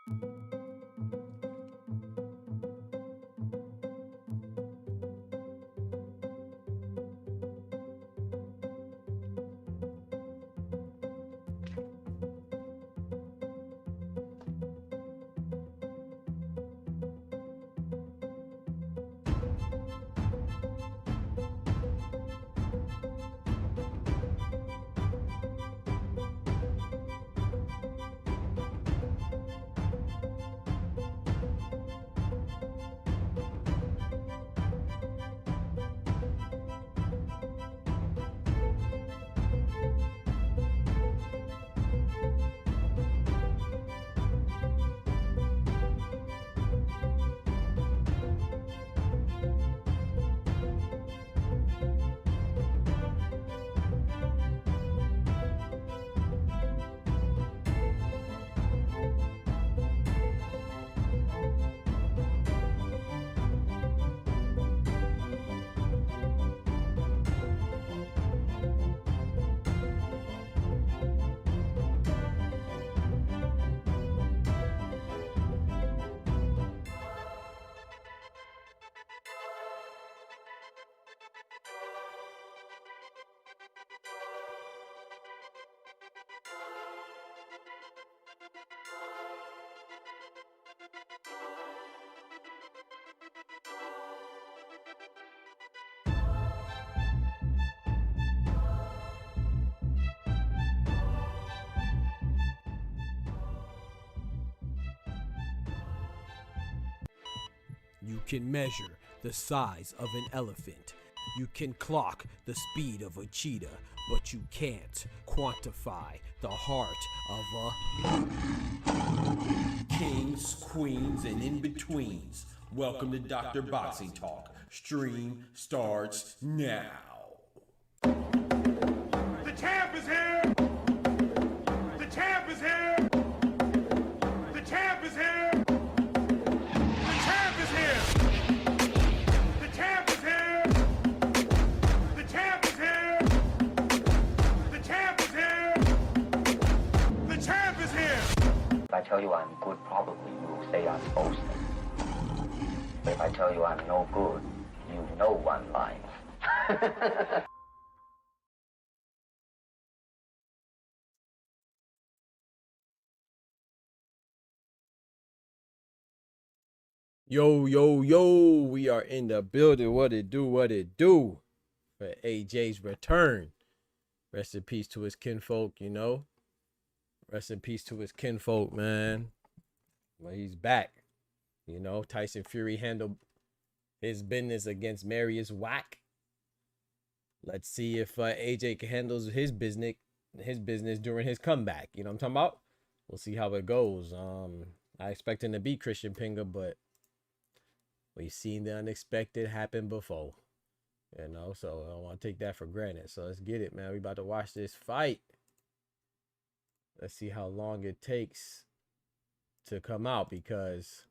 You can measure the size of an elephant. You can clock the speed of a cheetah, but you can't quantify the heart of a kings, queens, and in-betweens. Welcome to Dr. Boxing Talk. Stream starts now. The champ is here! The champ is here! The champ is here! The champ is here! The champ is here! The champ is here! The champ is here! The champ is here! If I tell you I'm good, probably you will say I'm boasting. But if I tell you I'm no good, you know one line. Yo, yo, yo, we are in the building. What it do for AJ's return. Rest in peace to his kinfolk, you know. Rest in peace to his kinfolk, man. Well, he's back. You know, Tyson Fury handled his business against Marius Wack. Let's see if AJ handles his business during his comeback. You know what I'm talking about? We'll see how it goes. I expect him to beat Christian Prenga, but we've seen the unexpected happen before, you know, so I don't want to take that for granted. So let's get it, man. We about to watch this fight. Let's see how long it takes to come out, because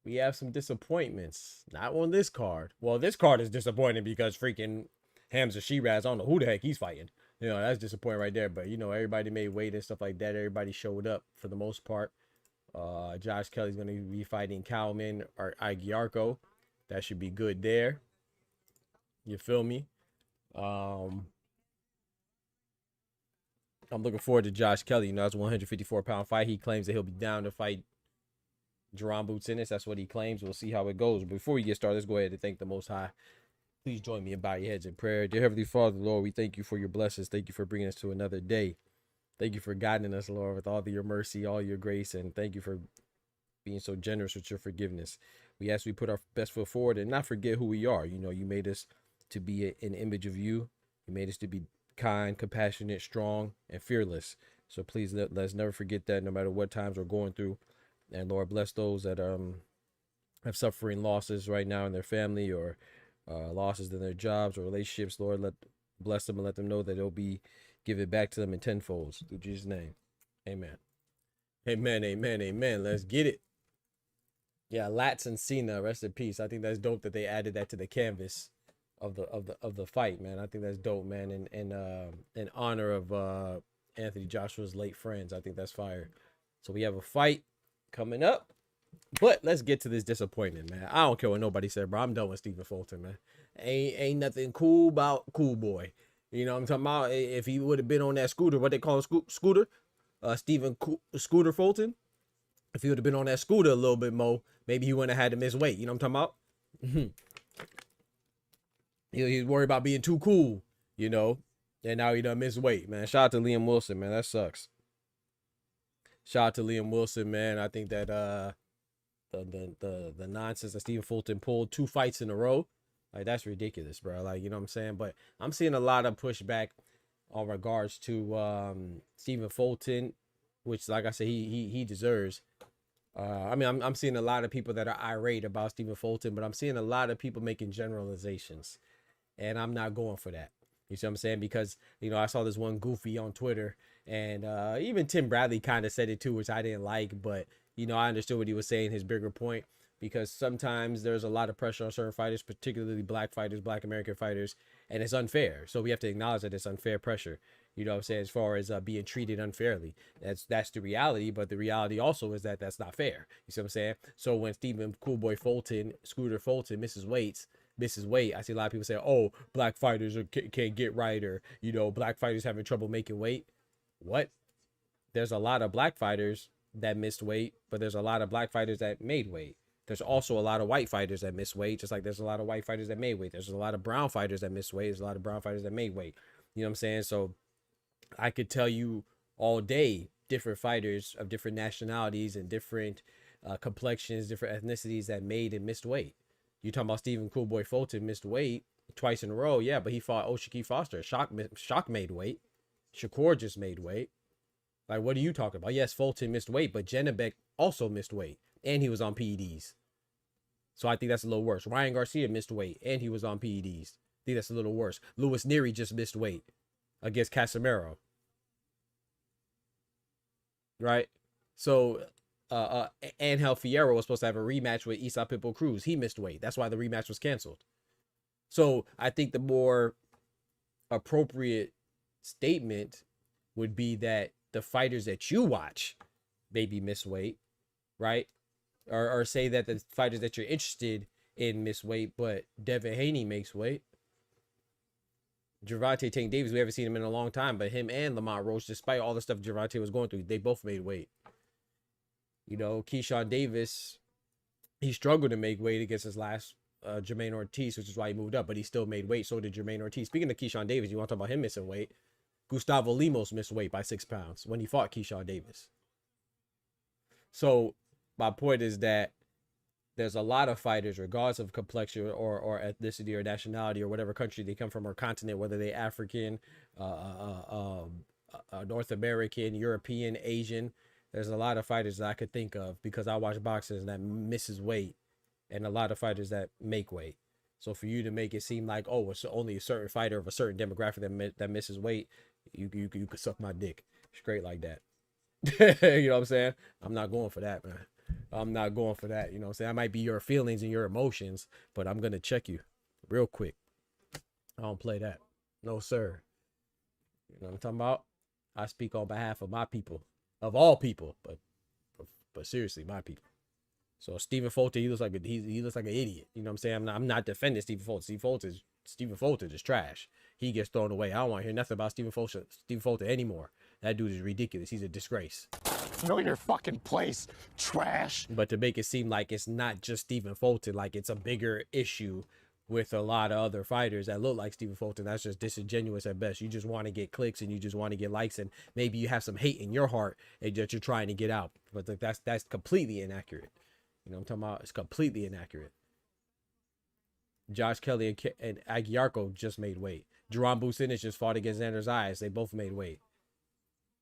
we have some disappointments. Not on this card. Well, this card is disappointing because freaking Hamza Shiraz, I don't know who the heck he's fighting. You know, that's disappointing right there. But, you know, everybody made weight and stuff like that. Everybody showed up for the most part. Josh Kelly's going to be fighting Kalman or Aguiarco. That should be good there. You feel me? I'm looking forward to Josh Kelly. You know, that's a 154-pound fight. He claims that he'll be down to fight Jerome Boots in this. That's what he claims. We'll see how it goes. Before we get started, let's go ahead and thank the Most High. Please join me and bow your heads in prayer. Dear Heavenly Father, Lord, we thank you for your blessings. Thank you for bringing us to another day. Thank you for guiding us, Lord, with all your mercy, all your grace, and thank you for being so generous with your forgiveness. We ask we put our best foot forward and not forget who we are. You know, you made us to be an image of you. You made us to be kind, compassionate, strong, and fearless. So please let's never forget that, no matter what times we're going through. And Lord, bless those that have suffering losses right now in their family, or losses in their jobs or relationships. Lord, bless them and let them know that it'll be give it back to them in tenfolds. Through Jesus' name. Amen. Amen, amen, amen. Let's get it. Yeah, Lats and Cena, rest in peace. I think that's dope that they added that to the canvas of the fight, man. I think that's dope, man. And in honor of Anthony Joshua's late friends. I think that's fire. So we have a fight coming up. But let's get to this disappointment, man. I don't care what nobody said, bro. I'm done with Stephen Fulton, man. Ain't nothing cool about Cool Boy. You know what I'm talking about? If he would have been on that scooter, what they call him, scooter, Scooter Fulton. If he would have been on that scooter a little bit more, maybe he wouldn't have had to miss weight. You know what I'm talking about? He's worried about being too cool, you know. And now he done missed weight, man. Shout out to Liam Wilson, man. That sucks. Shout out to Liam Wilson, man. I think that the nonsense that Stephen Fulton pulled 2 fights in a row, like, that's ridiculous, bro. Like, you know what I'm saying? But I'm seeing a lot of pushback on regards to Stephen Fulton, which, like I said, he deserves. I mean, I'm seeing a lot of people that are irate about Stephen Fulton, but I'm seeing a lot of people making generalizations, and I'm not going for that. You see what I'm saying? Because, you know, I saw this one goofy on Twitter, and even Tim Bradley kind of said it too, which I didn't like, but, you know, I understood what he was saying, his bigger point, because sometimes there's a lot of pressure on certain fighters, particularly black fighters, black American fighters, and it's unfair. So we have to acknowledge that it's unfair pressure. You know what I'm saying? As far as being treated unfairly, that's the reality. But the reality also is that that's not fair. You see what I'm saying? So when Stephen Coolboy Fulton, Scooter Fulton, misses weight, I see a lot of people say, "Oh, black fighters can't get right," or, you know, black fighters having trouble making weight. What? There's a lot of black fighters that missed weight, but there's a lot of black fighters that made weight. There's also a lot of white fighters that miss weight, just like there's a lot of white fighters that made weight. There's a lot of brown fighters that miss weight. There's a lot of brown fighters that made weight. You know what I'm saying? So I could tell you all day different fighters of different nationalities and different complexions, different ethnicities that made and missed weight. You talking about Stephen Coolboy Fulton missed weight twice in a row, yeah, but he fought O'Shaquie Foster. Shock made weight. Shakur just made weight. Like, what are you talking about? Yes, Fulton missed weight, but Janabek also missed weight, and he was on PEDs. So I think that's a little worse. Ryan Garcia missed weight, and he was on PEDs. I think that's a little worse. Louis Neary just missed weight against Casemiro. Right? So Angel Fierro was supposed to have a rematch with Isa Pitbull Cruz. He missed weight. That's why the rematch was canceled. So I think the more appropriate statement would be that the fighters that you watch maybe miss weight, right? Or say that the fighters that you're interested in miss weight, but Devin Haney makes weight. Gervonta Tank Davis, we haven't seen him in a long time, but him and Lamont Roach, despite all the stuff Gervonta was going through, they both made weight. You know, Keyshawn Davis, he struggled to make weight against his last Jermaine Ortiz, which is why he moved up, but he still made weight. So did Jermaine Ortiz. Speaking of Keyshawn Davis, you want to talk about him missing weight? Gustavo Lemos missed weight by 6 pounds when he fought Keyshawn Davis. So my point is that there's a lot of fighters, regardless of complexion or ethnicity or nationality or whatever country they come from or continent, whether they're African, North American, European, Asian. There's a lot of fighters that I could think of because I watch boxers that misses weight, and a lot of fighters that make weight. So for you to make it seem like, oh, it's only a certain fighter of a certain demographic that misses weight, you could suck my dick straight like that. You know what I'm saying? I'm not going for that, man. I'm not going for that. You know what I'm saying? I might be your feelings and your emotions, but I'm going to check you real quick. I don't play that. No, sir. You know what I'm talking about? I speak on behalf of my people, of all people, but seriously, my people. So Stephen Fulton, he looks like an idiot. You know what I'm saying? I'm not defending Stephen Fulton. Stephen Fulton is trash. He gets thrown away. I don't want to hear nothing about Stephen Fulton anymore. That dude is ridiculous. He's a disgrace. Know your fucking place, trash. But to make it seem like it's not just Stephen Fulton, like it's a bigger issue with a lot of other fighters that look like Stephen Fulton, that's just disingenuous at best. You just want to get clicks and you just want to get likes, and maybe you have some hate in your heart that you're trying to get out. But that's completely inaccurate. You know what I'm talking about? It's completely inaccurate. Josh Kelly and Aguiarco just made weight. Jerome Bucinis just fought against Xander Zayas. They both made weight.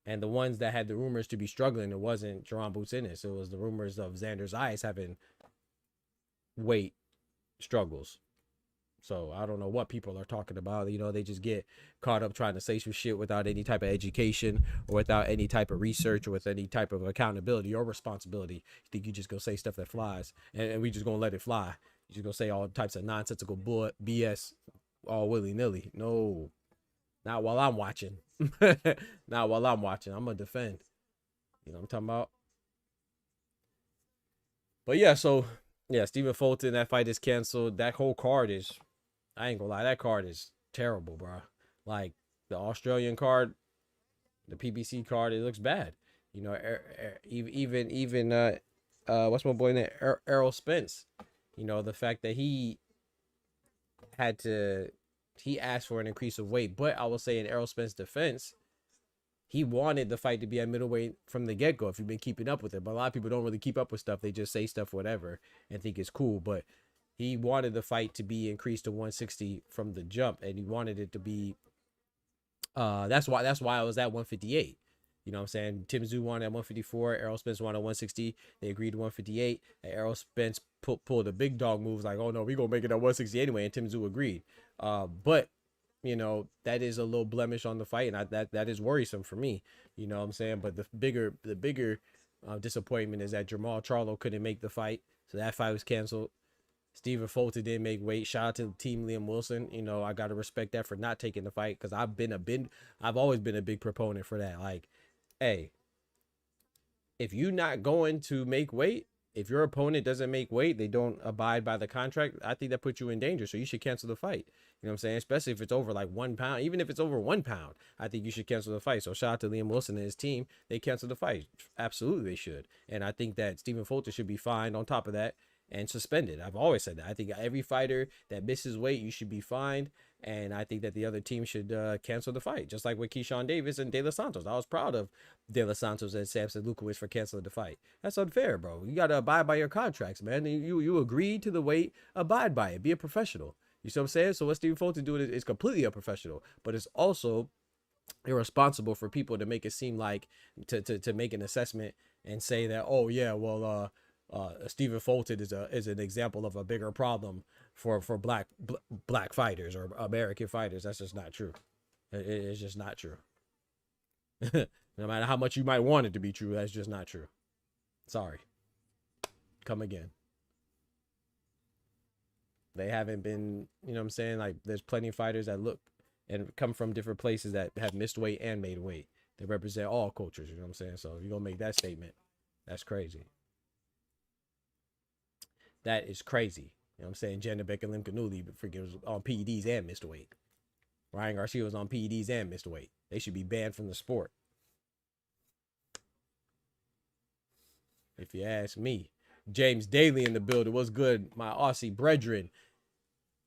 And the ones that had the rumors to be struggling, it wasn't Jerome Bucinis. It was the rumors of Xander Zayas having weight struggles. So I don't know what people are talking about. You know, they just get caught up trying to say some shit without any type of education or without any type of research or with any type of accountability or responsibility. You think you just gonna say stuff that flies and we just gonna let it fly. You just gonna say all types of nonsensical BS all willy-nilly. No, not while I'm watching. Not while I'm watching. I'm gonna defend. You know what I'm talking about? But yeah, so yeah, Stephen Fulton, that fight is canceled. That whole card is, I ain't gonna lie, that card is terrible, bro. Like the Australian card, the PBC card, it looks bad. You know, even what's my boy name? Errol Spence. You know, the fact that he asked for an increase of weight, but I will say in Errol Spence's defense, he wanted the fight to be at middleweight from the get-go if you've been keeping up with it. But a lot of people don't really keep up with stuff. They just say stuff, whatever, and think it's cool. But he wanted the fight to be increased to 160 from the jump, and he wanted it to be that's why I was at 158. You know what I'm saying? Tim Tszyu won at 154. Errol Spence won at 160. They agreed to 158. And Errol Spence pulled a big dog moves like, oh no, we gonna make it at 160 anyway. And Tim Tszyu agreed. But you know, that is a little blemish on the fight, and that is worrisome for me. You know what I'm saying? But the bigger disappointment is that Jamal Charlo couldn't make the fight, so that fight was canceled. Stephen Fulton didn't make weight. Shout out to Team Liam Wilson. You know, I gotta respect that for not taking the fight, because I've always been a big proponent for that. Like, hey, if you're not going to make weight, if your opponent doesn't make weight, they don't abide by the contract, I think that puts you in danger. So you should cancel the fight. You know what I'm saying? Especially if it's over like 1 pound. Even if it's over 1 pound, I think you should cancel the fight. So shout out to Liam Wilson and his team. They canceled the fight. Absolutely, they should. And I think that Stephen Fulton should be fined on top of that and suspended. I've always said that. I think every fighter that misses weight, you should be fined. And I think that the other team should cancel the fight, just like with Keyshawn Davis and De Los Santos. I was proud of De Los Santos and Samson Lukowicz for canceling the fight. That's unfair, bro. You got to abide by your contracts, man. You agreed to the weight, abide by it. Be a professional. You see what I'm saying? So what Stephen Fulton doing is completely unprofessional, but it's also irresponsible for people to make it seem like to make an assessment and say that, oh yeah, well, Stephen Fulton is an example of a bigger problem for black fighters or American fighters. That's just not true. It's just not true. No matter how much you might want it to be true, that's just not true. Sorry. Come again. They haven't been, you know what I'm saying? Like, there's plenty of fighters that look and come from different places that have missed weight and made weight. They represent all cultures, you know what I'm saying? So if you're going to make that statement, that's crazy. That is crazy. You know what I'm saying? Janabek and Lim Kanuli freaking was on PEDs and missed weight. Ryan Garcia was on PEDs and missed weight. They should be banned from the sport, if you ask me. James Daly in the building. What's good, my Aussie brethren?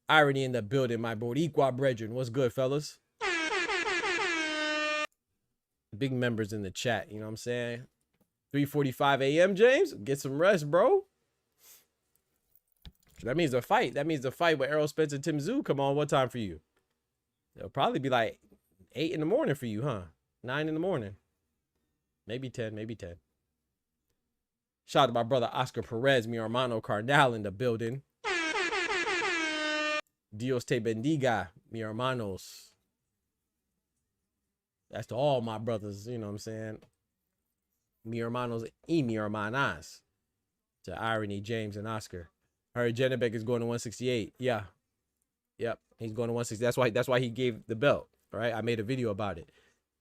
Irony in the building, my Boricua brethren. What's good, fellas? Big members in the chat, you know what I'm saying? 3:45 a.m., James? Get some rest, bro. That means the fight. That means the fight with Errol Spence and Tim Tszyu come on. What time for you? It'll probably be like 8 in the morning for you, huh? 9 in the morning. Maybe 10, maybe 10. Shout out to my brother Oscar Perez, mi hermano Carnal in the building. Dios te bendiga, mi hermanos. That's to all my brothers, you know what I'm saying? Mi hermanos y mi hermanas. To Irony, James, and Oscar. I heard Janabek is going to 168. Yeah. Yep. He's going to 160. That's why he gave the belt. Right? I made a video about it.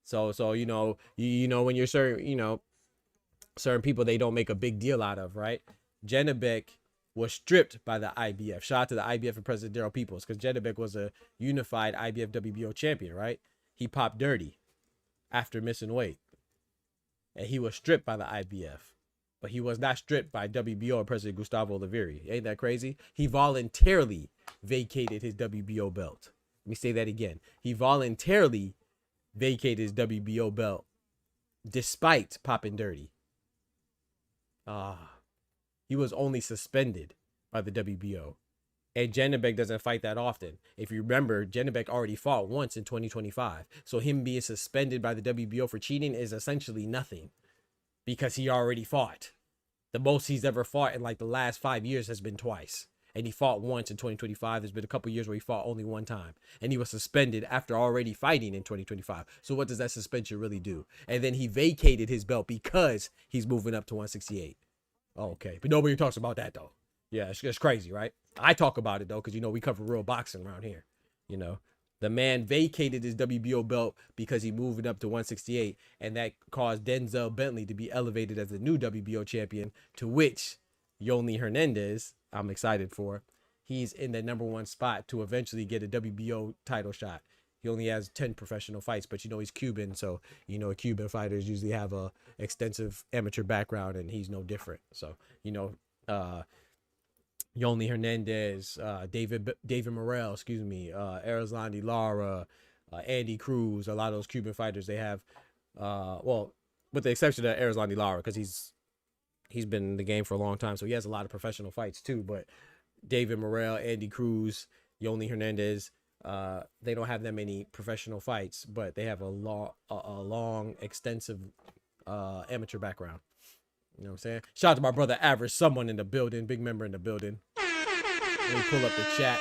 So you know, when you're certain people they don't make a big deal out of, right? Janabek was stripped by the IBF. Shout out to the IBF and President Daryl Peoples, because Janabek was a unified IBF WBO champion, right? He popped dirty after missing weight. And he was stripped by the IBF. But he was not stripped by WBO and President Gustavo Oliveira. Ain't that crazy? He voluntarily vacated his WBO belt. Let me say that again. He voluntarily vacated his WBO belt despite popping dirty. He was only suspended by the WBO. And Janabek doesn't fight that often. If you remember, Janabek already fought once in 2025. So him being suspended by the WBO for cheating is essentially nothing, because he already fought. The most he's ever fought in like the last 5 years has been twice. And he fought once in 2025. There's been a couple years where he fought only one time. And he was suspended after already fighting in 2025. So what does that suspension really do? And then he vacated his belt because he's moving up to 168. Okay. But nobody talks about that though. Yeah, it's crazy, right? I talk about it though, because, you know, we cover real boxing around here. You know, the man vacated his WBO belt because he moved up to 168, and that caused Denzel Bentley to be elevated as the new WBO champion, to which Yolny Hernandez, I'm excited for. He's in the #1 spot to eventually get a WBO title shot. He only has 10 professional fights, but he's Cuban, so Cuban fighters usually have a extensive amateur background, and he's no different. So Yolny Hernandez, David Morrell, Erislandy Lara, Andy Cruz, a lot of those Cuban fighters, they have, with the exception of Erislandy Lara, because he's been in the game for a long time, so he has a lot of professional fights too. But David Morrell, Andy Cruz, Yolny Hernandez, they don't have that many professional fights, but they have a long, extensive amateur background. You know what I'm saying? Shout out to my brother Average, someone in the building, big member in the building. Let me pull up the chat.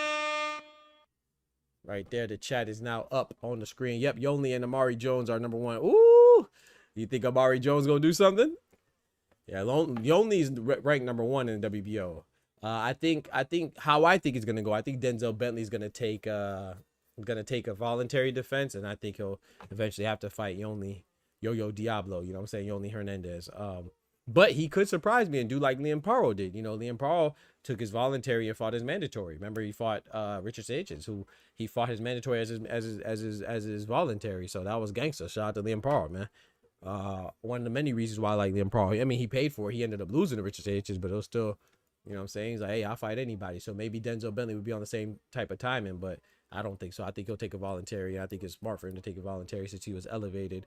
Right there, the chat is now up on the screen. Yep, Yolny and Amari Jones are #1. Ooh, you think Amari Jones gonna do something? Yeah, Yolny is ranked #1 in the WBO. I think it's gonna go. I think Denzel Bentley is gonna take a voluntary defense, and I think he'll eventually have to fight Yo-Yo Diablo. You know what I'm saying? Yolny Hernandez. But he could surprise me and do like Liam Paro did. Liam Paro took his voluntary and fought his mandatory. Remember, he fought Richard Sanchez, who he fought his mandatory as his voluntary. So that was gangster. Shout out to Liam Paro, man. One of the many reasons why I like Liam Paro. I mean, he paid for it. He ended up losing to Richard Sanchez, but it was still, you know what I'm saying? He's like, hey, I'll fight anybody. So maybe Denzel Bentley would be on the same type of timing, but I don't think so. I think he'll take a voluntary. I think it's smart for him to take a voluntary since he was elevated.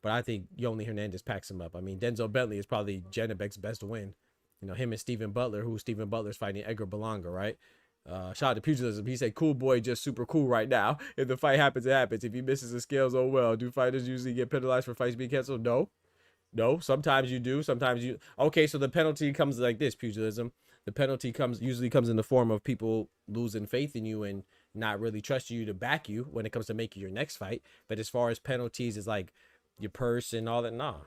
But I think Yolny Hernandez packs him up. I mean, Denzel Bentley is probably Janabek's best win. Him and Stephen Butler, who Stephen Butler's fighting Edgar Berlanga, right? Shout out to Pugilism. He said, cool boy, just super cool right now. If the fight happens, it happens. If he misses the scales, oh well. Do fighters usually get penalized for fights being canceled? No. Sometimes you do. Sometimes you. Okay, so the penalty comes like this, Pugilism. The penalty usually comes in the form of people losing faith in you and not really trusting you to back you when it comes to making your next fight. But as far as penalties, it's like your purse and all that. Nah.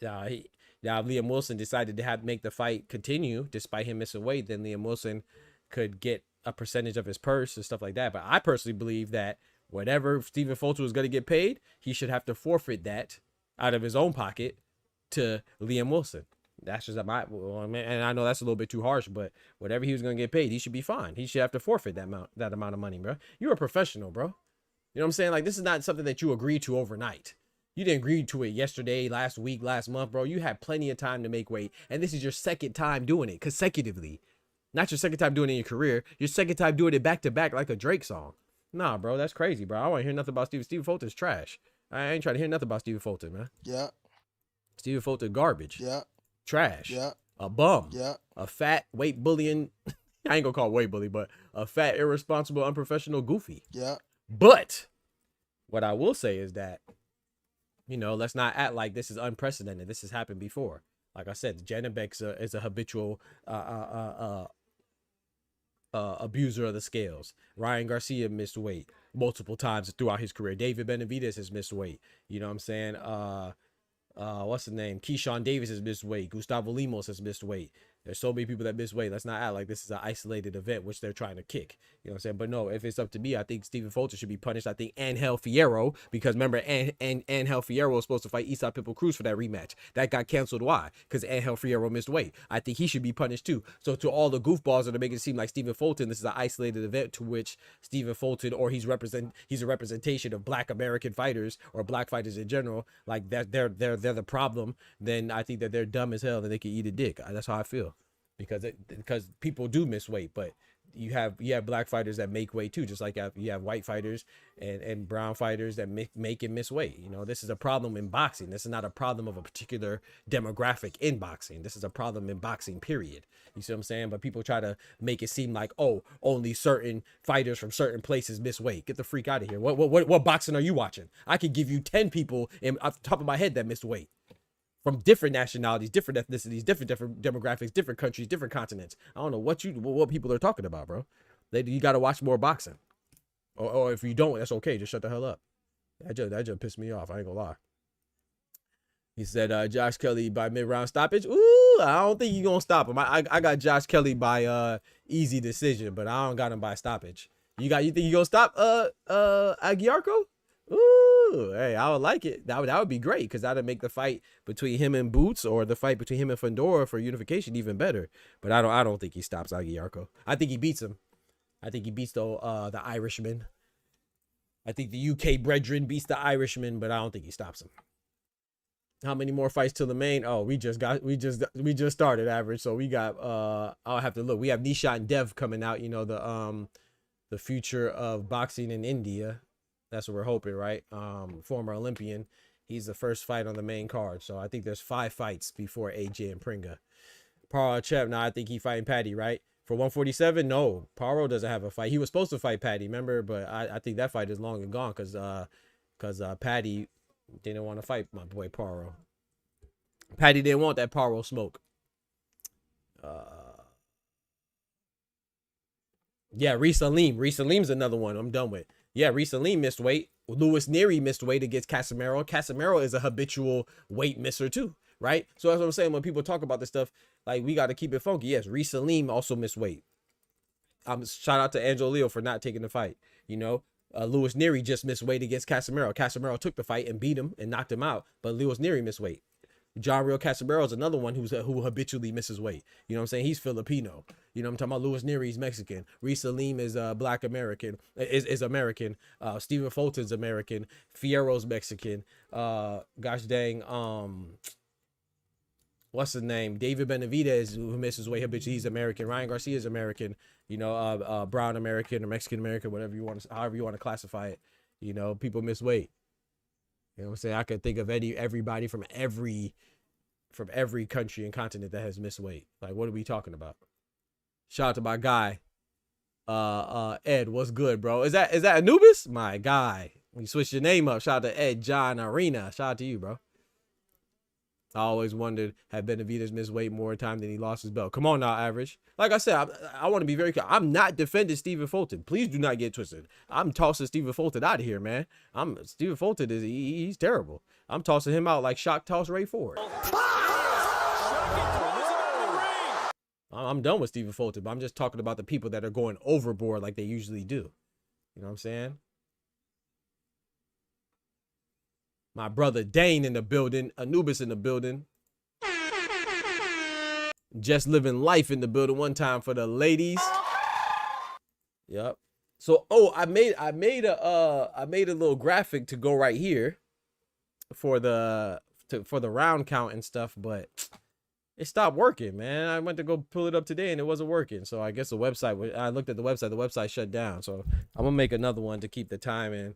Now, if Liam Wilson decided to make the fight continue despite him missing weight, then Liam Wilson could get a percentage of his purse and stuff like that. But I personally believe that whatever Stephen Fulton was going to get paid, he should have to forfeit that out of his own pocket to Liam Wilson. That's just and I know that's a little bit too harsh, but whatever he was going to get paid, he should be fine. He should have to forfeit that amount of money, bro. You're a professional, bro. You know what I'm saying? Like, this is not something that you agreed to overnight. You didn't agree to it yesterday, last week, last month, bro. You had plenty of time to make weight, and this is your second time doing it consecutively. Not your second time doing it in your career. Your second time doing it back to back like a Drake song. Nah, bro, that's crazy, bro. I want to hear nothing about Stephen Fulton's trash. I ain't trying to hear nothing about Stephen Fulton, man. Yeah. Stephen Fulton, garbage. Yeah. Trash. Yeah. A bum. Yeah. A fat, weight bullying. I ain't gonna call it weight bully, but a fat, irresponsible, unprofessional goofy. Yeah. But what I will say is that, let's not act like this is unprecedented. This has happened before. Like I said, Janabek is a habitual abuser of the scales. Ryan Garcia missed weight multiple times throughout his career. David Benavidez has missed weight. You know what I'm saying? What's the name? Keyshawn Davis has missed weight. Gustavo Limos has missed weight. There's so many people that miss weight. Let's not act like this is an isolated event, which they're trying to kick. You know what I'm saying? But no, if it's up to me, I think Stephen Fulton should be punished. I think Angel Fierro, because remember, Angel Fierro was supposed to fight Isaac Pitbull Cruz for that rematch. That got canceled. Why? Because Angel Fierro missed weight. I think he should be punished too. So to all the goofballs that are making it seem like Stephen Fulton, this is an isolated event to which Stephen Fulton, or he's a representation of Black American fighters or Black fighters in general, like that they're the problem. Then I think that they're dumb as hell and they can eat a dick. That's how I feel. Because people do miss weight, but you have Black fighters that make weight too, just like you have white fighters and brown fighters that make and miss weight. This is a problem in boxing. This is not a problem of a particular demographic in boxing. This is a problem in boxing, period. You see what I'm saying? But people try to make it seem like, oh, only certain fighters from certain places miss weight. Get the freak out of here. What boxing are you watching? I could give you 10 people off the top of my head that missed weight. From different nationalities, different ethnicities, different demographics, different countries, different continents. I don't know what people are talking about, bro. You got to watch more boxing. Or if you don't, that's okay. Just shut the hell up. That just pissed me off. I ain't gonna lie. He said Josh Kelly by mid-round stoppage. Ooh, I don't think you're gonna stop him. I got Josh Kelly by easy decision, but I don't got him by stoppage. You think you gonna stop Aguiarco? Ooh, Ooh, hey, I would like it. That would be great because that'd make the fight between him and Boots or the fight between him and Fedor for unification even better. But I don't think he stops Aguiarco. I think he beats him. I think he beats the Irishman. I think the UK brethren beats the Irishman, but I don't think he stops him. How many more fights till the main? Oh, we just started, average. So we got I'll have to look. We have Nishan Dev coming out, you know, the future of boxing in India. That's what we're hoping, right? Former Olympian. He's the first fight on the main card. So I think there's 5 fights before AJ and Pringa. Paro Chep, now I think he fighting Patty, right? For 147, no. Paro doesn't have a fight. He was supposed to fight Patty, remember? But I think that fight is long and gone because Patty didn't want to fight my boy Paro. Patty didn't want that Paro smoke. Yeah, Reese Salim. Reese Salim's another one I'm done with. Yeah, Reese Salim missed weight. Louis Neary missed weight against Casemiro. Casemiro is a habitual weight misser too, right? So that's what I'm saying. When people talk about this stuff, like, we got to keep it funky. Yes, Reese Salim also missed weight. Shout out to Angelo Leo for not taking the fight. You know, Louis Neary just missed weight against Casemiro. Casemiro took the fight and beat him and knocked him out, but Louis Neary missed weight. John Real Casemiro is another one who habitually misses weight. You know what I'm saying? He's Filipino. You know what I'm talking about? Louis Neary's Mexican. Reese Salim is Black American. Is American. Stephen Fulton's American. Fierro's Mexican. Gosh dang. What's his name? David Benavidez, who misses weight habitually. He's American. Ryan Garcia is American. You know, brown American or Mexican American, whatever you want to, however you want to classify it. You know, people miss weight. You know what I'm saying? I could think of everybody from every country and continent that has missed weight. Like, what are we talking about? Shout out to my guy, Ed. What's good, bro? Is that Anubis? My guy. We switched your name up. Shout out to Ed John Arena. Shout out to you, bro. I always wondered, had Benavidez missed weight more time than he lost his belt? Come on now, average. Like I said, I want to be very clear. I'm not defending Stephen Fulton. Please do not get twisted. I'm tossing Stephen Fulton out of here, man. Stephen Fulton is he's terrible. I'm tossing him out like shock toss Ray Ford. I'm done with Stephen Fulton, but I'm just talking about the people that are going overboard like they usually do. You know what I'm saying? My brother Dane in the building. Anubis in the building. Just living life in the building. One time for the ladies. Yep. So, I made a little graphic to go right here for the round count and stuff, but it stopped working, man. I went to go pull it up today and it wasn't working. So I guess the website, I looked at the website shut down. So I'm gonna make another one to keep the time in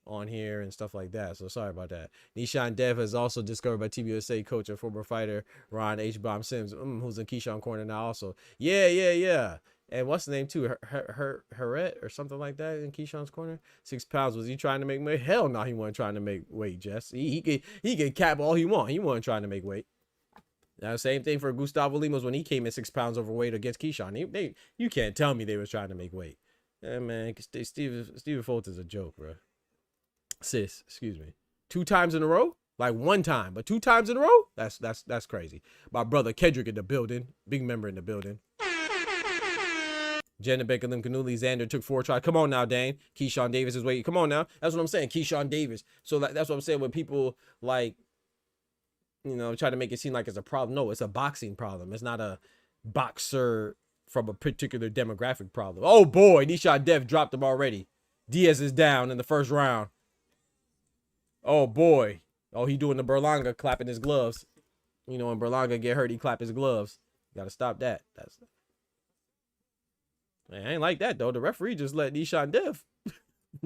on here and stuff like that. So sorry about that. Nishan Dev is also discovered by TBUSA coach and former fighter Ron H. Bomb Sims, who's in Keyshawn corner now also. Yeah. And what's the name too? Heret or something like that in Keyshawn's corner. 6 pounds. Was he trying to make weight? Hell no, he wasn't trying to make weight, Jess. He could cap all he want. He wasn't trying to make weight. Now, same thing for Gustavo Limos when he came in 6 pounds overweight against Keyshawn. You can't tell me they was trying to make weight. Yeah, man, Stephen Fulton's a joke, bro. Excuse me. 2 times in a row? Like 1 time, but 2 times in a row? That's crazy. My brother Kendrick in the building. Big member in the building. Jenna Baker Lim Canuli Xander took 4 tries. Come on now, Dane. Keyshawn Davis is waiting. Come on now. That's what I'm saying. Keyshawn Davis. So that's what I'm saying when people like, you know, try to make it seem like it's a problem. No, it's a boxing problem. It's not a boxer from a particular demographic problem. Oh boy, Nishan Dev dropped him already. Diaz is down in the first round. Oh boy. Oh, he doing the Berlanga, clapping his gloves. You know, when Berlanga get hurt, he clap his gloves. Gotta stop that. Man, I ain't like that though. The referee just let Nishan Dev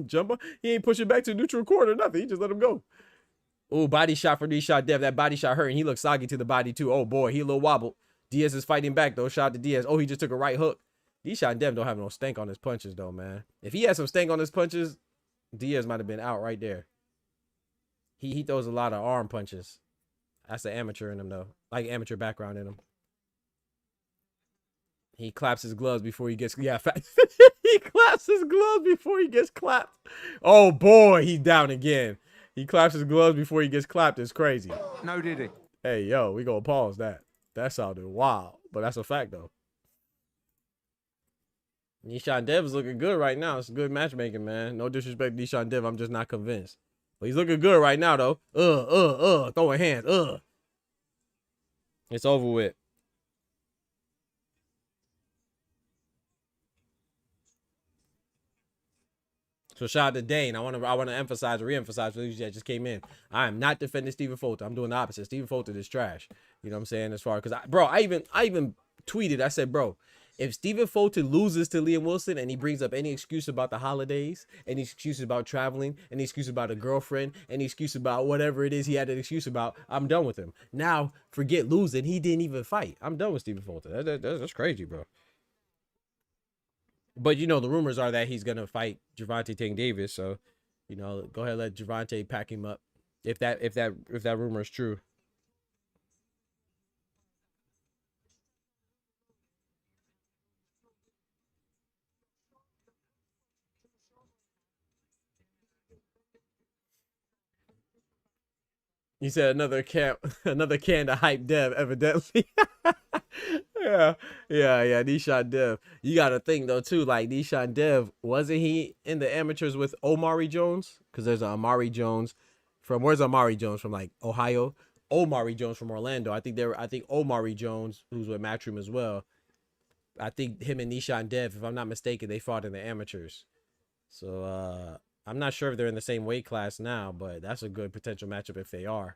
jump on. He ain't pushing back to neutral corner or nothing. He just let him go. Oh, body shot for Nishan Dev. That body shot hurt, and he looked soggy to the body too. Oh boy, he a little wobbled. Diaz is fighting back though. Shot to Diaz. Oh, he just took a right hook. Nishan Dev don't have no stank on his punches though, man. If he had some stank on his punches, Diaz might have been out right there. He throws a lot of arm punches. That's the amateur in him though. Like amateur background in him. He claps his gloves before he gets he claps his gloves before he gets clapped. Oh boy, he's down again. He claps his gloves before he gets clapped. It's crazy. No, did he? Hey, yo, we gonna pause that. That sounded wild, but that's a fact though. Nishan Dev is looking good right now. It's good matchmaking, man. No disrespect to Nishan Dev. I'm just not convinced. But he's looking good right now, though. Throwing hands. It's over with. So shout out to Dane. I want to emphasize, re-emphasize for those that just came in. I am not defending Stephen Fulton. I'm doing the opposite. Stephen Fulton is trash. You know what I'm saying? As far because I even tweeted. I said, bro, if Stephen Fulton loses to Liam Wilson and he brings up any excuse about the holidays, any excuse about traveling, any excuse about a girlfriend, any excuse about whatever it is he had an excuse about, I'm done with him. Now forget losing. He didn't even fight. I'm done with Stephen Fulton. That's crazy, bro. But you know the rumors are that he's gonna fight Gervonta Tank Davis, so you know go ahead and let Gervonta pack him up if that rumor is true. You said another can to hype Dev, evidently. yeah, Nishan Dev. You gotta think though too, like Nishan Dev, wasn't he in the amateurs with Omari Jones? Because there's an Amari Jones from where's Amari Jones from, like Ohio? Omari Jones from Orlando. I think Omari Jones, who's with Matchroom as well. I think him and Nishan Dev, if I'm not mistaken, they fought in the amateurs. So I'm not sure if they're in the same weight class now, but that's a good potential matchup if they are.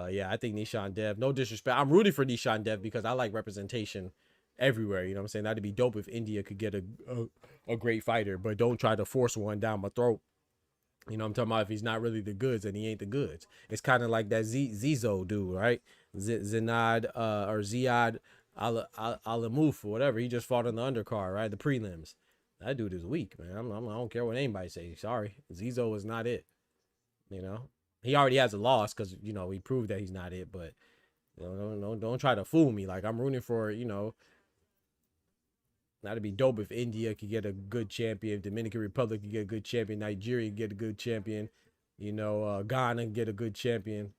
Yeah, I think Nishan Dev, no disrespect, I'm rooting for Nishan Dev because I like representation everywhere. You know what I'm saying? That'd be dope if India could get a great fighter, but don't try to force one down my throat. You know what I'm talking about? If he's not really the goods, then he ain't the goods. It's kind of like that Zizo dude, right? Zinad or Ziad Alamuf or whatever. He just fought on the undercard, right? The prelims. That dude is weak, man. I don't care what anybody says. Sorry, Zizo is not it. You know, he already has a loss because you know he proved that he's not it. But you know, don't try to fool me. Like I'm rooting for, you know, that'd be dope if India could get a good champion, Dominican Republic could get a good champion, Nigeria could get a good champion, you know, Ghana could get a good champion,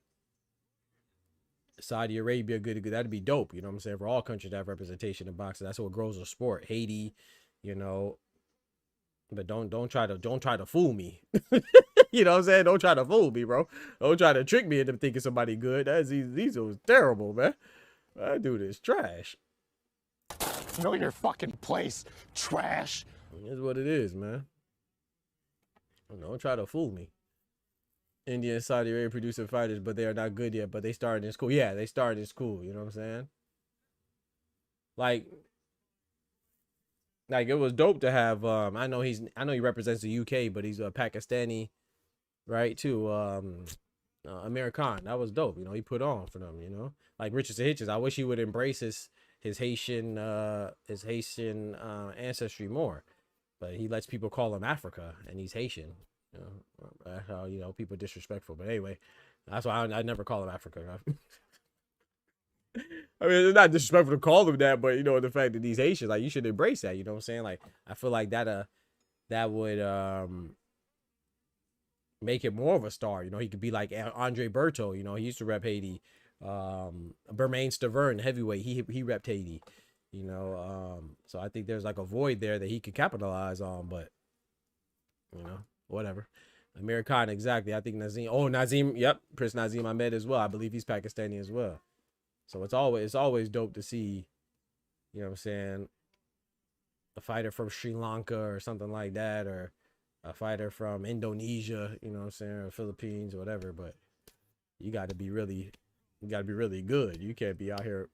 Saudi Arabia good. That'd be dope. You know what I'm saying? For all countries to have representation in boxing, that's what grows a sport. Haiti, you know. But don't try to fool me. You know what I'm saying? Don't try to fool me, bro. Don't try to trick me into thinking somebody good. These was terrible, man. That dude is trash. Know your fucking place, trash. That's what it is, man. Don't try to fool me. India and Saudi Arabia producing fighters, but they are not good yet. But they started in school. Yeah, they started in school. You know what I'm saying? Like it was dope to have. I know he represents the UK, but he's a Pakistani, right? Too. Amir Khan. That was dope. You know, he put on for them. You know, like Richardson Hitchens. I wish he would embrace his Haitian ancestry more, but he lets people call him Africa, and he's Haitian. You know, that's how, you know, people disrespectful. But anyway, that's why I never call him Africa. I mean, it's not disrespectful to call him that, but you know, the fact that he's Haitian, like you should embrace that. You know what I'm saying? Like I feel like that would make him more of a star. You know, he could be like Andre Berto. You know, he used to rep Haiti. Bermain Stavern, heavyweight, he repped Haiti. You know, so I think there's like a void there that he could capitalize on, but you know, whatever. Amir Khan, exactly. I think Nazim, yep, Prince Nazim Ahmed as well. I believe he's Pakistani as well. So it's always dope to see, you know what I'm saying, a fighter from Sri Lanka or something like that, or a fighter from Indonesia, you know what I'm saying, or Philippines or whatever. But you got to be really good. You can't be out here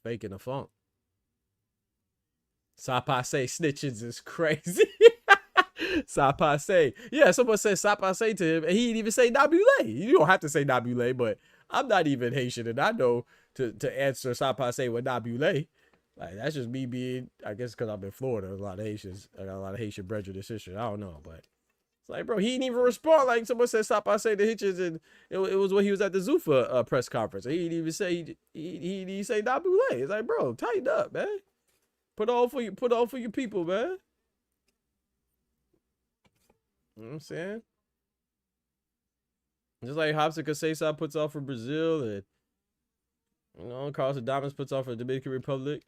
faking the funk. Sapase snitches is crazy. Sapase. Yeah, someone said Sapase to him, and he didn't even say Nabule. You don't have to say Nabule, but I'm not even Haitian, and I know to answer Sapase with Nabule. Like, that's just me being, I guess, because I'm in Florida. There's a lot of Haitians. I got a lot of Haitian brethren and sisters. I don't know, but it's like, bro, he didn't even respond. Like, someone said Sapase to Hitchens, and it was when he was at the Zuffa press conference. He didn't even say, he didn't say Nabule. It's like, bro, tighten up, man. Put on for your people, man. You know what I'm saying? Just like Hobson Casesa puts off for Brazil, and you know, Carlos Adames puts on for the Dominican Republic.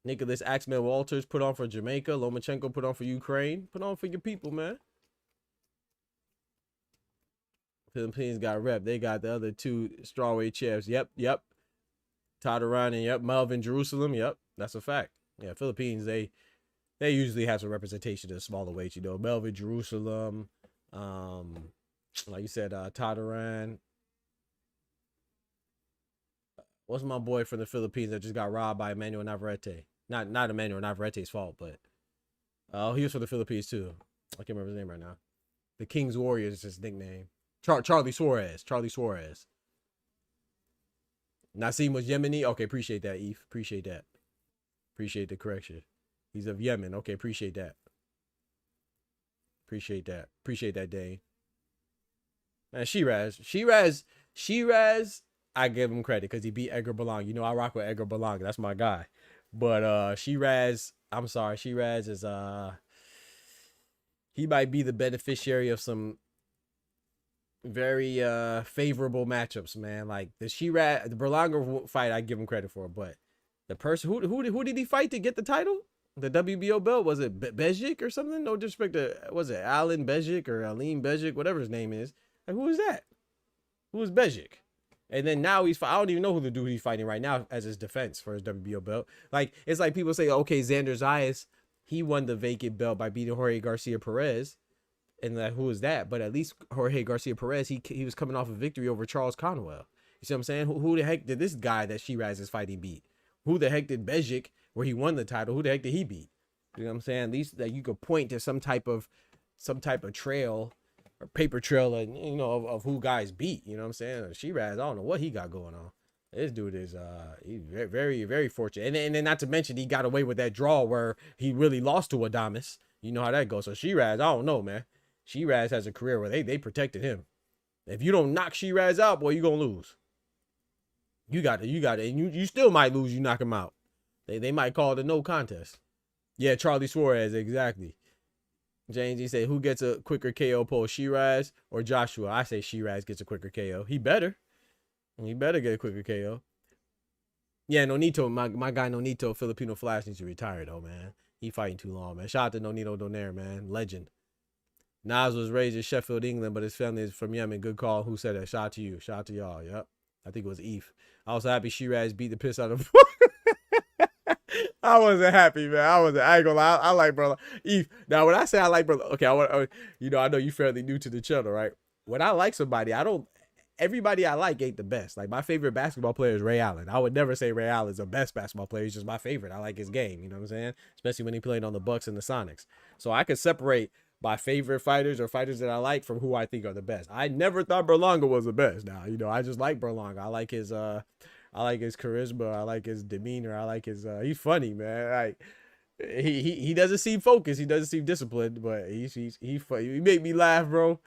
Nicholas Axman Walters put on for Jamaica. Lomachenko put on for Ukraine. Put on for your people, man. Philippines got rep. They got the other two strawweight champs. Yep. Tadaran and yep, Melvin Jerusalem. Yep, that's a fact. Yeah, Philippines, they usually have some representation of smaller weights, you know. Melvin Jerusalem, like you said, Tadaran. What's my boy from the Philippines that just got robbed by Emmanuel Navarrete? Not Emmanuel Navarrete's fault, but he was from the Philippines too. I can't remember his name right now. The King's Warrior is his nickname. Charlie Suarez. Nassim was Yemeni. Okay, appreciate that, Eve. Appreciate that. Appreciate the correction. He's of Yemen. Okay, appreciate that. Appreciate that, Dane. Man, Shiraz, I give him credit because he beat Edgar Berlanga. You know, I rock with Edgar Berlanga. That's my guy. But Shiraz, I'm sorry, Shiraz is he might be the beneficiary of some very favorable matchups, man. Like the Berlanga fight, I give him credit for, but the person who did he fight to get the title? The WBO belt? Was it Bejic or something? No disrespect to, was it Alan Bejic or Aline Bejic, whatever his name is. Like, who is that? Who is Bejic? And then now I don't even know who the dude he's fighting right now as his defense for his WBO belt. Like, it's like people say, okay, Xander Zayas, he won the vacant belt by beating Jorge Garcia Perez. And like, who is that? But at least Jorge Garcia Perez, he was coming off a victory over Charles Conwell. You see what I'm saying? Who the heck did this guy that Shiraz is fighting beat? Who the heck did Bejic, where he won the title, who the heck did he beat? You know what I'm saying? At least that you could point to some type of trail or paper trail, you know, of who guys beat. You know what I'm saying? Shiraz, I don't know what he got going on. This dude is he's very, very, very fortunate. And then not to mention he got away with that draw where he really lost to Adames. You know how that goes. So Shiraz, I don't know, man. Shiraz has a career where they protected him. If you don't knock Shiraz out, boy, you gonna lose. You got it. And you still might lose, you knock him out. They might call it a no contest. Yeah, Charlie Suarez, exactly. James, he said, who gets a quicker KO poll, Shiraz or Joshua? I say Shiraz gets a quicker KO. He better get a quicker KO. Yeah, Nonito, my guy Nonito, Filipino Flash, needs to retire, though, man. He fighting too long, man. Shout out to Nonito Donaire, man. Legend. Nas was raised in Sheffield, England, but his family is from Yemen. Good call. Who said that? Shout out to you. Shout out to y'all. Yep. I think it was Eve. I was happy Shiraz beat the piss out of I wasn't happy, man. I ain't gonna lie. I like brother Eve. Now, when I say I like brother, okay, I know you fairly new to the channel, right? When I like somebody, everybody I like ain't the best. Like, my favorite basketball player is Ray Allen. I would never say Ray Allen's the best basketball player. He's just my favorite. I like his game. You know what I'm saying? Especially when he played on the Bucks and the Sonics. So I could separate my favorite fighters or fighters that I like from who I think are the best. I never thought Berlanga was the best. Now, you know, I just like Berlanga. I like his charisma. I like his demeanor. I like his he's funny, man. Like, he doesn't seem focused. He doesn't seem disciplined, but he's funny. He make me laugh, bro.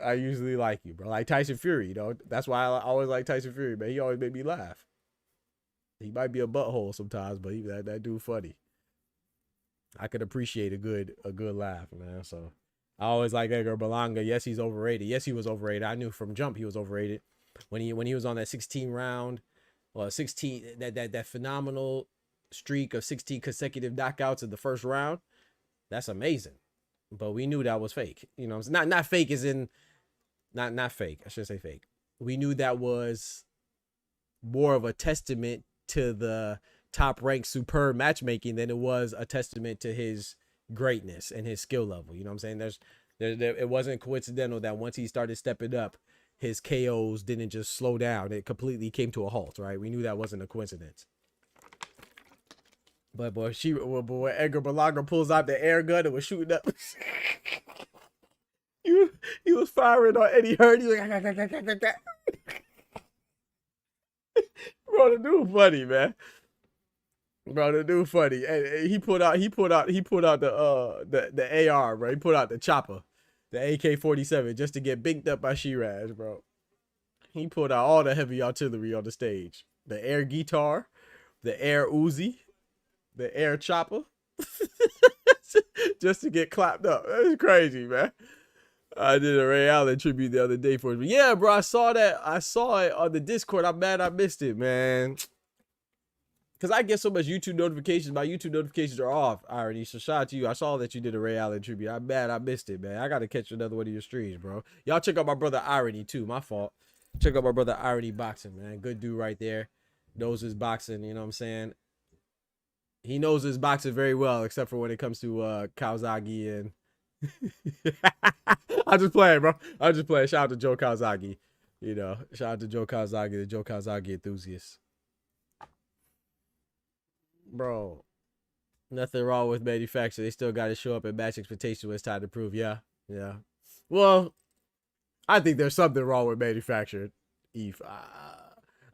I usually like you, bro. Like Tyson Fury, you know. That's why I always like Tyson Fury, man. He always make me laugh. He might be a butthole sometimes, but that dude funny. I could appreciate a good laugh, man. So I always like Edgar Berlanga. Yes, he's overrated. Yes, he was overrated. I knew from jump he was overrated. When he was on that 16 round, well, 16 that phenomenal streak of 16 consecutive knockouts in the first round, that's amazing. But we knew that was fake. You know, not fake as in not fake. I should say fake. We knew that was more of a testament to the top ranked superb matchmaking than it was a testament to his greatness and his skill level. You know what I'm saying? It wasn't coincidental that once he started stepping up, his KOs didn't just slow down. It completely came to a halt, right? We knew that wasn't a coincidence. But boy, Edgar Berlanga pulls out the air gun and was shooting up. he was firing on Eddie Hearn. He was like, bro, the dude funny, man. Bro, the dude funny. And he put out the AR, bro. He put out the chopper, the AK-47, just to get binked up by Shiraz, bro. He put out all the heavy artillery on the stage. The air guitar, the air Uzi, the air chopper, just to get clapped up. That's crazy, man. I did a Ray Allen tribute the other day for him. Yeah, bro, I saw that. I saw it on the Discord. I'm mad I missed it, man. because I get so much YouTube notifications. My YouTube notifications are off already. So shout out to you. I saw that you did a Ray Allen tribute. I'm mad I missed it, man. I got to catch another one of your streams, bro. Y'all check out my brother Irony, too. My fault. Check out my brother Irony Boxing, man. Good dude right there. Knows his boxing, you know what I'm saying? He knows his boxing very well, except for when it comes to Kawasaki and... I'm just playing, bro. I'm just playing. Shout out to Joe Kawasaki. You know, shout out to Joe Kawasaki, the Joe Kawasaki enthusiast. Bro, nothing wrong with manufacturer. They still got to show up and match expectations when it's time to prove. Yeah, yeah. Well, I think there's something wrong with manufactured, Eve.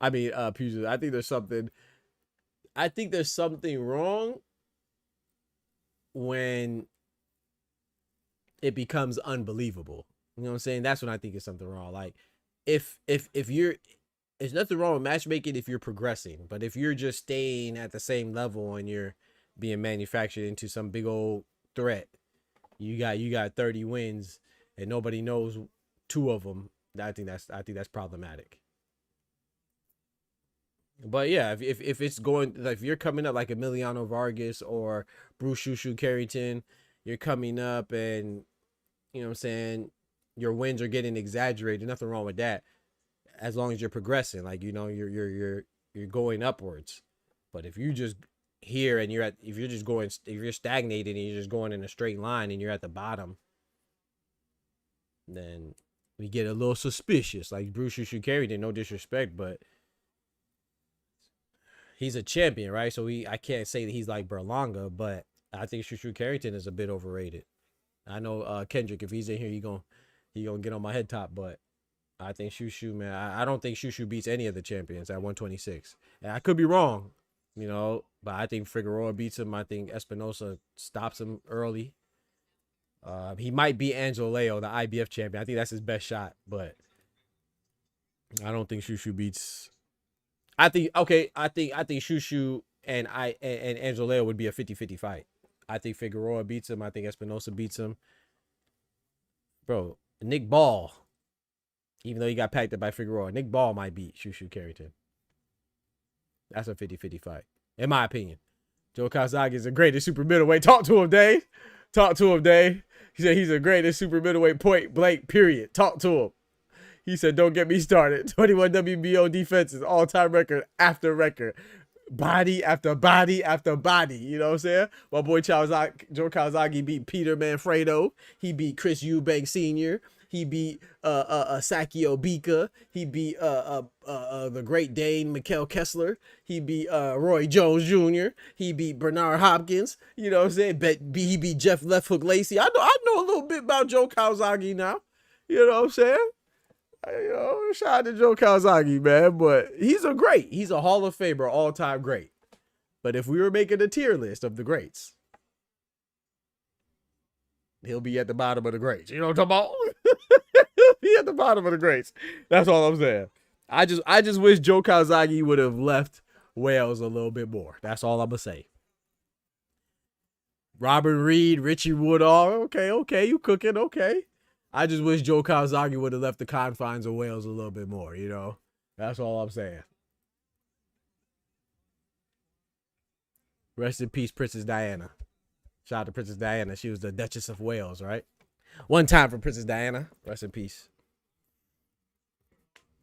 Puget. I think there's something. I think there's something wrong when it becomes unbelievable. You know what I'm saying? That's when I think it's something wrong. Like, if you're, there's nothing wrong with matchmaking if you're progressing, but if you're just staying at the same level and you're being manufactured into some big old threat, you got 30 wins and nobody knows 2 of them. I think that's problematic. But yeah, if it's going, like, if you're coming up like Emiliano Vargas or Bruce Shushu Carrington, you're coming up and, you know what I'm saying, your wins are getting exaggerated. Nothing wrong with that, as long as you're progressing. Like, you know, you're going upwards. But if you just here and if you're stagnated and you're just going in a straight line and you're at the bottom, then we get a little suspicious. Like Bruce Shushu Carrington, no disrespect, but he's a champion, right? So I can't say that he's like Berlanga, but I think Shushu Carrington is a bit overrated. I know Kendrick, if he's in here, he gonna get on my head top, but I think Shushu, man, I don't think Shushu beats any of the champions at 126. And I could be wrong, you know, but I think Figueroa beats him. I think Espinosa stops him early. He might beat Angelo Leo, the IBF champion. I think that's his best shot, but I don't think Shushu beats. I think Shushu and Angelo Leo would be a 50-50 fight. I think Figueroa beats him. I think Espinosa beats him. Bro, Nick Ball, even though he got packed up by Figueroa, Nick Ball might beat Shushu Carrington. That's a 50-50 fight, in my opinion. Joe Kawasaki is the greatest super middleweight. Talk to him, Dave. Talk to him, Dave. He said he's the greatest super middleweight, point blank, period. Talk to him. He said, don't get me started. 21 WBO defenses, all-time record after record. Body after body after body. You know what I'm saying? My boy Joe Kawasaki beat Peter Manfredo. He beat Chris Eubank Sr. He beat Sakio Bika. He beat the Great Dane Mikhail Kessler. He beat Roy Jones Jr. He beat Bernard Hopkins. You know what I'm saying? He beat Jeff Left Hook Lacey. I know a little bit about Joe Kawasaki now. You know what I'm saying? You know, shout out to Joe Kawasaki, man. But he's a Hall of Famer, all-time great. But if we were making a tier list of the greats, he'll be at the bottom of the greats. You know what I'm talking about? He'll be at the bottom of the greats. That's all I'm saying. I just wish Joe Kawasaki would have left Wales a little bit more. That's all I'm gonna say. Robert Reed, Richie Woodall. Okay, you cooking, okay. I just wish Joe Kawasaki would have left the confines of Wales a little bit more, you know? That's all I'm saying. Rest in peace, Princess Diana. Shout out to Princess Diana. She was the Duchess of Wales, right? One time for Princess Diana. Rest in peace.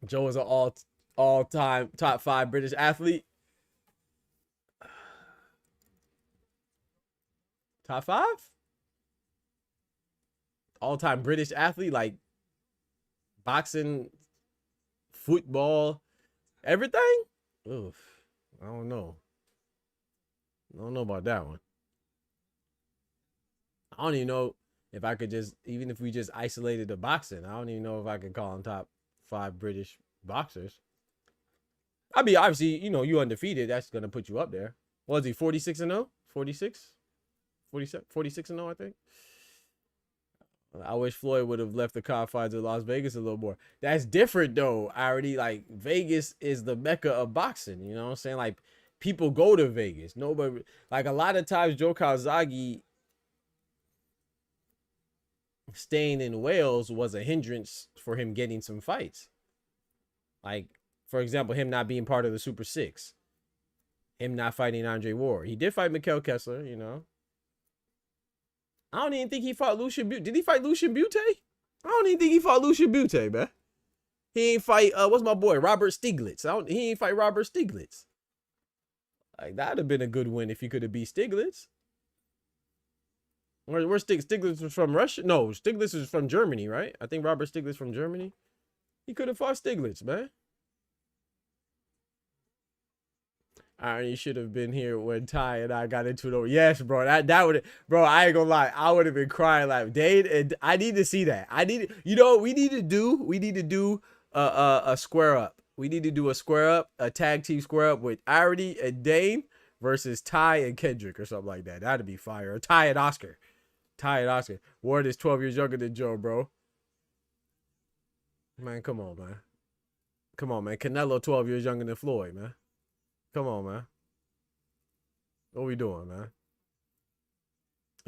Joe was an all-time top 5 British athlete. Top 5? All-time British athlete, like boxing, football, everything? Oof. I don't know. I don't know about that one. I don't even know if I could even if we just isolated the boxing, I don't even know if I could call him top 5 British boxers. I mean, obviously, you know, you undefeated. That's going to put you up there. What was he, 46-0? 46? 46-0, I think. I wish Floyd would have left the confines of Las Vegas a little more. That's different, though. I already, like, Vegas is the mecca of boxing. You know what I'm saying? Like, people go to Vegas. Nobody, like, a lot of times Joe Kawasaki staying in Wales was a hindrance for him getting some fights. Like, for example, him not being part of the Super Six. Him not fighting Andre Ward. He did fight Mikkel Kessler, you know. I don't even think he fought Lucian Butte. Did he fight Lucian Butte? I don't even think he fought Lucian Butte, man. He ain't fight, what's my boy? Robert Stiglitz. He ain't fight Robert Stiglitz. Like, that'd have been a good win if he could have beat Stiglitz. Where Stiglitz was from Russia? No, Stiglitz was from Germany, right? I think Robert Stiglitz from Germany. He could have fought Stiglitz, man. Irony should have been here when Ty and I got into it. Yes, bro. That would, bro. I ain't gonna lie. I would have been crying like, Dade. And I need to see that. You know what we need to do? We need to do a square up. We need to do a square up, a tag team square up with Irony and Dane versus Ty and Kendrick or something like that. That'd be fire. Or Ty and Oscar. Ty and Oscar. Ward is 12 years younger than Joe, bro. Man, come on, man. Come on, man. Canelo 12 years younger than Floyd, man. Come on, man. What we doing, man?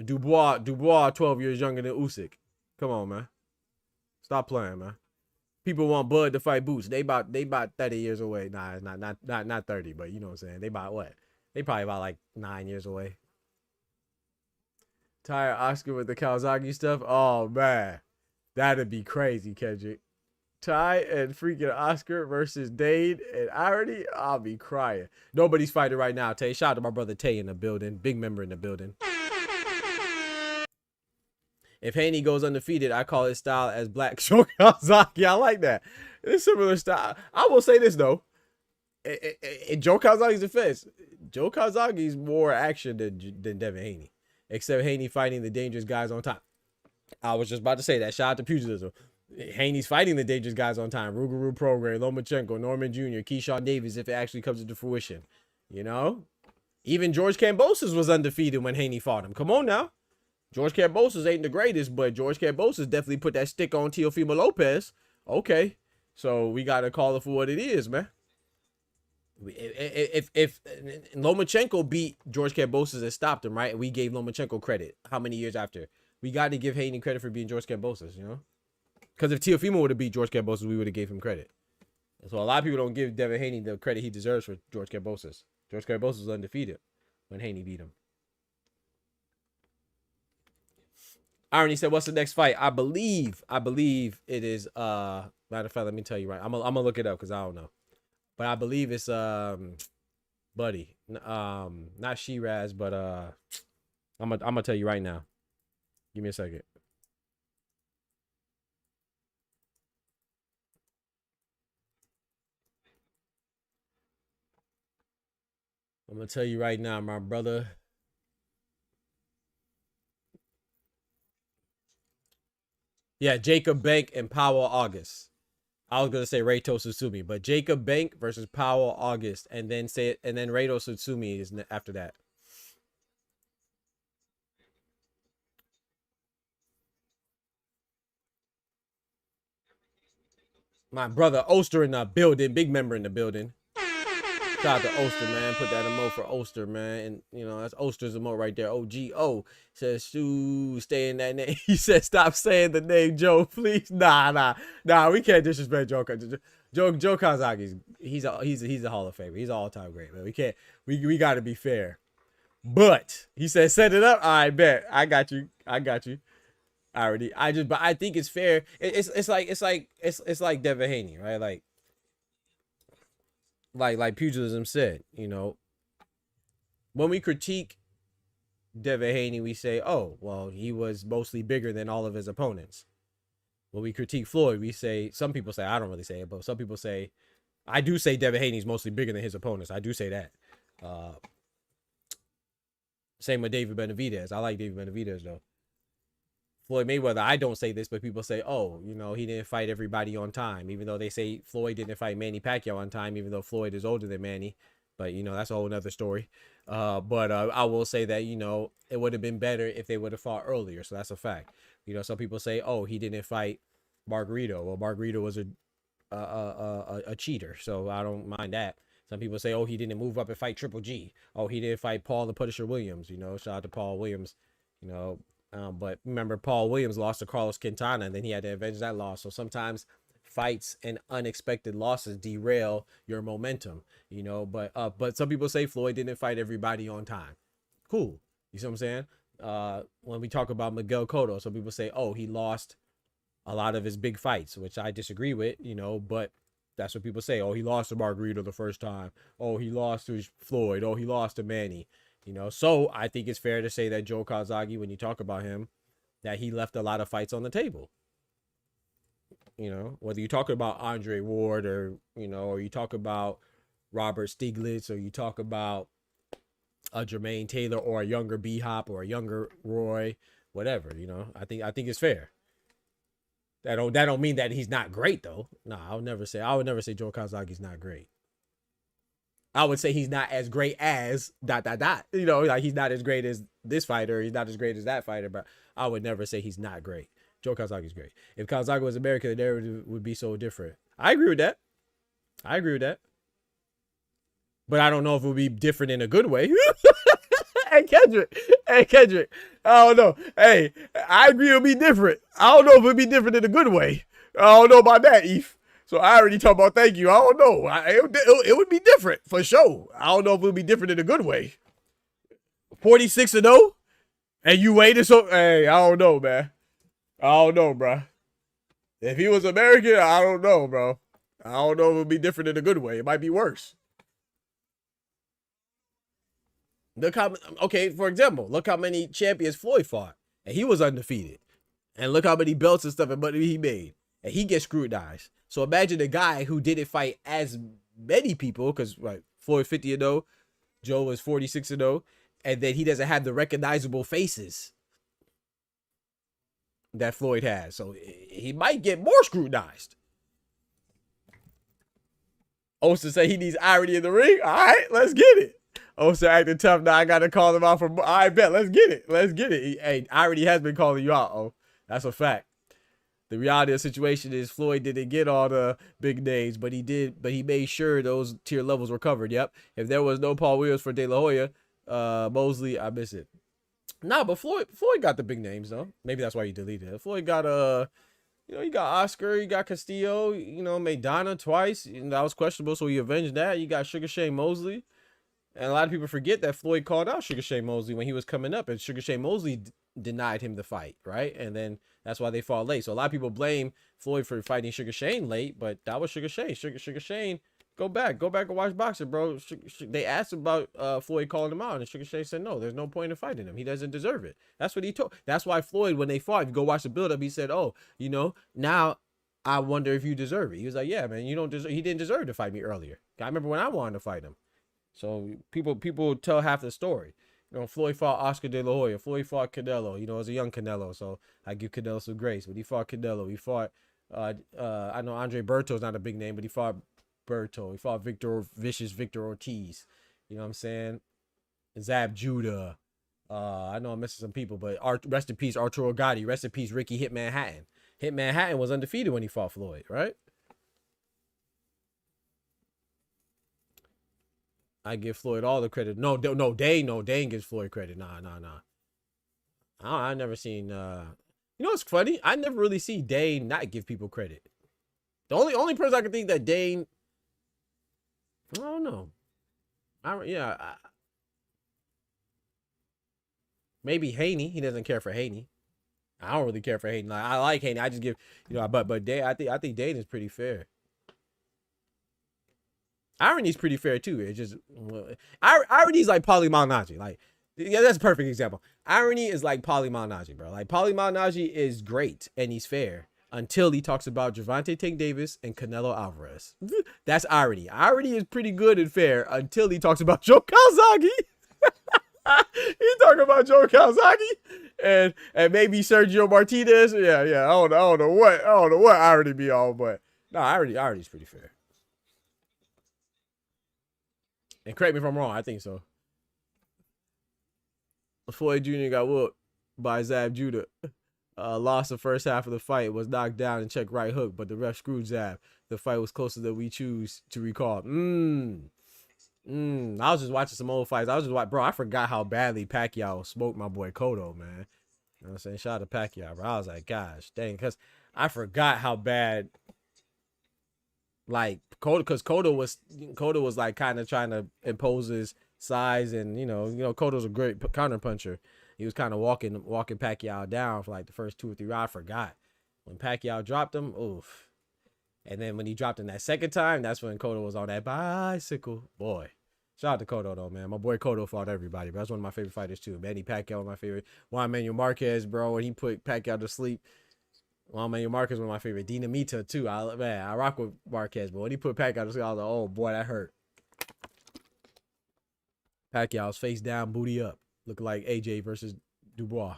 Dubois 12 years younger than Usyk. Come on, man. Stop playing, man. People want Bud to fight Boots. They about 30 years away. Nah, it's not 30, but you know what I'm saying. They about what? They probably about like 9 years away. Ty Oscar with the Kawasaki stuff. Oh man. That'd be crazy, Kendrick. Ty and freaking Oscar versus Dade and Irony, I'll be crying. Nobody's fighting right now, Tay. Shout out to my brother Tay in the building. Big member in the building. If Haney goes undefeated, I call his style as Black Joe Kawasaki. I like that. It's similar style. I will say this, though. In Joe Kawasaki's defense, Joe Kawasaki's more action than Devin Haney. Except Haney fighting the dangerous guys on time. I was just about to say that. Shout out to pugilism. Haney's fighting the dangerous guys on time. Rougarou Prograis, Lomachenko, Norman Jr., Keyshawn Davis, if it actually comes into fruition. You know? Even George Kambosos was undefeated when Haney fought him. Come on now. George Kambosos ain't the greatest, but George Kambosos definitely put that stick on Teofimo Lopez. Okay. So we got to call it for what it is, man. If Lomachenko beat George Kambosos and stopped him, right? We gave Lomachenko credit. How many years after? We got to give Haney credit for being George Kambosos, you know? Because if Teofimo would have beat George Kambosos, we would have gave him credit. So a lot of people don't give Devin Haney the credit he deserves for George Kambosos. George Kambosos was undefeated when Haney beat him. Irony said, "What's the next fight?" I believe it is. Matter of fact, let me tell you right. I'm gonna look it up because I don't know, but I believe it's Buddy, not Shiraz, but I'm gonna tell you right now. Give me a second. I'm gonna tell you right now, my brother. Yeah, Jacob Bank and Powell August. I was gonna say Reito Sutsumi, but Jacob Bank versus Powell August, and then Reito Sutsumi is after that. My brother Oster in the building, big member in the building. Shout out to Oster, man. Put that emote for Oster, man. And, you know, that's Oster's emote right there. OGO says, stay in that name. He said, stop saying the name, Joe, please. Nah. We can't disrespect Joe. Joe Kawasaki, he's a Hall of Famer. He's an all-time great, man. We got to be fair. But he said, set it up. I bet. I got you. But I think it's fair. It's like Devin Haney, right? Like pugilism said, you know, when we critique Devin Haney, we say, oh, well, he was mostly bigger than all of his opponents. When we critique Floyd, we say, some people say, I don't really say it, but some people say, I do say Devin Haney's mostly bigger than his opponents. I do say that. Same with David Benavidez. I like David Benavidez, though. Floyd Mayweather, I don't say this, but people say, oh, you know, he didn't fight everybody on time, even though they say Floyd didn't fight Manny Pacquiao on time, even though Floyd is older than Manny. But, you know, that's a whole nother story. But I will say that, you know, it would have been better if they would have fought earlier. So that's a fact. You know, some people say, oh, he didn't fight Margarito. Well, Margarito was a cheater, so I don't mind that. Some people say, oh, he didn't move up and fight Triple G. Oh, he didn't fight Paul the Punisher Williams. You know, shout out to Paul Williams, you know. But remember, Paul Williams lost to Carlos Quintana, and then he had to avenge that loss. So sometimes fights and unexpected losses derail your momentum, you know. But some people say Floyd didn't fight everybody on time. Cool. You see what I'm saying? When we talk about Miguel Cotto, some people say, oh, he lost a lot of his big fights, which I disagree with, you know, but that's what people say. Oh, he lost to Margarito the first time. Oh, he lost to Floyd. Oh, he lost to Manny. You know, so I think it's fair to say that Joe Calzaghe, when you talk about him, that he left a lot of fights on the table. You know, whether you talk about Andre Ward or, you know, or you talk about Robert Stieglitz, or you talk about a Jermaine Taylor or a younger B-Hop or a younger Roy, whatever, you know, I think it's fair. That don't mean that he's not great though. No, I would never say Joe Calzaghe's not great. I would say he's not as great as ... You know, like he's not as great as this fighter. He's not as great as that fighter, but I would never say he's not great. Joe Calzaghe's great. If Calzaghe was American, the narrative would be so different. I agree with that. But I don't know if it would be different in a good way. Hey, Kendrick. I don't know. Hey, I agree it'll be different. I don't know if it'll be different in a good way. I don't know about that, Eve. So I already talked about thank you. I don't know. It would be different for sure. I don't know if it would be different in a good way. 46-0? And you waited so... Hey, I don't know, man. I don't know, bro. If he was American, I don't know, bro. I don't know if it would be different in a good way. It might be worse. Okay, for example, look how many champions Floyd fought, and he was undefeated. And look how many belts and stuff and money he made, and he gets scrutinized. So imagine a guy who didn't fight as many people, because like Floyd 50-0, Joe was 46-0, and then he doesn't have the recognizable faces that Floyd has. So he might get more scrutinized. Oster say he needs irony in the ring. All right, let's get it. Oster acting tough. Now I got to call him out for... I bet. Let's get it. Hey, irony has been calling you out. Oh, that's a fact. The reality of the situation is Floyd didn't get all the big names, but he did. But he made sure those tier levels were covered. Yep. If there was no Paul Williams for De La Hoya, Mosley, I miss it. Nah, but Floyd got the big names though. Maybe that's why he deleted it. Floyd got you know, you got Oscar, you got Castillo, you know, Maidana twice, and that was questionable, so he avenged that. You got Sugar Shane Mosley, and a lot of people forget that Floyd called out Sugar Shane Mosley when he was coming up, and Sugar Shane Mosley denied him the fight, right? And then that's why they fought late. So a lot of people blame Floyd for fighting Sugar Shane late, but that was Sugar Shane. Sugar Shane. Go back and watch boxing, bro. They asked about Floyd calling him out, and Sugar Shane said, no, there's no point in fighting him. He doesn't deserve it. That's what he told. That's why Floyd, when they fought, if you go watch the build-up, he said, oh, you know, now I wonder if you deserve it. He was like, yeah, man, you don't deserve. He didn't deserve to fight me earlier. I remember when I wanted to fight him. So people tell half the story. You know, Floyd fought Oscar De La Hoya. Floyd fought Canelo. You know, as a young Canelo, so I give Canelo some grace. But he fought Canelo. He fought, I know Andre Berto's not a big name, but he fought Berto. He fought Victor Ortiz. You know what I'm saying? Zab Judah. I know I'm missing some people, but rest in peace, Arturo Gatti. Rest in peace, Ricky Hit Manhattan. Hit Manhattan was undefeated when he fought Floyd, right? I give Floyd all the credit. No, Dane gives Floyd credit. Nah. I never seen. You know what's funny? I never really see Dane not give people credit. The only person I can think that Dane. I don't know. Maybe Haney. He doesn't care for Haney. I don't really care for Haney. Like, I like Haney. I just give, you know, but Dane, I think Dane is pretty fair. Irony's pretty fair too. It's just Irony's like Paulie Malignaggi. Like, yeah, that's a perfect example. Irony is like Paulie Malignaggi, bro. Like Paulie Malignaggi is great and he's fair until he talks about Gervonta Tank Davis and Canelo Alvarez. That's Irony. Irony is pretty good and fair until he talks about Joe Calzaghe. He talking about Joe Calzaghe and maybe Sergio Martinez. Yeah. I don't know what Irony be on, but no, Irony's pretty fair. And correct me if I'm wrong, I think so. Floyd Jr. got whooped by Zab Judah. Lost the first half of the fight, was knocked down and checked right hook, but the ref screwed Zab. The fight was closer than we choose to recall. I was just watching some old fights. Bro, I forgot how badly Pacquiao smoked my boy Cotto, man. You know what I'm saying? Shout out to Pacquiao, bro. I was like, gosh, dang, because I forgot how bad like because Cotto was like kind of trying to impose his size, and you know Cotto's a great counter puncher. He was kind of walking Pacquiao down for like the first 2 or 3 rounds. I forgot when Pacquiao dropped him. Oof. And then when he dropped him that second time, that's when Cotto was on that bicycle. Boy, shout out to Cotto though, man. My boy Cotto fought everybody, but that's one of my favorite fighters too. Manny Pacquiao, my favorite. Juan Manuel Marquez, bro, when he put Pacquiao to sleep. Juan Manuel Marquez, one of my favorite. Dinamita too. I rock with Marquez, but when he put Pacquiao to sleep, I was like, oh boy, that hurt. Pacquiao's face down, booty up, looking like AJ versus Dubois.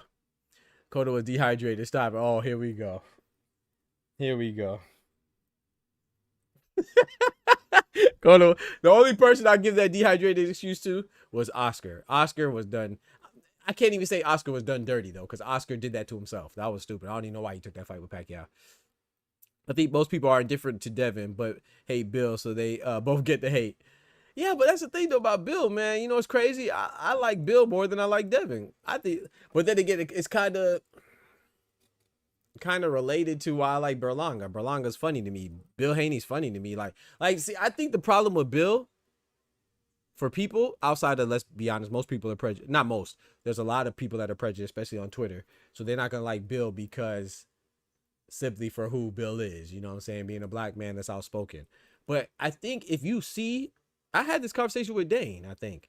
Cotto was dehydrated. Stop it. Oh, here we go. Here we go. Cotto, the only person I give that dehydrated excuse to was Oscar. Oscar was done. I can't even say Oscar was done dirty though, because Oscar did that to himself. That was stupid. I don't even know why he took that fight with Pacquiao. I think most people are indifferent to Devin, but hate Bill, so they both get the hate. Yeah, but that's the thing though about Bill, man. You know, it's crazy. I like Bill more than I like Devin. I think, but then again, it's kind of related to why I like Berlanga. Berlanga's funny to me. Bill Haney's funny to me. Like, see, I think the problem with Bill, for people outside of, let's be honest, most people are prejudiced. Not most. There's a lot of people that are prejudiced, especially on Twitter. So they're not gonna like Bill because simply for who Bill is. You know what I'm saying? Being a black man that's outspoken. But I think if you see, I had this conversation with Dane. I think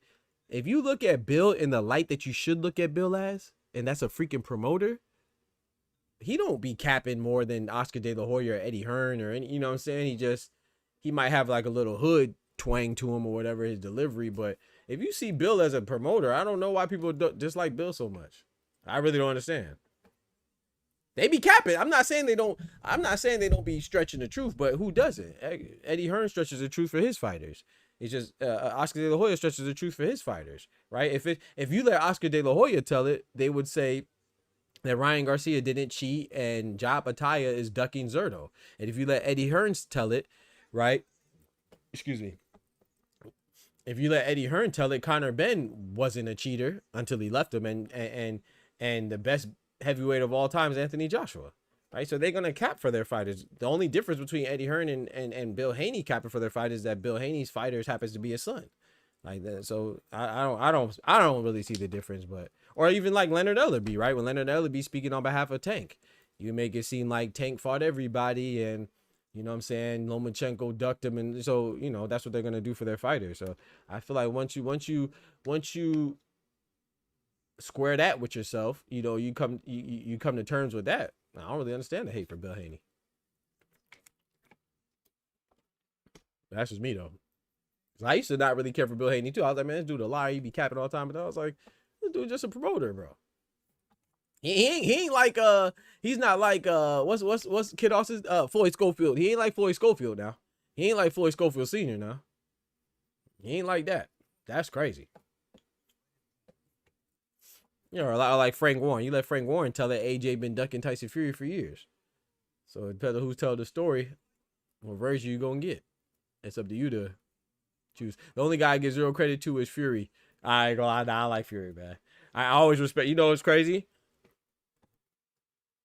if you look at Bill in the light that you should look at Bill as, and that's a freaking promoter, he don't be capping more than Oscar De La Hoya or Eddie Hearn or any, you know what I'm saying? He might have like a little hood twang to him or whatever, his delivery. But if you see Bill as a promoter, I don't know why people dislike Bill so much. I really don't understand. They be capping. I'm not saying they don't be stretching the truth, but who doesn't? Eddie Hearn stretches the truth for his fighters. It's just Oscar De La Hoya stretches the truth for his fighters, right? If you let Oscar De La Hoya tell it, they would say that Ryan Garcia didn't cheat and Job Ataya is ducking Zerto. And if you let Eddie Hearns tell it, right? Excuse me. If you let Eddie Hearn tell it, Conor Benn wasn't a cheater until he left him, and the best heavyweight of all time is Anthony Joshua, right? So they're gonna cap for their fighters. The only difference between Eddie Hearn and Bill Haney capping for their fighters is that Bill Haney's fighters happens to be his son, like that. So I don't really see the difference, but. Or even like Leonard Ellerbe, right? When Leonard Ellerbe speaking on behalf of Tank, you make it seem like Tank fought everybody, and you know what I'm saying, Lomachenko ducked him, and so you know that's what they're gonna do for their fighters. So I feel like once you square that with yourself, you know, you come to terms with that. I don't really understand the hate for Bill Haney. That's just me though. I used to not really care for Bill Haney too. I was like, man, this dude a liar. He be capping all the time, but I was like, this dude just a promoter, bro. He ain't like he's not like what's Kid Austin's Floyd Schofield. He ain't like Floyd Schofield now. He ain't like Floyd Schofield Sr. now. He ain't like that. That's crazy. You know, like Frank Warren. You let Frank Warren tell that AJ been ducking Tyson Fury for years. So it depends on who's telling the story, what version you gonna get. It's up to you to choose. The only guy I give zero credit to is Fury. I like Fury, man. I always respect. You know what's crazy?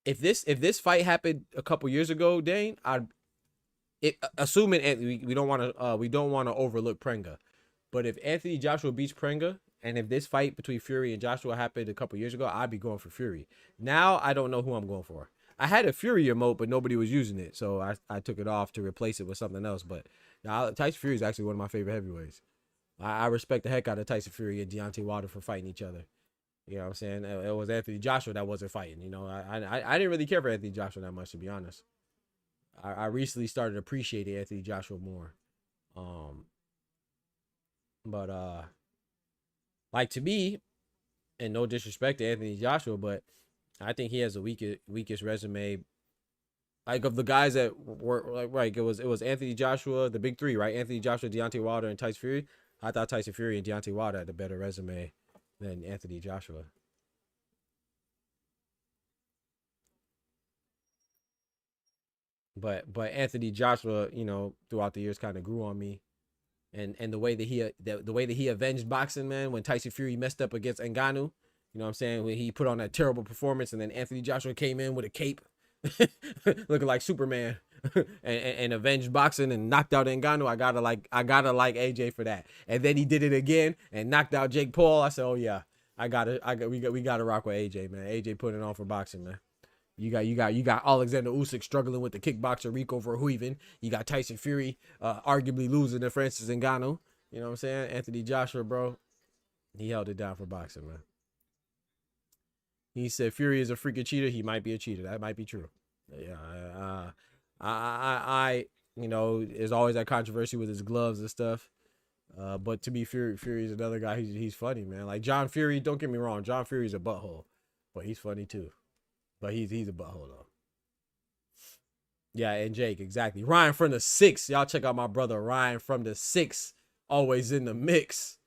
If this fight happened a couple years ago, Dane, assuming we don't want to overlook Prenga, but if Anthony Joshua beats Prenga, and if this fight between Fury and Joshua happened a couple years ago, I'd be going for Fury. Now I don't know who I'm going for. I had a Fury emote, but nobody was using it, so I took it off to replace it with something else. But now Tyson Fury is actually one of my favorite heavyweights. I respect the heck out of Tyson Fury and Deontay Wilder for fighting each other. You know what I'm saying? It was Anthony Joshua that wasn't fighting. You know, I didn't really care for Anthony Joshua that much, to be honest. I recently started appreciating Anthony Joshua more. But like to me, and no disrespect to Anthony Joshua, but I think he has the weakest resume. Like of the guys that were like, right, it was Anthony Joshua, the big three, right? Anthony Joshua, Deontay Wilder, and Tyson Fury. I thought Tyson Fury and Deontay Wilder had a better resume than Anthony Joshua. But Anthony Joshua, you know, throughout the years kind of grew on me. And the way that he avenged boxing, man, when Tyson Fury messed up against Ngannou, you know what I'm saying, when he put on that terrible performance and then Anthony Joshua came in with a cape looking like Superman, and avenged boxing and knocked out Ngannou. I gotta like AJ for that. And then he did it again and knocked out Jake Paul. I said, oh yeah, we gotta rock with AJ, man. AJ putting it on for boxing, man. You got Alexander Usyk struggling with the kickboxer Rico Verhoeven. You got Tyson Fury arguably losing to Francis Ngannou. You know what I'm saying? Anthony Joshua, bro, he held it down for boxing, man. He said Fury is a freaking cheater. He might be a cheater. That might be true. Yeah, you know, there's always that controversy with his gloves and stuff. But to me, Fury is another guy. He's funny, man. Like John Fury. Don't get me wrong. John Fury's a butthole, but he's funny too. But he's a butthole though. Yeah, and Jake, exactly. Ryan from the 6. Y'all check out my brother Ryan from the 6. Always in the mix.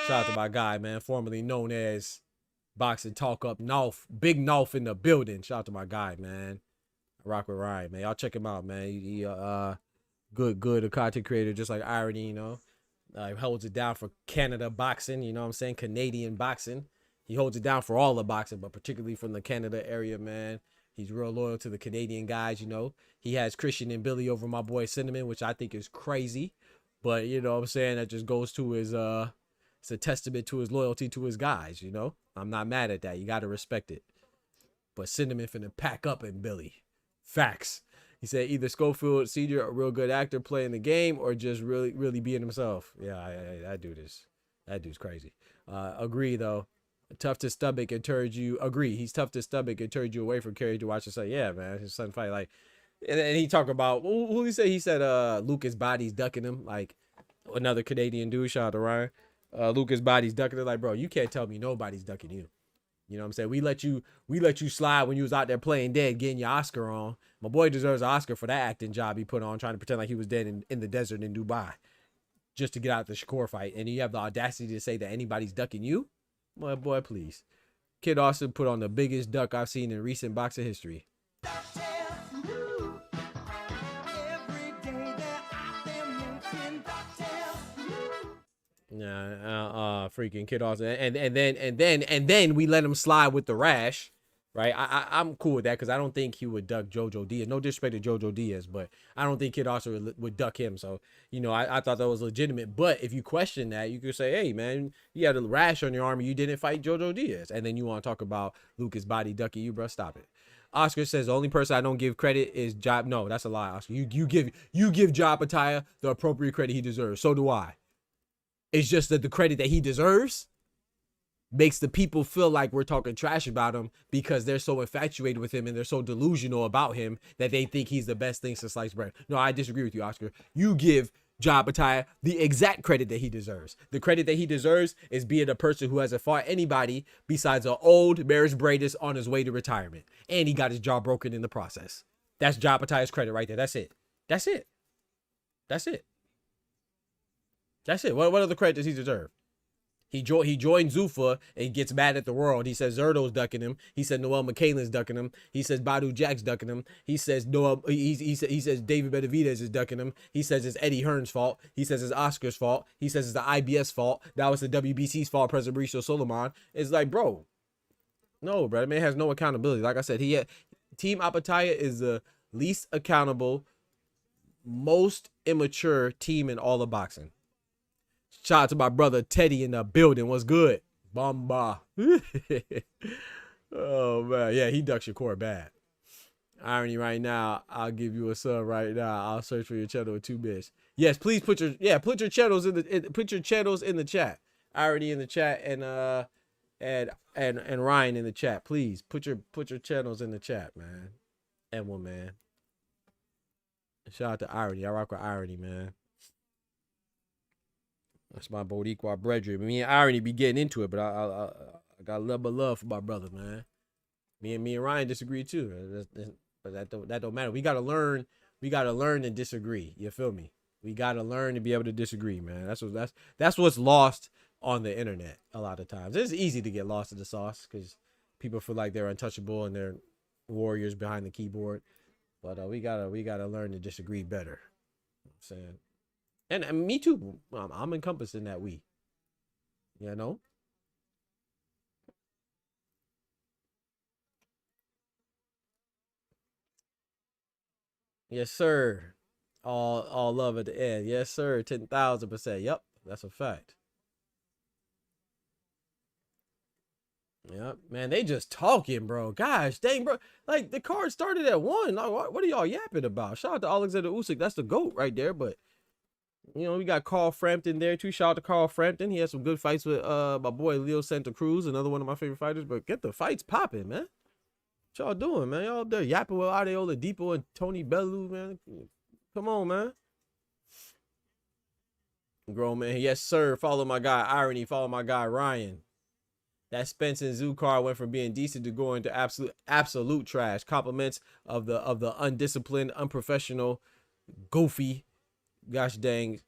Shout out to my guy, man, formerly known as Boxing Talk Up North. Big North in the building. Shout out to my guy, man. I rock with Ryan, man. Y'all check him out, man. He good a content creator, just like Irony, you know. He holds it down for Canada boxing, you know what I'm saying? Canadian boxing. He holds it down for all the boxing, but particularly from the Canada area, man. He's real loyal to the Canadian guys, you know. He has Christian and Billy over my boy Cinnamon, which I think is crazy. But, you know what I'm saying? That just goes to his, it's a testament to his loyalty to his guys, you know. I'm not mad at that. You got to respect it. But Cinnamon finna pack up in Billy. Facts. He said either Schofield Sr., a real good actor playing the game, or just really being himself. Yeah, that dude's crazy. Agree, though. Tough to stomach and turned you. Agree. He's tough to stomach and turned you away from Kerry to watch his son. Yeah, man. His son fight. Like, and he talked about, who he said? He said Lucas Body's ducking him. Like, another Canadian dude. Shout out to Ryan. Lucas Body's ducking him. Like, bro, you can't tell me nobody's ducking you. You know what I'm saying? We let you slide when you was out there playing dead, getting your Oscar on. My boy deserves an Oscar for that acting job he put on, trying to pretend like he was dead in the desert in Dubai just to get out the Shakur fight. And you have the audacity to say that anybody's ducking you? Boy, please. Kid Austin put on the biggest duck I've seen in recent boxing history. Yeah, freaking Kid Austin, and then we let him slide with the rash, right? I'm cool with that because I don't think he would duck Jojo Diaz. No disrespect to Jojo Diaz, but I don't think Kid Austin would duck him. So, you know, I thought that was legitimate. But if you question that, you could say, hey, man, you had a rash on your arm and you didn't fight Jojo Diaz, and then you want to talk about Lucas Body ducking you, bro? Stop it. Oscar says the only person I don't give credit is Job. No, that's a lie, Oscar. You give Job Ataya the appropriate credit he deserves. So do I. It's just that the credit that he deserves makes the people feel like we're talking trash about him because they're so infatuated with him and they're so delusional about him that they think he's the best thing since sliced bread. No, I disagree with you, Oscar. You give Job Ataya the exact credit that he deserves. The credit that he deserves is being a person who hasn't fought anybody besides an old Maris Bradis on his way to retirement. And he got his jaw broken in the process. That's Job Ataya's credit right there. That's it. That's it. That's it. That's it. What other credit does he deserve? He joined Zuffa and gets mad at the world. He says Zerdo's ducking him. He said Noel McCallan's ducking him. He says Badu Jack's ducking him. He says he says David Benavidez is ducking him. He says it's Eddie Hearn's fault. He says it's Oscar's fault. He says it's the IBS fault. That was the WBC's fault, President Mauricio Solomon. It's like, bro, no, bro. That man has no accountability. Like I said, Team Apataya is the least accountable, most immature team in all of boxing. Shout out to my brother Teddy in the building. What's good? Bomba. Oh, man. Yeah, he ducks your core bad. Irony right now. I'll give you a sub right now. I'll search for your channel with 2 bits. Yes, please put your channels in the chat. Irony in the chat and Ryan in the chat. Please put your channels in the chat, man. And man. Shout out to Irony. I rock with Irony, man. That's my Boricua brethren. Me and Irony be getting into it, but I got a little bit of love for my brother, man. Me and Ryan disagree too, but that don't matter. We gotta learn to disagree. You feel me? We gotta learn to be able to disagree, man. That's what's lost on the internet a lot of times. It's easy to get lost in the sauce because people feel like they're untouchable and they're warriors behind the keyboard. But we gotta learn to disagree better. You know what I'm saying. And me too. I'm encompassed in that we. You know? Yes, sir. All love at the end. Yes, sir. 10,000%. Yep, that's a fact. Yep, man, they just talking, bro. Gosh, dang, bro. Like the card started at 1. Like, what are y'all yapping about? Shout out to Alexander Usyk. That's the GOAT right there. But we got Carl Frampton there too. Shout out to Carl Frampton. He had some good fights with my boy Leo Santa Cruz, another one of my favorite fighters. But get the fights popping, man. What y'all doing, man? Y'all up there yapping with Adeola Depot and Tony Bellew, man. Come on, man. Grown man. Yes, sir. Follow my guy Irony. Follow my guy Ryan. That Spence and Zoo card went from being decent to going to absolute trash. Compliments of the undisciplined, unprofessional, goofy, gosh dang,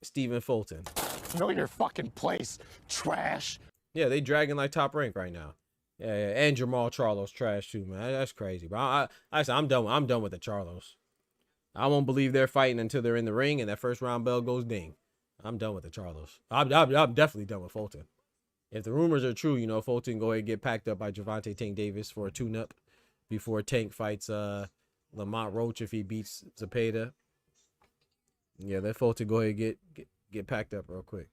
Stephen Fulton. Know your fucking place, trash. Yeah, they dragging like Top Rank right now. Yeah, and Jamal Charlo's trash too, man. That's crazy, bro. I said I'm done. I'm done with the Charlos. I won't believe they're fighting until they're in the ring and that first round bell goes ding. I'm done with the Charlos. I'm definitely done with Fulton. If the rumors are true, Fulton go ahead and get packed up by Gervonta Tank Davis for a tune-up before Tank fights Lamont Roach if he beats Zepeda. Yeah, let Fulton go ahead and get packed up real quick.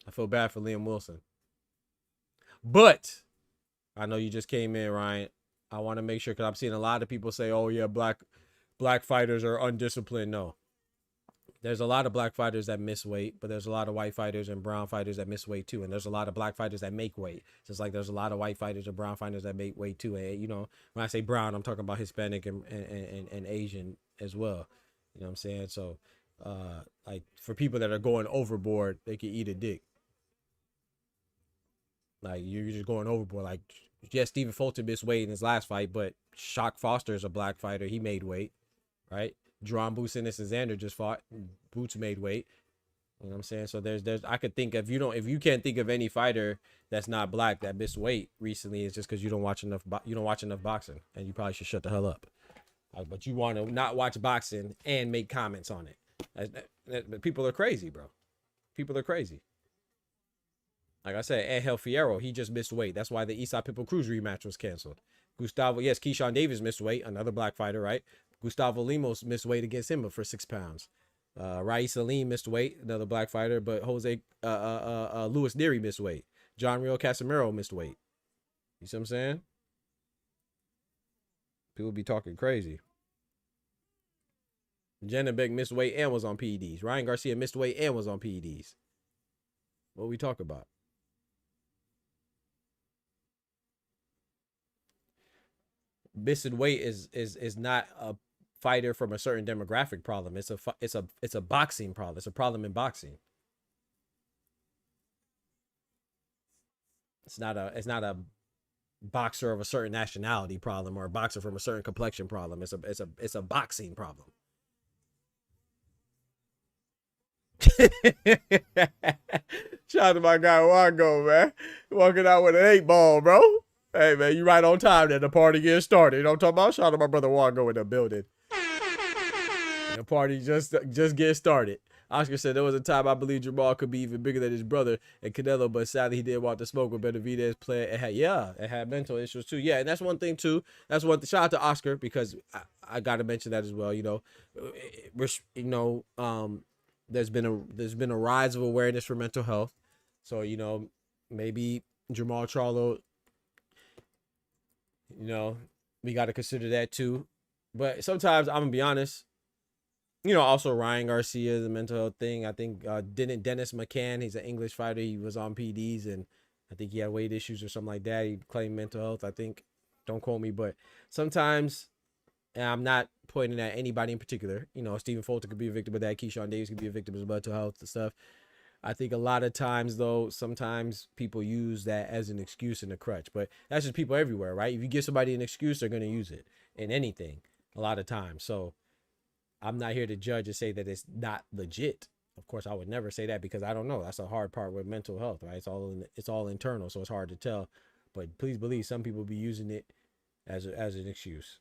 I feel bad for Liam Wilson. But I know you just came in, Ryan. I want to make sure, because I'm seeing a lot of people say, oh, yeah, black fighters are undisciplined. No. There's a lot of black fighters that miss weight, but there's a lot of white fighters and brown fighters that miss weight too. And there's a lot of black fighters that make weight. Just like there's a lot of white fighters and brown fighters that make weight too. And, when I say brown, I'm talking about Hispanic and Asian as well. You know what I'm saying? So, like for people that are going overboard, they can eat a dick. Like you're just going overboard. Like, yes, Stephen Fulton missed weight in his last fight, but Shock Foster is a black fighter. He made weight, right? Jerome Boots and Xander just fought. Boots made weight. You know what I'm saying? So there's I could think if you can't think of any fighter that's not black that missed weight recently, it's just because you don't watch enough boxing, and you probably should shut the hell up. But you want to not watch boxing and make comments on it. People are crazy, bro. People are crazy. Like I said, Angel Fierro, he just missed weight. That's why the Isaac Pitbull Cruz rematch was canceled. Keyshawn Davis missed weight, another black fighter, right? Gustavo Lemos missed weight against him for 6 pounds. Rais Salim missed weight, another black fighter, but Jose Luis Nery missed weight. John Rio Casimiro missed weight. You see what I'm saying? People be talking crazy. Jenna Beck missed weight and was on PEDs. Ryan Garcia missed weight and was on PEDs. What we talk about? Missing weight is not a fighter from a certain demographic problem. It's a boxing problem. It's a problem in boxing. It's not a boxer of a certain nationality problem or a boxer from a certain complexion problem. It's a boxing problem. Shout out to my guy Wango, man. Walking out with an 8-ball, bro. Hey, man, you right on time then. The party gets started. You know what I'm talking about? Shout out to my brother Wango in the building. The party just get started. Oscar said there was a time I believed Jamal could be even bigger than his brother and Canelo, but sadly he didn't want to smoke with Benavidez player. It had mental issues too. Yeah, and that's one thing too. That's one thing. Shout out to Oscar because I got to mention that as well. There's been a rise of awareness for mental health. So, maybe Jamal Charlo, we got to consider that too. But sometimes I'm gonna be honest, also Ryan Garcia, the mental health thing. I think didn't Dennis McCann, he's an English fighter. He was on PDs and I think he had weight issues or something like that. He claimed mental health, I think. Don't quote me, but sometimes, and I'm not pointing at anybody in particular. Stephen Fulton could be a victim of that. Keyshawn Davis could be a victim of mental health and stuff. I think a lot of times, though, sometimes people use that as an excuse and a crutch. But that's just people everywhere, right? If you give somebody an excuse, they're going to use it in anything a lot of times. So I'm not here to judge and say that it's not legit. Of course, I would never say that because I don't know. That's a hard part with mental health, right? It's all internal, so it's hard to tell. But please believe some people be using it as an excuse.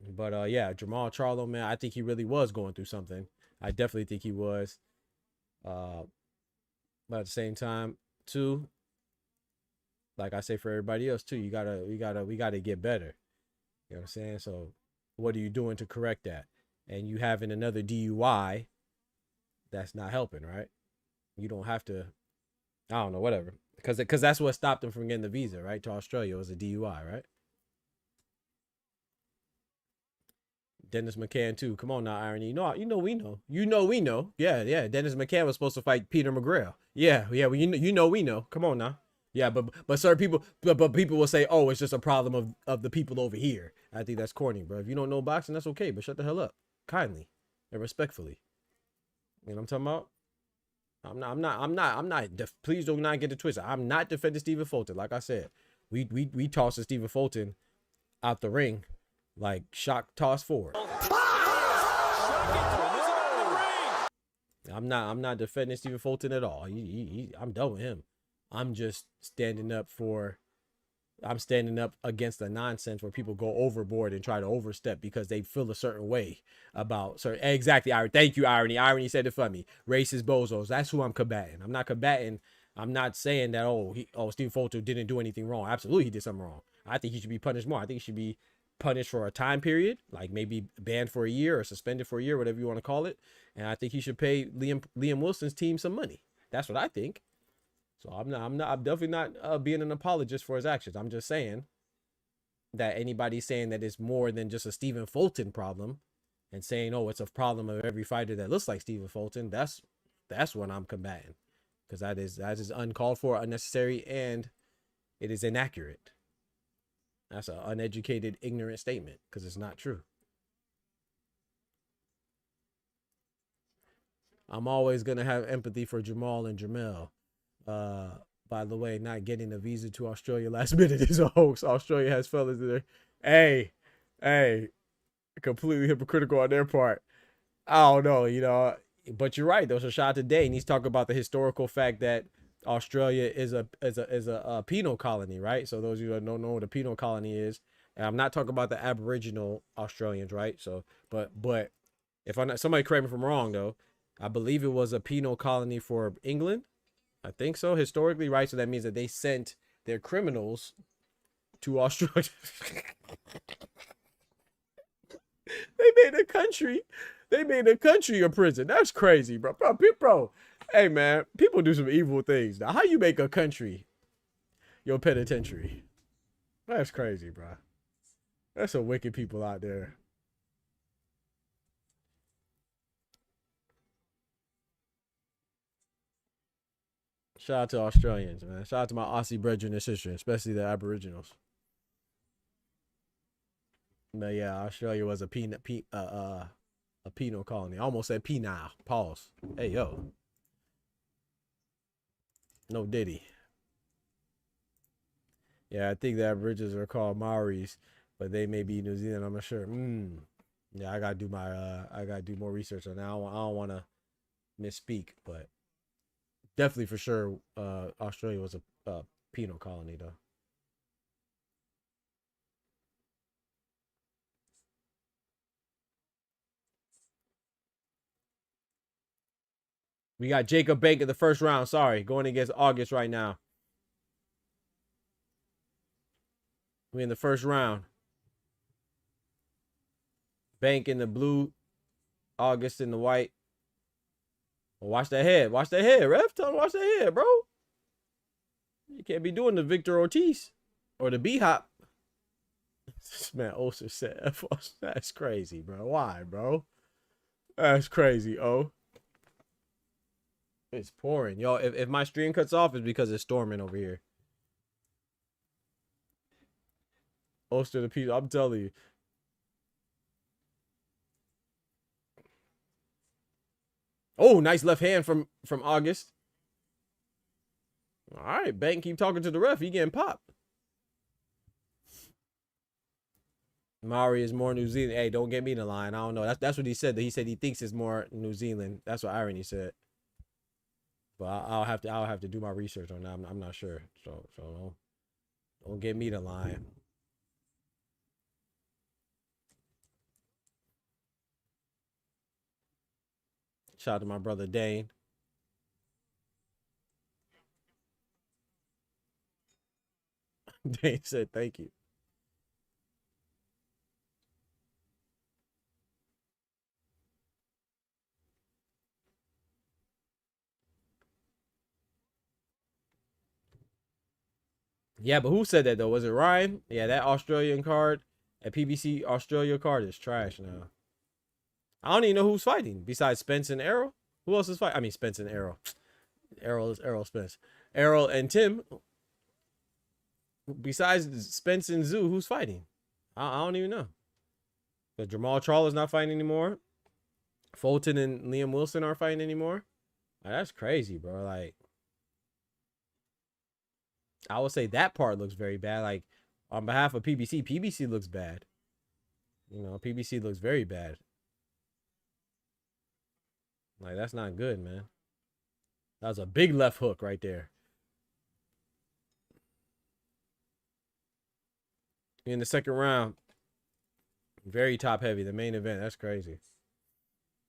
But yeah, Jamal Charlo, man, I think he really was going through something. I definitely think he was. But at the same time, too, like I say for everybody else too, we gotta get better. You know what I'm saying? So what are you doing to correct that? And you having another DUI, that's not helping, right? You don't have to, I don't know, whatever. Because that's what stopped him from getting the visa, right? To Australia was a DUI, right? Dennis McCann too. Come on now, Irony. We know. We know. Yeah. Dennis McCann was supposed to fight Peter McGrail. Yeah. Well, we know. Come on now. Yeah, but certain people, but people will say, oh, it's just a problem of the people over here. I think that's corny, bro. If you don't know boxing, that's okay, but shut the hell up, kindly and respectfully. You know what I'm talking about? I'm not. Please do not get it twisted. I'm not defending Stephen Fulton. Like I said, we tossed Stephen Fulton out the ring like shock toss forward. I'm not defending Stephen Fulton at all. I'm done with him. I'm just standing up against the nonsense where people go overboard and try to overstep because they feel a certain way about certain. Exactly, Irony. Thank you, Irony. Irony said it for me. Racist bozos. That's who I'm combating. I'm not combating. I'm not saying that Stephen Fulton didn't do anything wrong. Absolutely, he did something wrong. I think he should be punished more. I think he should be punished for a time period, like maybe banned for a year or suspended for a year, whatever you want to call it. And I think he should pay Liam Wilson's team some money. That's what I think. So I'm definitely not being an apologist for his actions. I'm just saying that anybody saying that it's more than just a Stephen Fulton problem and saying, oh, it's a problem of every fighter that looks like Stephen Fulton, that's what I'm combating. Because that is uncalled for, unnecessary, and it is inaccurate. That's an uneducated, ignorant statement because it's not true. I'm always going to have empathy for Jamal and Jamel. By the way, not getting a visa to Australia last minute is a hoax. Australia has fellas there. Hey, completely hypocritical on their part. I don't know, but you're right. There was a shot today, and he's talking about the historical fact that Australia is a penal colony, right? So those of you that don't know what a penal colony is, and I'm not talking about the Aboriginal Australians, right? So, but if I'm not, somebody correct me if I'm wrong though. I believe it was a penal colony for England. I think so, historically, right? So that means that they sent their criminals to Australia. They made a country a prison. That's crazy, bro. Bro. Hey, man, people do some evil things. Now, how you make a country your penitentiary? That's crazy, bro. There's some wicked people out there. Shout out to Australians, man. Shout out to my Aussie brethren and sisters, especially the Aboriginals. But yeah, Australia was a penal colony. I almost said penile. Pause. Hey, yo. No Diddy. Yeah, I think the Aborigines are called Maoris, but they may be New Zealand. I'm not sure. Yeah, I gotta do more research on that. I don't want to misspeak, but definitely for sure, Australia was a penal colony, though. We got Jacob Bank in the first round. Sorry, going against August right now. We in the first round. Bank in the blue, August in the white. Well, watch that head. Watch that head, ref. Tell him watch that head, bro. You can't be doing the Victor Ortiz or the B-Hop. This man Oster said, that's crazy, bro. Why, bro? That's crazy, oh. It's pouring. Y'all, if my stream cuts off, it's because it's storming over here. Oster the piece. I'm telling you. Oh, nice left hand from August. All right, Bank, keep talking to the ref. He getting popped. Maori is more New Zealand. Hey, don't get me in the line. I don't know. That's what he said. He said he thinks it's more New Zealand. That's what Irony said. But I'll have to do my research on that. I'm not sure. So don't get me the line. Shout out to my brother Dane. Dane said thank you. Yeah, but who said that though? Was it Ryan? Yeah, that Australian card, that PBC Australia card is trash now. I don't even know who's fighting besides Spence and Errol. Who else is fighting? I mean, Spence and Errol. Errol is Errol Spence. Errol and Tim. Besides Spence and Zoo, who's fighting? I don't even know. But Jamal Charles not fighting anymore. Fulton and Liam Wilson aren't fighting anymore. Like, that's crazy, bro. Like, I would say that part looks very bad. Like, on behalf of PBC, PBC looks bad. You know, PBC looks very bad. Like, that's not good, man. That was a big left hook right there. In the second round, very top heavy, the main event. That's crazy.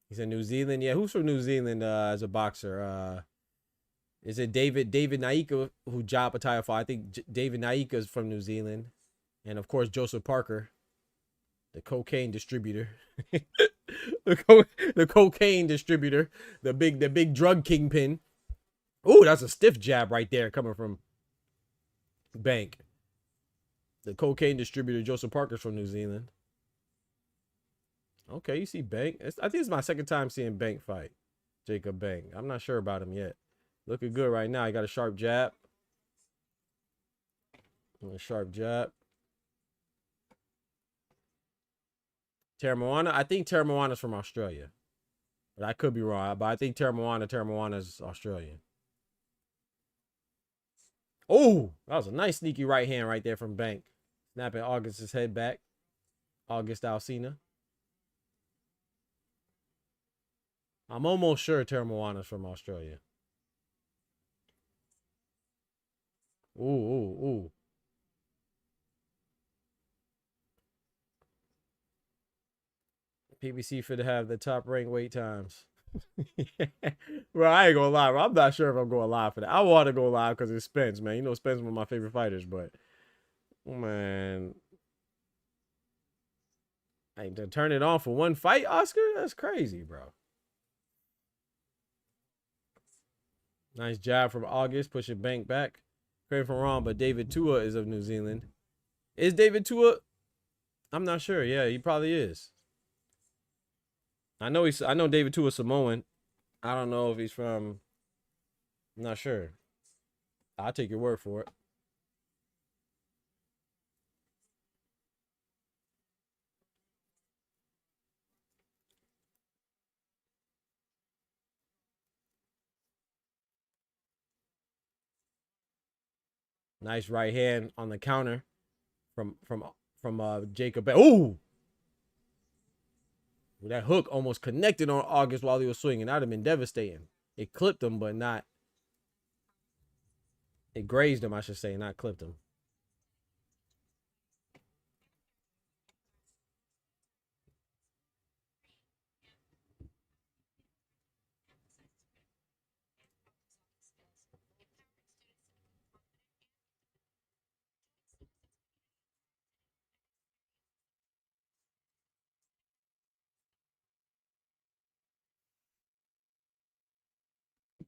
He's in New Zealand. Yeah, who's from New Zealand as a boxer? Is it David Naika who jobbed a title fight? I think David Naika is from New Zealand. And of course, Joseph Parker, the cocaine distributor. the cocaine distributor, the big drug kingpin. Ooh, that's a stiff jab right there coming from Bank. The cocaine distributor, Joseph Parker's from New Zealand. Okay, you see Bank. I think it's my second time seeing Bank fight. Jacob Bank. I'm not sure about him yet. Looking good right now. He got a sharp jab. A sharp jab. Terra I think Terra is from Australia. But I could be wrong. But I think Terra is Australian. Oh, that was a nice sneaky right hand right there from Bank. Snapping August's head back. August Alsina. I'm almost sure Terra is from Australia. Ooh. PBC for to have the top ranked wait times. Bro, I ain't gonna lie, bro. I'm not sure if I'm going live for that. I want to go live because it's Spence, man. You know, Spence is one of my favorite fighters, but man, I to turn it on for one fight, Oscar? That's crazy, bro. Nice jab from August, pushing Bank back. Correct me if I'm wrong, but David Tua is of New Zealand. Is David Tua? I'm not sure. Yeah, he probably is. I know David Tua is Samoan. I don't know if he's from. I'm not sure. I'll take your word for it. Nice right hand on the counter from Jacob. Ooh! That hook almost connected on August while he was swinging. That would have been devastating. It clipped him, but not. It grazed him, I should say, not clipped him.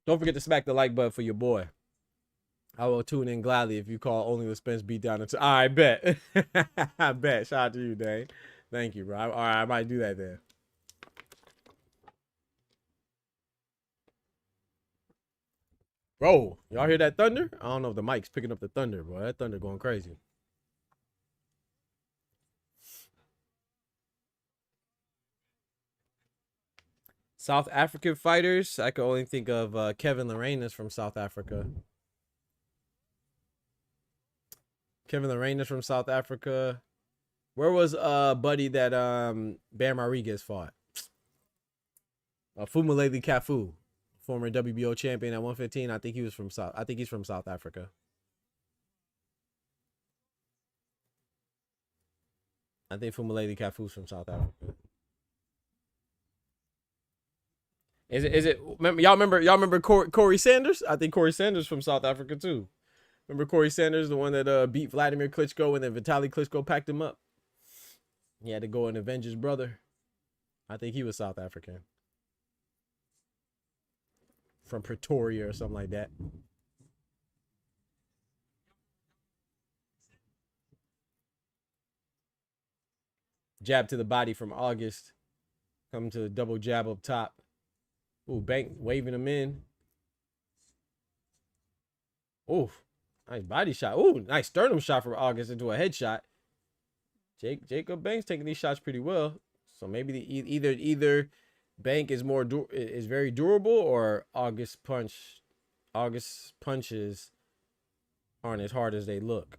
Don't forget to smack the like button for your boy. I will tune in gladly if you call only the Spence beat down. I bet. I bet. Shout out to you, Dane. Thank you, bro. All right, I might do that then. Bro, y'all hear that thunder? I don't know if the mic's picking up the thunder, boy. That thunder going crazy. South African fighters. I could only think of Kevin Lorenas from South Africa. Kevin Lorenas from South Africa. Where was buddy that Bam Rodriguez fought? Fumalele Kafu, former WBO champion at 115. I think he's from South Africa. I think Fumalele Kafu's from South Africa. Is it? Y'all remember Corey Sanders? I think Corey Sanders from South Africa too. Remember Corey Sanders, the one that beat Vladimir Klitschko and then Vitaly Klitschko packed him up? He had to go and avenge his brother. I think he was South African. From Pretoria or something like that. Jab to the body from August. Come to the double jab up top. Ooh, Bank waving him in. Ooh, nice body shot. Ooh, nice sternum shot from August into a headshot. Jacob Banks taking these shots pretty well. So maybe either Bank is is very durable, or August punches aren't as hard as they look.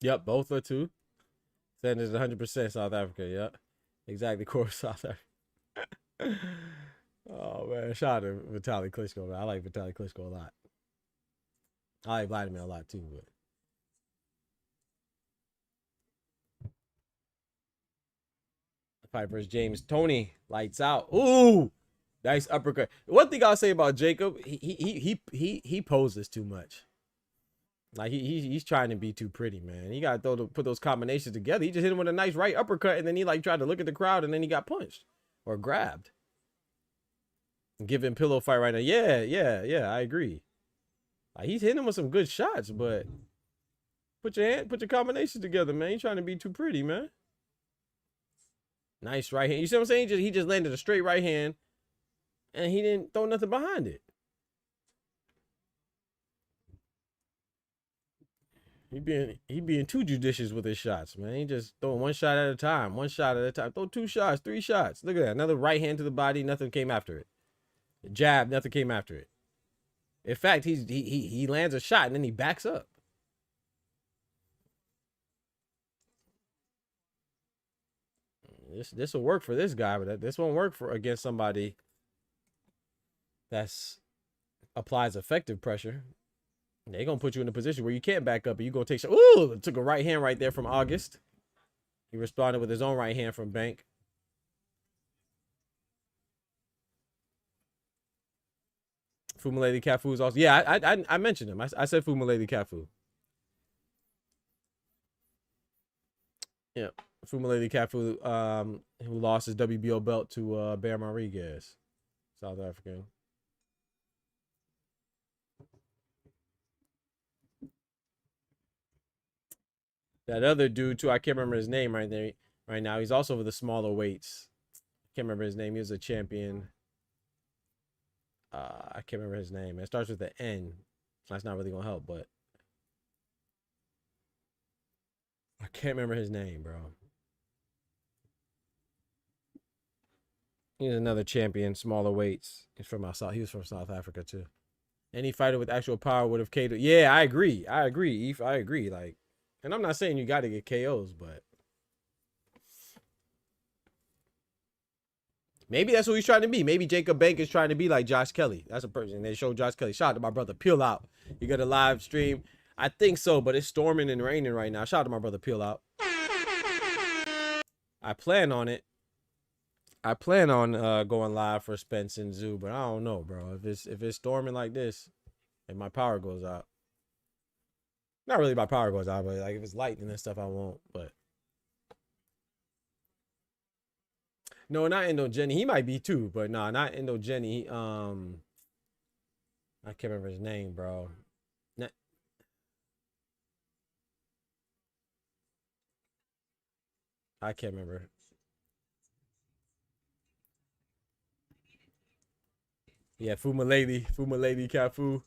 Yep, both are two. Sanders 100% South Africa. Yep, exactly. Course South Africa. Oh man, shout out to Vitaly Klitschko. Man. I like Vitaly Klitschko a lot. I like Vladimir a lot too. But fight versus James Tony, lights out. Ooh, nice uppercut. One thing I'll say about Jacob, he poses too much. Like he's trying to be too pretty, man. He got to put those combinations together. He just hit him with a nice right uppercut, and then he like tried to look at the crowd, and then he got punched or grabbed. Give him pillow fight right now. Yeah. I agree. Like he's hitting him with some good shots, but put your combinations together, man. You trying to be too pretty, man. Nice right hand. You see what I'm saying? He just landed a straight right hand, and he didn't throw nothing behind it. He being too judicious with his shots, man. He just throwing one shot at a time, Throw 2 shots, 3 shots. Look at that. Another right hand to the body. Nothing came after it. The jab. Nothing came after it. In fact, he lands a shot and then he backs up. This will work for this guy, but this won't work for against somebody that's applies effective pressure. They're gonna put you in a position where you can't back up and you're gonna take ooh, took a right hand right there from August. He responded with his own right hand from Bank. Fumaledi Cafu is also, yeah, I mentioned him. I said Fumaledi Cafu. Yeah, Fumaledi Cafu, who lost his WBO belt to Bear Rodriguez, South African. That other dude too, I can't remember his name right now. He's also with the smaller weights. Can't remember his name. He was a champion. I can't remember his name. It starts with the N. That's not really gonna help, but I can't remember his name, bro. He's another champion, smaller weights. He was from South Africa too. Any fighter with actual power would have KO'd. Yeah, I agree, Eve. I agree. Like, and I'm not saying you got to get KOs, but maybe that's what he's trying to be. Maybe Jacob Bank is trying to be like Josh Kelly. That's a person. They showed Josh Kelly. Shout out to my brother Peel Out. You got a live stream. I think so, but it's storming and raining right now. Shout out to my brother Peel Out. I plan on it. I plan on going live for Spence and Zoo, but I don't know, bro. If it's storming like this and my power goes out. Not really my power goes out, but like if it's lightning and stuff, I won't. But no, not Endo Jenny. He might be too, but nah, not Endo Jenny. I can't remember his name, bro. Not... I can't remember. Yeah, Fumaledi Cafu.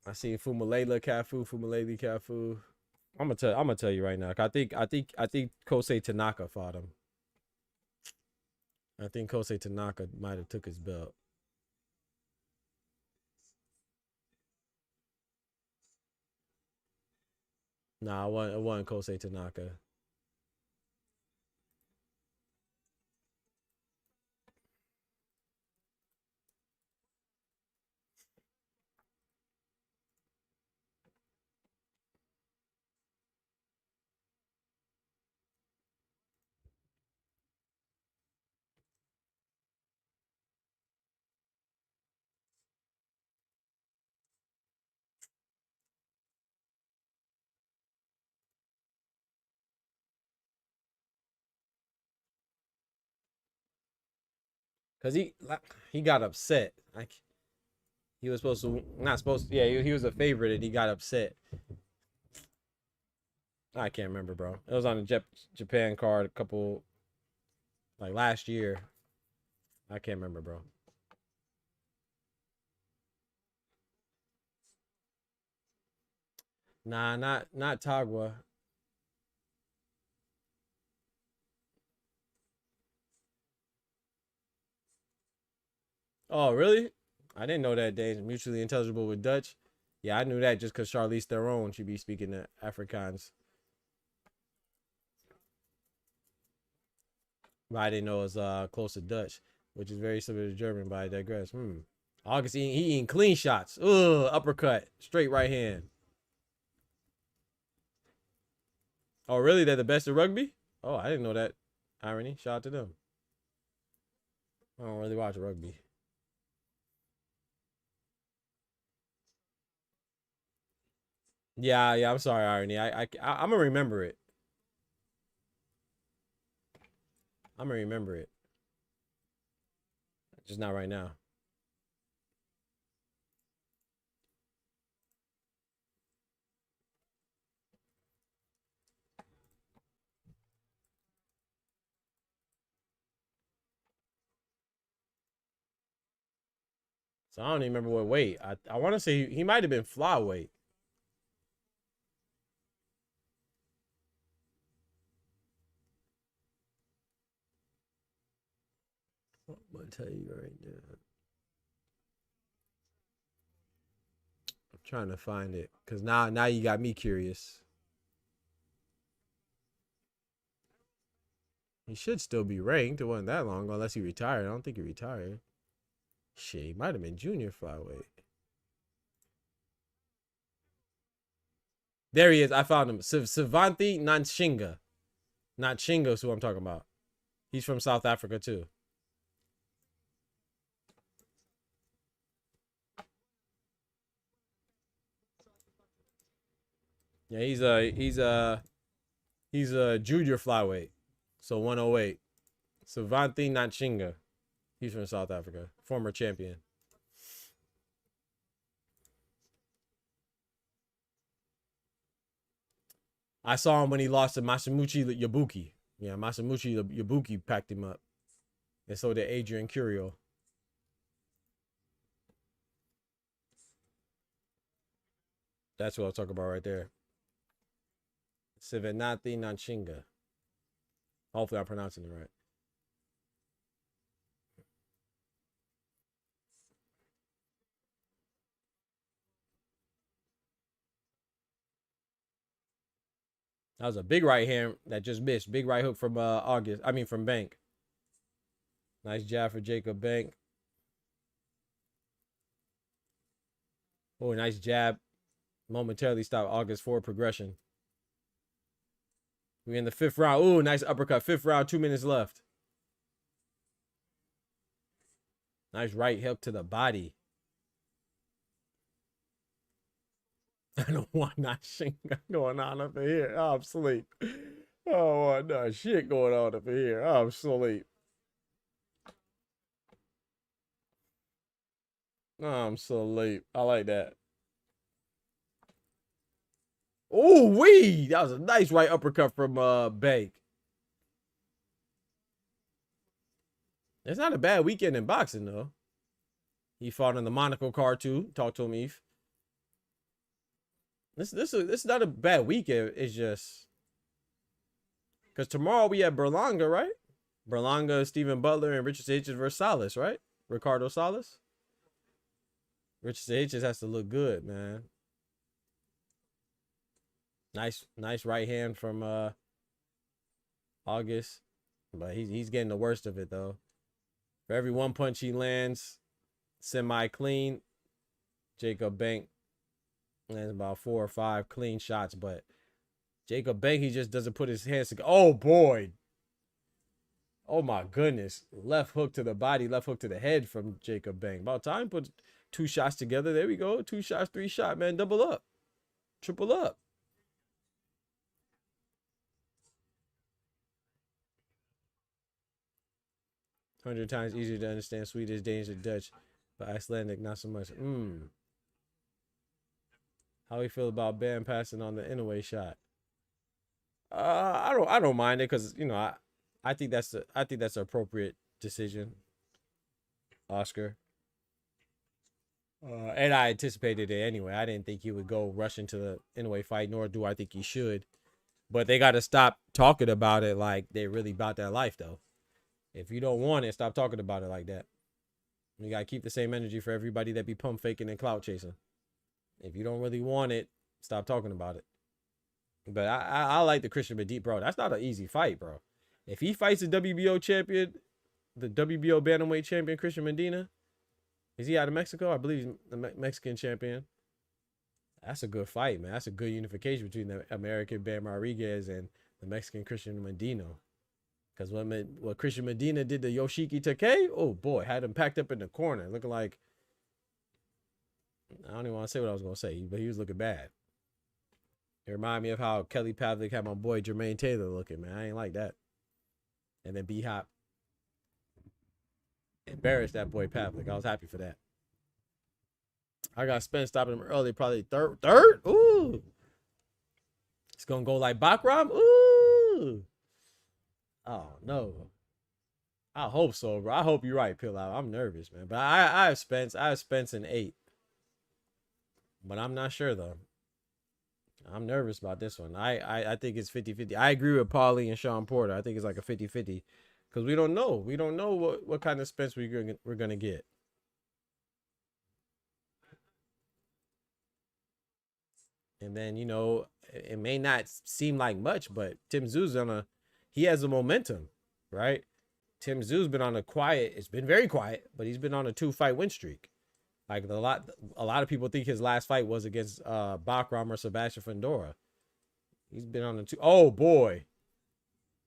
I seen Fumaledi Cafu. I'm gonna tell you right now. I think Kosei Tanaka fought him. I think Kosei Tanaka might have took his belt. Nah, it wasn't Kosei Tanaka. Cause he got upset. Like he was supposed to, not supposed to. Yeah, he was a favorite and he got upset. I can't remember, bro. It was on the Japan card a couple, like last year. I can't remember, bro. Nah, not Tagua. Oh, really? I didn't know that Dane's mutually intelligible with Dutch. Yeah, I knew that just because Charlize Theron should be speaking to Afrikaans. But I didn't know it was close to Dutch, which is very similar to German, but I digress. August he eating clean shots. Ugh, uppercut. Straight right hand. Oh, really? They're the best at rugby? Oh, I didn't know that. Irony. Shout out to them. I don't really watch rugby. Yeah, yeah. I'm sorry, Irony. I'm gonna remember it. I'm gonna remember it. Just not right now. So I don't even remember what weight. I want to say he might have been flyweight. I'm gonna tell you right now. I'm trying to find it because now you got me curious. He should still be ranked. It wasn't that long ago unless he retired. I don't think he retired. Shit, he might have been junior flyweight. There he is. I found him. Savanthi Nanshinga. Nanshinga is who I'm talking about. He's from South Africa too. Yeah, he's a junior flyweight. So 108. Savanthi Nanshinga. He's from South Africa. Former champion. I saw him when he lost to Masamuchi Yabuki. Yeah, Masamuchi Yabuki packed him up. And so did Adrian Curio. That's what I'll talk about right there. Sivanati Nanshinga. Hopefully I'm pronouncing it right. That was a big right hand that just missed. Big right hook from August. I mean from Bank. Nice jab for Jacob Bank. Oh, nice jab. Momentarily stopped August forward progression. We're in the 5th round. Oh, nice uppercut. 5th round, 2 minutes left. Nice right hook to the body. I don't want that shit going on up in here. I'm asleep. I don't want that shit going on up in here. I'm asleep. I'm asleep. I like that. Oh, wee! That was a nice right uppercut from Bank. It's not a bad weekend in boxing, though. He fought in the Monaco card, too. Talk to him, Eve. This is not a bad weekend. It's just because tomorrow we have Berlanga, right? Berlanga, Stephen Butler, and Richard Sanchez versus Salas, right? Ricardo Salas. Richard Sanchez has to look good, man. Nice right hand from August, but he's getting the worst of it though. For every one punch he lands, semi clean, Jacob Bank lands about 4 or 5 clean shots, but Jacob Bank, he just doesn't put his hands together. Oh boy. Oh my goodness. Left hook to the body, left hook to the head from Jacob Bank. About time, put 2 shots together. There we go. 2 shots, 3 shot, man. Double up. Triple up. 100 times easier to understand Swedish, Danish, and Dutch, but Icelandic not so much. How we feel about Bam passing on the Inouye shot? I don't mind it because I think that's an appropriate decision, Oscar. And I anticipated it anyway. I didn't think he would go rush into the Inouye fight, nor do I think he should. But they got to stop talking about it like they're really about that life, though. If you don't want it, stop talking about it like that. You got to keep the same energy for everybody that be pump faking and clout chasing. If you don't really want it, stop talking about it. But I like the Christian Medina, bro. That's not an easy fight, bro. If he fights the WBO champion, the WBO bantamweight champion, Christian Medina, is he out of Mexico? I believe he's the Mexican champion. That's a good fight, man. That's a good unification between the American Bam Rodriguez and the Mexican Christian Medina. Because what Christian Medina did to Yoshiki Takei, oh boy, had him packed up in the corner, looking like, I don't even want to say what I was going to say, but he was looking bad. It reminded me of how Kelly Pavlik had my boy Jermaine Taylor looking, man. I ain't like that. And then B-Hop embarrassed that boy Pavlik. I was happy for that. I got Spence stopping him early, probably third? Ooh. It's going to go like Bakram? Ooh. Oh, no. I hope so, bro. I hope you're right, Pill Out. I'm nervous, man. But I have Spence. I have Spence in 8. But I'm not sure, though. I'm nervous about this one. I think it's 50-50. I agree with Paulie and Sean Porter. I think it's like a 50-50. Because we don't know. We don't know what kind of Spence we're going to get. And then, it may not seem like much, but Tim Tszyu he has a momentum, right? Tim Tszyu's been on it's been very quiet, but he's been on a 2-fight win streak. Like a lot of people think his last fight was against Bakram or Sebastian Fundora. He's been on a 2. Oh boy.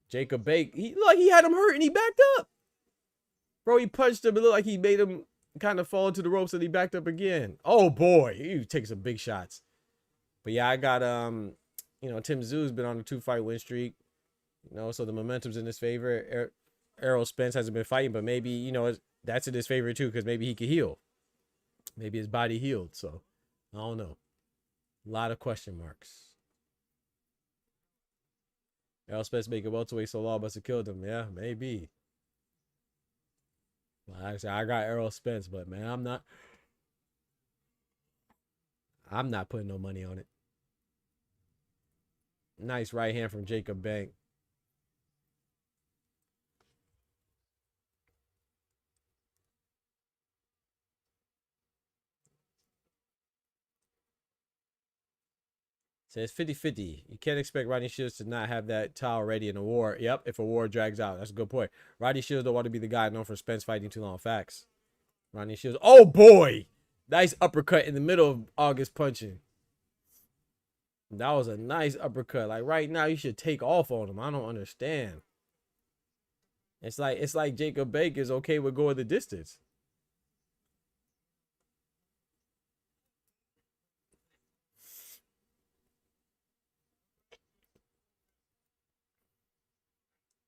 Jacob Bake. He had him hurt and he backed up. Bro, he punched him. It looked like he made him kind of fall into the ropes and he backed up again. Oh boy. He takes some big shots. But yeah, I got Tim Tszyu's been on a 2-fight win streak. So the momentum's in his favor. Errol Spence hasn't been fighting, but maybe, that's in his favor too, because maybe he could heal. Maybe his body healed. So I don't know. A lot of question marks. Errol Spence make a welterweight so long must have killed him. Yeah, maybe. Well, actually, I got Errol Spence, but man, I'm not putting no money on it. Nice right hand from Jacob Bank. Says 50-50. You can't expect Rodney Shields to not have that towel ready in a war. Yep, if a war drags out. That's a good point. Rodney Shields don't want to be the guy known for Spence fighting too long. Facts. Rodney Shields. Oh, boy. Nice uppercut in the middle of August punching. That was a nice uppercut. Like right now, you should take off on him. I don't understand. It's like Jacob Bake is okay with going the distance.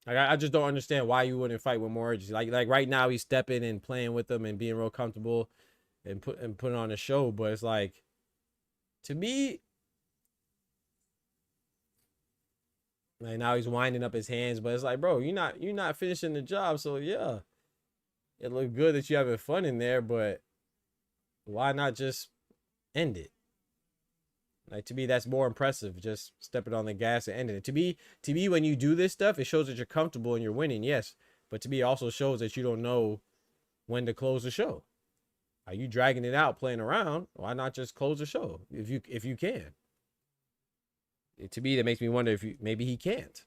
Like I just don't understand why you wouldn't fight with more urgency. Like right now he's stepping and playing with them and being real comfortable and putting on a show. But it's like, to me, like now he's winding up his hands. But it's like, bro, you're not finishing the job. So yeah, it looked good that you're having fun in there, but why not just end it? Like, to me, that's more impressive. Just stepping on the gas and ending it. To me, when you do this stuff, it shows that you're comfortable and you're winning, yes. But to me, it also shows that you don't know when to close the show. Are you dragging it out, playing around? Why not just close the show if you can? To me, that makes me wonder if maybe he can't.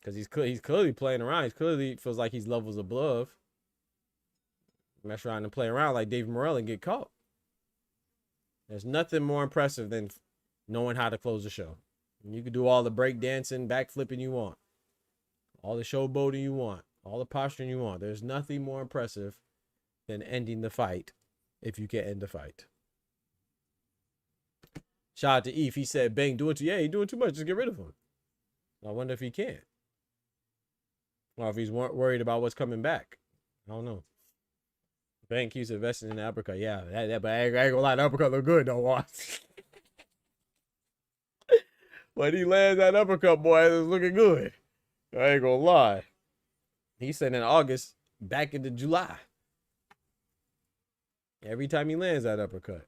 Because he's clearly playing around. He clearly feels like he's levels above. Mess around and play around like David Morrell and get caught. There's nothing more impressive than knowing how to close the show. You can do all the break dancing, backflipping you want, all the showboating you want, all the posturing you want. There's nothing more impressive than ending the fight if you can end the fight. Shout out to Eve. He said, "Bang, he's doing too much. Just get rid of him." I wonder if he can. Or if he's worried about what's coming back. I don't know. Bank keeps investing in the uppercut. Yeah, but I ain't gonna lie, the uppercut look good though. Watch. When he lands that uppercut, boy, it's looking good. I ain't gonna lie. He said in August, back into July. Every time he lands that uppercut.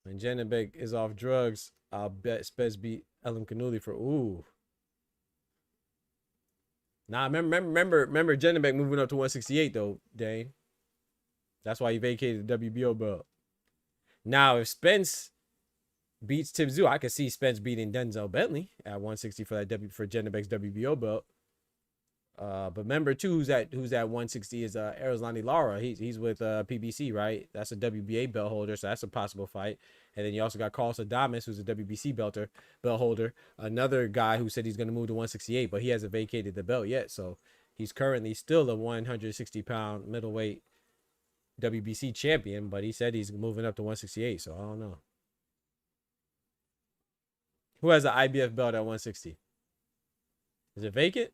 When Janabek is off drugs, I'll bet Spez beat Elam Kanuli for ooh. Nah, remember Janabek moving up to 168 though, Dane. That's why he vacated the WBO belt. Now, if Spence beats Tim Tszyu, I could see Spence beating Denzel Bentley at 160 for that for Janabek's WBO belt. But remember too, who's at 160 is Erislandy Lara. He's with PBC, right? That's a WBA belt holder, so that's a possible fight. And then you also got Carlos Adames, who's a WBC belt holder. Another guy who said he's going to move to 168, but he hasn't vacated the belt yet. So he's currently still a 160-pound middleweight WBC champion, but he said he's moving up to 168. So I don't know. Who has an IBF belt at 160? Is it vacant?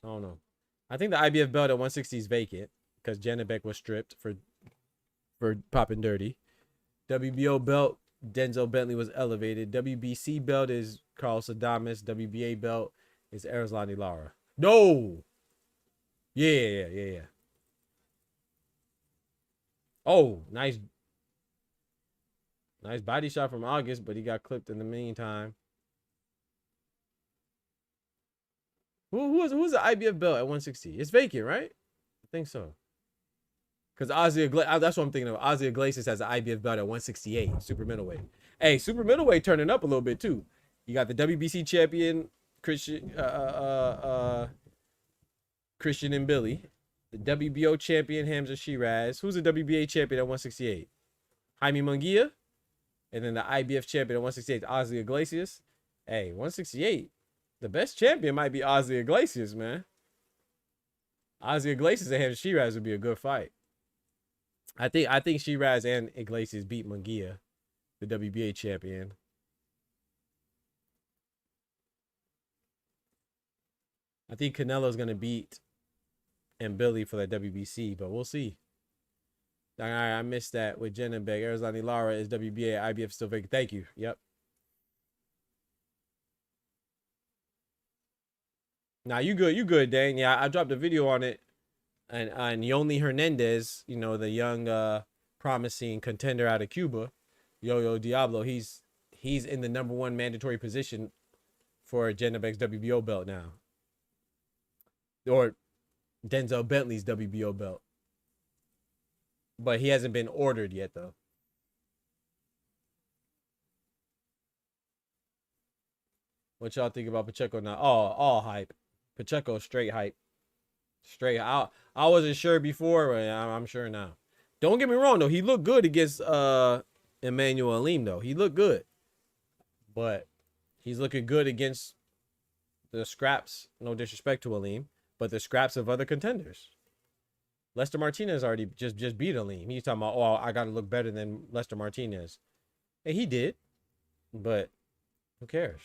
I don't know. I think the IBF belt at 160 is vacant because Janabek was stripped for popping dirty. WBO belt, Denzel Bentley was elevated. WBC belt is Carlos Adames. WBA belt is Erislandy Lara. No! Yeah. Oh, nice body shot from August, but he got clipped in the meantime. Who's the IBF belt at 160? It's vacant, right? I think so. Because that's what I'm thinking of. Ozzy Iglesias has an IBF belt at 168, super middleweight. Hey, super middleweight turning up a little bit too. You got the WBC champion Christian and Billy, the WBO champion Hamza Shiraz. Who's the WBA champion at 168? Jaime Munguia, and then the IBF champion at 168, Ozzy Iglesias. Hey, 168. The best champion might be Ozzy Iglesias, man. Ozzy Iglesias and Hamza Shiraz would be a good fight. I think Shiraz and Iglesias beat Munguia, the WBA champion. I think Canelo's gonna beat Billy for that WBC, but we'll see. All right, I missed that with Janabek. Erislandy Lara is WBA, IBF still vacant. Thank you. Yep. Now you good, Dang. Yeah, I dropped a video on it. And Yonli Hernandez, you know, the young promising contender out of Cuba, Yo Diablo, he's in the #1 mandatory position for Janabek's WBO belt now. Or Denzel Bentley's WBO belt. But he hasn't been ordered yet though. What y'all think about Pacheco now? All hype. Pacheco straight hype. Straight out. I wasn't sure before, but I'm sure now. Don't get me wrong though. He looked good against Emmanuel Alim though. He looked good. But he's looking good against the scraps, no disrespect to Alim, but the scraps of other contenders. Lester Martinez already just beat Alim. He's talking about, oh, I got to look better than Lester Martinez. And he did. But who cares?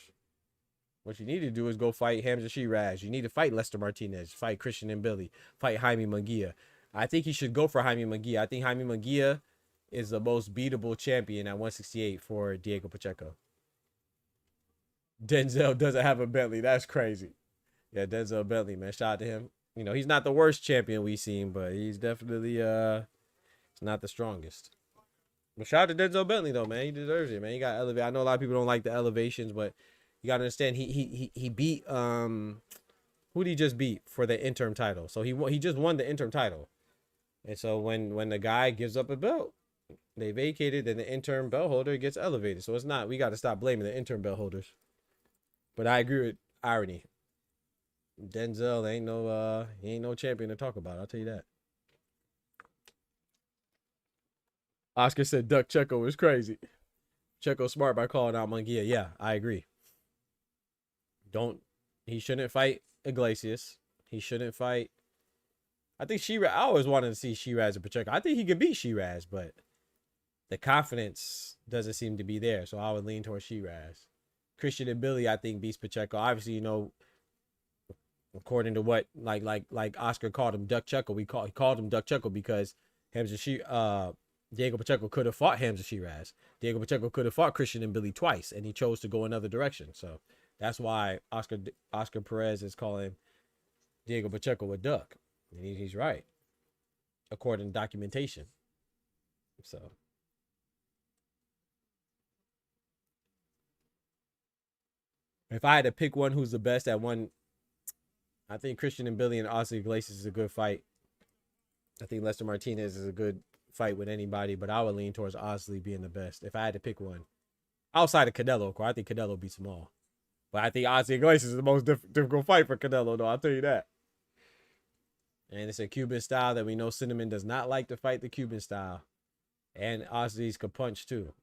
What you need to do is go fight Hamza Shiraz. You need to fight Lester Martinez, fight Christian and Billy, fight Jaime Munguia. I think he should go for Jaime Munguia. I think Jaime Munguia is the most beatable champion at 168 for Diego Pacheco. Denzel doesn't have a Bentley. That's crazy. Yeah, Denzel Bentley, man. Shout out to him. You know, he's not the worst champion we've seen, but he's definitely it's not the strongest. But shout out to Denzel Bentley though, man. He deserves it, man. He got elevated. I know a lot of people don't like the elevations, but you gotta understand he beat who did he just beat for the interim title? So he just won the interim title. And so when the guy gives up a belt, they vacated, then the interim belt holder gets elevated. So it's not, we gotta stop blaming the interim belt holders. But I agree with irony. Denzel he ain't no champion to talk about, I'll tell you that. Oscar said Duck Checo was crazy. Checo smart by calling out Munguia. Yeah, I agree. He shouldn't fight Iglesias. He shouldn't fight. I think Shiraz. I always wanted to see Shiraz and Pacheco. I think he could beat Shiraz, but the confidence doesn't seem to be there. So I would lean towards Shiraz. Christian and Billy, I think, beats Pacheco. Obviously, you know, according to what like Oscar called him Duck Chuckle, he called him Duck Chuckle because Diego Pacheco could have fought Hamza Shiraz. Diego Pacheco could have fought Christian and Billy twice, and he chose to go another direction. So that's why Oscar Perez is calling Diego Pacheco a duck. And he's right, according to documentation. So if I had to pick one who's the best at one, I think Christian and Billy and Oscar Iglesias is a good fight. I think Lester Martinez is a good fight with anybody, but I would lean towards Osley being the best if I had to pick one. Outside of Canelo, of course. I think Canelo beats them all. But I think Oscar Iglesias is the most difficult fight for Canelo, though. I'll tell you that. And it's a Cuban style that we know Cinnamon does not like to fight the Cuban style. And Osley's could punch, too.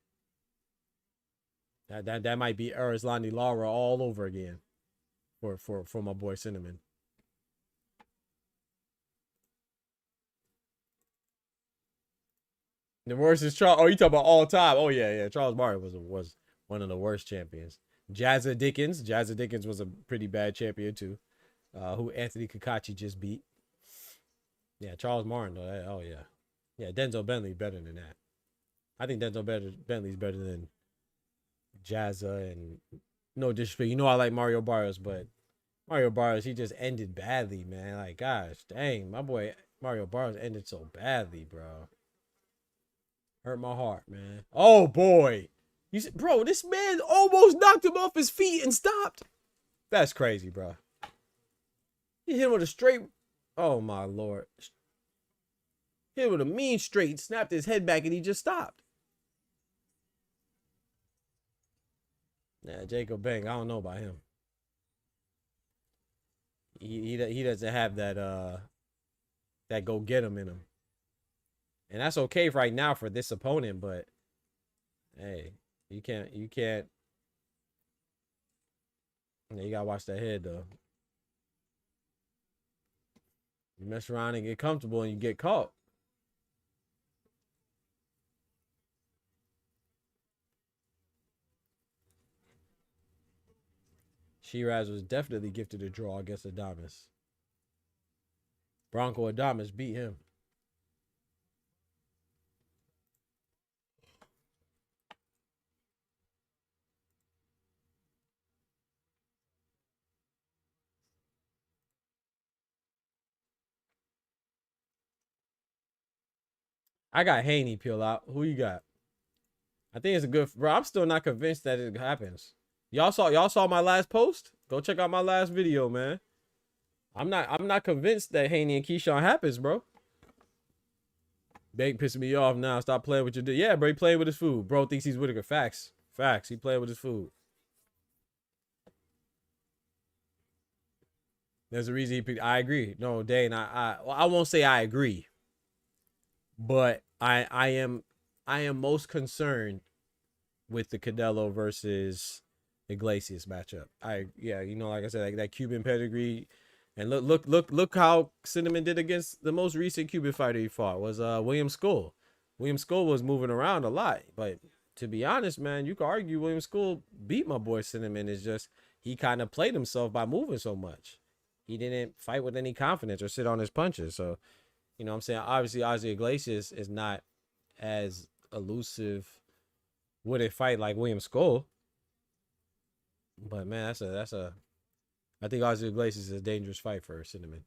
That might be Arislandi Lara all over again for my boy Cinnamon. The worst is Charles. Oh, you talking about all time? Oh yeah. Charles Martin was one of the worst champions. Jazza Dickens was a pretty bad champion too. Who Anthony Kakachi just beat. Yeah, Charles Martin though. Oh yeah. Denzel Bentley better than that. I think Bentley's better than Jazza, and no disrespect. You know I like Mario Barrios, but Mario Barrios, he just ended badly, man. Like, gosh, dang, my boy Mario Barrios ended so badly, bro. Hurt my heart, man. Oh boy, bro, this man almost knocked him off his feet and stopped. That's crazy, bro. He hit him with a straight. Oh my lord. Hit him with a mean straight, snapped his head back, and he just stopped. Yeah, Jacob Bang, I don't know about him. He doesn't have that go get him in him. And that's okay right now for this opponent, but hey, you can't. Yeah, you gotta watch that head though. You mess around and get comfortable and you get caught. Shiraz was definitely gifted a draw against Adames. Bronco Adames beat him. I got Haney peel out. Who you got? I think it's a good, bro. I'm still not convinced that it happens. Y'all saw my last post? Go check out my last video, man. I'm not convinced that Haney and Keyshawn happens, bro. Bank pissing me off now. Stop playing with your dick. Yeah, bro, he playing with his food. Bro thinks he's Whitaker. Facts. He playing with his food. There's a reason he picked. I agree. No, Dane, I won't say I agree. But I am most concerned with the Canelo versus Iglesias matchup. You know, like I said, like that Cuban pedigree, and look how Cinnamon did against the most recent Cuban fighter he fought was William Skull. William Skull was moving around a lot, but to be honest, man, you could argue William Skull beat my boy Cinnamon. It's just he kind of played himself by moving so much. He didn't fight with any confidence or sit on his punches. So, you know what I'm saying? Obviously, Ozzy Iglesias is not as elusive with a fight like William Skull. But man, I think Ozzy Iglesias is a dangerous fight for Cinnamon.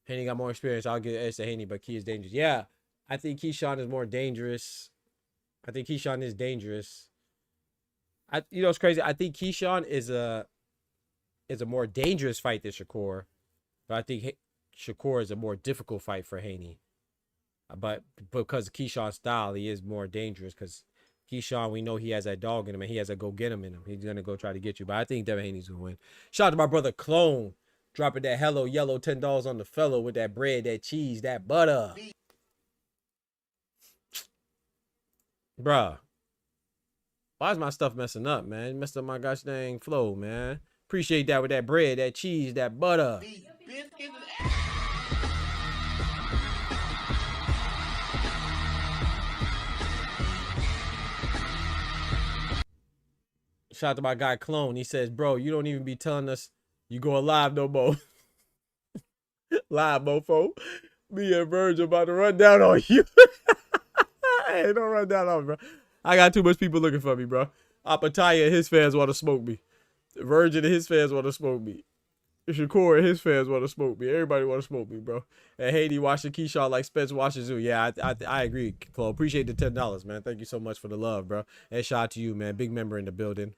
Haney got more experience. I'll give edge to Haney, but Key is dangerous. Yeah, I think Keyshawn is more dangerous. I think Keyshawn is dangerous. You know, it's crazy. I think Keyshawn is a more dangerous fight than Shakur, but I think Shakur is a more difficult fight for Haney. But because of Keyshawn's style, he is more dangerous because Keyshawn, we know he has that dog in him and he has a go get him in him. He's gonna go try to get you. But I think Devin Haney's gonna win. Shout out to my brother Clone, dropping that hello yellow $10 on the fellow with that bread, that cheese, that butter. Bruh. Why is my stuff messing up, man? It messed up my gosh dang flow, man. Appreciate that with that bread, that cheese, that butter. Shout out to my guy Clone. He says, bro, you don't even be telling us you going live no more. Live, mofo. Me and Virgil about to run down on you. Hey, don't run down on me, bro. I got too much people looking for me, bro. Apataya and his fans want to smoke me. Virgin and his fans want to smoke me. Shakur and his fans want to smoke me. Everybody want to smoke me, bro. And Haiti watching Keyshawn like Spence watches you. Yeah, I agree, Chloe. Appreciate the $10, man. Thank you so much for the love, bro. And shout out to you, man. Big member in the building.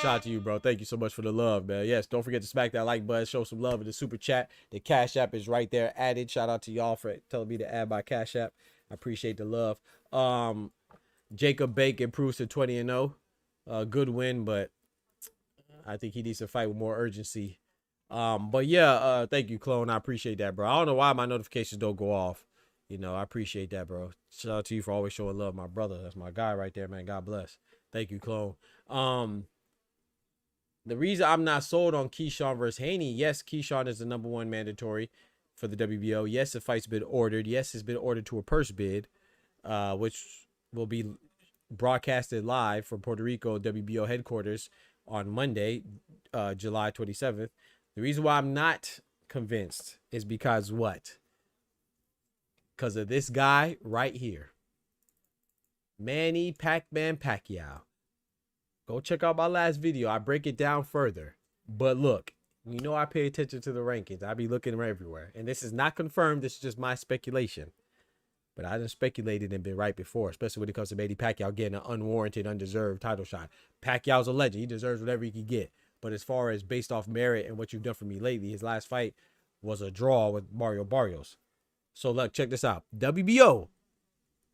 Shout out to you, bro. Thank you so much for the love, man. Yes, don't forget to smack that like button. Show some love in the super chat. The Cash App is right there added. Shout out to y'all for telling me to add my Cash App. I appreciate the love. Jacob Bake improves to 20-0. Good win, but I think he needs to fight with more urgency. But yeah, thank you, Clone. I appreciate that, bro. I don't know why my notifications don't go off. You know, I appreciate that, bro. Shout out to you for always showing love, my brother. That's my guy right there, man. God bless. Thank you, Clone. The reason I'm not sold on Keyshawn versus Haney, yes, Keyshawn is the #1 mandatory for the WBO. Yes, the fight's been ordered. Yes, it's been ordered to a purse bid, which will be broadcasted live from Puerto Rico WBO headquarters on Monday, July 27th. The reason why I'm not convinced is because what? Because of this guy right here. Manny Pac-Man Pacquiao. Go check out my last video. I break it down further. But look, you know I pay attention to the rankings. I be looking everywhere. And this is not confirmed. This is just my speculation. But I done speculated and been right before, especially when it comes to Manny Pacquiao getting an unwarranted, undeserved title shot. Pacquiao's a legend. He deserves whatever he can get. But as far as based off merit and what you've done for me lately, his last fight was a draw with Mario Barrios. So look, check this out. WBO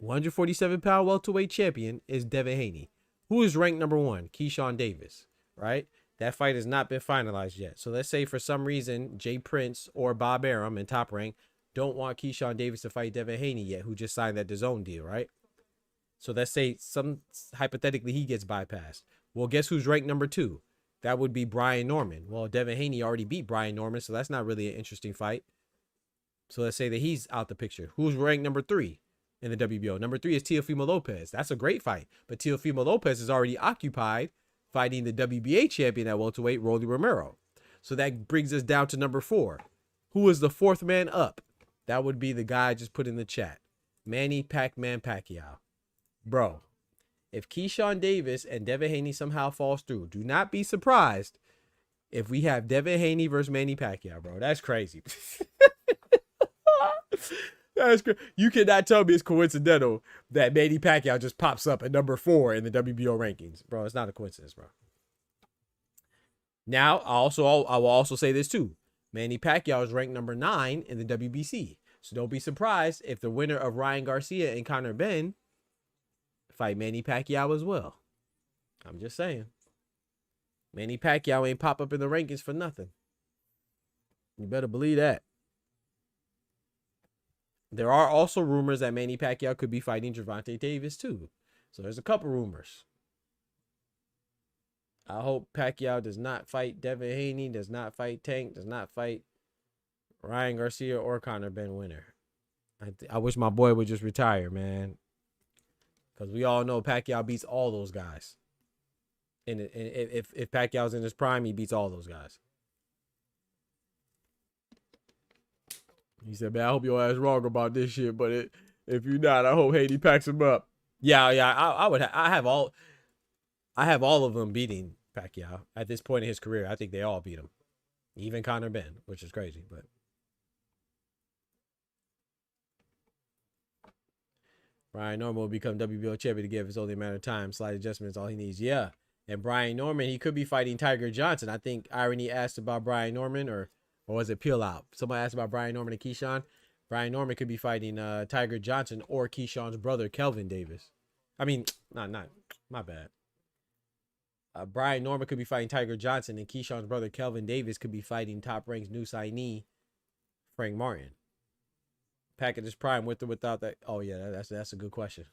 147-pound welterweight champion is Devin Haney. Who is ranked #1? Keyshawn Davis, right? That fight has not been finalized yet. So let's say for some reason Jay Prince or Bob Arum in Top Rank don't want Keyshawn Davis to fight Devin Haney yet, who just signed that DAZN deal, right? So let's say hypothetically he gets bypassed. Well, guess who's ranked #2? That would be Brian Norman. Well, Devin Haney already beat Brian Norman, so that's not really an interesting fight. So let's say that he's out the picture. Who's ranked #3 in the WBO? #3 is Teofimo Lopez. That's a great fight. But Teofimo Lopez is already occupied fighting the WBA champion at welterweight, Rolly Romero. So that brings us down to #4. Who is the 4th man up? That would be the guy I just put in the chat. Manny Pac-Man Pacquiao. Bro, if Keyshawn Davis and Devin Haney somehow falls through, do not be surprised if we have Devin Haney versus Manny Pacquiao, bro. That's crazy. That's crazy. You cannot tell me it's coincidental that Manny Pacquiao just pops up at #4 in the WBO rankings. Bro, it's not a coincidence, bro. Now, I will also say this too. Manny Pacquiao is ranked #9 in the WBC. So don't be surprised if the winner of Ryan Garcia and Conor Benn fight Manny Pacquiao as well. I'm just saying. Manny Pacquiao ain't pop up in the rankings for nothing. You better believe that. There are also rumors that Manny Pacquiao could be fighting Gervonta Davis too. So there's a couple rumors. I hope Pacquiao does not fight Devin Haney, does not fight Tank, does not fight Ryan Garcia or Conor Benn winner. I wish my boy would just retire, man. Because we all know Pacquiao beats all those guys. And if Pacquiao's in his prime, he beats all those guys. He said, man, I hope your ass wrong about this shit, but if you're not, I hope Haney packs him up. Yeah, I have all of them beating Pacquiao at this point in his career. I think they all beat him. Even Conor Benn, which is crazy, but Brian Norman will become WBO champion to give. It's only a matter of time. Slight adjustments, all he needs. Yeah. And Brian Norman, he could be fighting Tiger Johnson. I think Irony asked about Brian Norman, or was it Peel Out? Somebody asked about Brian Norman and Keyshawn. Brian Norman could be fighting Tiger Johnson or Keyshawn's brother, Kelvin Davis. I mean, not my bad. Brian Norman could be fighting Tiger Johnson, and Keyshawn's brother, Kelvin Davis, could be fighting Top Rank's new signee, Frank Martin. Pack at his prime with or without that. Oh, yeah, that's a good question.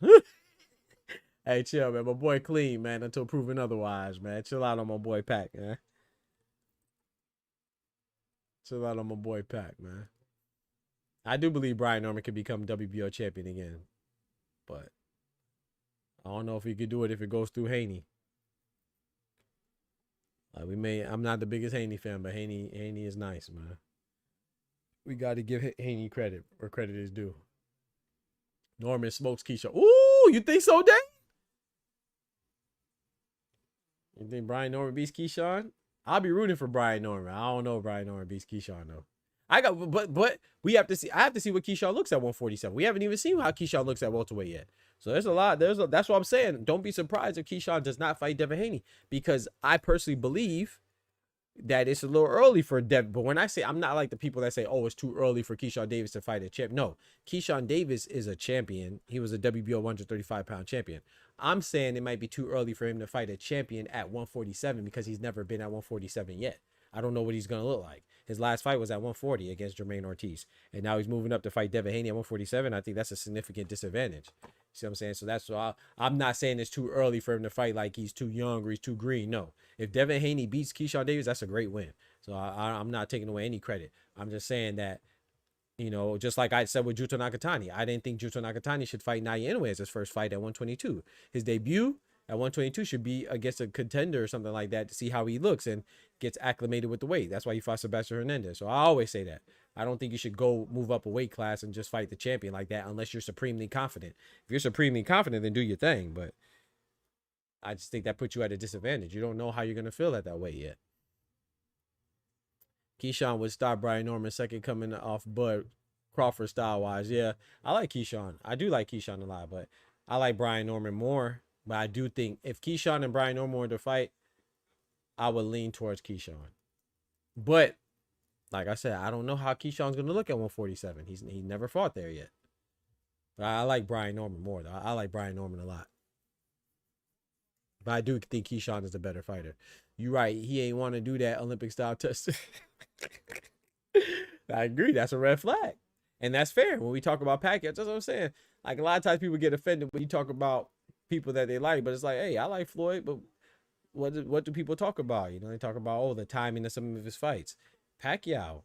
Hey, chill, man. My boy clean, man, until proven otherwise, man. Chill out on my boy Pac, man. Chill out on my boy Pac, man. I do believe Brian Norman could become WBO champion again, but I don't know if he could do it if it goes through Haney. I'm not the biggest Haney fan, but Haney is nice, man. We got to give Haney credit where credit is due. Norman smokes Keyshawn. Ooh, you think so, Dave? You think Brian Norman beats Keyshawn? I'll be rooting for Brian Norman. I don't know if Brian Norman beats Keyshawn though. But we have to see. I have to see what Keyshawn looks at 147. We haven't even seen how Keyshawn looks at welterweight yet. So there's a lot. That's what I'm saying. Don't be surprised if Keyshawn does not fight Devin Haney, because I personally believe that it's a little early for Devin. But when I say, I'm not like the people that say, oh, it's too early for Keyshawn Davis to fight a champ. No, Keyshawn Davis is a champion. He was a WBO 135-pound champion. I'm saying it might be too early for him to fight a champion at 147 because he's never been at 147 yet. I don't know what he's going to look like. His last fight was at 140 against Jermaine Ortiz. And now he's moving up to fight Devin Haney at 147. I think that's a significant disadvantage. See what I'm saying? So that's why I'm not saying it's too early for him to fight like he's too young or he's too green. No. If Devin Haney beats Keyshawn Davis, that's a great win. So I'm not taking away any credit. I'm just saying that, you know, just like I said with Juto Nakatani, I didn't think Juto Nakatani should fight Naoya Inoue as his first fight at 122. His debut at 122 should be against a contender or something like that to see how he looks and gets acclimated with the weight. That's why he fought Sebastian Hernandez. So I always say that. I don't think you should go move up a weight class and just fight the champion like that unless you're supremely confident. If you're supremely confident, then do your thing. But I just think that puts you at a disadvantage. You don't know how you're going to feel at that weight yet. Keyshawn would stop Brian Norman second coming off Bud Crawford style-wise. Yeah, I like Keyshawn. I do like Keyshawn a lot, but I like Brian Norman more. But I do think if Keyshawn and Brian Norman were to fight, I would lean towards Keyshawn. But like I said, I don't know how Keyshawn's going to look at 147. He never fought there yet. But I like Brian Norman more, though. I like Brian Norman a lot. But I do think Keyshawn is the better fighter. You're right. He ain't want to do that Olympic-style test. I agree. That's a red flag. And that's fair. When we talk about Pacquiao, that's what I'm saying. Like, a lot of times people get offended when you talk about people that they like. But it's like, hey, I like Floyd, but what do people talk about? You know, they talk about, oh, the timing of some of his fights. Pacquiao,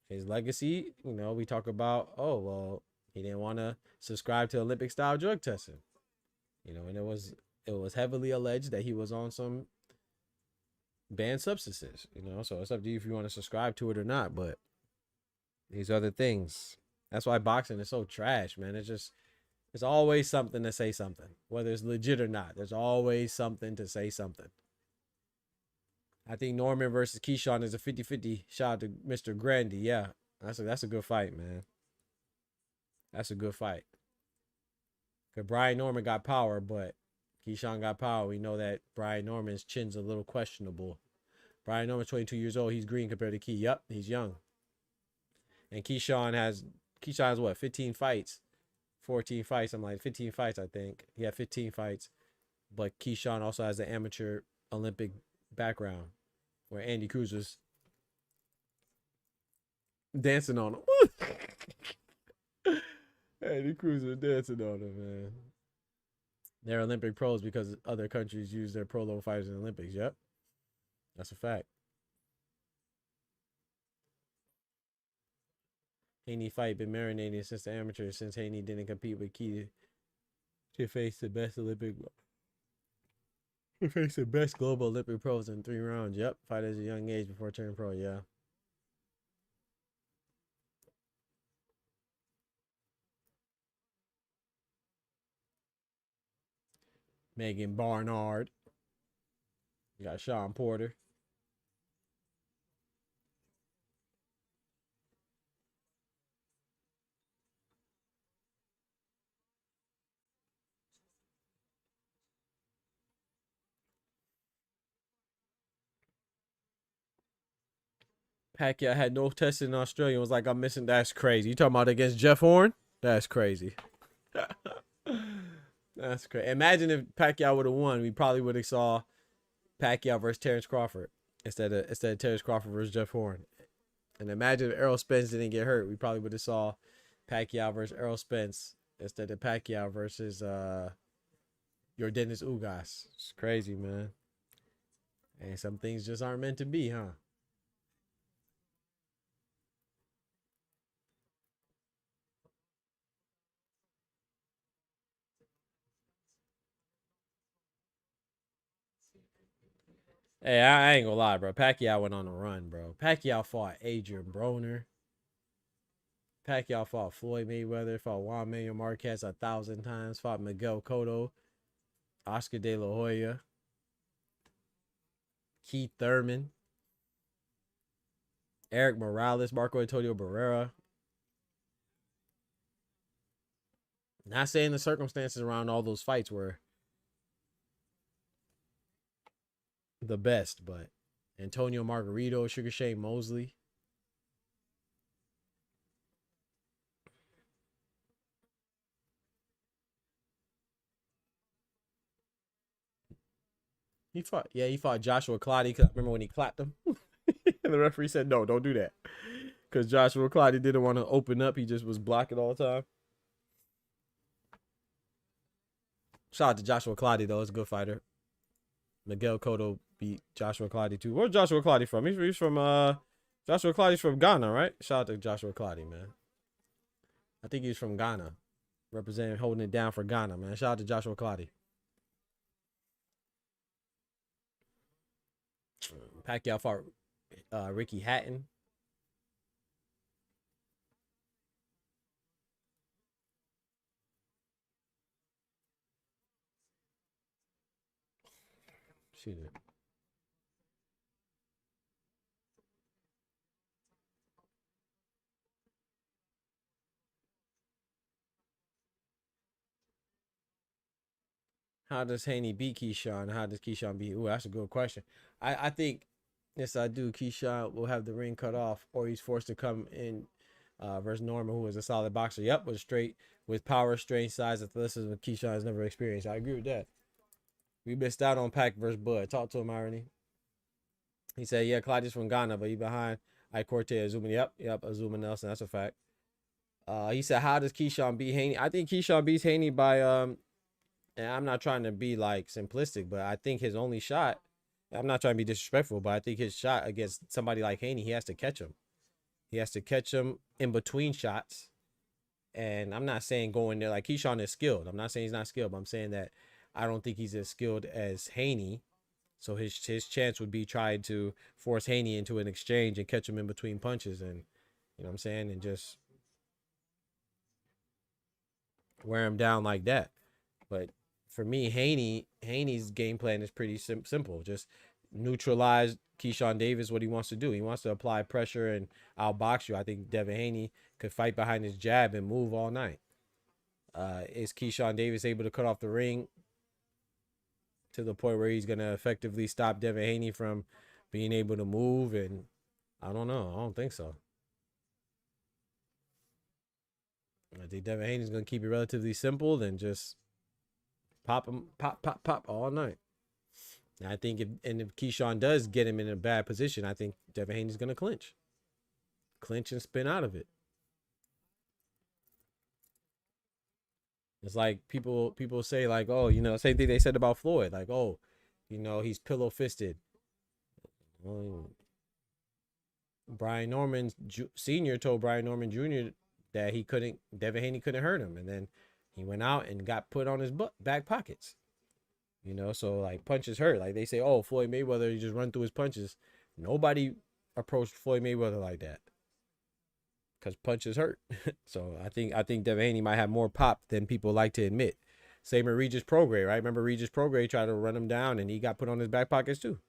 his legacy, you know, we talk about, oh, well, he didn't want to subscribe to Olympic-style drug testing. You know, and it was heavily alleged that he was on some banned substances, you know, so it's up to you if you want to subscribe to it or not. But these other things, that's why boxing is so trash, man. It's always something to say something, whether it's legit or not. There's always something to say something. I think Norman versus Keyshawn is a 50-50 shot to Mr. Grandy. Yeah, that's a good fight, man. That's a good fight. Because Brian Norman got power, but Keyshawn got power. We know that Brian Norman's chin's a little questionable. Brian Norman's 22 years old. He's green compared to Key. Yep, he's young. And Keyshawn has what, 15 fights? 14 fights. I'm like 15 fights, I think. He had 15 fights. But Keyshawn also has an amateur Olympic background where Andy Cruz was dancing on him. Andy Cruz was dancing on him, man. They're Olympic pros because other countries use their pro level fighters in the Olympics. Yep. That's a fact. Haney fight been marinating since the amateurs, since Haney didn't compete with Key to face the best global Olympic pros in 3 rounds. Yep. Fight at a young age before turning pro. Yeah. Megan Barnard. You got Sean Porter. Pacquiao had no testing in Australia and was like, I'm missing. That's crazy. You talking about against Jeff Horn? That's crazy. That's crazy. Imagine if Pacquiao would have won. We probably would have saw Pacquiao versus Terrence Crawford instead of Terrence Crawford versus Jeff Horn. And imagine if Errol Spence didn't get hurt. We probably would have saw Pacquiao versus Errol Spence instead of Pacquiao versus your Dennis Ugas. It's crazy, man. And some things just aren't meant to be, huh? Hey, I ain't gonna lie, bro. Pacquiao went on a run, bro. Pacquiao fought Adrian Broner. Pacquiao fought Floyd Mayweather. Fought Juan Manuel Marquez 1,000 times. Fought Miguel Cotto, Oscar De La Hoya, Keith Thurman, Eric Morales, Marco Antonio Barrera. Not saying the circumstances around all those fights were the best, but Antonio Margarito, Sugar Shane Mosley. He fought Joshua Clottey. Cause I remember when he clapped him, and the referee said, "No, don't do that," because Joshua Clottey didn't want to open up. He just was blocking all the time. Shout out to Joshua Clottey though; he's a good fighter. Miguel Cotto beat Joshua Clottey too. Where's Joshua Clottey from? He's from Joshua Clottey's from Ghana, right? Shout out to Joshua Clottey, man. I think he's from Ghana, representing, holding it down for Ghana, man. Shout out to Joshua Clottey. Pacquiao fought Ricky Hatton. Excuse me. How does Haney beat Keyshawn? How does Keyshawn beat? Ooh, that's a good question. I think, yes, I do. Keyshawn will have the ring cut off, or he's forced to come in versus Norman, who is a solid boxer. Yep, with straight, with power, strength, size, athleticism. Keyshawn has never experienced. I agree with that. We missed out on Pac versus Bud. Talk to him, Irony. He said, yeah, Clyde's from Ghana, but he behind I Corte Azuma. Yep, Azuma Nelson. That's a fact. He said, how does Keyshawn beat Haney? I think Keyshawn beats Haney by and I'm not trying to be like simplistic, but I think his only shot, I'm not trying to be disrespectful, but I think his shot against somebody like Haney, he has to catch him. He has to catch him in between shots. And I'm not saying going there like Keyshawn is skilled. I'm not saying he's not skilled, but I'm saying that I don't think he's as skilled as Haney. So his chance would be trying to force Haney into an exchange and catch him in between punches, and you know what I'm saying, and just wear him down like that. But for me, Haney's game plan is pretty simple. Just neutralize Keyshawn Davis, what he wants to do. He wants to apply pressure and outbox you. I think Devin Haney could fight behind his jab and move all night. Is Keyshawn Davis able to cut off the ring to the point where he's going to effectively stop Devin Haney from being able to move? And I don't know. I don't think so. I think Devin Haney's going to keep it relatively simple and just pop him, pop all night. And I think if Keyshawn does get him in a bad position, I think Devin Haney's going to clinch and spin out of it. It's like people say like, oh, you know, same thing they said about Floyd, like, oh, you know, he's pillow fisted. Brian Norman Sr. told Brian Norman Jr. that Devin Haney couldn't hurt him, and then he went out and got put on his back pockets. You know, so like punches hurt. Like they say, oh, Floyd Mayweather, he just run through his punches. Nobody approached Floyd Mayweather like that, because punches hurt. So I think Devin Haney might have more pop than people like to admit. Same with Regis Prograis, right? Remember Regis Prograis tried to run him down and he got put on his back pockets too.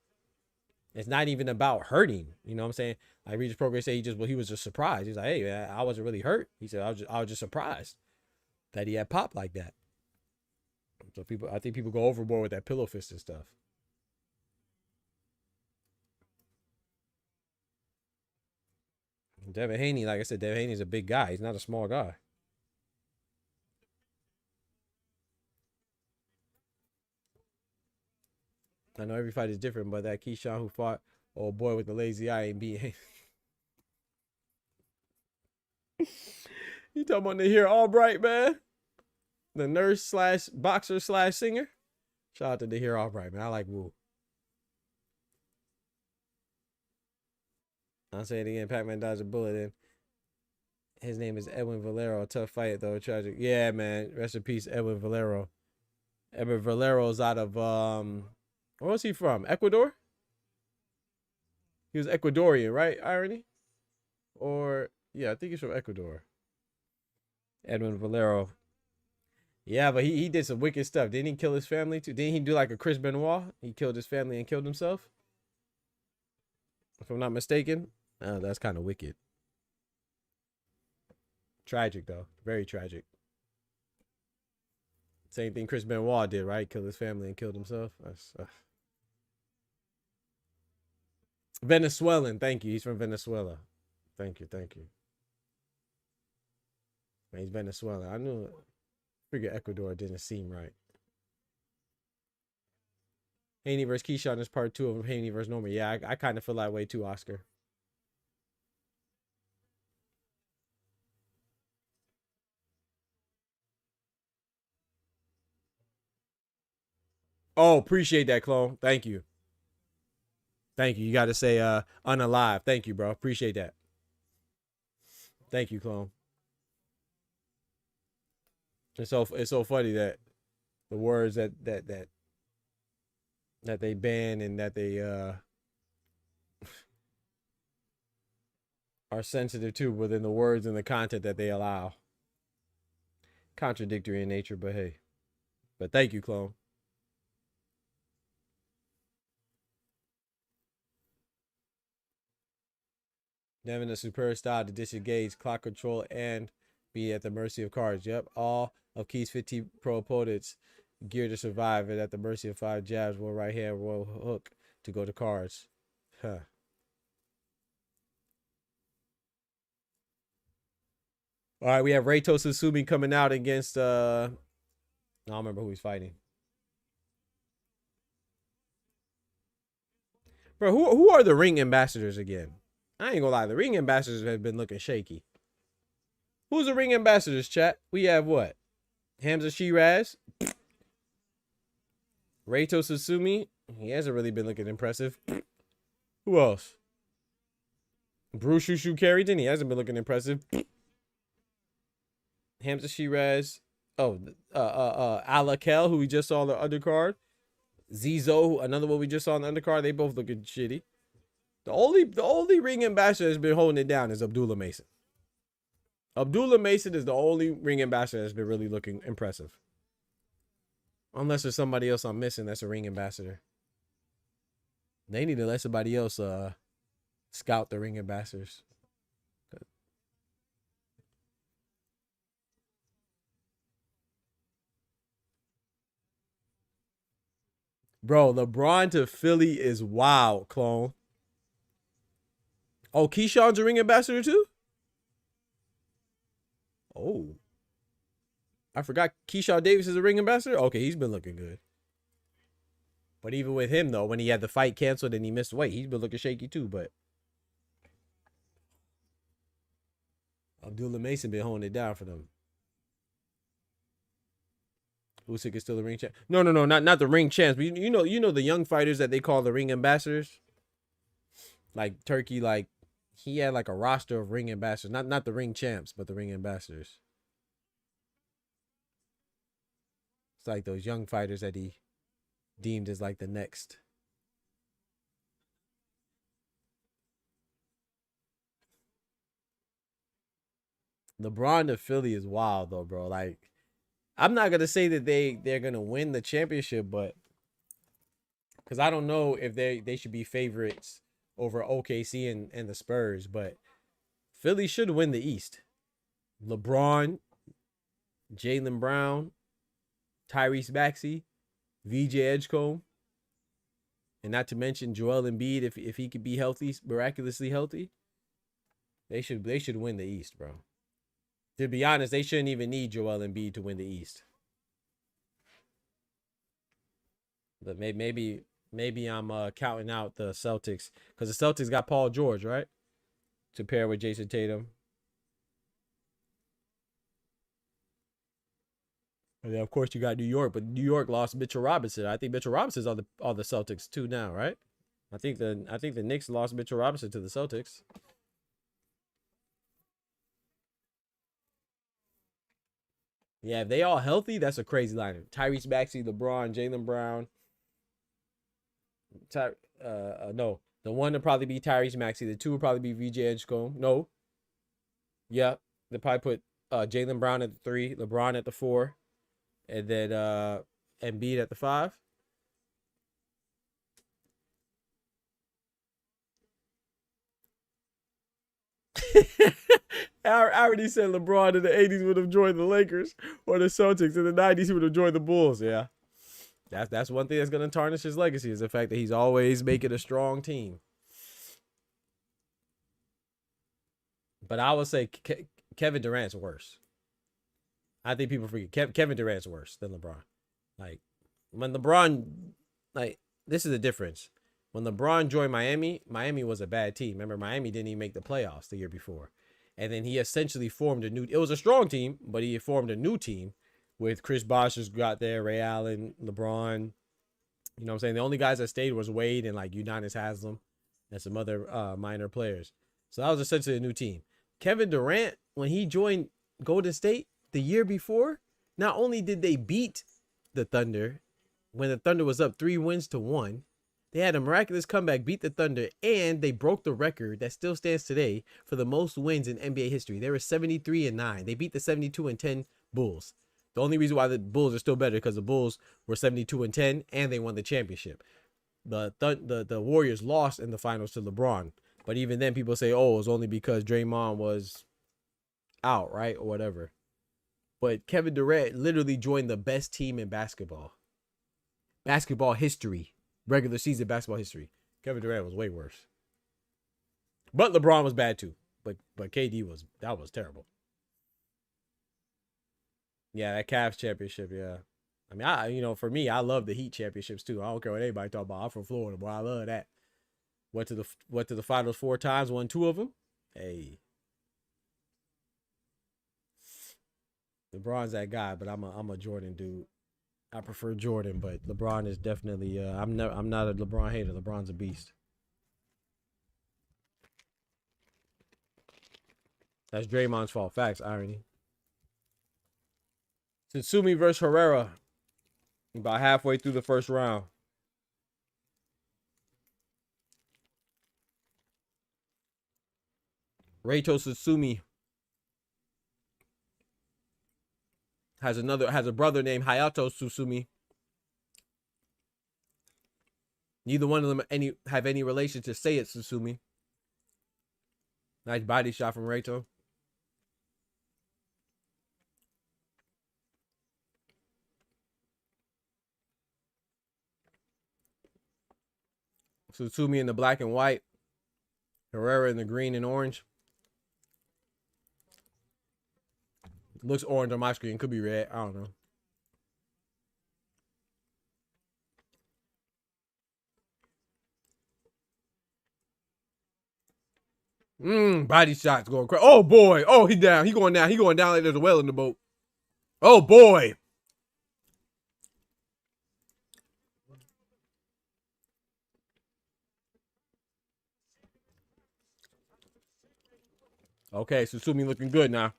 It's not even about hurting. You know what I'm saying? Like Regis Prograis said, he was just surprised. He's like, hey, man, I wasn't really hurt. He said, I was just surprised that he had pop like that. So I think people go overboard with that pillow fist and stuff. Devin Haney, like I said, Devin Haney's a big guy. He's not a small guy. I know every fight is different, but that Keyshawn who fought old boy with the lazy eye ain't beat Haney. You talking about Nahir Albright, man? The nurse slash boxer slash singer? Shout out to Nahir Albright, man. I like Woo. I'll say it again. Pac-Man dodged a bullet in. His name is Edwin Valero. Tough fight, though. Tragic. Yeah, man. Rest in peace, Edwin Valero. Edwin Valero's out of, where was he from? Ecuador? He was Ecuadorian, right? Irony? Or yeah, I think he's from Ecuador. Edwin Valero. Yeah, but he did some wicked stuff. Didn't he kill his family too? Didn't he do like a Chris Benoit? He killed his family and killed himself? If I'm not mistaken. That's kind of wicked. Tragic though. Very tragic. Same thing Chris Benoit did, right? Killed his family and killed himself. That's Venezuelan. Thank you. He's from Venezuela. Thank you. Thank you. Man, he's Venezuelan. I knew it. Figure Ecuador didn't seem right. Haney versus Keyshawn is part 2 of Haney versus Norman. Yeah, I kind of feel that way too, Oscar. Oh, appreciate that, clone. Thank you. Thank you. You got to say unalive. Thank you, bro. Appreciate that. Thank you, clone. It's so funny that the words that they ban and that they are sensitive to within the words and the content that they allow. Contradictory in nature, but hey. But thank you, clone. Devin a superior style to disengage, clock control, and be at the mercy of cards. Yep, all of Key's 15 pro opponents geared to survive and at the mercy of 5 jabs, one right hand, one hook to go to cards. Huh. All right, we have Reito Susumi coming out against I don't remember who he's fighting. Bro, who are the ring ambassadors again? I ain't gonna lie, the ring ambassadors have been looking shaky. Who's the ring ambassadors, chat? We have what? Hamza Shiraz. Reito Susumi. He hasn't really been looking impressive. Who else? Bruce Shushu Carrington. He hasn't been looking impressive. Hamza Shiraz. Oh, Alakel, who we just saw on the undercard. Zizo, another one we just saw on the undercard. They both looking shitty. The only ring ambassador that's been holding it down is Abdullah Mason. Abdullah Mason is the only ring ambassador that's been really looking impressive. Unless there's somebody else I'm missing that's a ring ambassador. They need to let somebody else scout the ring ambassadors. Bro, LeBron to Philly is wild, clone. Oh, Keyshawn's a ring ambassador too? Oh. I forgot Keyshawn Davis is a ring ambassador? Okay, he's been looking good. But even with him, though, when he had the fight canceled and he missed weight, he's been looking shaky too, but Abdullah Mason been holding it down for them. Usyk is still the ring champ. No, not the ring champs. But you know the young fighters that they call the ring ambassadors? Like Turkey, like he had like a roster of ring ambassadors. Not the ring champs, but the ring ambassadors. It's like those young fighters that he deemed as like the next. LeBron to Philly is wild though, bro. Like, I'm not gonna say that they're gonna win the championship, but because I don't know if they should be favorites over OKC and the Spurs, but Philly should win the East. LeBron, Jaylen Brown, Tyrese Maxey, VJ Edgecombe, and not to mention Joel Embiid if he could be healthy, miraculously healthy. They should win the East, bro. To be honest, they shouldn't even need Joel Embiid to win the East. But maybe I'm counting out the Celtics because the Celtics got Paul George, right? To pair with Jason Tatum. And then of course you got New York, but New York lost Mitchell Robinson. I think Mitchell Robinson's on the Celtics too now, right? I think the Knicks lost Mitchell Robinson to the Celtics. Yeah, if they all healthy, that's a crazy lineup. Tyrese Maxey, LeBron, Jaylen Brown. The one would probably be Tyrese Maxey. The two would probably be VJ Edgecombe. No. Yeah. They probably put Jaylen Brown at the 3, LeBron at the 4, and then Embiid at the 5. I already said LeBron in the 80s would have joined the Lakers or the Celtics. In the 90s, he would have joined the Bulls. Yeah. That's one thing that's going to tarnish his legacy is the fact that he's always making a strong team. But I would say Kevin Durant's worse. I think people forget Kevin Durant's worse than LeBron. Like, when LeBron, like, this is the difference. When LeBron joined Miami, Miami was a bad team. Remember, Miami didn't even make the playoffs the year before. And then he essentially formed a new, it was a strong team, but he formed a new team with Chris Bosh just got there, Ray Allen, LeBron. You know what I'm saying? The only guys that stayed was Wade and like Udonis Haslem and some other minor players. So that was essentially a new team. Kevin Durant, when he joined Golden State the year before, not only did they beat the Thunder when the Thunder was up 3-1, they had a miraculous comeback, beat the Thunder, and they broke the record that still stands today for the most wins in NBA history. They were 73-9. They beat the 72-10 Bulls. The only reason why the Bulls are still better because the Bulls were 72-10 and they won the championship. The Warriors lost in the finals to LeBron. But even then, people say, oh, it was only because Draymond was out, right? Or whatever. But Kevin Durant literally joined the best team in basketball. Basketball history. Regular season basketball history. Kevin Durant was way worse. But LeBron was bad too. But KD was terrible. Yeah, that Cavs championship, yeah. I mean, for me, I love the Heat championships too. I don't care what anybody talk about. I'm from Florida, boy. I love that. Went to the finals 4 times, won 2 of them. Hey. LeBron's that guy, but I'm a Jordan dude. I prefer Jordan, but LeBron is definitely I'm not a LeBron hater. LeBron's a beast. That's Draymond's fault. Facts, irony. Tsutsumi versus Herrera. About halfway through the first round. Reito Tsutsumi has a brother named Hayato Tsutsumi. Neither one of them have any relation to Say It Tsutsumi. Nice body shot from Reito. Tsutsumi in the black and white. Herrera in the green and orange. Looks orange on my screen. Could be red. I don't know. Body shots going crazy. Oh boy. Oh, he down. He going down. He going down like there's a whale in the boat. Oh boy. Okay, Tsutsumi looking good now.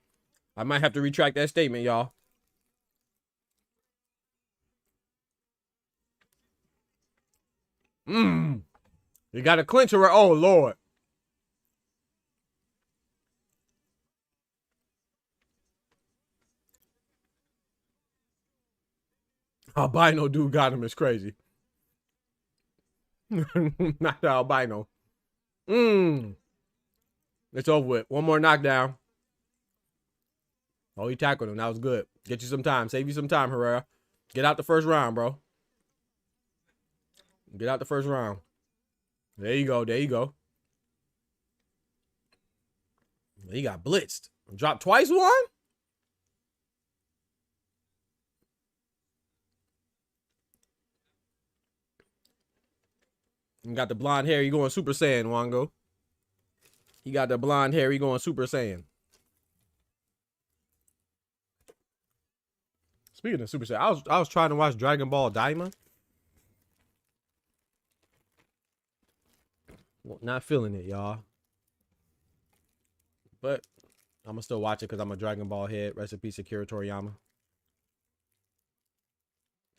I might have to retract that statement, y'all. You got a clincher. Oh, Lord. Albino dude got him. It's crazy. Not the albino. It's over with. One more knockdown. Oh, he tackled him. That was good. Get you some time. Save you some time, Herrera. Get out the first round, bro. Get out the first round. There you go. There you go. He got blitzed. Dropped twice, one? He got the blonde hair. He going Super Saiyan, Wango. He got the blonde hair. He going Super Saiyan. Speaking of Super Saiyan, I was trying to watch Dragon Ball Daima. Well, not feeling it, y'all. But I'm gonna still watch it because I'm a Dragon Ball head. Rest in peace, Akira Toriyama.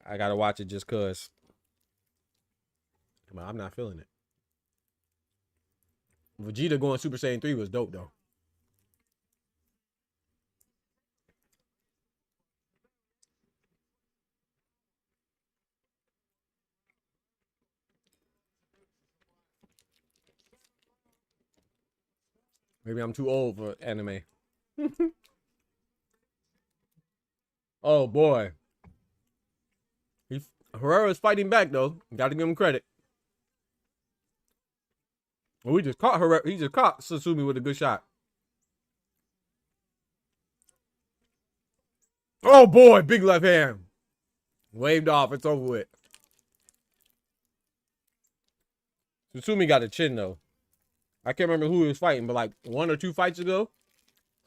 I gotta watch it just cause. I'm not feeling it. Vegeta going Super Saiyan 3 was dope though. Maybe I'm too old for anime. Oh boy. Herrera's fighting back though. Gotta give him credit. Well, we just caught Herrera. He just caught Susumi with a good shot. Oh boy, big left hand. Waved off. It's over with. Susumi got a chin though. I can't remember who he was fighting, but like 1 or 2 fights ago,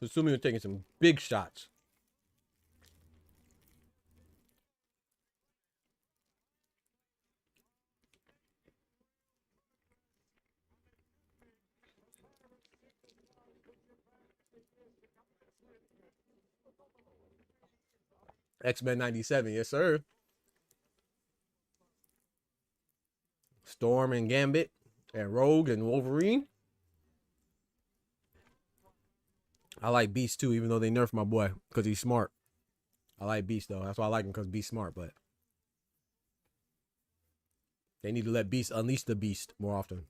Susumi was taking some big shots. X-Men 97, yes sir. Storm and Gambit and Rogue and Wolverine. I like Beast too, even though they nerfed my boy because he's smart. I like Beast though. That's why I like him, because Beast's smart, but they need to let Beast unleash the Beast more often.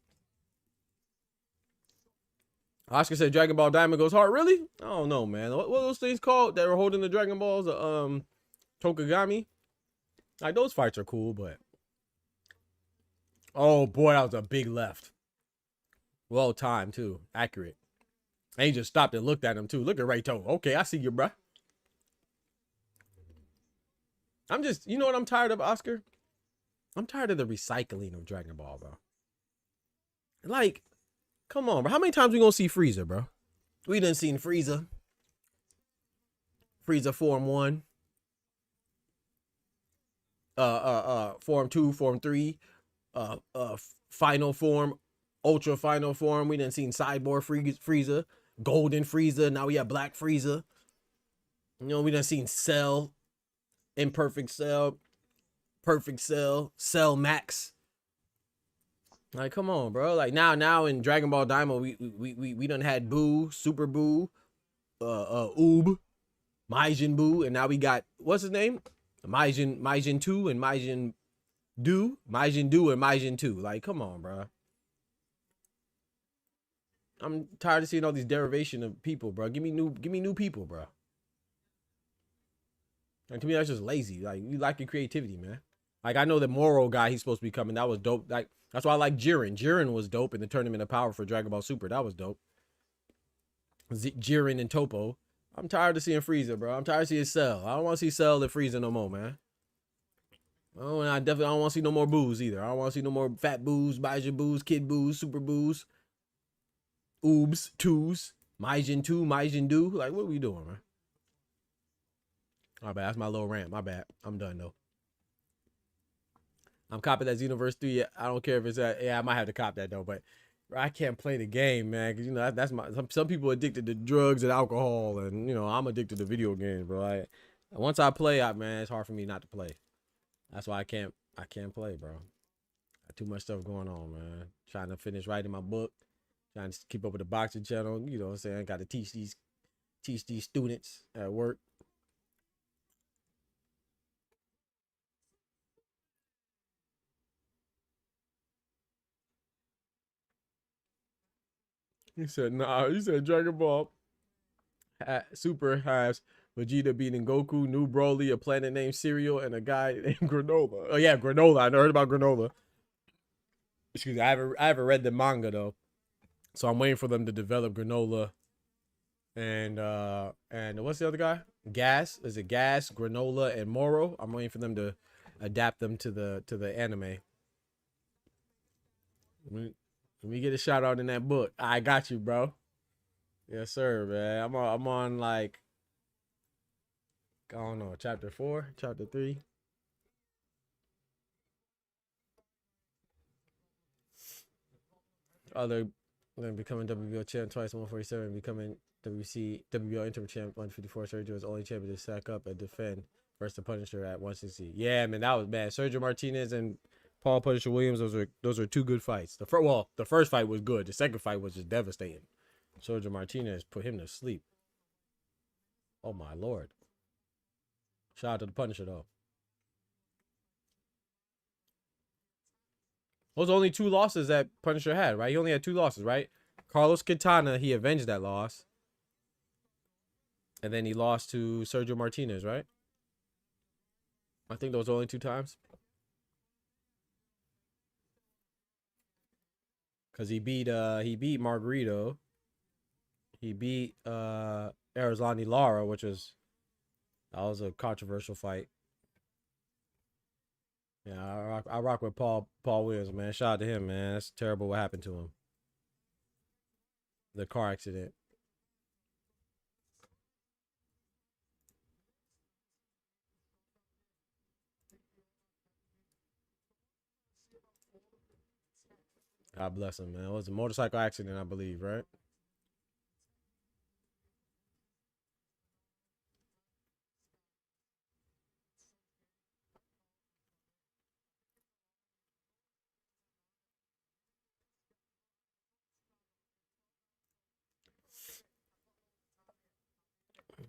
Oscar said Dragon Ball Diamond goes hard. Really? I don't know, man. What are those things called that were holding the Dragon Balls? Tokagami? Like, those fights are cool, but... Oh, boy, that was a big left. Well timed, too. Accurate. And he just stopped and looked at him, too. Look at Ray Toe. Okay, I see you, bruh. I'm just... You know what I'm tired of, Oscar? I'm tired of the recycling of Dragon Ball, bro. Like... Come on, bro. How many times we gonna see Frieza, bro? We done seen Frieza. Frieza Form 1. Form 2, Form 3. Final Form. Ultra Final Form. We done seen Cyborg Frieza. Golden Frieza. Now we have Black Frieza. You know, we done seen Cell. Imperfect Cell. Perfect Cell. Cell Max. Like, come on, bro. Like, now in Dragon Ball Daima, we done had Boo, Super Boo, Oob, Majin Buu, and now we got, what's his name? Majin 2 and Majin Do and Majin 2. Like, come on, bro. I'm tired of seeing all these derivation of people, bro. Give me new people, bro. And to me, that's just lazy. Like, you like your creativity, man. Like, I know the Moro guy, he's supposed to be coming. That was dope. Like, that's why I like Jiren. Jiren was dope in the Tournament of Power for Dragon Ball Super. That was dope. Jiren and Topo. I'm tired of seeing Frieza, bro. I'm tired of seeing Cell. I don't want to see Cell and Frieza no more, man. Oh, and I definitely don't want to see no more Boos either. I don't want to see no more Fat Boos, Majin Boos, Kid Boos, Super Boos, Oobs, Twos, Majin 2, Majin Do. Like, what are we doing, man? My bad. That's my little rant. My bad. I'm done, though. I'm copping that Xenoverse 3. I don't care if it's that. Yeah, I might have to cop that though, but I can't play the game, man. Cause you know that's my. Some people are addicted to drugs and alcohol, and you know I'm addicted to video games, bro. Once I play, man, it's hard for me not to play. That's why I can't play, bro. Got too much stuff going on, man. Trying to finish writing my book, trying to keep up with the boxing channel. You know what I'm saying? Got to teach these students at work. He said, nah, he said Dragon Ball Super has Vegeta beating Goku, New Broly, a planet named Cereal, and a guy named Granola. Oh, yeah, Granola. I heard about Granola. Excuse me. I haven't read the manga, though. So I'm waiting for them to develop Granola. And what's the other guy? Gas. Is it Gas, Granola, and Moro? I'm waiting for them to adapt them to the anime. Let me get a shout out in that book. I got you, bro. Yes, sir, man. I'm on like, I don't know, chapter 4, chapter 3. Other than becoming WBO champ twice, 147, becoming WBO interim champ 154. Sergio is only champion to sack up and defend versus the Punisher at 160. Yeah, man, that was bad. Sergio Martinez and Paul Punisher Williams. Those are two good fights. The first fight was good. The second fight was just devastating. Sergio Martinez put him to sleep. Oh my lord! Shout out to the Punisher though. Those are only two losses that Punisher had, right? He only had two losses, right? Carlos Quintana, he avenged that loss. And then he lost to Sergio Martinez, right? I think those were only two times. Because he beat Margarito. He beat Arizlani Lara, that was a controversial fight. Yeah, I rock with Paul Williams, man. Shout out to him, man. That's terrible what happened to him. The car accident. God bless him, man. It was a motorcycle accident, I believe, right?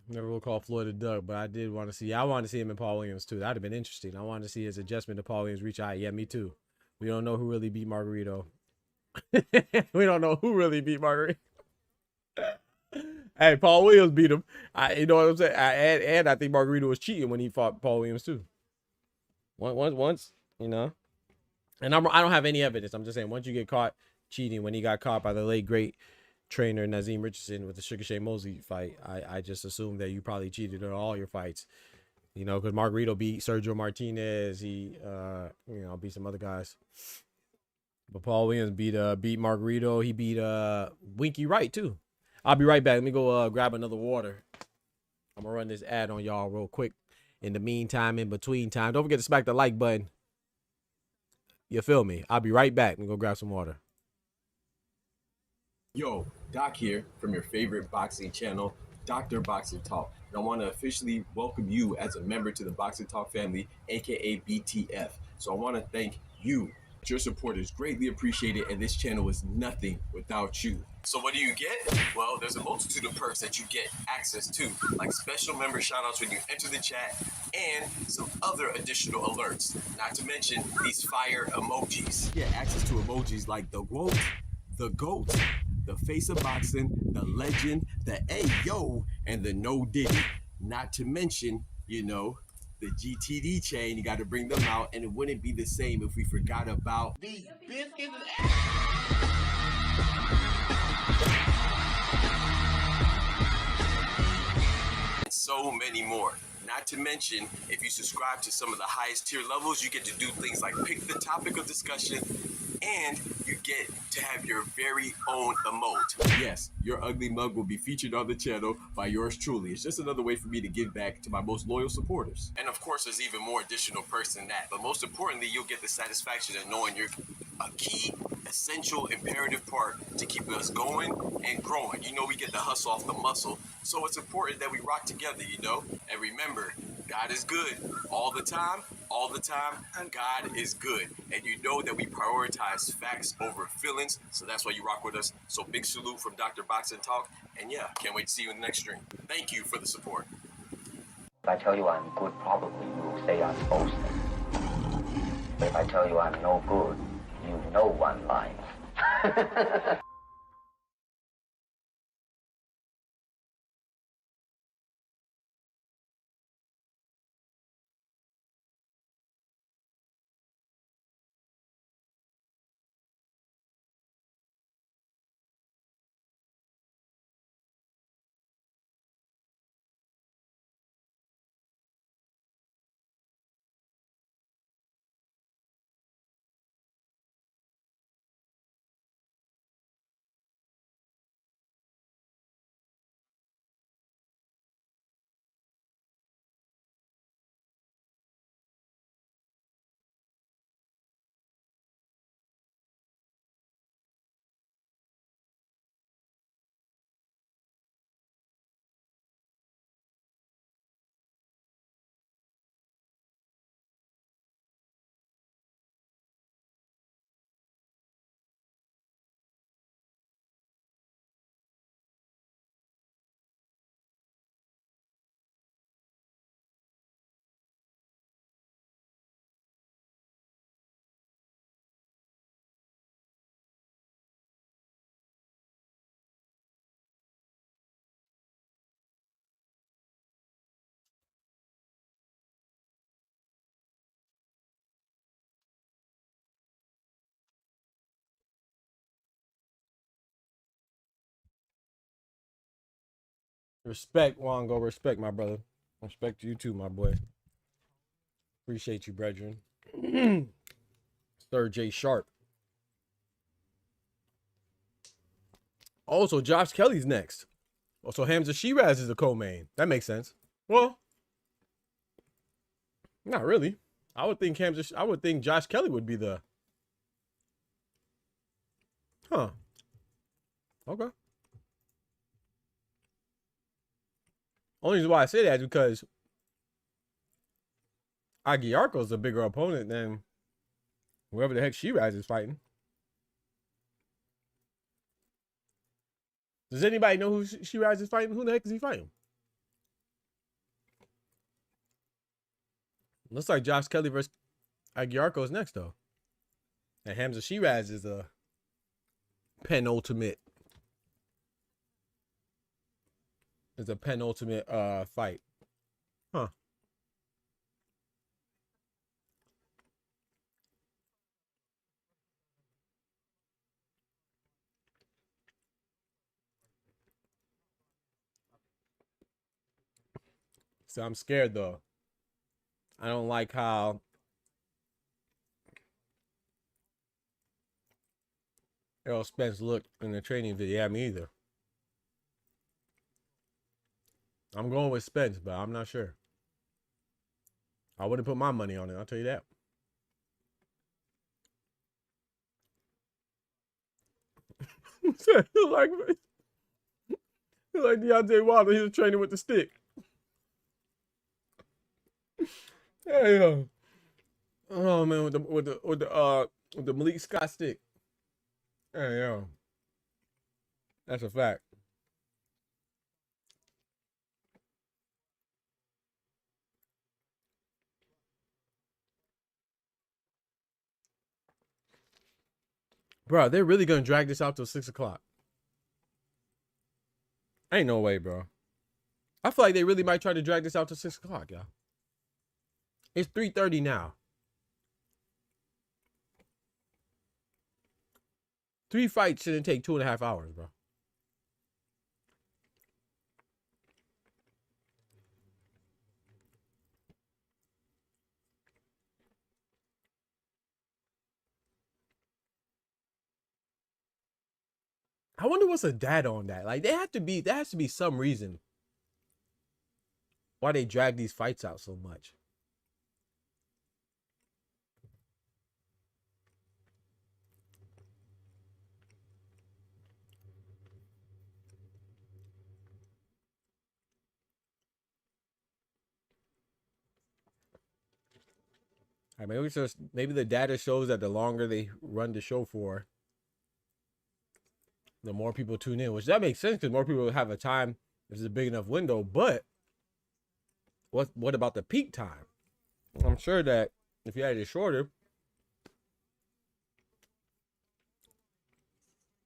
Never will call Floyd a duck, but I did want to see. I wanted to see him in Paul Williams too. That'd have been interesting. I wanted to see his adjustment to Paul Williams reach out. Yeah, me too. We don't know who really beat Margarito. We don't know who really beat Margarito. Hey, Paul Williams beat him. You know what I'm saying? And I think Margarito was cheating when he fought Paul Williams too. Once, you know. And I don't have any evidence. I'm just saying once you get caught cheating, when he got caught by the late great trainer Nazim Richardson with the Sugar Shane Mosley fight, I just assumed that you probably cheated in all your fights. You know, because Margarito beat Sergio Martinez. He beat some other guys. But Paul Williams beat Margarito. He beat Winky Wright too. I'll be right back. Let me go grab another water. I'm gonna run this ad on y'all real quick. In the meantime, in between time, don't forget to smack the like button. You feel me? I'll be right back. Let me go grab some water. Yo, Doc here from your favorite boxing channel, Dr. Boxing Talk. And I want to officially welcome you as a member to the Boxing Talk family, aka BTF. So I want to thank you. Your support is greatly appreciated, and this channel is nothing without you. So what do you get? Well, there's a multitude of perks that you get access to, like special member shoutouts when you enter the chat, and some other additional alerts. Not to mention these fire emojis. Get access to emojis like the GOAT, the face of boxing, the legend, the Ayo, and the no diddy. Not to mention, the GTD chain. You got to bring them out, and it wouldn't be the same if we forgot about these biscuits. And so many more. Not to mention, if you subscribe to some of the highest tier levels, you get to do things like pick the topic of discussion, and you get to have your very own emote. Yes, your ugly mug will be featured on the channel by yours truly. It's just another way for me to give back to my most loyal supporters. And of course, there's even more additional perks than that. But most importantly, you'll get the satisfaction of knowing you're a key, essential, imperative part to keep us going and growing. You know, we get the hustle off the muscle. So it's important that we rock together, And remember, God is good all the time, and God is good. And you know that we prioritize facts over feelings, so that's why you rock with us. So big salute from Dr. Boxing Talk, and yeah, can't wait to see you in the next stream. Thank you for the support. If I tell you I'm good, probably you will say I'm boasting. But if I tell you I'm no good, you know one line. Respect, Wongo. Respect, my brother. Respect you too, my boy. Appreciate you, brethren. Sir J Sharp. Also, Josh Kelly's next. Also, Hamza Shiraz is the co-main. That makes sense. Well, not really. I would think Josh Kelly would be the. Huh. Okay. Only reason why I say that is because Aguiarco's a bigger opponent than whoever the heck Shiraz is fighting. Does anybody know who Shiraz is fighting? Who the heck is he fighting? Looks like Josh Kelly versus Aguiarco is next, though. And Hamza Shiraz is a penultimate. It's a penultimate fight. Huh. So I'm scared though. I don't like how Errol Spence looked in the training video. Yeah, me either. I'm going with Spence, but I'm not sure. I wouldn't put my money on it, I'll tell you that. like Deontay Wilder, he was training with the stick. Yeah. Oh man, with the Malik Scott stick. Yeah. That's a fact. Bro, they're really gonna drag this out till 6 o'clock. Ain't no way, bro. I feel like they really might try to drag this out till 6 o'clock, y'all. It's 3:30 now. 3 fights shouldn't take 2.5 hours, bro. I wonder what's a data on that. Like, there has to be some reason why they drag these fights out so much. I mean, maybe the data shows that the longer they run the show for, the more people tune in, which that makes sense because more people have a time if it's a big enough window. But what about the peak time? I'm sure that if you had it shorter,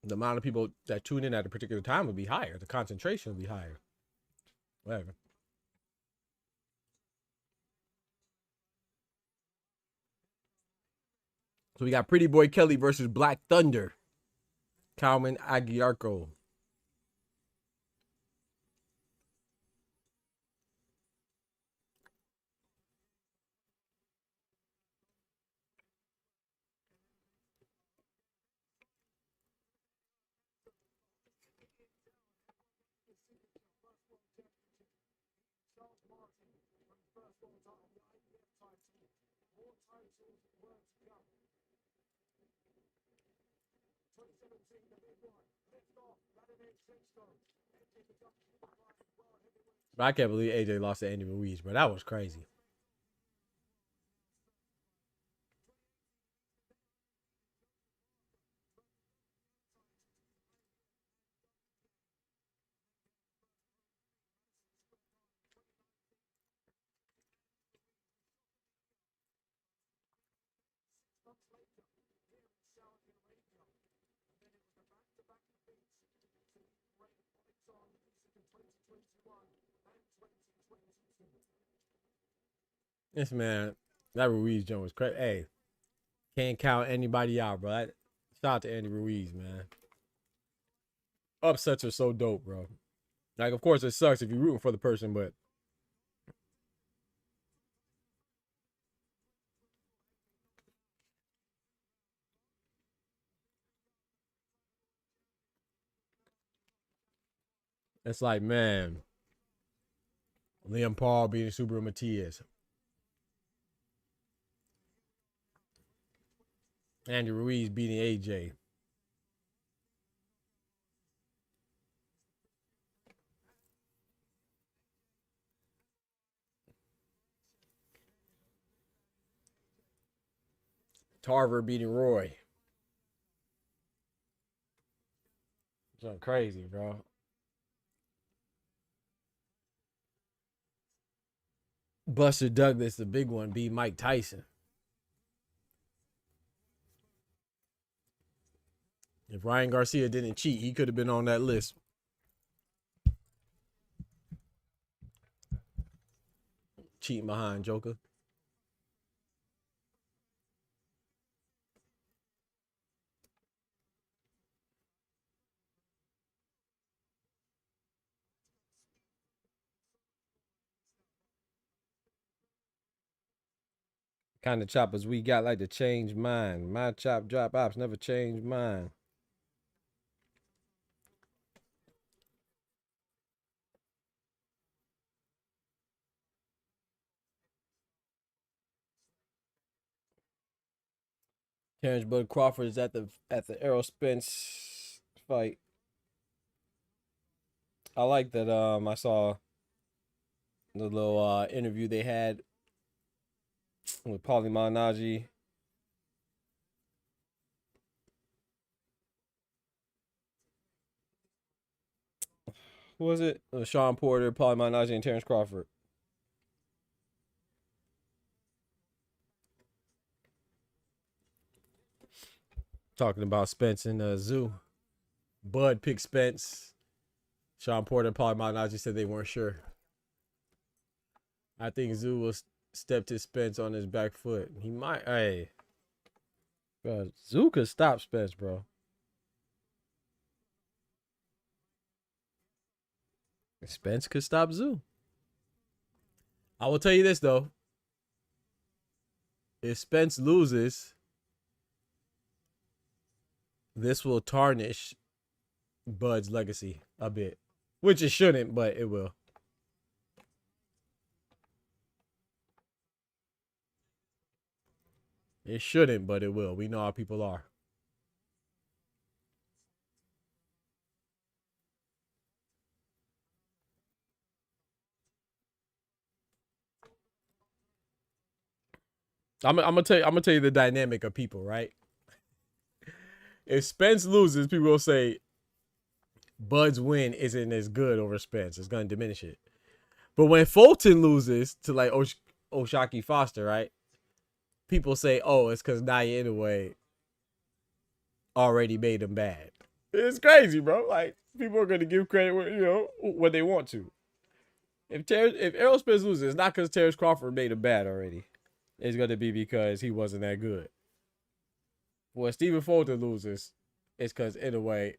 the amount of people that tune in at a particular time would be higher. The concentration would be higher. Whatever. So we got Pretty Boy Kelly versus Black Thunder. Calvin Aguiarco. But I can't believe AJ lost to Andy Ruiz, bro. That was crazy. This man, that Ruiz joint was crazy. Hey, can't count anybody out, bro. Shout out to Andy Ruiz, man. Upsets are so dope, bro. Like, of course, it sucks if you're rooting for the person, but it's like, man, Liam Paul beating Subaru Matias. Andy Ruiz beating AJ. Tarver beating Roy. Something crazy, bro. Buster Douglas, the big one, beat Mike Tyson. If Ryan Garcia didn't cheat, he could have been on that list. Cheating behind Joker. Kind of choppers we got like to change mine. My chop drop ops never change mine. Terrence Bud Crawford is at the Errol Spence fight. I like that. I saw the little interview they had with Paulie Malignaggi. Who was it? Sean Porter, Paulie Malignaggi, and Terrence Crawford. Talking about Spence and Zoo. Bud picked Spence. Sean Porter and Paulie Malignaggi said they weren't sure. I think Zoo will step to Spence on his back foot. He might. Hey, bro, Zoo could stop Spence, bro. Spence could stop Zoo. I will tell you this though. If Spence loses, this will tarnish Bud's legacy a bit. Which it shouldn't, but it will. It shouldn't, but it will. We know how people are. I'm gonna tell you the dynamic of people, right? If Spence loses, people will say Bud's win isn't as good over Spence. It's gonna diminish it. But when Fulton loses to like Oshaki Foster, right? People say, "Oh, it's because Nia Inoue already made him bad." It's crazy, bro. Like people are gonna give credit, when they want to. If Errol Spence loses, it's not because Terrence Crawford made him bad already. It's gonna be because he wasn't that good. When Stephen Fulton loses, it's because Inoue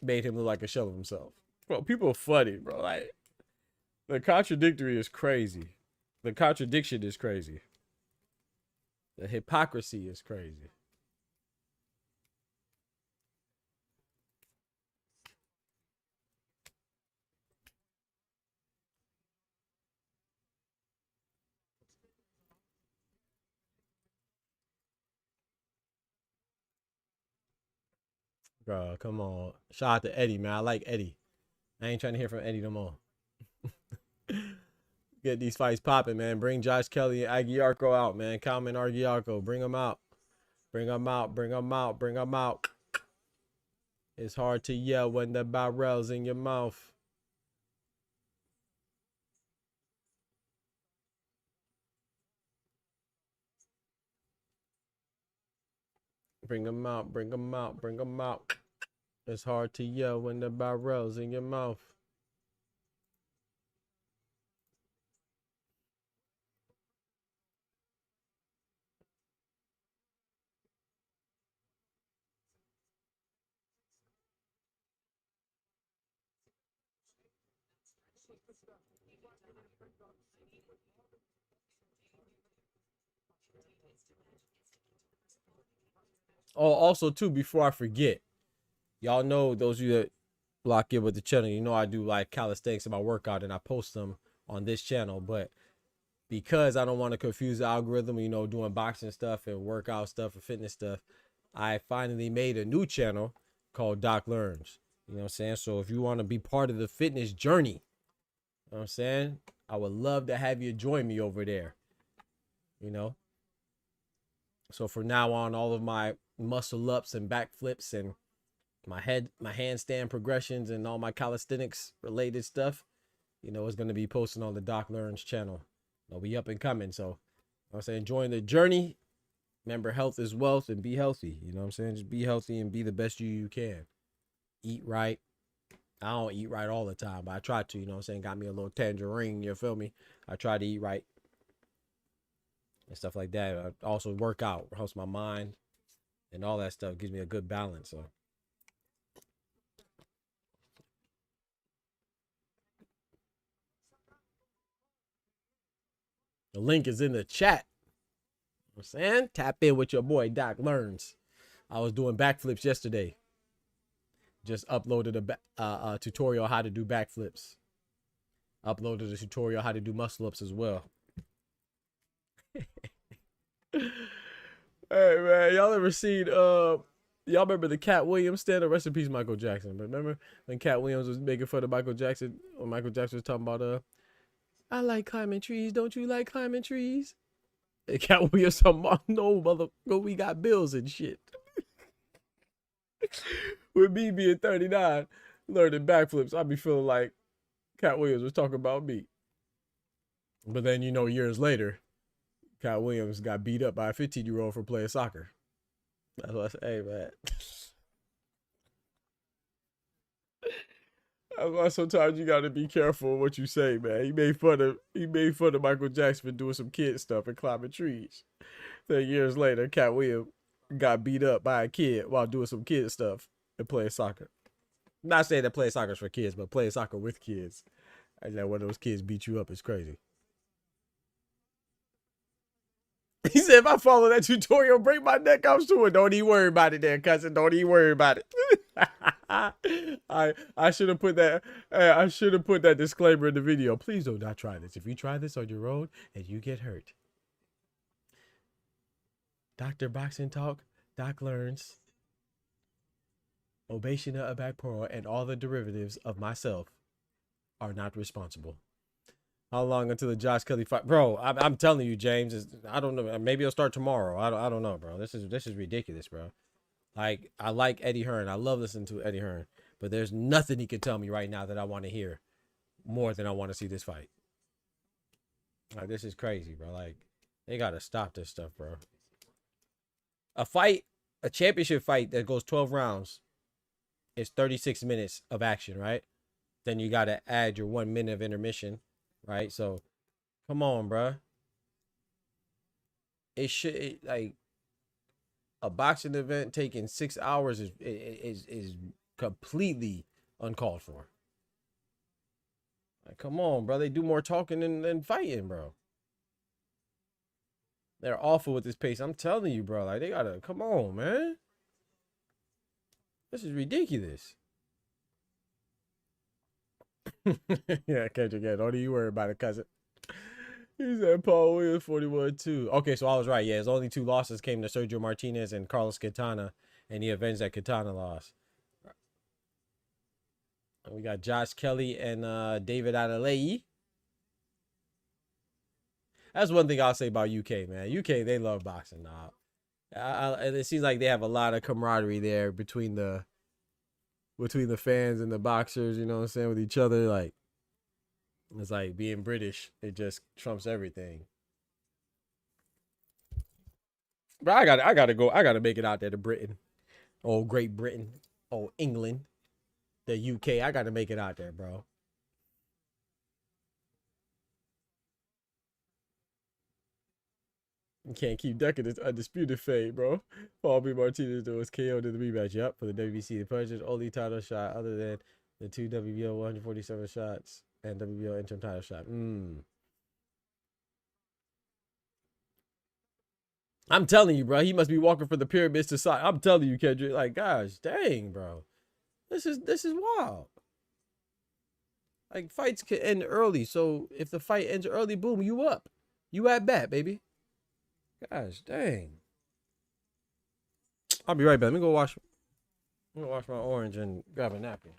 made him look like a shell of himself. Bro, people are funny, bro. Like the contradictory is crazy. The contradiction is crazy. The hypocrisy is crazy. Bro, come on. Shout out to Eddie, man. I like Eddie. I ain't trying to hear from Eddie no more. Get these fights popping, man. Bring Josh Kelly and Aguiarco out, man. Calman Aguiarco. Bring them out. Bring them out. Bring them out. Bring them out. It's hard to yell when the barrel's in your mouth. Bring them out. Bring them out. Bring them out. It's hard to yell when the barrel's in your mouth. Oh, also too, before I forget, y'all know those of you that lock in with the channel, you know I do like calisthenics in my workout and I post them on this channel. But because I don't want to confuse the algorithm, you know, doing boxing stuff and workout stuff and fitness stuff, I finally made a new channel called Doc Learns. You know what I'm saying? So if you want to be part of the fitness journey, you know what I'm saying? I would love to have you join me over there. You know? So from now on, all of my muscle ups and back flips and my handstand progressions and all my calisthenics related stuff, you know, is going to be posted on the Doc Learns channel. It'll be up and coming. So, you know what I'm saying, join the journey. Remember, health is wealth, and be healthy. You know what I'm saying? Just be healthy and be the best you can. Eat right. I don't eat right all the time, but I try to, you know what I'm saying? Got me a little tangerine, you feel me? I try to eat right and stuff like that. I also work out, helps my mind and all that stuff. Gives me a good balance. So the link is in the chat. You know what I'm saying? Tap in with your boy Doc Learns. I was doing backflips yesterday. Just uploaded a tutorial how to do backflips. Uploaded a tutorial how to do muscle ups as well. Hey man, y'all ever seen y'all remember the Cat Williams stand-up? Rest in peace, Michael Jackson. But remember when Cat Williams was making fun of Michael Jackson, when Michael Jackson was talking about I like climbing trees, don't you like climbing trees? And Cat Williams talking about, no mother, we got bills and shit. With me being 39, learning backflips, I'd be feeling like Cat Williams was talking about me. But then, you know, years later, Cat Williams got beat up by a 15-year-old for playing soccer. That's what I say, hey, man. That's why sometimes you gotta be careful what you say, man. He made fun of Michael Jackson for doing some kid stuff and climbing trees. Then years later, Cat Williams got beat up by a kid while doing some kid stuff and playing soccer. Not saying that playing soccer is for kids, but playing soccer with kids. And then one of those kids beat you up is crazy. He said, if I follow that tutorial, break my neck, I'm sure. Don't even worry about it there, cousin. Don't even worry about it. I should have put that. I should have put that disclaimer in the video. Please do not try this. If you try this on your own and you get hurt. Dr. Boxing Talk, Doc Learns, Obesina Abakporo, and all the derivatives of myself are not responsible. How long until the Josh Kelly fight, bro? I'm telling you, James. I don't know. Maybe it'll start tomorrow. I don't know, bro. This is ridiculous, bro. Like, I like Eddie Hearn. I love listening to Eddie Hearn, but there's nothing he can tell me right now that I want to hear more than I want to see this fight. Like, this is crazy, bro. Like, they gotta stop this stuff, bro. A championship fight that goes 12 rounds is 36 minutes of action, right? Then you gotta add your 1 minute of intermission. Right, so come on, bro. It should like a boxing event taking 6 hours is completely uncalled for. Like, come on, bro. They do more talking than fighting, bro. They're awful with this pace. I'm telling you, bro. Like, they gotta come on, man. This is ridiculous. Yeah, catch again. Don't you worry about it, cousin. He said Paul Williams 41-2. Okay, so I was right. Yeah, his only 2 losses came to Sergio Martinez and Carlos Quintana, and he avenged that Quintana loss. We got Josh Kelly and David Adelaide. That's one thing I'll say about UK, man. UK, they love boxing now. And it seems like they have a lot of camaraderie there between the fans and the boxers, you know what I'm saying, with each other. Like, it's like being British, it just trumps everything. But I gotta make it out there to Britain. Oh, Great Britain. Oh, England. The UK. I gotta make it out there, bro. You can't keep ducking this undisputed fade, bro. Paul B. Martinez though was KO'd in the rematch. Yep, for the WBC. The punches only title shot other than the 2 WBO 147 shots and WBO interim title shot. I'm telling you, bro. He must be walking for the pyramids to side. I'm telling you, Kendrick. Like, gosh, dang, bro. This is wild. Like, fights can end early. So if the fight ends early, boom, you up. You at bat, baby. Gosh, dang. I'll be right back. Let me go wash. I'm gonna wash my orange and grab a napkin.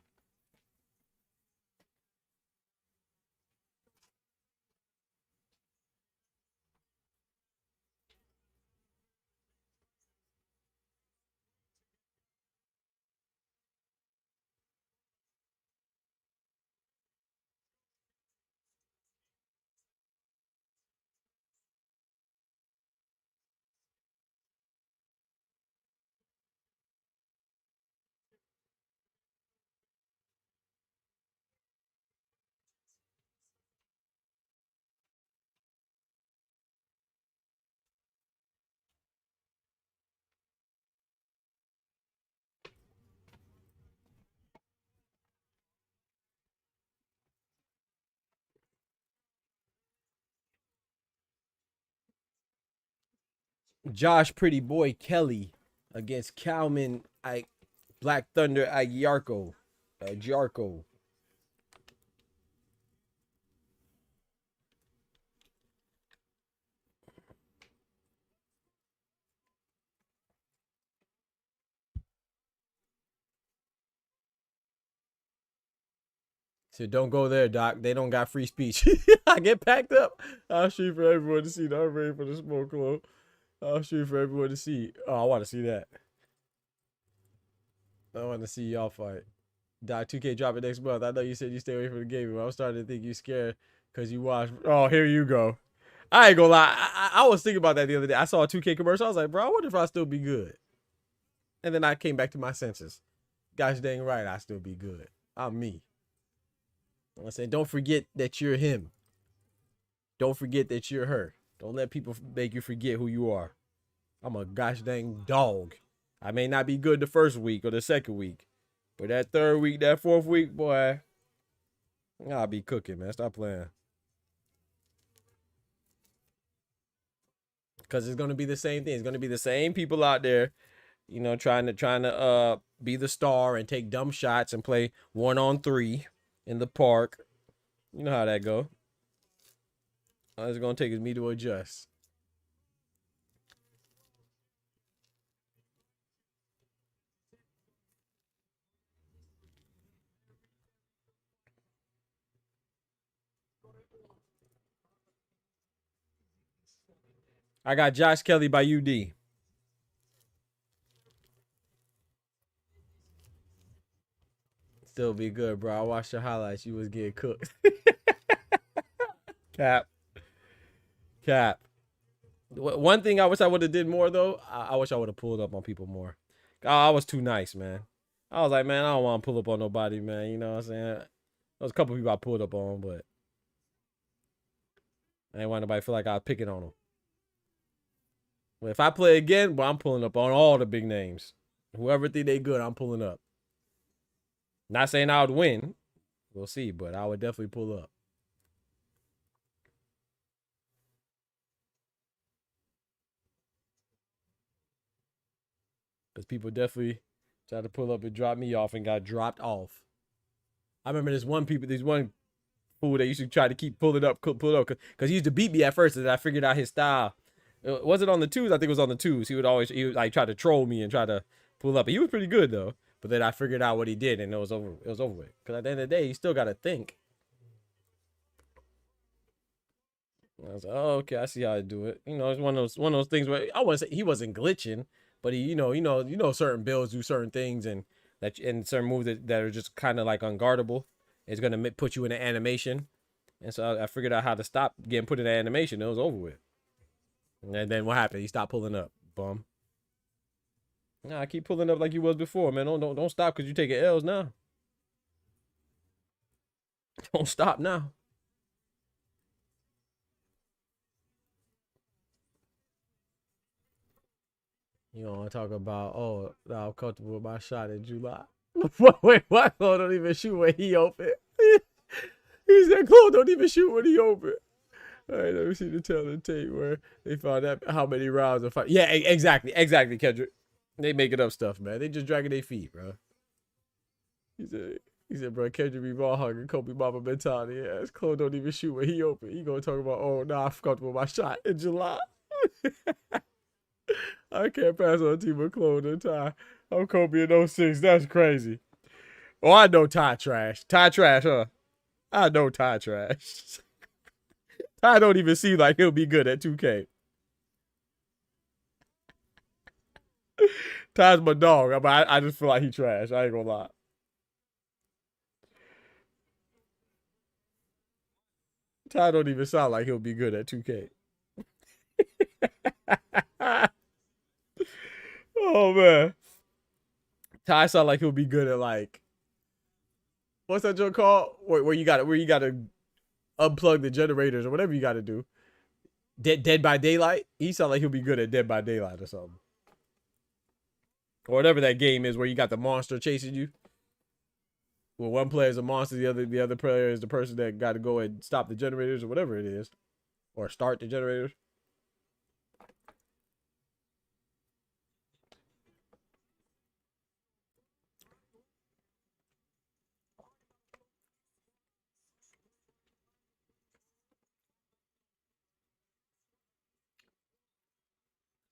Josh Pretty Boy Kelly against Calman Black Thunder Aguiarco. Jarko. So don't go there, Doc. They don't got free speech. I get packed up. I'll shoot for everyone to see. I'm ready for the smoke club. I'll shoot for everyone to see. Oh, I want to see that. I want to see y'all fight. Doc, 2K drop it next month. I know you said you stay away from the game, but I'm starting to think you scared because you watch. Oh, here you go. I ain't gonna lie. I was thinking about that the other day. I saw a 2K commercial. I was like, bro, I wonder if I'll still be good. And then I came back to my senses. Gosh dang right, I still be good. I'm me. I'm saying, don't forget that you're him. Don't forget that you're her. Don't let people make you forget who you are. I'm a gosh dang dog. I may not be good the first week or the second week, but that third week, that fourth week, boy, I'll be cooking, man. Stop playing. Because it's going to be the same thing. It's going to be the same people out there, you know, trying to be the star and take dumb shots and play 1-on-3 in the park. You know how that go. All it's going to take is me to adjust. I got Josh Kelly by UD. Still be good, bro. I watched your highlights. You was getting cooked. Cap. One thing I wish I would have did more, though, I wish I would have pulled up on people more. I was too nice, man. I was like, man, I don't want to pull up on nobody, man. You know what I'm saying? There was a couple people I pulled up on, but I didn't want nobody to feel like I was picking on them. But if I play again, well, I'm pulling up on all the big names. Whoever think they good, I'm pulling up. Not saying I would win. We'll see, but I would definitely pull up. Because people definitely tried to pull up and drop me off and got dropped off. I remember this one fool that used to try to keep pulling up, because he used to beat me at first, and I figured out his style. Was it on the twos? I think it was on the twos. He would like try to troll me and try to pull up. He was pretty good though. But then I figured out what he did, and it was over. It was over with. Because at the end of the day, you still got to think. And I was like, oh, okay, I see how I do it. You know, it's one of those things where I want to say he wasn't glitching, but he, you know, certain builds do certain things, and certain moves that are just kind of like unguardable. It's gonna put you in an animation, and so I figured out how to stop getting put in an animation. It was over with. And then what happened? He stopped pulling up. Bum. Nah, I keep pulling up like you was before, man. Don't stop because you taking L's now. Don't stop now. You want to talk about, oh, I'm comfortable with my shot in July. Wait, what? Oh, don't even shoot when he open. He said, Cole don't even shoot when he open. All right, let me see the telling tape where they found out how many rounds of fight. Yeah, exactly, Kendrick. They making up stuff, man. They just dragging their feet, bro. He said, bro, Kendrick be ball hugging, Kobe Mama mentality. Yeah, his Cole don't even shoot when he open. He gonna talk about, oh, nah, I forgot with my shot in July. I can't pass on Team McClone and Ty. I'm Kobe in 06. That's crazy. Oh, I know Ty trash. Ty trash, huh? I know Ty trash. Ty don't even seem like he'll be good at 2K. Ty's my dog, but I just feel like he trash. I ain't gonna lie. Ty don't even sound like he'll be good at 2K. Oh man. Ty sound like he'll be good at like, what's that joke called? Where you gotta unplug the generators or whatever you gotta do. Dead by Daylight? He sound like he'll be good at Dead by Daylight or something. Or whatever that game is where you got the monster chasing you. Well, one player is a monster, the other player is the person that got to go and stop the generators or whatever it is. Or start the generators.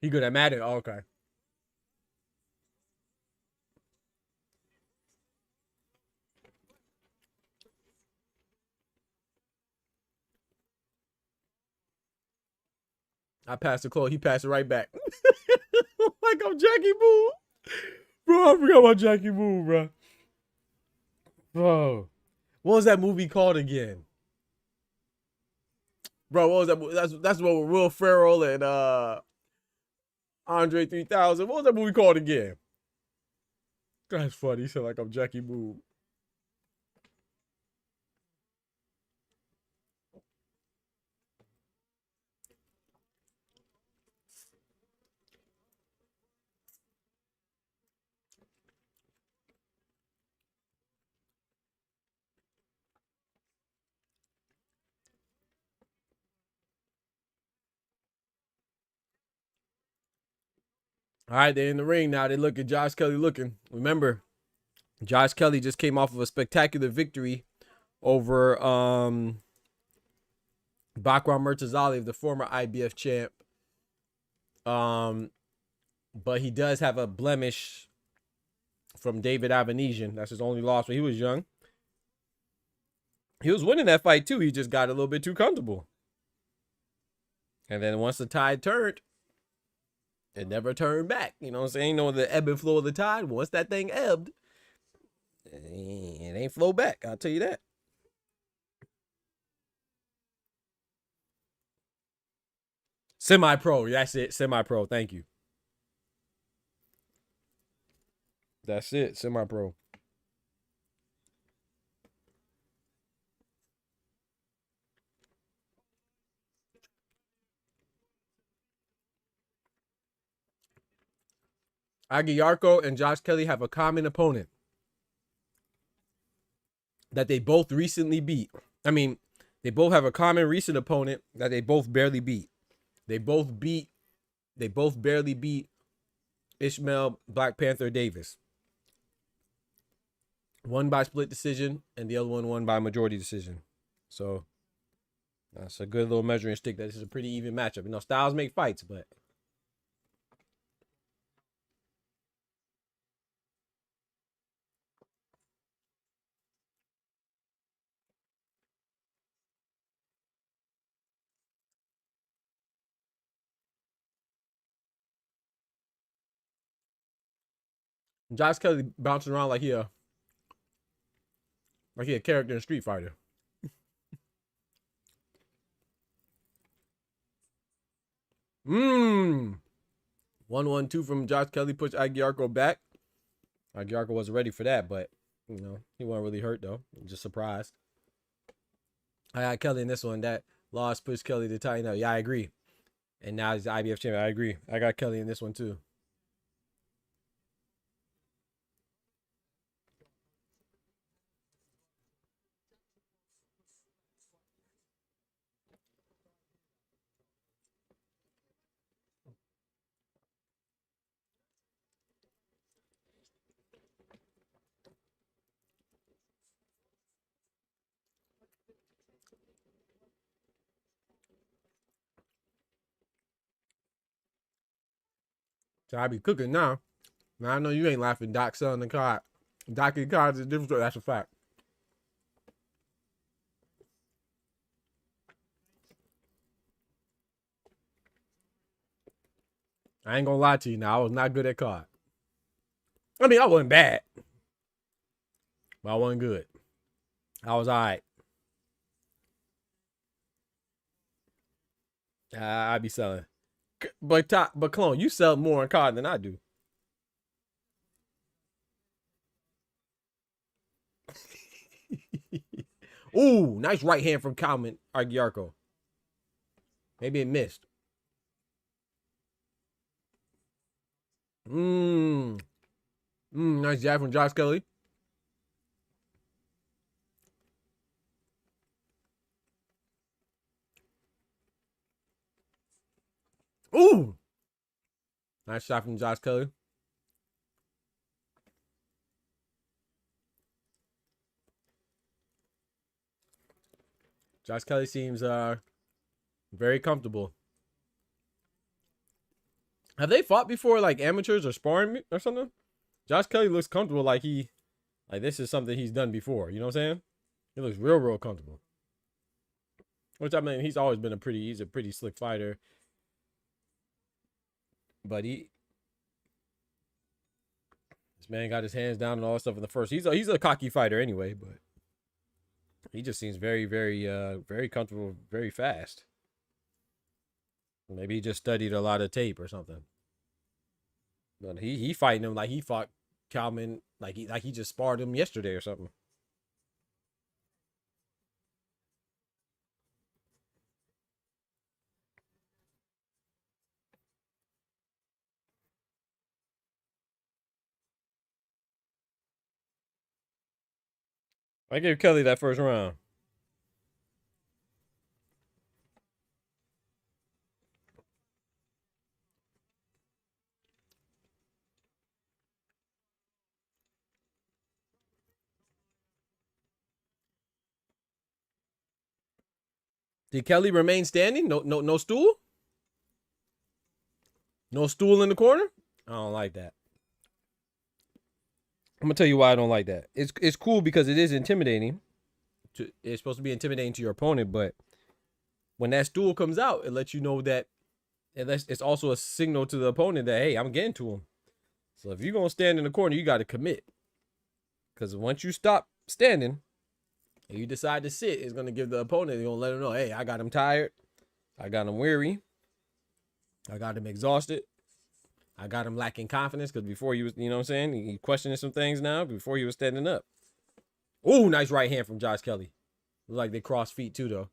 He good at Madden? Oh, okay. I passed the close. He passed it right back. Like I'm Jackie Boo. Bro, I forgot about Jackie Boo, bro. Bro. What was that movie called again? Bro, what was that? That's what with Will Ferrell and Andre 3000. What was that movie called again? That's funny. He said like I'm Jackie Boo. All right, they're in the ring now. They look at Josh Kelly looking. Remember, Josh Kelly just came off of a spectacular victory over Bakram Murtazali, the former IBF champ. But he does have a blemish from David Avanesian. That's his only loss when he was young. He was winning that fight too. He just got a little bit too comfortable. And then once the tide turned, it never turned back. You know what I'm saying? You know the ebb and flow of the tide. Once that thing ebbed, it ain't flow back. I'll tell you that. Semi-pro. That's it. Semi-pro. Thank you. That's it. Semi-pro. Aguiarco and Josh Kelly have a common opponent that they both recently beat. I mean, they both have a common recent opponent that they both barely beat. They both barely beat Ishmael Black Panther Davis. One by split decision, and the other one won by majority decision. So that's a good little measuring stick. That this is a pretty even matchup. You know, styles make fights, but Josh Kelly bouncing around like he a character in Street Fighter. 1-1-2 from Josh Kelly pushed Aguiarco back. Aguiarco wasn't ready for that, but you know, he wasn't really hurt though. Just surprised. I got Kelly in this one. That loss pushed Kelly to tighten up. Yeah, I agree. And now he's the IBF champion. I agree. I got Kelly in this one too. So I be cooking now. Now I know you ain't laughing. Doc selling the card. Doc and cards is a different story. That's a fact. I ain't gonna lie to you now. I was not good at card. I mean, I wasn't bad, but I wasn't good. I was all right. I be selling. But Clone, you sell more in card than I do. Ooh, nice right hand from Calvin Argiarco. Maybe it missed. Nice jab from Josh Kelly. Ooh, nice shot from Josh Kelly. Josh Kelly seems very comfortable. Have they fought before, like amateurs or sparring or something? Josh Kelly looks comfortable, like this is something he's done before. You know what I'm saying? He looks real comfortable. Which I mean, he's always been he's a pretty slick fighter. But this man got his hands down and all that stuff in the first. He's a cocky fighter anyway, but he just seems very comfortable, very fast. Maybe he just studied a lot of tape or something. But he fighting him like he fought Calvin, like he just sparred him yesterday or something. I gave Kelly that first round. Did Kelly remain standing? No stool? No stool in the corner? I don't like that. I'm gonna tell you why I don't like that. It's cool because it is intimidating. It's supposed to be intimidating to your opponent, but when that stool comes out, it lets you know that it's also a signal to the opponent that, hey, I'm getting to him. So if you're gonna stand in the corner, you got to commit. Because once you stop standing and you decide to sit, it's gonna give the opponent, you're gonna let him know, hey, I got him tired, I got him weary, I got him exhausted, I got him lacking confidence. Because before he was, you know what I'm saying, he questioning some things now before he was standing up. Oh, nice right hand from Josh Kelly. Look like they cross feet too, though.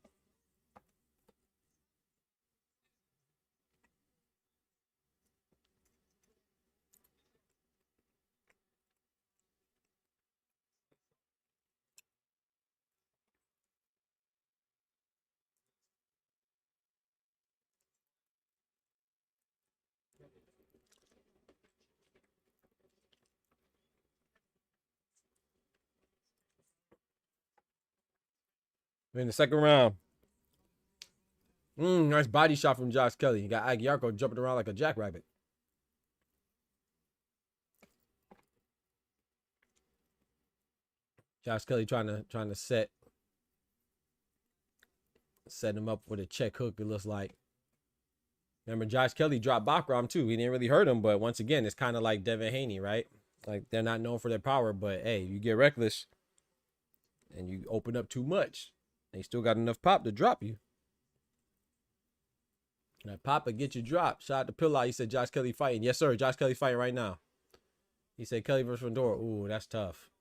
In the second round. Nice body shot from Josh Kelly. You got Aguiarco jumping around like a jackrabbit. Josh Kelly trying to set him up with a check hook, it looks like. Remember, Josh Kelly dropped Bacram too. He didn't really hurt him, but once again, it's kind of like Devin Haney, right? Like, they're not known for their power, but hey, you get reckless and you open up too much, they still got enough pop to drop you. That pop will get you dropped. Shout out to Pillow. He said Josh Kelly fighting. Yes, sir. Josh Kelly fighting right now. He said Kelly versus Fedora. Ooh, that's tough.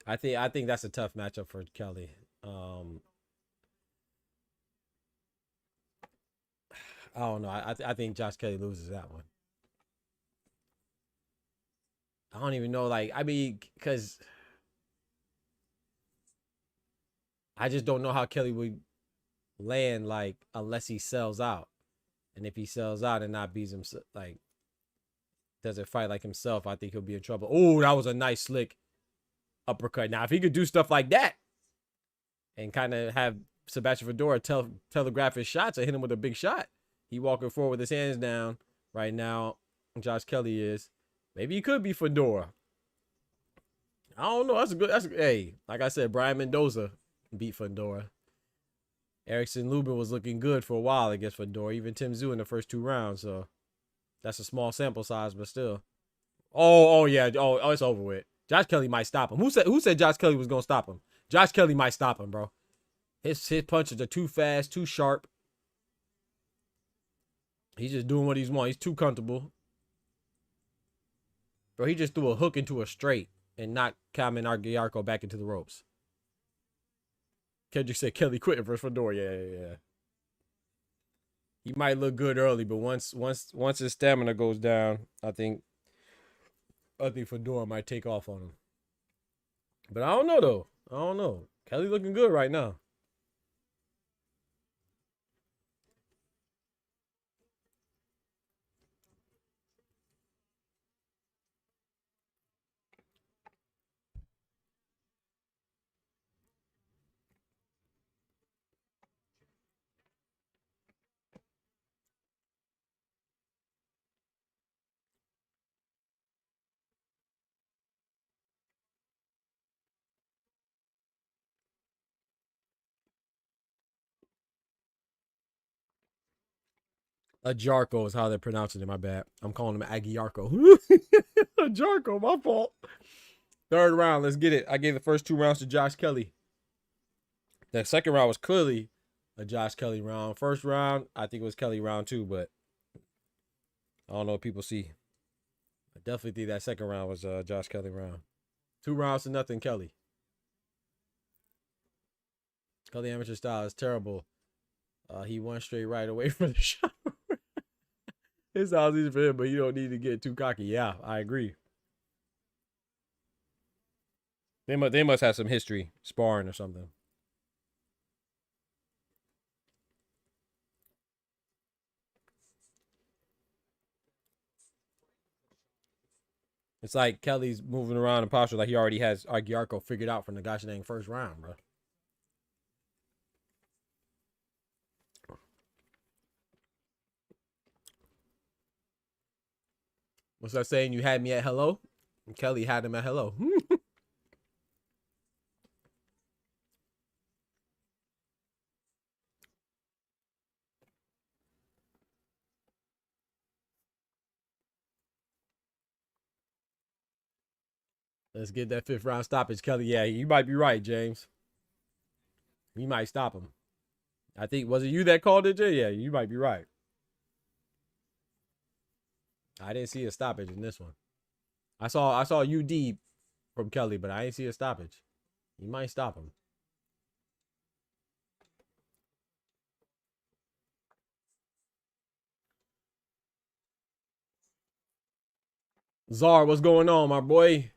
I think that's a tough matchup for Kelly. I don't know. I think Josh Kelly loses that one. I don't even know. Like, I mean, because I just don't know how Kelly would land, like, unless he sells out. And if he sells out and not beats him, like, doesn't fight like himself, I think he'll be in trouble. Oh, that was a nice slick uppercut. Now, if he could do stuff like that and kind of have Sebastian Fedora telegraph his shots and hit him with a big shot, he walking forward with his hands down right now. Josh Kelly is. Maybe he could be Fedora. I don't know. Hey, like I said, Brian Mendoza beat Fedora. Erickson Lubin was looking good for a while against Fedora. Even Tim Tszyu in the first 2 rounds. So that's a small sample size, but still. Oh yeah. Oh, it's over with. Josh Kelly might stop him. Who said Josh Kelly was gonna stop him? Josh Kelly might stop him, bro. His punches are too fast, too sharp. He's just doing what he's want. He's too comfortable. Bro, he just threw a hook into a straight and knocked Kamen Argiarco back into the ropes. Kendrick said Kelly quitting versus Fedora. Yeah. He might look good early, but once his stamina goes down, I think Fedora might take off on him. But I don't know though. I don't know. Kelly looking good right now. Ajarko is how they're pronouncing it. My bad. I'm calling him Aguiarco. Ajarko, my fault. 3rd round. Let's get it. I gave the first 2 rounds to Josh Kelly. The 2nd round was clearly a Josh Kelly round. 1st round, I think it was Kelly round 2, but I don't know what people see. I definitely think that 2nd round was Josh Kelly round. 2 rounds to nothing, Kelly. Kelly amateur style is terrible. He went straight right away from the shot. It sounds easy for him, but you don't need to get too cocky. Yeah, I agree. They must have some history sparring or something. It's like Kelly's moving around in posture like he already has Argiarco figured out from the gosh dang 1st round, bro. What's that saying? You had me at hello? And Kelly had him at hello. Let's get that 5th round stoppage, Kelly. Yeah, you might be right, James. We might stop him. I think, was it you that called it, Jay? Yeah, you might be right. I didn't see a stoppage in this one. I saw UD from Kelly, but I didn't see a stoppage. You might stop him. Czar, what's going on, my boy?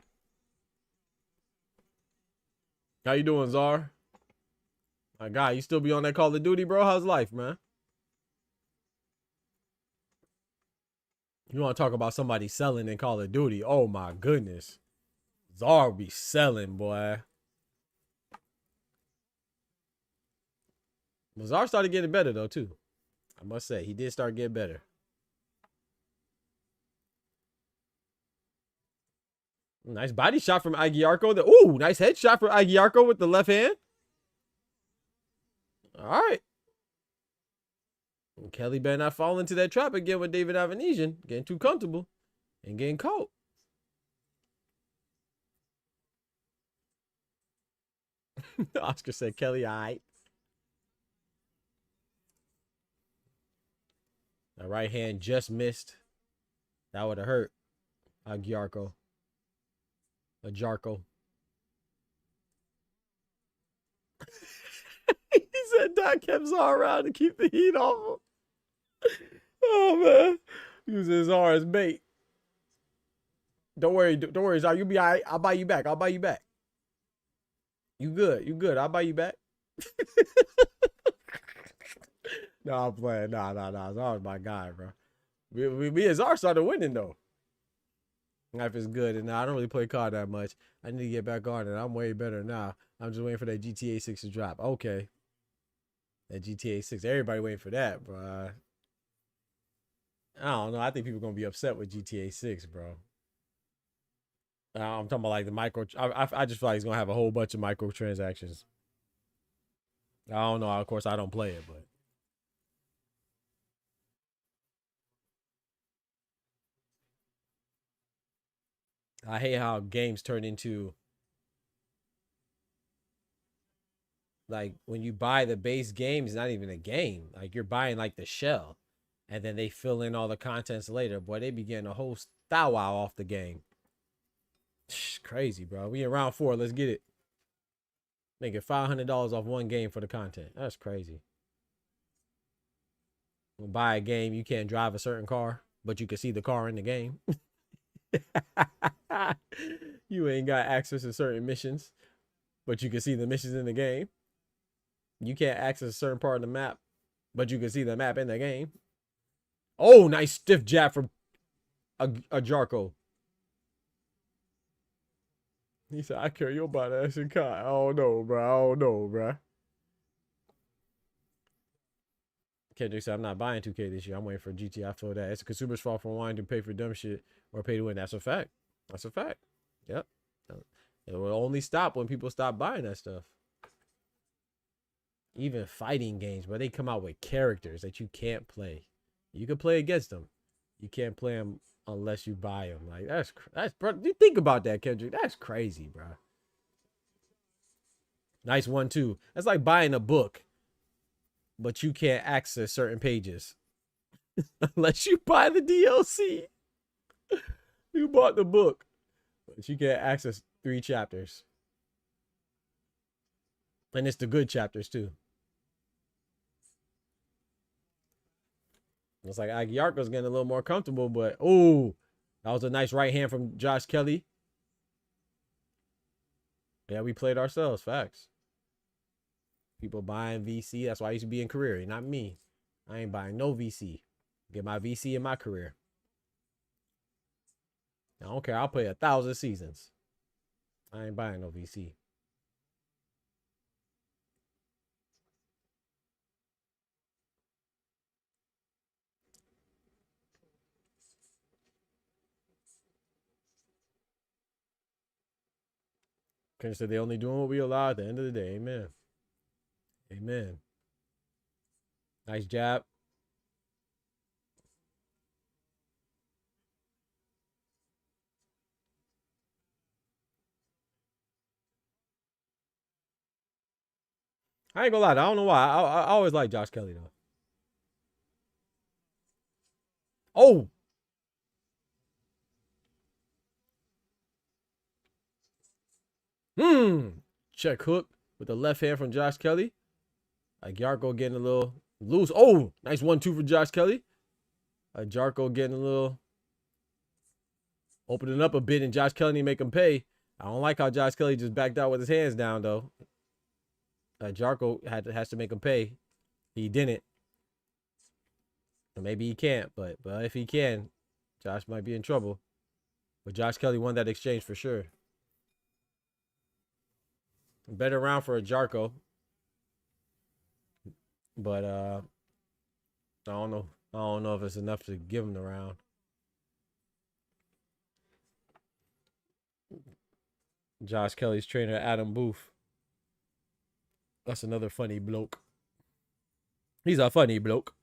How you doing, Czar? My guy, you still be on that Call of Duty, bro? How's life, man? You want to talk about somebody selling in Call of Duty? Oh my goodness. Czar be selling, boy. But Czar started getting better, though, too. I must say, he did start getting better. Nice body shot from Aguiarco. Ooh, nice headshot from Aguiarco with the left hand. All right. And Kelly better not fall into that trap again with David Avanesian. Getting too comfortable and getting caught. Oscar said, Kelly, all right. That right hand just missed. That would have hurt Aguiarco. Ajarco. He said Doc kept Czar around to keep the heat off him. Oh man. Using his R as bait. Don't worry, Czar. You'll be all right. I'll buy you back. You good. I'll buy you back. No, I'm playing. Nah. Czar's my guy, bro. Me and Czar started winning though. Life is good, and I don't really play COD that much. I need to get back on it. I'm way better now. I'm just waiting for that GTA 6 to drop. Okay. That GTA 6. Everybody waiting for that, bro. I don't know. I think people are gonna be upset with GTA 6, bro. I'm talking about like the micro. I just feel like he's gonna have a whole bunch of microtransactions. I don't know. Of course, I don't play it, but I hate how games turn into like when you buy the base game, it's not even a game. Like you're buying like the shell, and then they fill in all the contents later. Boy, they be getting a whole style wow off the game. Crazy, bro. We in round 4. Let's get it. Making $500 off one game for the content. That's crazy. We'll buy a game, you can't drive a certain car, but you can see the car in the game. You ain't got access to certain missions, but you can see the missions in the game. You can't access a certain part of the map, but you can see the map in the game. Oh, nice stiff jab from a Jarko. He said, I carry your body ass in car. I don't know, bro. I don't know, bro. Kendrick said, I'm not buying 2K this year. I'm waiting for GT. I feel that. It's a consumer's fault for wanting to pay for dumb shit or pay to win. That's a fact. That's a fact. Yep. It will only stop when people stop buying that stuff. Even fighting games, where they come out with characters that you can't play. You can play against them. You can't play them unless you buy them. Like that's bro. You think about that, Kendrick. That's crazy, bro. Nice one too. That's like buying a book, but you can't access certain pages unless you buy the DLC. You bought the book, but you can't access 3 chapters, and it's the good chapters too. It's like Yarko's getting a little more comfortable, but oh, that was a nice right hand from Josh Kelly. Yeah, we played ourselves. Facts. People buying VC. That's why I used to be in career, not me. I ain't buying no VC. Get my VC in my career. I don't care. I'll play 1,000 seasons. I ain't buying no VC. Ken said they only doing what we allow at the end of the day. Amen. Amen. Nice jab. I ain't gonna lie. I don't know why. I always like Josh Kelly though. Oh. Check hook with the left hand from Josh Kelly. Like Yarko getting a little loose. Oh, nice 1-2 for Josh Kelly. Jarko getting a little opening up a bit, and Josh Kelly make him pay. I don't like how Josh Kelly just backed out with his hands down though. Jarko has to make him pay. He didn't. Maybe he can't, but if he can, Josh might be in trouble. But Josh Kelly won that exchange for sure. Better round for a Jarko. But I don't know. I don't know if it's enough to give him the round. Josh Kelly's trainer, Adam Booth. That's another funny bloke. He's a funny bloke.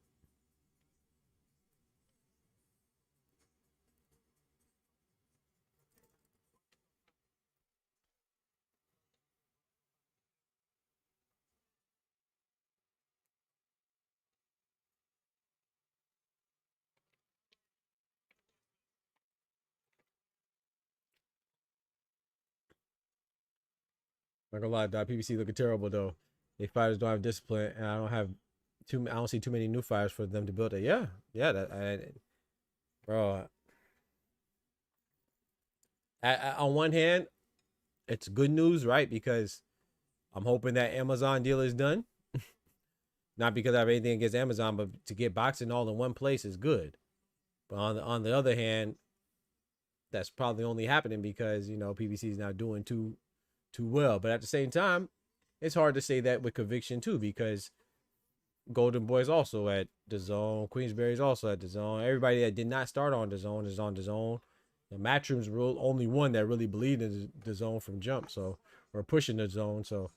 Not gonna lie, PBC looking terrible though. They fighters don't have discipline, and I don't see too many new fighters for them to build it. Yeah, bro. On one hand, it's good news, right? Because I'm hoping that Amazon deal is done. Not because I have anything against Amazon, but to get boxing all in one place is good. But on the other hand, that's probably only happening because PBC is now doing too well. But at the same time, it's hard to say that with conviction too, because Golden Boy's also at the zone. Queensberry's also at the zone. Everybody that did not start on the zone is on the zone. The Matchroom's only one that really believed in the zone from jump. So we're pushing the zone. So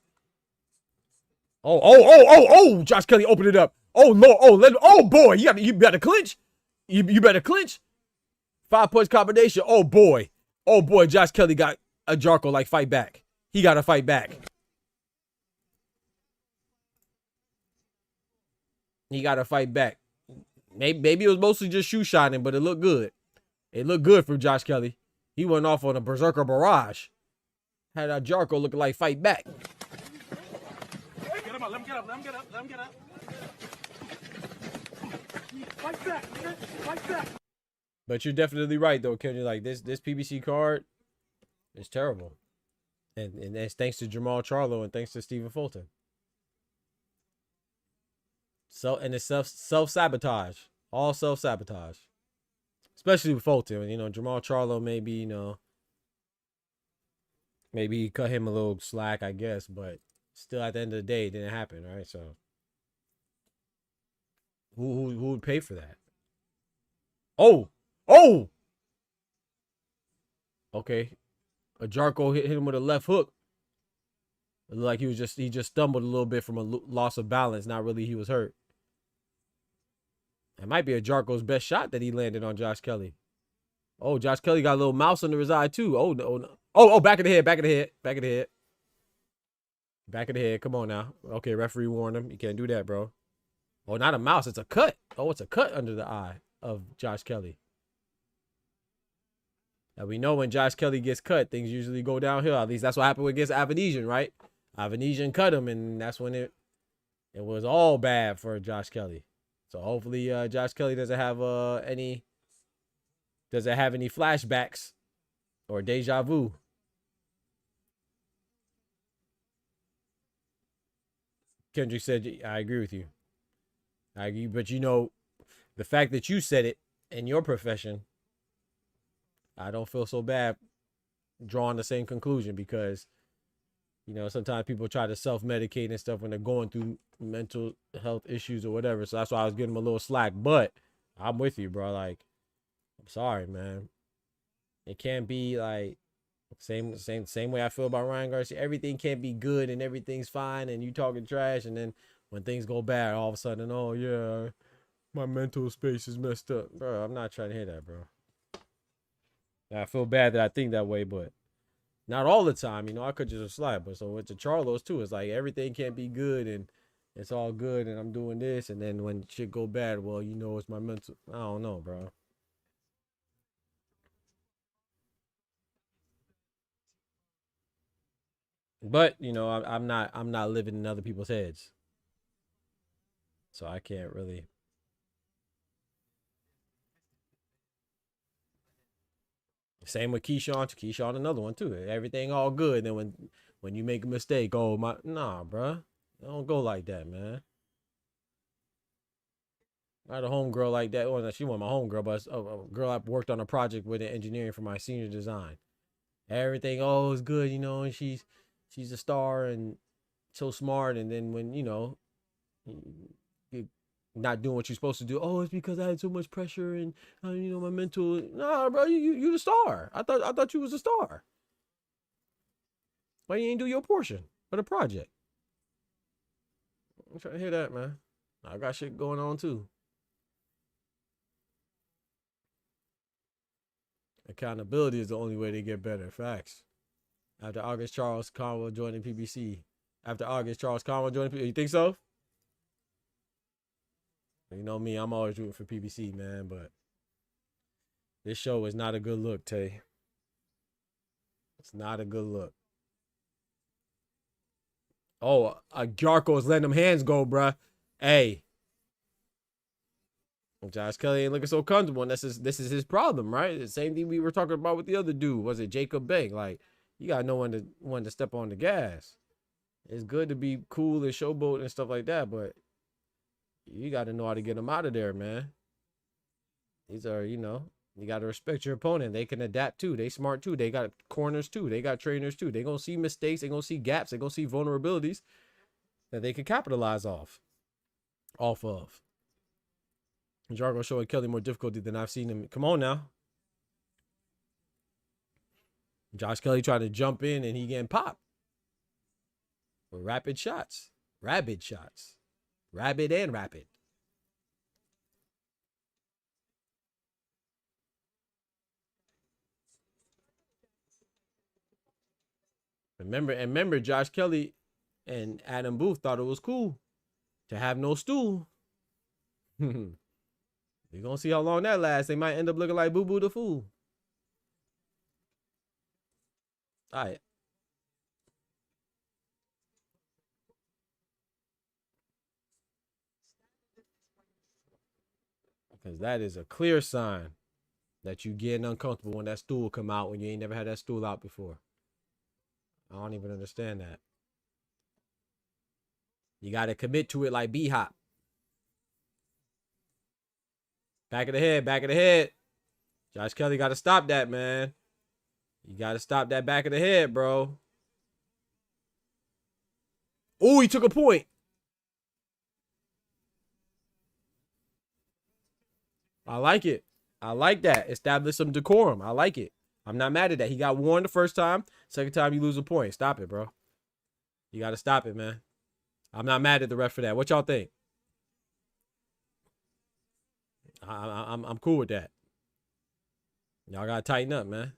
oh! Josh Kelly opened it up. Oh no! Oh boy! You better clinch. You better clinch. 5 punch combination. Oh boy! Josh Kelly got a Jarko like fight back. He got to fight back. He got to fight back. Maybe it was mostly just shoe shining, but it looked good. It looked good for Josh Kelly. He went off on a berserker barrage. Had a Jarko looking like fight back. Get him up, let him get up, let him get up, let him get up. Fight back, fight back. But you're definitely right though, Kendrick. Like this PBC card is terrible. And it's thanks to Jamal Charlo and thanks to Stephen Fulton. And it's self-sabotage. All self-sabotage. Especially with Fulton. You know, Jamal Charlo maybe, you know, maybe cut him a little slack, I guess, but still at the end of the day, it didn't happen, right? So who would pay for that? Oh! Okay. A Jarko hit him with a left hook. It looked like he just stumbled a little bit from a loss of balance. Not really he was hurt. It might be a Jarko's best shot that he landed on Josh Kelly. Oh, Josh Kelly got a little mouse under his eye too. Oh no. Oh, back of the head. Come on now. Okay, referee warned him. You can't do that, bro. Oh, not a mouse. It's a cut. Oh, it's a cut under the eye of Josh Kelly. Now we know when Josh Kelly gets cut, things usually go downhill. At least that's what happened against Avanesian, right? Avanesian cut him, and that's when it was all bad for Josh Kelly. So hopefully Josh Kelly doesn't have any flashbacks or deja vu. Kendrick said, I agree with you. I agree, but you know, the fact that you said it in your profession, I don't feel so bad drawing the same conclusion because, you know, sometimes people try to self-medicate and stuff when they're going through mental health issues or whatever. So that's why I was getting them a little slack. But I'm with you, bro. Like, I'm sorry, man. It can't be like same way I feel about Ryan Garcia. Everything can't be good and everything's fine and you talking trash, and then when things go bad, all of a sudden, oh yeah, my mental space is messed up, bro. I'm not trying to hear that, bro. I feel bad that I think that way, but not all the time. You know, I could just slide. But so with the Charlos too, it's like everything can't be good and it's all good and I'm doing this, and then when shit go bad, well, you know, it's my mental. I don't know, bro. But you know, I'm not living in other people's heads, so I can't really. Same with Keyshawn, another one too. Everything all good. Then when you make a mistake, oh my, nah, bruh. Don't go like that, man. I had a homegirl like that. Well, she wasn't my homegirl, but a girl I worked on a project with in engineering for my senior design. Everything, oh, is good, you know, and she's a star and so smart. And then when, you know, you're not doing what you're supposed to do, oh, it's because I had so much pressure and you know, my mental. Nah, bro, you the star. I thought you was a star. Why you ain't do your portion of the project? I'm trying to hear that, man. I got shit going on too. Accountability is the only way to get better. Facts. After August Charles Conwell joining PBC. You think so? You know me, I'm always rooting for PBC, man, but this show is not a good look, Tay. It's not a good look. Oh, Jarko's letting them hands go, bruh. Hey. Josh Kelly ain't looking so comfortable, and this is his problem, right? The same thing we were talking about with the other dude. Was it Jacob Bank? Like, you gotta know when to step on the gas. It's good to be cool and showboat and stuff like that, but you gotta know how to get them out of there, man. These are, you know, you gotta respect your opponent. They can adapt too. They smart too. They got corners too. They got trainers too. They gonna see mistakes. They gonna see gaps. They gonna see vulnerabilities that they can capitalize off. off of. Jargo showing Kelly more difficulty than I've seen him. Come on now. Josh Kelly tried to jump in and he getting popped with rapid shots. Rabid shots. Rabid and rapid. Remember, Josh Kelly and Adam Booth thought it was cool to have no stool. We're gonna see how long that lasts. They might end up looking like Boo Boo the Fool. All right. Because that is a clear sign that you getting uncomfortable when that stool come out when you ain't never had that stool out before. I don't even understand that. You got to commit to it like B-Hop. Back of the head, back of the head. Josh Kelly got to stop that, man. You got to stop that back of the head, bro. Oh, he took a point. I like it. I like that. Establish some decorum. I like it. I'm not mad at that. He got warned the first time. Second time, you lose a point. Stop it, bro. You got to stop it, man. I'm not mad at the ref for that. What y'all think? I'm cool with that. Y'all got to tighten up, man.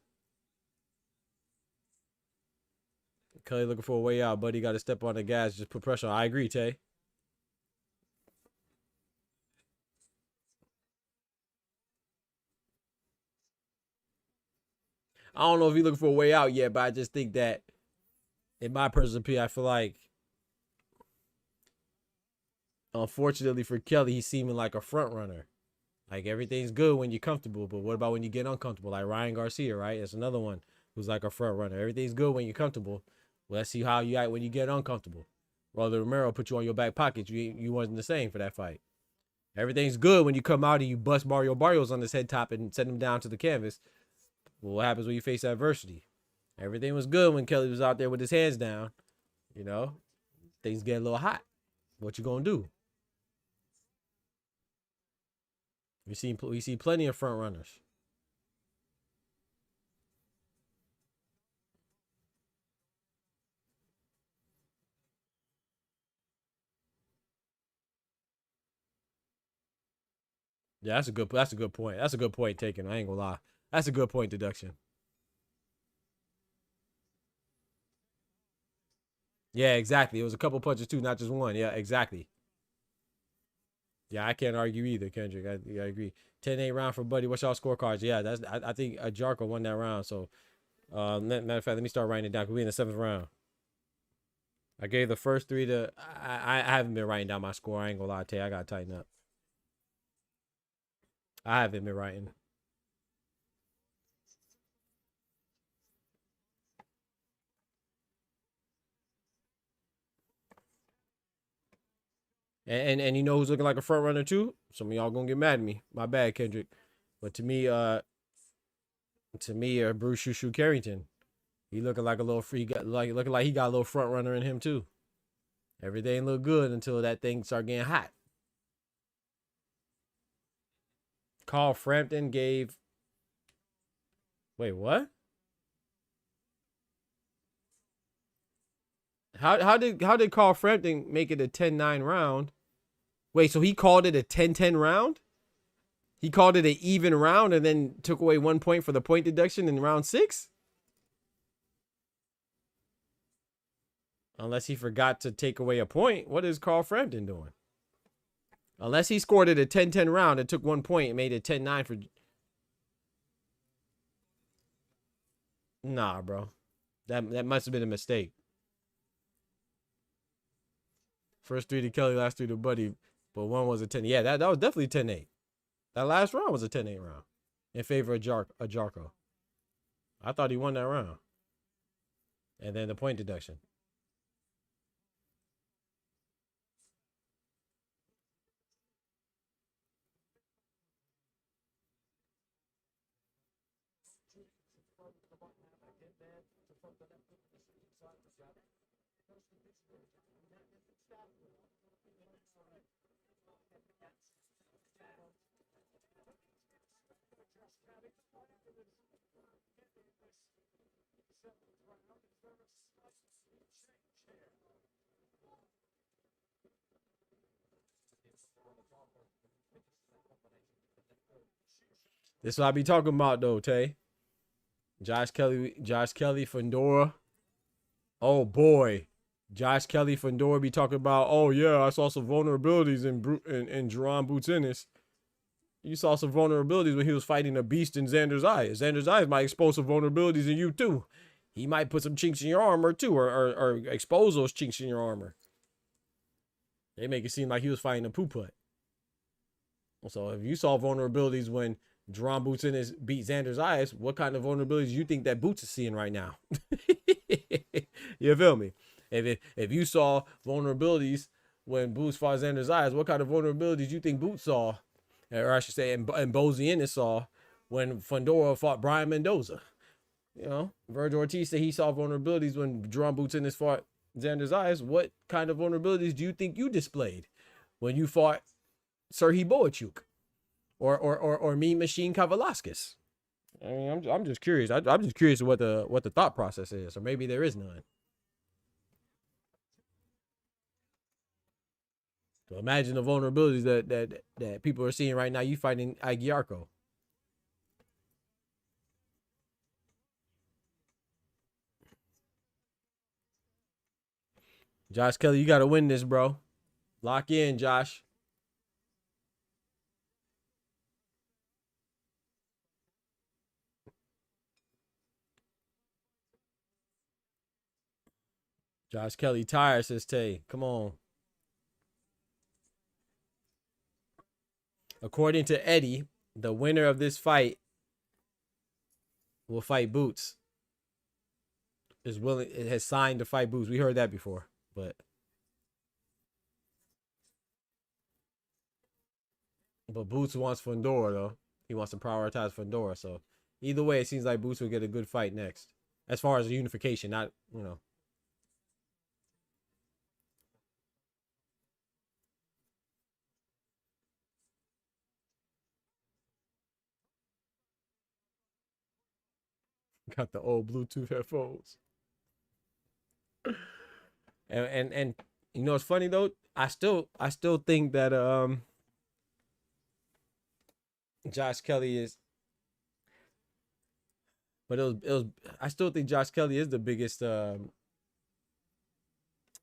Kelly looking for a way out, but he got to step on the gas. Just put pressure on. I agree, Tay. I don't know if he's looking for a way out yet, but I just think that, in my personal opinion, I feel like, unfortunately for Kelly, he's seeming like a front runner. Like, everything's good when you're comfortable, but what about when you get uncomfortable? Like Ryan Garcia, right? That's another one who's like a front runner. Everything's good when you're comfortable. Well, let's see how you act when you get uncomfortable. Brother Romero put you on your back pocket. You wasn't the same for that fight. Everything's good when you come out and you bust Mario Barrios on his head top and send him down to the canvas. Well, what happens when you face adversity? Everything was good when Kelly was out there with his hands down. You know, things get a little hot. What you gonna do? We see plenty of front runners. Yeah, that's a good point. That's a good point taken. I ain't gonna lie. That's a good point deduction. Yeah, exactly. It was a couple punches too, not just one. Yeah, exactly. Yeah, I can't argue either, Kendrick. I agree. 10-8 round for Buddy. What's y'all scorecards? Yeah, I think Jarko won that round. So, matter of fact, let me start writing it down. Cause we in the 7th round. I gave the first 3 to. I haven't been writing down my score. I ain't gonna lie to you. I gotta tighten up. I haven't been writing. And you know who's looking like a front runner too? Some of y'all gonna get mad at me. My bad, Kendrick. But to me, Bruce Shushu Carrington, he looking like a little free guy, looking like he got a little front runner in him too. Everything looked good until that thing started getting hot. Carl Frampton gave. Wait, what? How did Carl Frampton make it a 10-9 round? Wait, so he called it a 10-10 round? He called it an even round and then took away 1 point for the point deduction in round 6? Unless he forgot to take away a point. What is Carl Frampton doing? Unless he scored it a 10-10 round and took 1 point and made it 10-9 for. Nah, bro. That must have been a mistake. First 3 to Kelly, last 3 to Buddy, but one was a 10. Yeah, that was definitely 10-8. That last round was a 10-8 round in favor of Jarko. I thought he won that round. And then the point deduction. This is what I be talking about though, Tay. Josh Kelly, Fandora. Oh boy. Josh Kelly, Fandora be talking about, oh yeah, I saw some vulnerabilities in Jerron Boots Ennis. You saw some vulnerabilities when he was fighting a beast in Xander's Eyes. Xander's Eyes might expose some vulnerabilities in you too. He might put some chinks in your armor too, or expose those chinks in your armor. They make it seem like he was fighting a poo putt. So if you saw vulnerabilities when Jerron Boots Ennis beat Xander's Eyes, what kind of vulnerabilities do you think that Boots is seeing right now? You feel me? If you saw vulnerabilities when Boots fought Xander's Eyes, what kind of vulnerabilities do you think Boots saw? Or I should say, and Bozy Ennis saw when Fandora fought Brian Mendoza. You know, Virgil Ortiz said he saw vulnerabilities when Jerron Boots Ennis fought Xander's Eyes. What kind of vulnerabilities do you think you displayed when you fought Serhii Boachuk or Mean Machine Kavalaskis? I mean, I'm just curious. I'm just curious what the thought process is, or maybe there is none. So imagine the vulnerabilities that people are seeing right now. You fighting Aguiarco. Josh Kelly, you got to win this, bro. Lock in, Josh. Josh Kelly tired, says Tay. Come on. According to Eddie, the winner of this fight will fight Boots. Is willing, it has signed to fight Boots. We heard that before, but Boots wants Fandora though. He wants to prioritize Fandora. So either way, it seems like Boots will get a good fight next. As far as the unification, not, you know. Got the old Bluetooth headphones. And you know what's funny though? I still think that Josh Kelly is, but it was I still think Josh Kelly is the biggest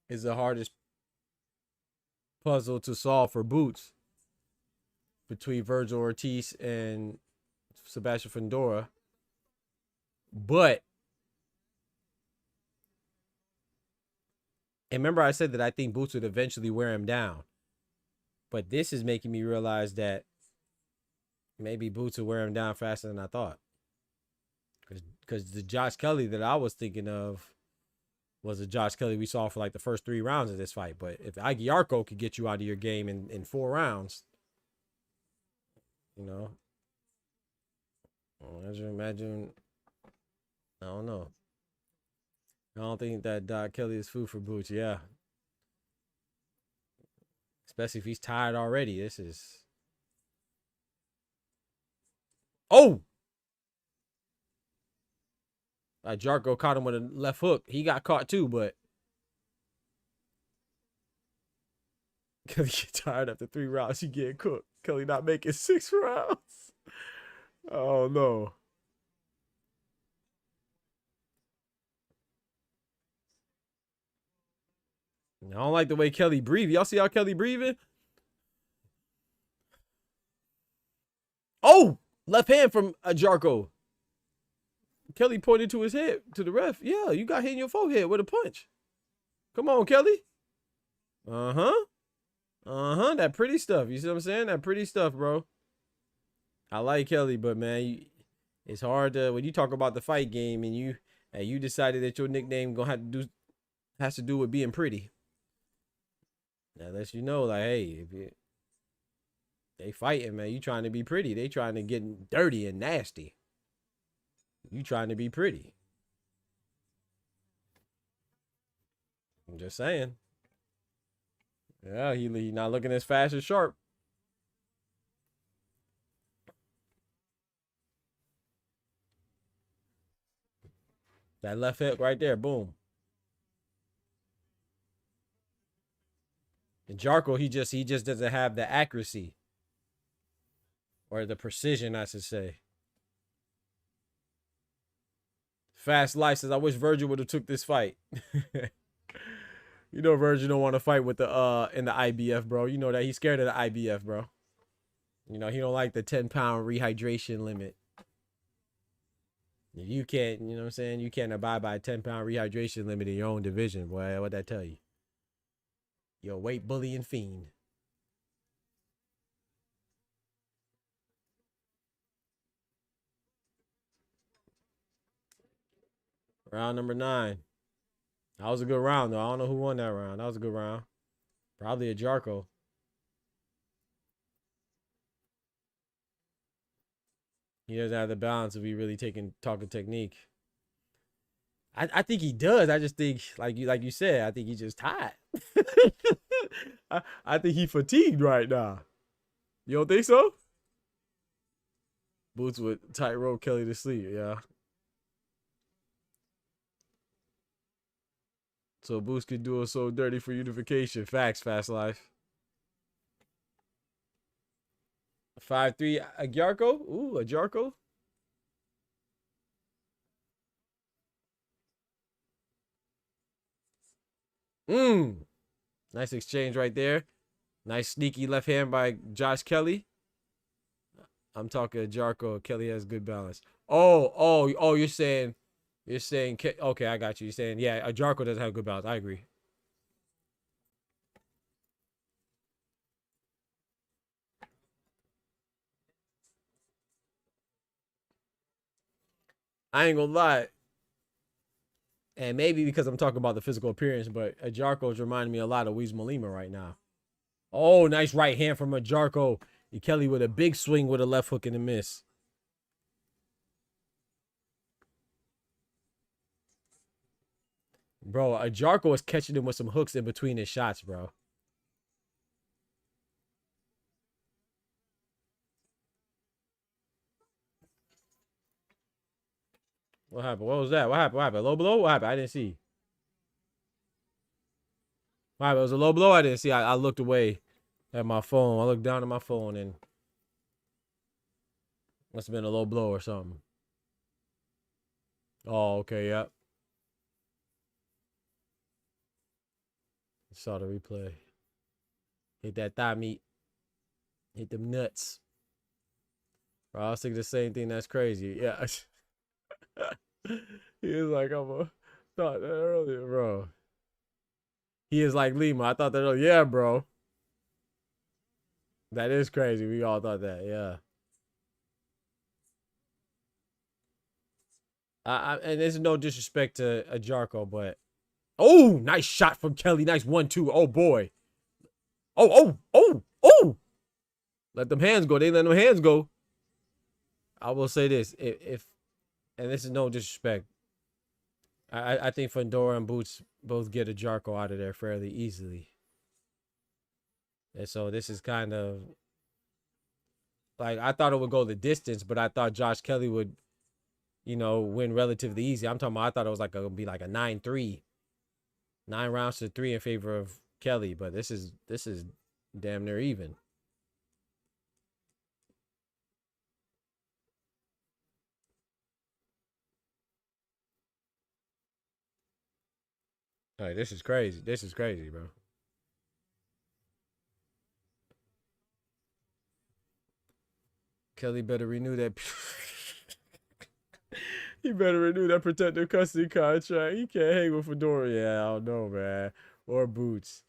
is the hardest puzzle to solve for Boots between Virgil Ortiz and Sebastian Fandora. But and remember I said that I think Boots would eventually wear him down. But this is making me realize that maybe Boots will wear him down faster than I thought. Because the Josh Kelly that I was thinking of was the Josh Kelly we saw for like the first 3 rounds of this fight. But if Aguiarco could get you out of your game in 4 rounds, you know, imagine, I don't know. I don't think that Doc Kelly is food for Boots. Yeah. Especially if he's tired already. This is... Oh! Jarko caught him with a left hook. He got caught too, but... Kelly get tired after 3 rounds. He get cooked. Kelly not making 6 rounds. Oh, no. I don't like the way Kelly breathe. Y'all see how Kelly breathing? Oh! Left hand from Jarko. Kelly pointed to his head, to the ref. Yeah, you got hit in your forehead with a punch. Come on, Kelly. Uh-huh. Uh-huh. That pretty stuff. You see what I'm saying? That pretty stuff, bro. I like Kelly, but, man, it's hard to... When you talk about the fight game and you decided that your nickname has to do with being pretty. That lets you know, like, hey, they fighting, man. You trying to be pretty. They trying to get dirty and nasty. You trying to be pretty. I'm just saying. Yeah, he not looking as fast as sharp. That left hook right there, boom. And Jarko, he just doesn't have the accuracy or the precision, I should say. Fast Life says, I wish Virgil would have took this fight. You know Virgil don't want to fight with the in the IBF, bro. You know that he's scared of the IBF, bro. You know, he don't like the 10-pound rehydration limit. You can't, you know what I'm saying? You can't abide by a 10-pound rehydration limit in your own division, boy. What'd that tell you? You're a weight bullying fiend. Round number 9. That was a good round, though. I don't know who won that round. That was a good round. Probably a Jarko. He doesn't have the balance if we really talking technique. I think he does. I just think, like you said, I think he's just tired. I think he fatigued right now. You don't think so? Boots with tightrope Kelly to sleep, yeah. So Boots could do us so dirty for unification. Facts, Fast Life. 5-3 Agyarko. Ooh, Agyarko. Nice exchange right there. Nice sneaky left hand by Josh Kelly. I'm talking Agyarko. Kelly has good balance. Oh, you're saying, okay, I got you. You're saying, yeah, Agyarko doesn't have good balance. I agree. I ain't gonna lie. And maybe because I'm talking about the physical appearance, but Agyarko's reminding me a lot of Wiz Malima right now. Oh, nice right hand from Agyarko. Kelly with a big swing with a left hook and a miss. Bro, Agyarko is catching him with some hooks in between his shots, bro. What happened? What was that? What happened? What happened? Low blow? What happened? I didn't see. What happened? It was a low blow? I didn't see. I looked away at my phone. I looked down at my phone and must have been a low blow or something. Oh, okay, yep. Saw the replay. Hit that thigh meat. Hit them nuts. Bro, I was thinking the same thing. That's crazy. Yeah. He was like, thought that earlier, bro. He is like Lima. I thought that earlier. Yeah, bro. That is crazy. We all thought that. Yeah. And there's no disrespect to Agyarko, but oh, nice shot from Kelly. Nice 1-2. Oh boy. Oh. Let them hands go. They let them hands go. I will say this. If and this is no disrespect, I think Fandora and Boots both get Agyarko out of there fairly easily. And so this is kind of like, I thought it would go the distance, but I thought Josh Kelly would, win relatively easy. I'm talking about, I thought it was like gonna be like a 9-3. 9 rounds to 3 in favor of Kelly, but this is damn near even. All right, this is crazy. This is crazy, bro. Kelly better renew that. He better renew that protective custody contract. He can't hang with Fedora. Yeah, I don't know, man. Or Boots.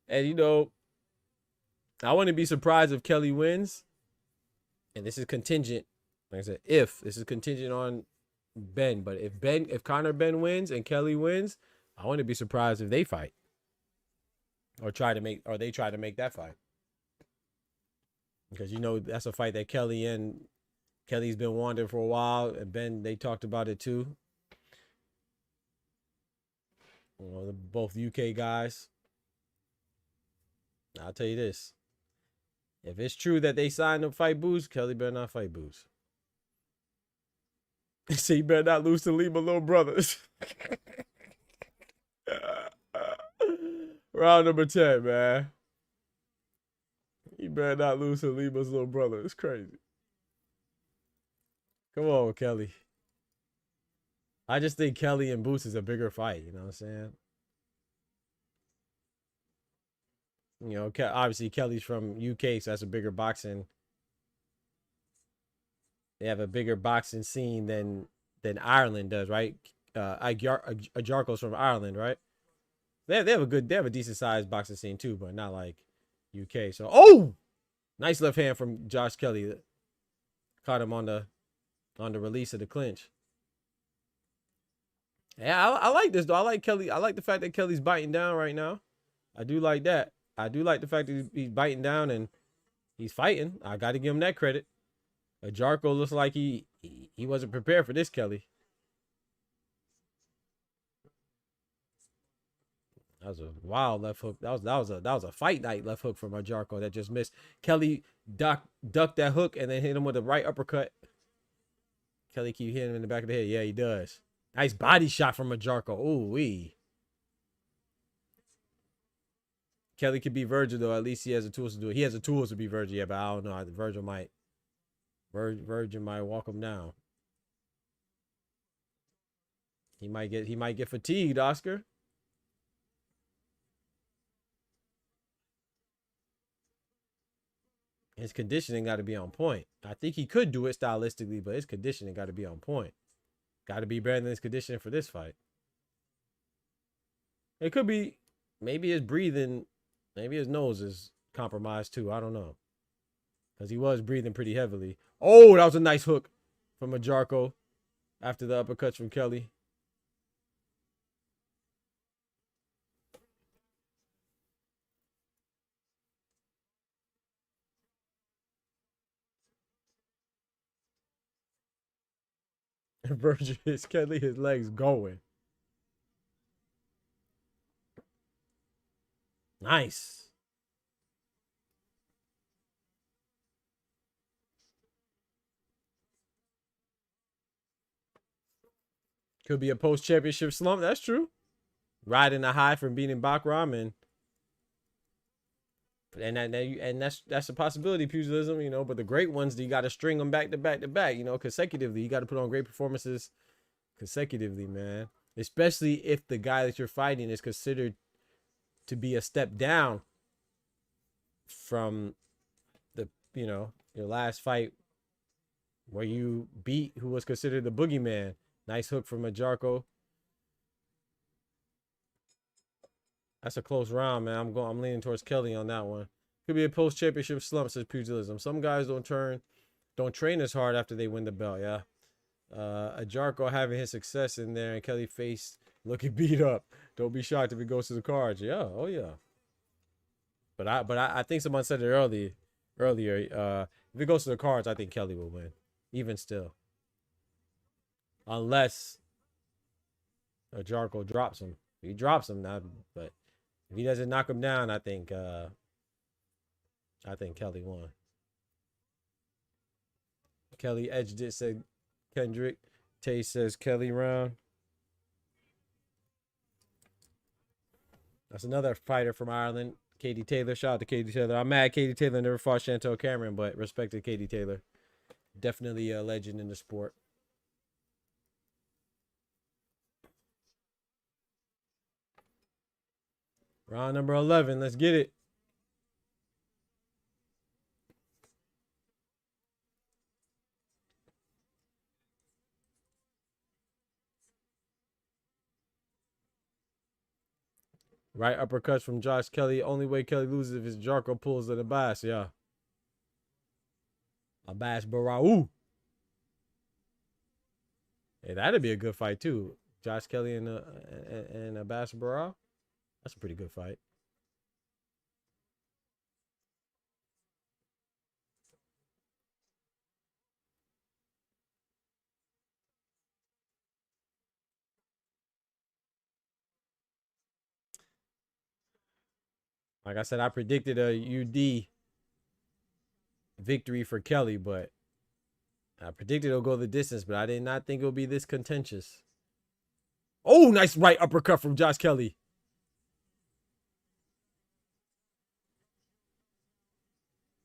And, I wouldn't be surprised if Kelly wins. And this is contingent. Like I said, this is contingent on Ben. But if Conor Ben wins and Kelly wins, I wouldn't be surprised if they fight. Or they try to make that fight. Because that's a fight that Kelly's been wanting for a while, and Ben, they talked about it too. They're both UK guys. I'll tell you this. If it's true that they signed to fight Boots, Kelly better not fight Boots. So you better not lose to Lima little brothers. Round number 10, man. You better not lose to Lima's little brother. It's crazy. Come on, Kelly. I just think Kelly and Boots is a bigger fight. You know what I'm saying? You know, obviously Kelly's from UK, so that's a bigger boxing. They have a bigger boxing scene than Ireland does, right? Ajarko's from Ireland, right? They have a decent sized boxing scene too, but not like UK. So, oh, nice left hand from Josh Kelly. Caught him on the release of the clinch. Yeah, I like this though. I like Kelly. I like the fact that Kelly's biting down right now. I do like that. I do like the fact that he's biting down and he's fighting. I got to give him that credit. Jarko looks like he wasn't prepared for this, Kelly. That was a wild left hook. That was a fight night left hook from Jarko that just missed. Kelly ducked that hook and then hit him with a right uppercut. Kelly keep hitting him in the back of the head. Yeah, he does. Nice body shot from Jarko. Ooh wee. Kelly could be Virgil though. At least he has the tools to do it. He has the tools to be Virgil. Yeah, but I don't know. Virgil might walk him down. He might get fatigued, Oscar. His conditioning got to be on point. I think he could do it stylistically, but his conditioning got to be on point. Got to be better than his conditioning for this fight. It could be maybe his breathing, maybe his nose is compromised too. I don't know. Because he was breathing pretty heavily. Oh, that was a nice hook from Jarko after the uppercuts from Kelly. Virgil hits Kelly, his legs going. Nice. Could be a post-championship slump. That's true. Riding a high from beating Bakram and that's a possibility, pugilism, you know. But the great ones, you got to string them back to back to back, you know, consecutively. You got to put on great performances consecutively, man. Especially if the guy that you're fighting is considered to be a step down from the, you know, your last fight where you beat who was considered the boogeyman. Nice hook from Jarko. That's a close round, man. I'm leaning towards Kelly on that one. Could be a post-championship slump, says pugilism. Some guys don't train as hard after they win the belt, yeah. Jarko having his success in there and Kelly face looking beat up. Don't be shocked if it goes to the cards. Yeah, oh yeah. But I think someone said it earlier. If it goes to the cards, I think Kelly will win. Even still. Unless Jarko drops him. He drops him now, but if he doesn't knock him down, I think Kelly won. Kelly edged it, said Kendrick. Tay says Kelly round. That's another fighter from Ireland, Katie Taylor. Shout out to Katie Taylor. I'm mad Katie Taylor never fought Chantel Cameron, but respect to Katie Taylor. Definitely a legend in the sport. Round number 11. Let's get it. Right uppercuts from Josh Kelly. Only way Kelly loses if his Jarko pulls at Abbas. Yeah. Abbas Barau. Hey, that'd be a good fight too. Josh Kelly and Abbas Barau. That's a pretty good fight. Like I said, I predicted a UD victory for Kelly, but I predicted it'll go the distance, but I did not think it would be this contentious. Oh, nice right uppercut from Josh Kelly.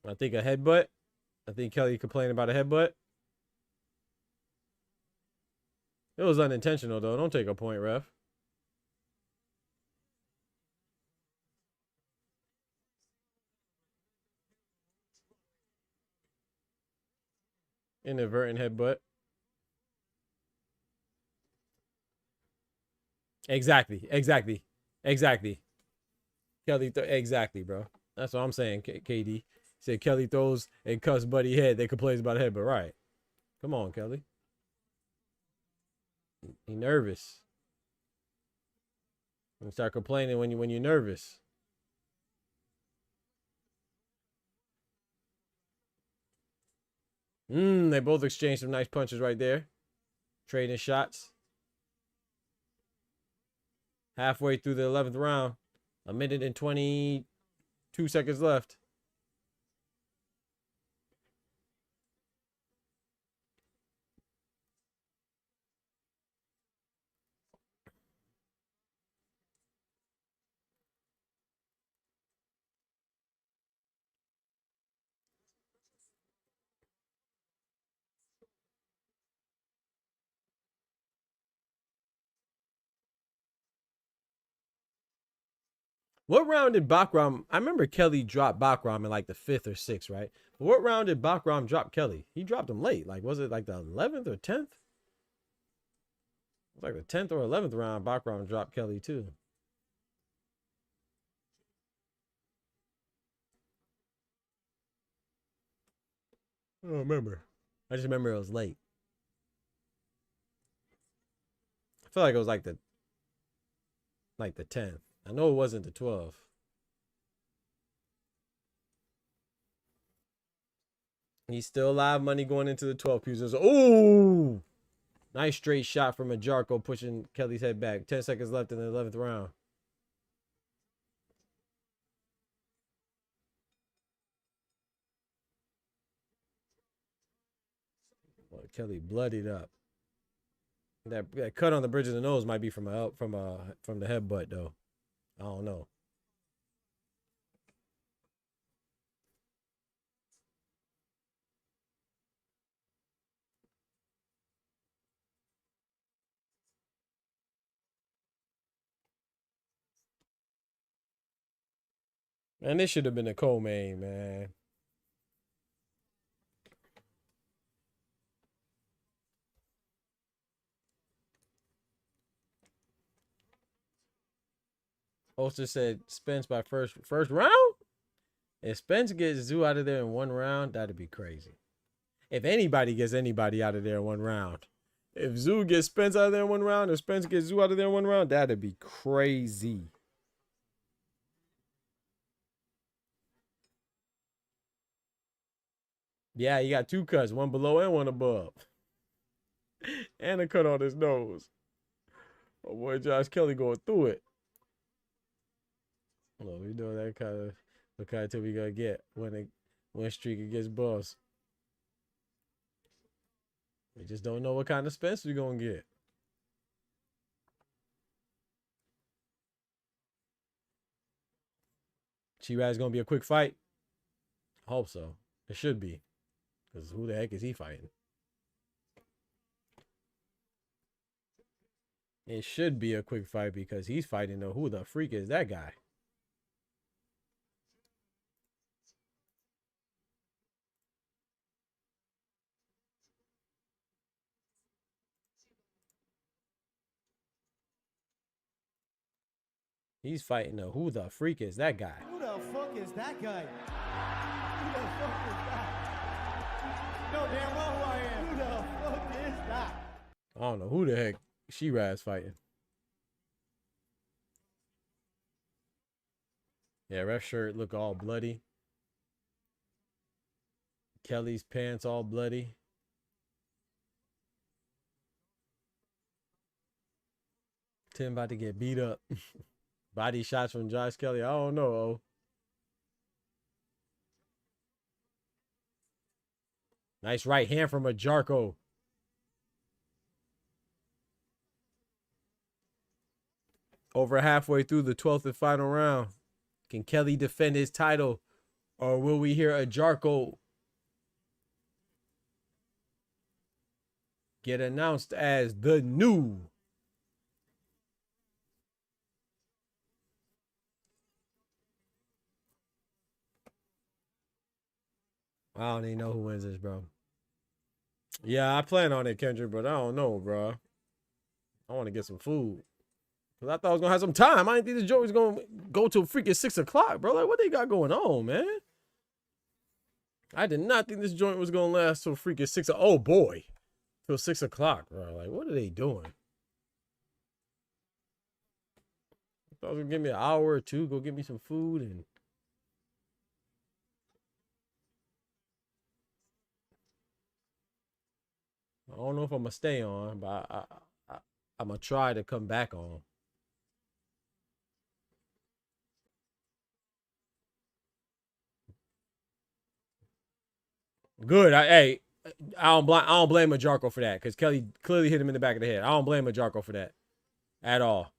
I think a headbutt. I think Kelly complained about a headbutt. It was unintentional, though. Don't take a point, ref. Inadvertent headbutt. Exactly. Kelly, exactly, bro. That's what I'm saying, KD. Said Kelly throws and cuffs Buddy head. They complains about head, but right. Come on, Kelly. He nervous. You start complaining when you're nervous. They both exchanged some nice punches right there. Trading shots. Halfway through the 11th round. 1 minute and 22 seconds left. What round did Bakram? I remember Kelly dropped Bakram in like the 5th or 6th, right? But what round did Bakram drop Kelly? He dropped him late. Like, was it like the 11th or 10th? It was like the 10th or 11th round. Bakram dropped Kelly too. I don't remember. I just remember it was late. I feel like it was like the 10th. I know it wasn't the 12th. He's still live money going into the 12th. Users. Oh, nice straight shot from Ajarko pushing Kelly's head back. 10 seconds left in the 11th round. Well, Kelly bloodied up. That cut on the bridge of the nose might be from the headbutt though. I don't know. Man, this should have been a co-main, man. Oster said Spence by first round? If Spence gets Zoo out of there in 1 round, that'd be crazy. If anybody gets anybody out of there in 1 round. If Zoo gets Spence out of there in 1 round, if Spence gets Zoo out of there in 1 round, that'd be crazy. Yeah, he got 2 cuts, 1 below and 1 above. And a cut on his nose. Oh boy, Josh Kelly going through it. Well, we know that kind of thing we gonna get when Streaker gets boss. We just don't know what kind of Spence we gonna get. Chirag's gonna be a quick fight. I hope so. It should be. Because who the heck is he fighting? It should be a quick fight because he's fighting who the freak is that guy? He's fighting who the freak is that guy? Who the fuck is that guy? Who the fuck is that? You know damn well who I am. Who the fuck is that? I don't know who the heck Shiraz fighting. Yeah, ref shirt look all bloody. Kelly's pants all bloody. Tim about to get beat up. Body shots from Josh Kelly. I don't know. Nice right hand from a Jarko. Over halfway through the 12th and final round. Can Kelly defend his title? Or will we hear a Jarko get announced as the new I don't even know who wins this, bro. Yeah, I plan on it, Kendrick, but I don't know, bro. I want to get some food. Cause I thought I was gonna have some time. I didn't think this joint was gonna go till freaking 6 o'clock, bro. Like, what they got going on, man? I did not think this joint was gonna last till freaking 6. Oh boy, till 6 o'clock, bro. Like, what are they doing? I thought it was gonna give me an hour or two, go get me some food, and I don't know if I'm gonna stay on, but I'm gonna try to come back on. Good. I don't blame Majarko for that, because Kelly clearly hit him in the back of the head. I don't blame Majarko for that at all.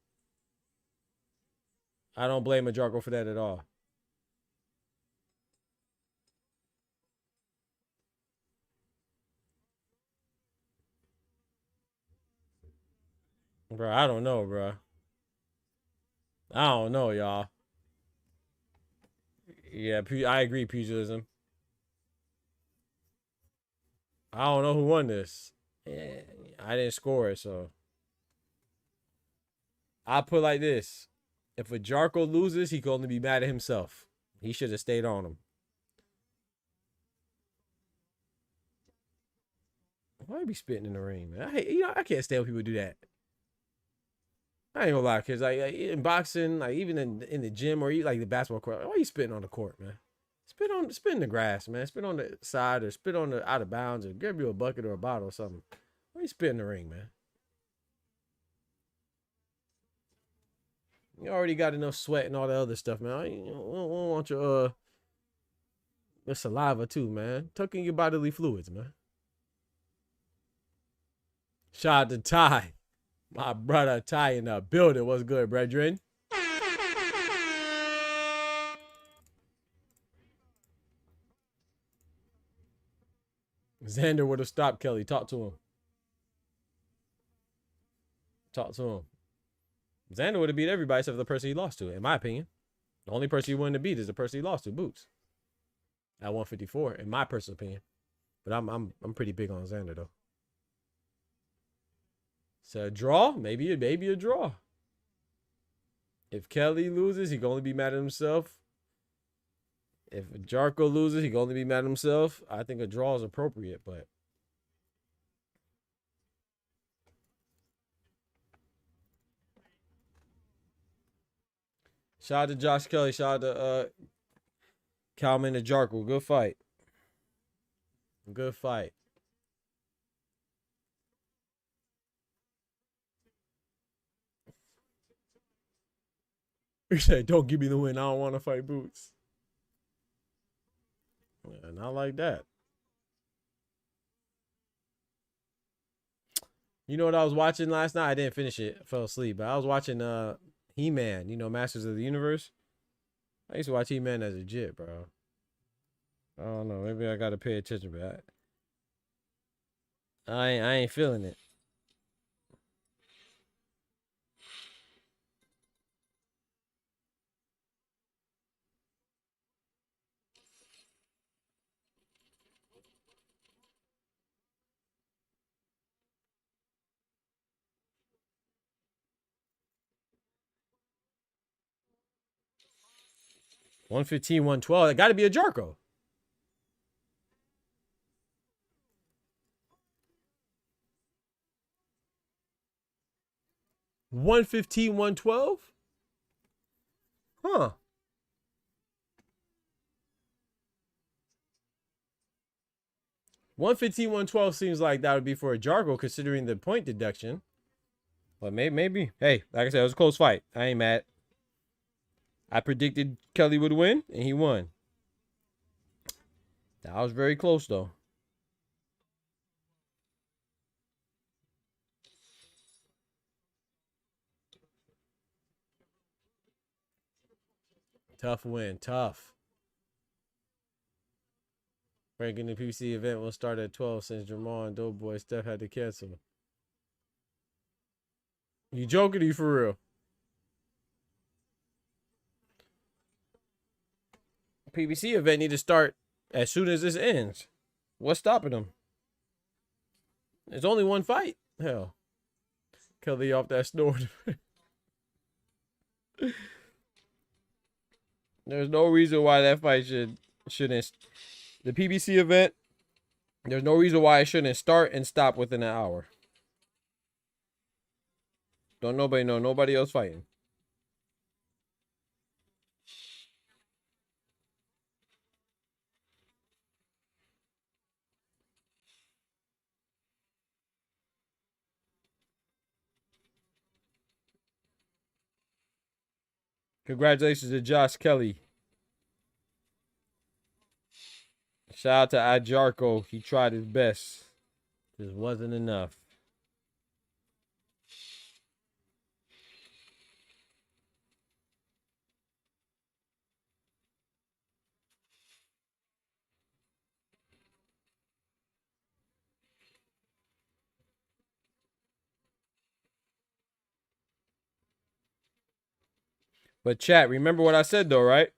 I don't blame Majarko for that at all. Bro, I don't know, bro. I don't know, y'all. Yeah, I agree, pugilism. I don't know who won this. Yeah, I didn't score it, so I put like this. If a Jarko loses, he can only be mad at himself. He should have stayed on him. Why you be spitting in the ring, man? I can't stand when people do that. I ain't gonna lie, cause like in boxing, like even in the gym or like the basketball court, why you spitting on the court, man? Spit in the grass, man. Spit on the side or spit on the out of bounds or grab you a bucket or a bottle or something. Why you spit in the ring, man? You already got enough sweat and all the other stuff, man. We don't want your saliva too, man. Tuck in your bodily fluids, man. Shout out to Ty. My brother Ty in the building. What's good, brethren? Xander would have stopped Kelly. Talk to him. Talk to him. Xander would have beat everybody except for the person he lost to, in my opinion. The only person he wouldn't have beat is the person he lost to, Boots. At 154, in my personal opinion. But I'm pretty big on Xander though. So a draw, maybe a draw. If Kelly loses, he can only be mad at himself. If Jarko loses, he can only be mad at himself. I think a draw is appropriate, but shout out to Josh Kelly. Shout out to Calman and Jarko. Good fight. Good fight. You said, don't give me the win. I don't want to fight Boots. Yeah, not like that. You know what I was watching last night? I didn't finish it. I fell asleep. But I was watching He-Man, Masters of the Universe. I used to watch He-Man as a jit, bro. I don't know. Maybe I got to pay attention to that. I ain't feeling it. $115, $112. It got to be a Jarko. $115, $112? Huh. $115, $112 seems like that would be for a Jarko considering the point deduction. But maybe. Hey, like I said, it was a close fight. I ain't mad. I predicted Kelly would win, and he won. That was very close, though. Tough win. Tough. Ranking the PBC event will start at 12 since Jamal and Doughboy Steph had to cancel. You joking? Or you for real? PBC event need to start as soon as this ends. What's stopping them? There's only one fight. Hell. Kelly off that snort. There's no reason why that fight shouldn't. The PBC event, there's no reason why it shouldn't start and stop within an hour. Don't nobody know. Nobody else fighting. Congratulations to Josh Kelly. Shout out to Ajarko. He tried his best. Just wasn't enough. But chat, remember what I said though, right?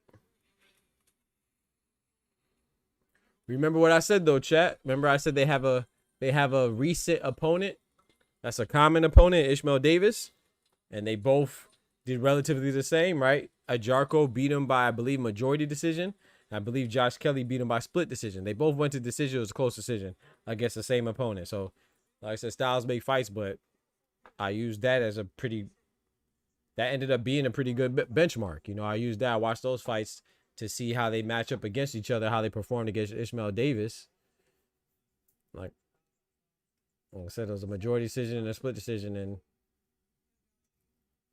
Remember what I said though, chat. Remember I said they have a recent opponent. That's a common opponent, Ishmael Davis, and they both did relatively the same, right? Ajarko beat him by, I believe, majority decision. I believe Josh Kelly beat him by split decision. They both went to decision. It was a close decision against the same opponent. So, like I said, styles make fights, but I used that as a pretty. That ended up being a pretty good benchmark. You know, I used that. I watched those fights to see how they match up against each other, how they performed against Ishmael Davis. Like I said, it was a majority decision and a split decision, and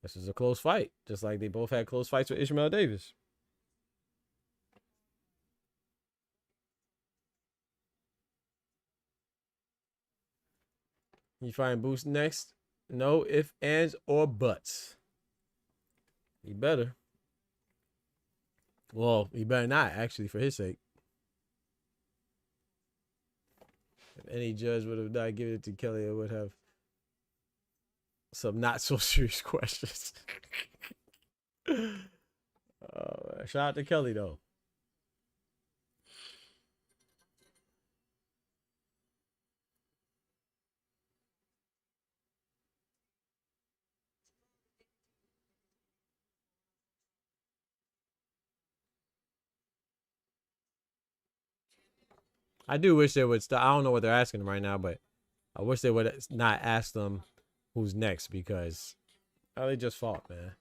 this is a close fight. Just like they both had close fights with Ishmael Davis. You find Boost next? No ifs, ands, or buts. He better. Well, he better not, actually, for his sake. If any judge would have not given it to Kelly, it would have some not so serious questions. Shout out to Kelly, though. I do wish they would stop. I don't know what they're asking them right now, but I wish they would not ask them who's next because they just fought, man.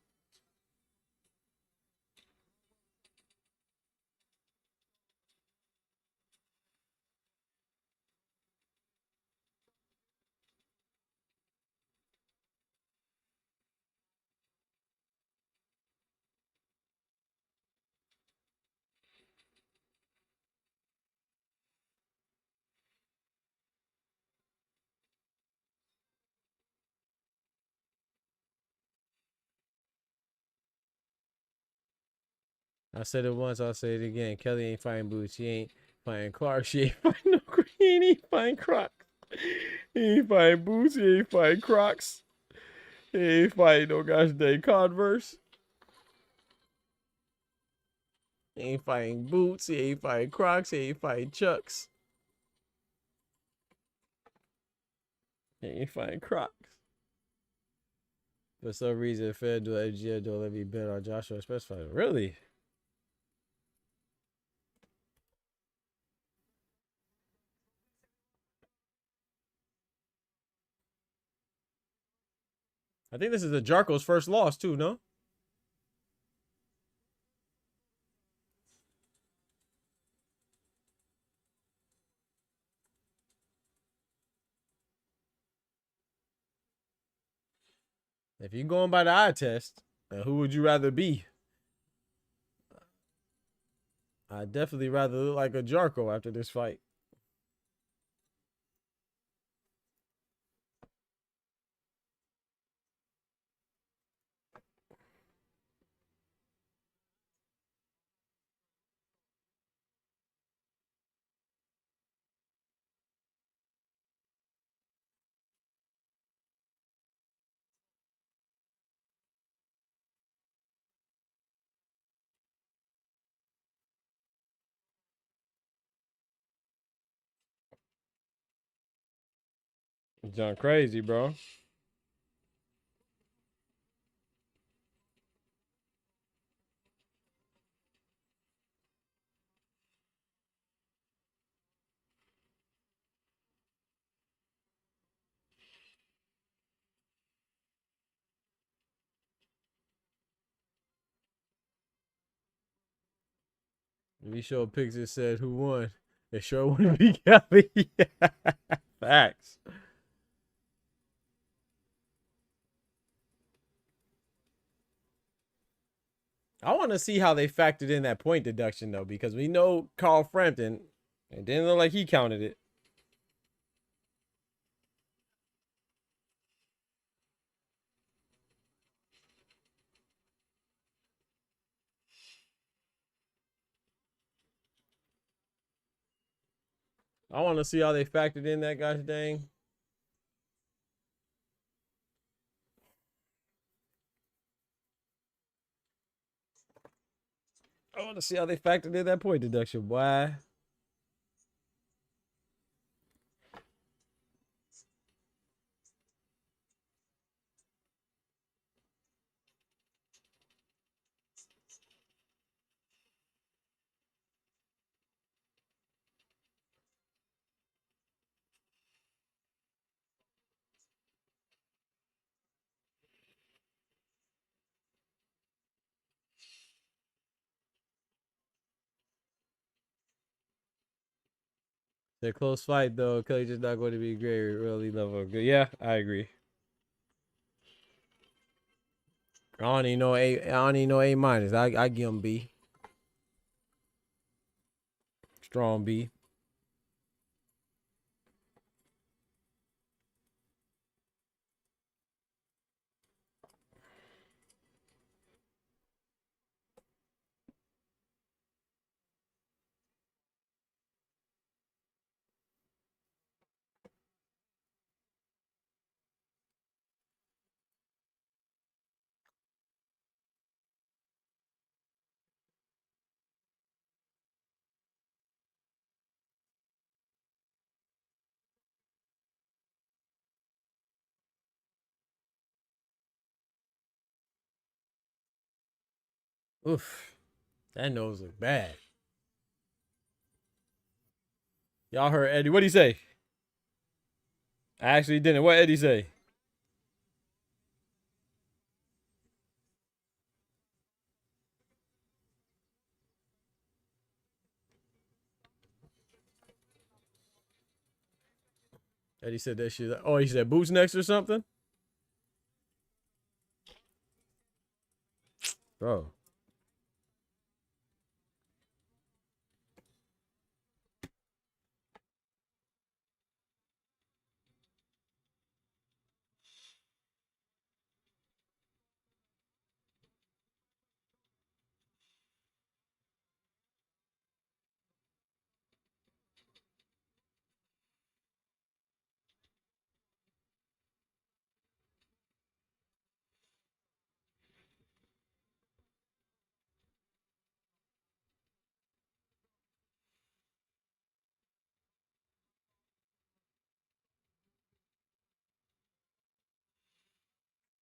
I said it once, I'll say it again. Kelly ain't fighting Boots. She ain't fighting Clark. She ain't fighting no Green. He ain't fighting Crocs. He ain't fighting Boots. He ain't fighting Crocs. He ain't fighting no gosh dang Converse. He ain't fighting Boots. He ain't fighting Crocs. He ain't fighting Chucks. He ain't fighting Crocs. For some reason, FanDuel FGM don't let me bet on Joshua specified. Really? I think this is the Jarko's first loss too, no? If you're going by the eye test, who would you rather be? I'd definitely rather look like a Jarko after this fight. John crazy, bro. If you show pics that said who won, it sure wouldn't be Kelly. Facts. I want to see how they factored in that point deduction though, because we know Carl Frampton, it didn't look like he counted it. I want to see how they factored in that gosh dang. I want to see how they factored in that point deduction, boy. They're close fight though. Kelly's just not going to be great. Really level good. Yeah, I agree. I don't even know A. I don't even know A minus. I give him B. Strong B. Oof. That nose look bad. Y'all heard Eddie. What'd he say? I actually didn't. What Eddie say? Eddie said that shit. Oh, he said boots next or something? Bro.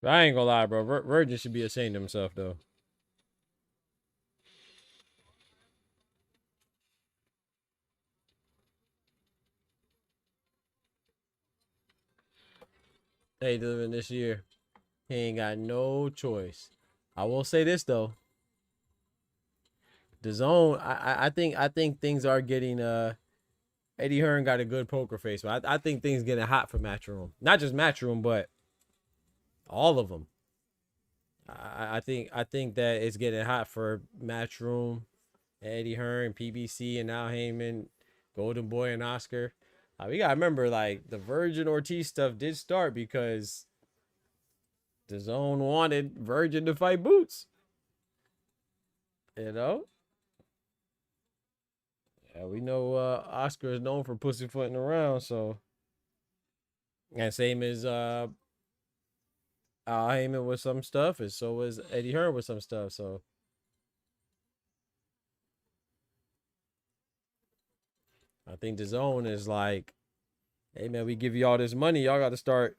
I ain't gonna lie, bro. Virgin should be ashamed of himself, though. Hey, delivering this year. He ain't got no choice. I will say this though. The zone, I think things are getting Eddie Hearn got a good poker face, but I think things getting hot for Matchroom. Not just Matchroom, but all of them. I think that it's getting hot for Matchroom, Eddie Hearn, PBC, and now Heyman, Golden Boy, and Oscar. We gotta remember, like the Virgin Ortiz stuff did start because the zone wanted Virgin to fight Boots. You know? Yeah, we know Oscar is known for pussyfooting around, so and same as Al Heyman with some stuff, and so was Eddie Hearn with some stuff. So I think the zone is like Hey man, we give you all this money. Y'all got to start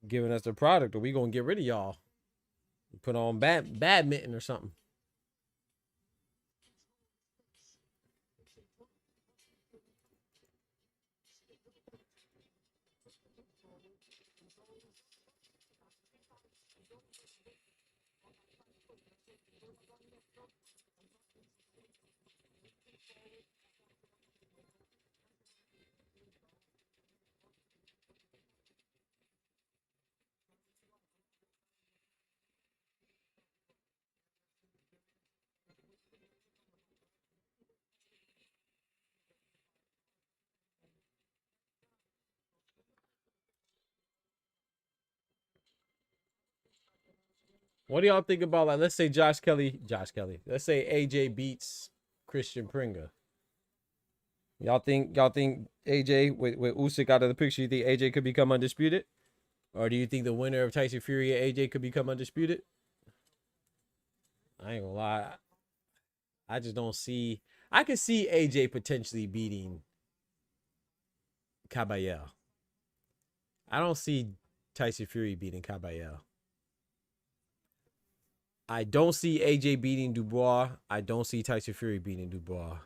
giving us the product, or we gonna get rid of y'all. Put on badminton or something. What do y'all think about, like, let's say Josh Kelly. Let's say AJ beats Christian Prenga. Y'all think AJ with Usyk out of the picture, you think AJ could become undisputed? Or do you think the winner of Tyson Fury and AJ could become undisputed? I ain't gonna lie. I just don't see. I could see AJ potentially beating Caballero. I don't see Tyson Fury beating Caballero. I don't see AJ beating Dubois. I don't see Tyson Fury beating Dubois.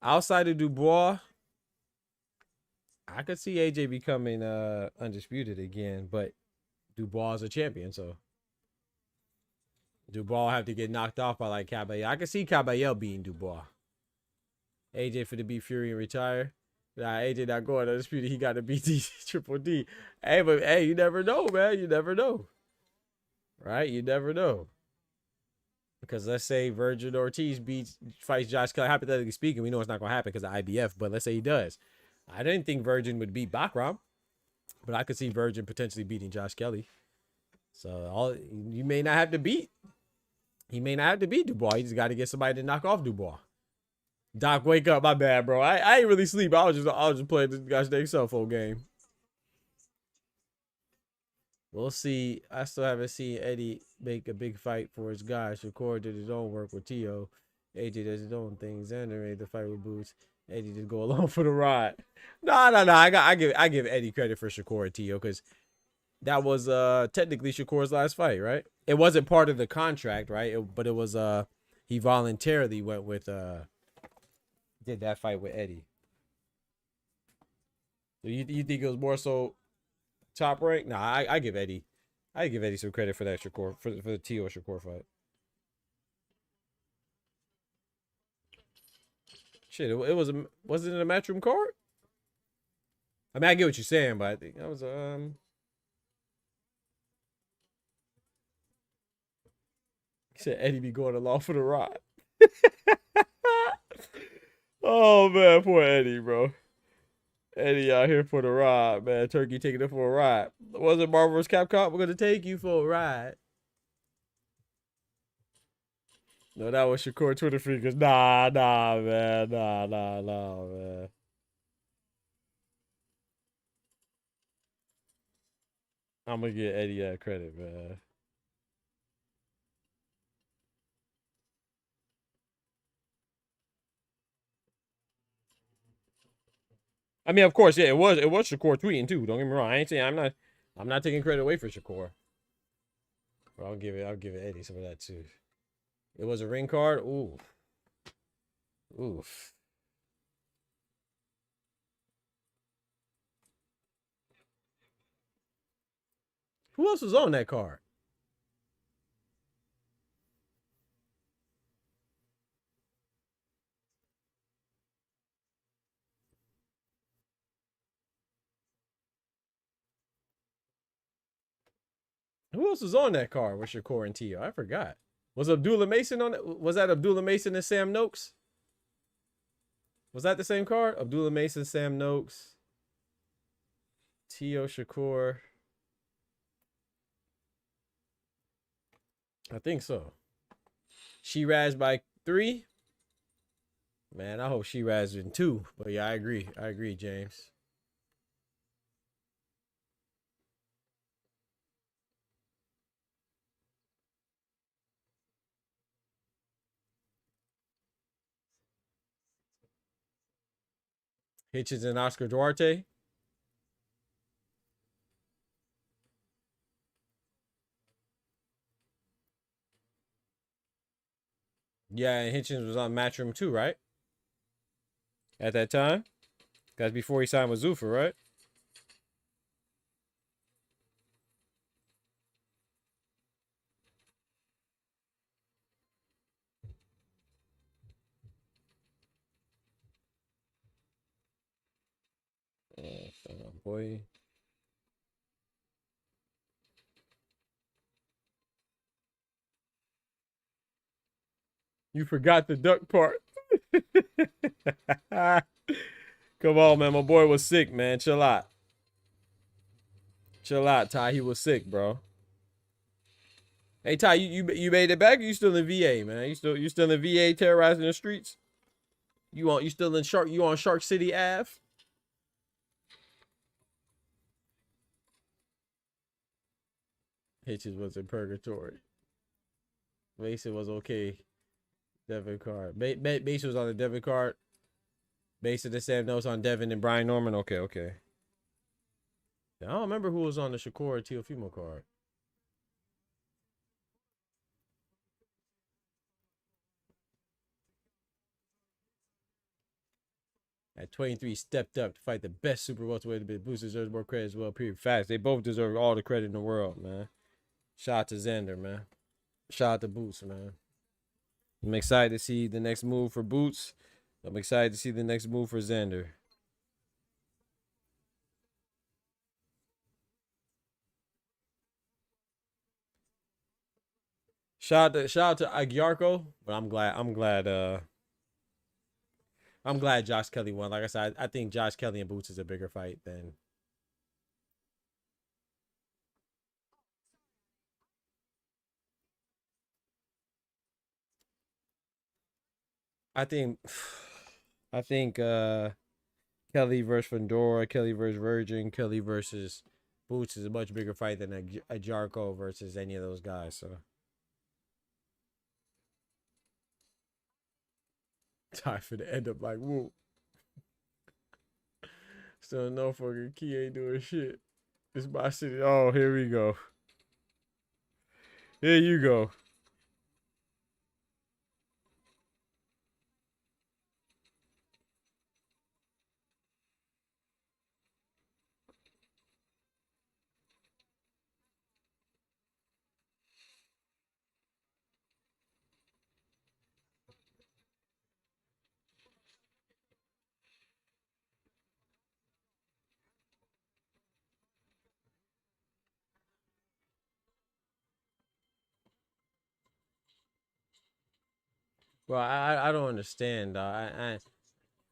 Outside of Dubois, I could see AJ becoming undisputed again, but Dubois is a champion, so Dubois will have to get knocked off by like Caballero. I could see Caballero beating Dubois. AJ for the beat Fury and retire. Nah, AJ not going undisputed. He got to beat Triple D. Hey, but hey, you never know, man. You never know. Right? You never know. Because let's say Virgin Ortiz fights Josh Kelly. Hypothetically speaking, we know it's not going to happen because of IBF, but let's say he does. I didn't think Virgin would beat Bakram, but I could see Virgin potentially beating Josh Kelly. So you may not have to beat. He may not have to beat Dubois. He just got to get somebody to knock off Dubois. Doc, wake up. My bad, bro. I ain't really sleep. I was just playing this guy's dang cell phone game. We'll see. I still haven't seen Eddie make a big fight for his guy. Shakur did his own work with Tio. AJ does his own things. Xander made the fight with Boots. Eddie just go along for the ride. No. I give Eddie credit for Shakur and Tio because that was technically Shakur's last fight, right? It wasn't part of the contract, right? But it was he voluntarily went with did that fight with Eddie. So you think it was more so top rank? Nah, I give Eddie some credit for that Shakur for the Tio Shakur fight. Shit, wasn't it a matchroom card? I mean, I get what you're saying, but I think that was he said Eddie be going along for the ride. Oh man, poor Eddie, bro. Eddie out here for the ride, man. Turkey taking it for a ride. Wasn't Marvel vs. Capcom? We're gonna take you for a ride. No, that was Shakur Twitter fingers. Nah, man. Nah, man. I'm gonna get Eddie that credit, man. I mean, of course, yeah, it was Shakur tweeting too. Don't get me wrong. I ain't saying I'm not taking credit away for Shakur. But I'll give it Eddie some of that too. It was a ring card. Ooh. Oof. Who else was on that card? Who else was on that card with Shakur and Tio? I forgot. Was Abdullah Mason on it? Was that Abdullah Mason and Sam Noakes? Was that the same card? Abdullah Mason, Sam Noakes, Tio Shakur. I think so. Shiraz by 3. Man, I hope Shiraz in 2. But yeah, I agree, James. Hitchens and Oscar Duarte. Yeah, and Hitchens was on Matchroom too, right? At that time. That's before he signed with Zuffa, right? Boy. You forgot the duck part. Come on, man. My boy was sick, man. Chill out. Chill out, Ty. He was sick, bro. Hey, Ty, you made it back? Or you still in VA, man? You still in VA terrorizing the streets? You still in Shark? You on Shark City Ave? Hitches was in purgatory. Mason was okay. Debit card. Mason was on the debit card. Mason the same notes on Devin and Brian Norman. Okay, okay. I don't remember who was on the Shakur Teofimo card. At 23, stepped up to fight the best super welterweight. Boots deserves more credit as well. Period. Facts. They both deserve all the credit in the world, man. Shout out to Xander, man. Shout out to Boots, man. I'm excited to see the next move for Boots. I'm excited to see the next move for Xander. Shout out to Aguiarco, but I'm glad Josh Kelly won. Like I said, I think Josh Kelly and Boots is a bigger fight than. I think I think Kelly versus Fandora, Kelly versus Virgin, Kelly versus Boots is a much bigger fight than a Jarko versus any of those guys. So time for to end up like whoop. Still no fucking key ain't doing shit. It's my city. Oh, here we go. Here you go. Well, I don't understand. I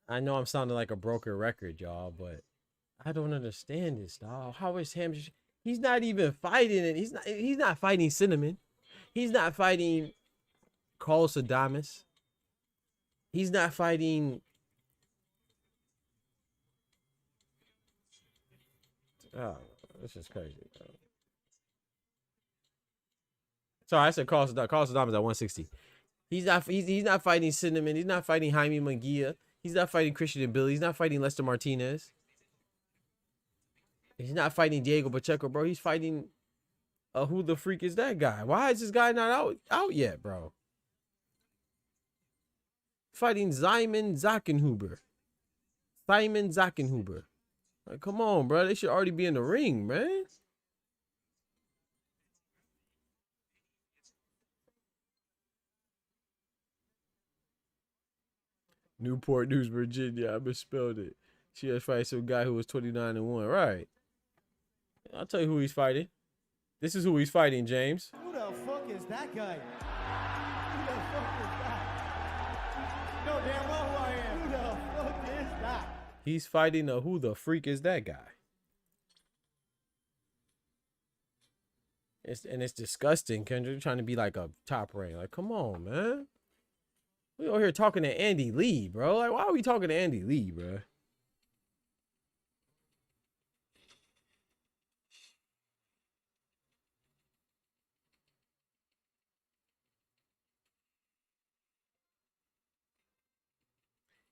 know I'm sounding like a broken record, y'all, but I don't understand this, dog. How is him? He's not even fighting it. He's not fighting Cinnamon. He's not fighting Carl Sadamas. He's not fighting. Oh, this is crazy, bro. Sorry, I said Carl Sadamas. Carl Sadamas at 160. He's not fighting Cinnamon. He's not fighting Jaime Munguia. He's not fighting Christian and Billy. He's not fighting Lester Martinez. He's not fighting Diego Pacheco, bro. He's fighting who the freak is that guy? Why is this guy not out yet, bro? Fighting Simon Zackenhuber. Like, come on, bro. They should already be in the ring, man. Newport News, Virginia. I misspelled it. She has fight some guy who was 29-1. Right. I'll tell you who he's fighting. This is who he's fighting, James. Who the fuck is that guy? Who the fuck is that? You know damn well who I am. Who the fuck is that? He's fighting a who the freak is that guy? It's disgusting, Kendrick. You're trying to be like a top rank. Like, come on, man. We over here talking to Andy Lee, bro. Like, why are we talking to Andy Lee, bro?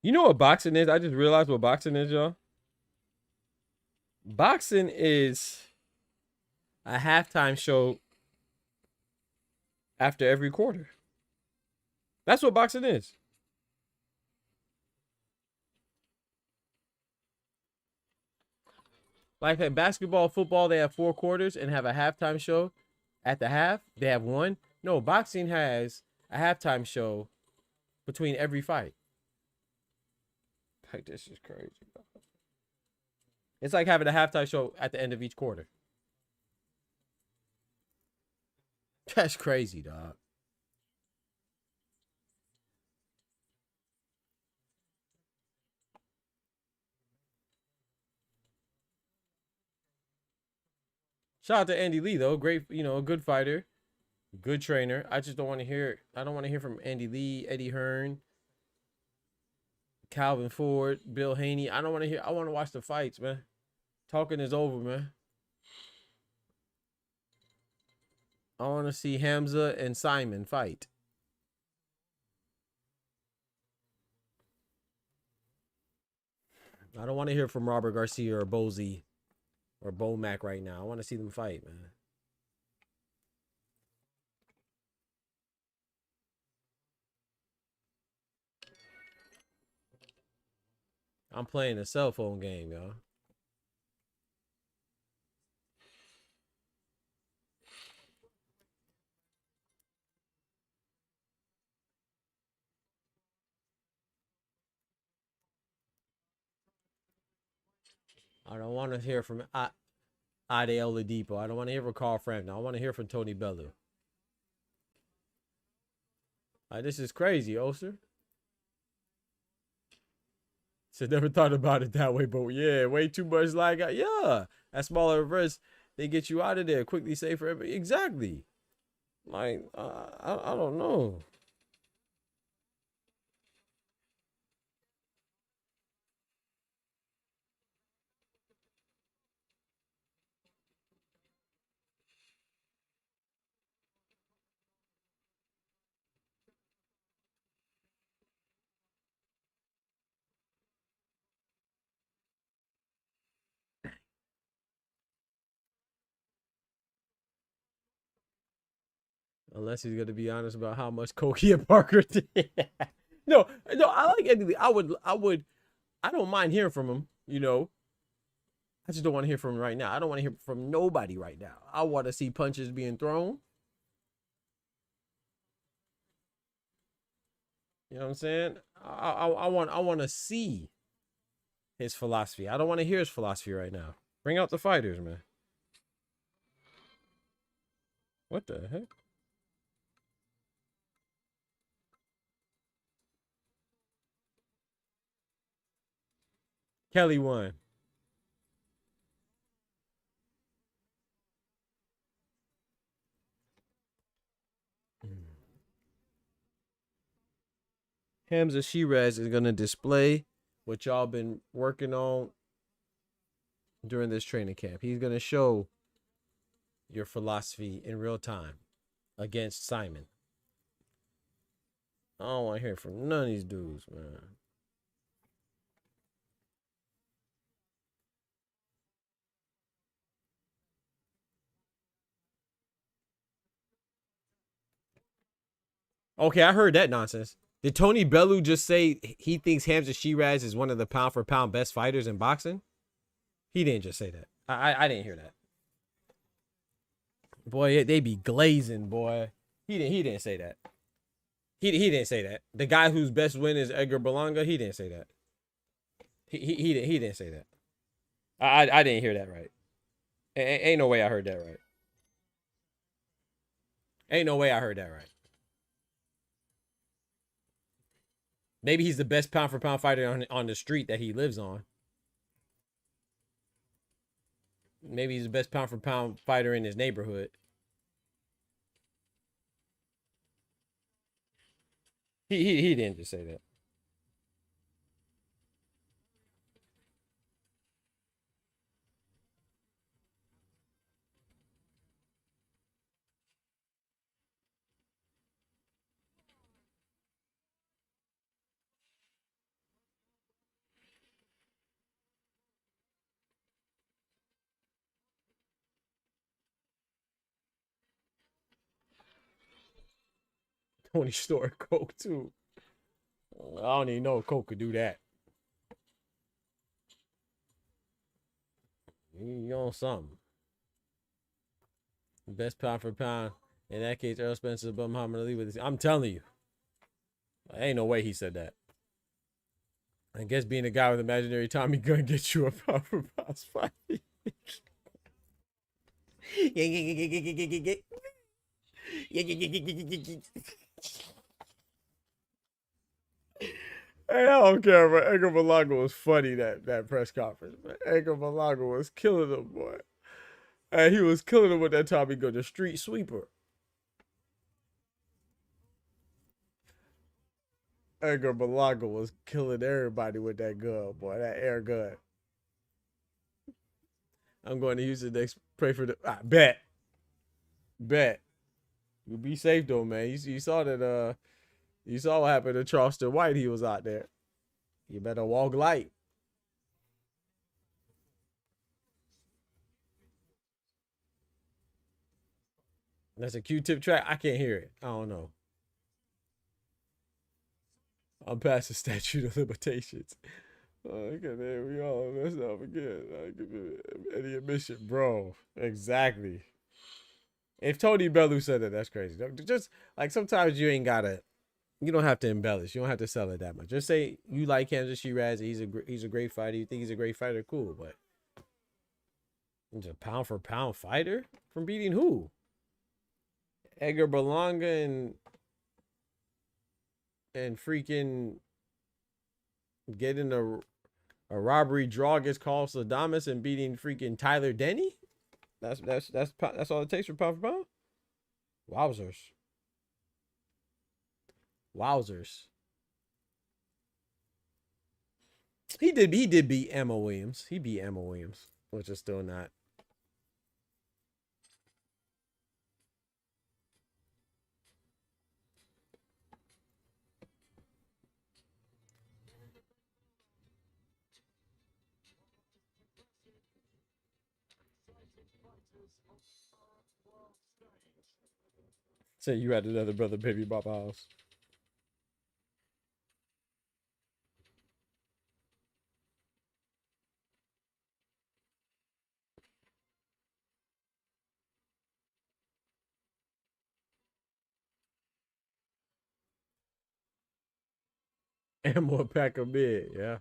You know what boxing is? I just realized what boxing is, y'all. Boxing is a halftime show after every quarter. That's what boxing is. Like in basketball, football, they have 4 quarters and have a halftime show at the half. They have one. No, boxing has a halftime show between every fight. Like, this is crazy. It's like having a halftime show at the end of each quarter. That's crazy, dog. Shout out to Andy Lee though. Great, a good fighter, good trainer. I just don't want to hear. I don't want to hear from Andy Lee, Eddie Hearn, Calvin Ford, Bill Haney. I don't want to hear. I want to watch the fights, man. Talking is over, man. I want to see Hamza and Simon fight. I don't want to hear from Robert Garcia or Bozy or Bomac right now. I want to see them fight, man. I'm playing a cell phone game, y'all. I don't want to hear from Ade Oladipo. I don't want to hear from Carl Frampton. I want to hear from Tony Bellew. This is crazy, Oster. So never thought about it that way, but yeah, way too much like, yeah, that smaller reverse, they get you out of there quickly, safe for everybody. Exactly. Like, I don't know. Unless he's gonna be honest about how much coke he and Parker did. No, I like Andy Lee. I don't mind hearing from him. I just don't want to hear from him right now. I don't want to hear from nobody right now. I want to see punches being thrown. You know what I'm saying? I want to see his philosophy. I don't want to hear his philosophy right now. Bring out the fighters, man. What the heck? Kelly won. Hamza Shiraz is gonna display what y'all been working on during this training camp. He's gonna show your philosophy in real time against Simon. I don't want to hear from none of these dudes, man. Okay, I heard that nonsense. Did Tony Bellew just say he thinks Hamza Shiraz is one of the pound for pound best fighters in boxing? He didn't just say that. I didn't hear that. Boy, they be glazing, boy. He didn't say that. He didn't say that. The guy whose best win is Edgar Berlanga, he didn't say that. He didn't say that. I didn't hear that right. Ain't no way I heard that right. Ain't no way I heard that right. Maybe he's the best pound for pound fighter on the street that he lives on. Maybe he's the best pound for pound fighter in his neighborhood. He didn't just say that. Only store Coke too. I don't even know if Coke could do that. You on something. Best pound for pound. In that case, Earl Spencer, but Muhammad Ali with this. I'm telling you. Ain't no way he said that. I guess being a guy with imaginary Tommy gun gets you a pound for pound fight. Hey, I don't care, but Edgar Malaga was funny that press conference. Man. Edgar Malaga was killing him, boy. And he was killing him with that Tommy gun, the street sweeper. Edgar Malaga was killing everybody with that gun, boy. That air gun. I'm going to Houston next. Pray for the bet. You be safe though, man. You saw that. You saw what happened to Charleston White. He was out there. You better walk light. That's a Q-tip track. I can't hear it. I don't know. I'm past the statute of limitations. Okay, there we go. Let's not forget. Any admission, bro. Exactly. If Tony Bellew said that, that's crazy. Just like sometimes you ain't gotta. You don't have to embellish. You don't have to sell it that much. Just say you like Kansas Shiraz. He's a great fighter. You think he's a great fighter? Cool, but he's a pound for pound fighter from beating who? Edgar Berlanga and freaking getting a robbery draw against Carl Sadamas and beating freaking Tyler Denny. That's all it takes for pound for pound. Wowzers. He did beat Emma Williams. He beat Emma Williams, which is still not. Say you had another brother baby Baba house. And more pack of mid, yeah.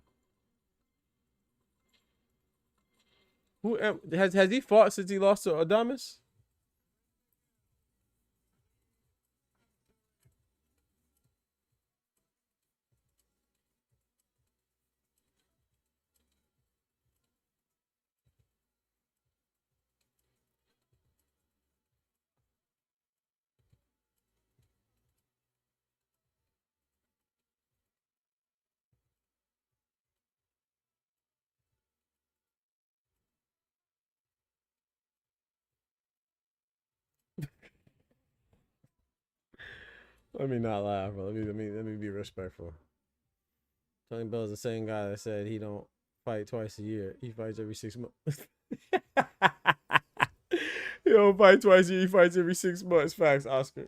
Who has he fought since he lost to Adamas? Let me not laugh, bro. Let me be respectful. Tony Bell's the same guy that said he don't fight twice a year. He fights every 6 months. He don't fight twice a year. He fights every 6 months. Facts, Oscar.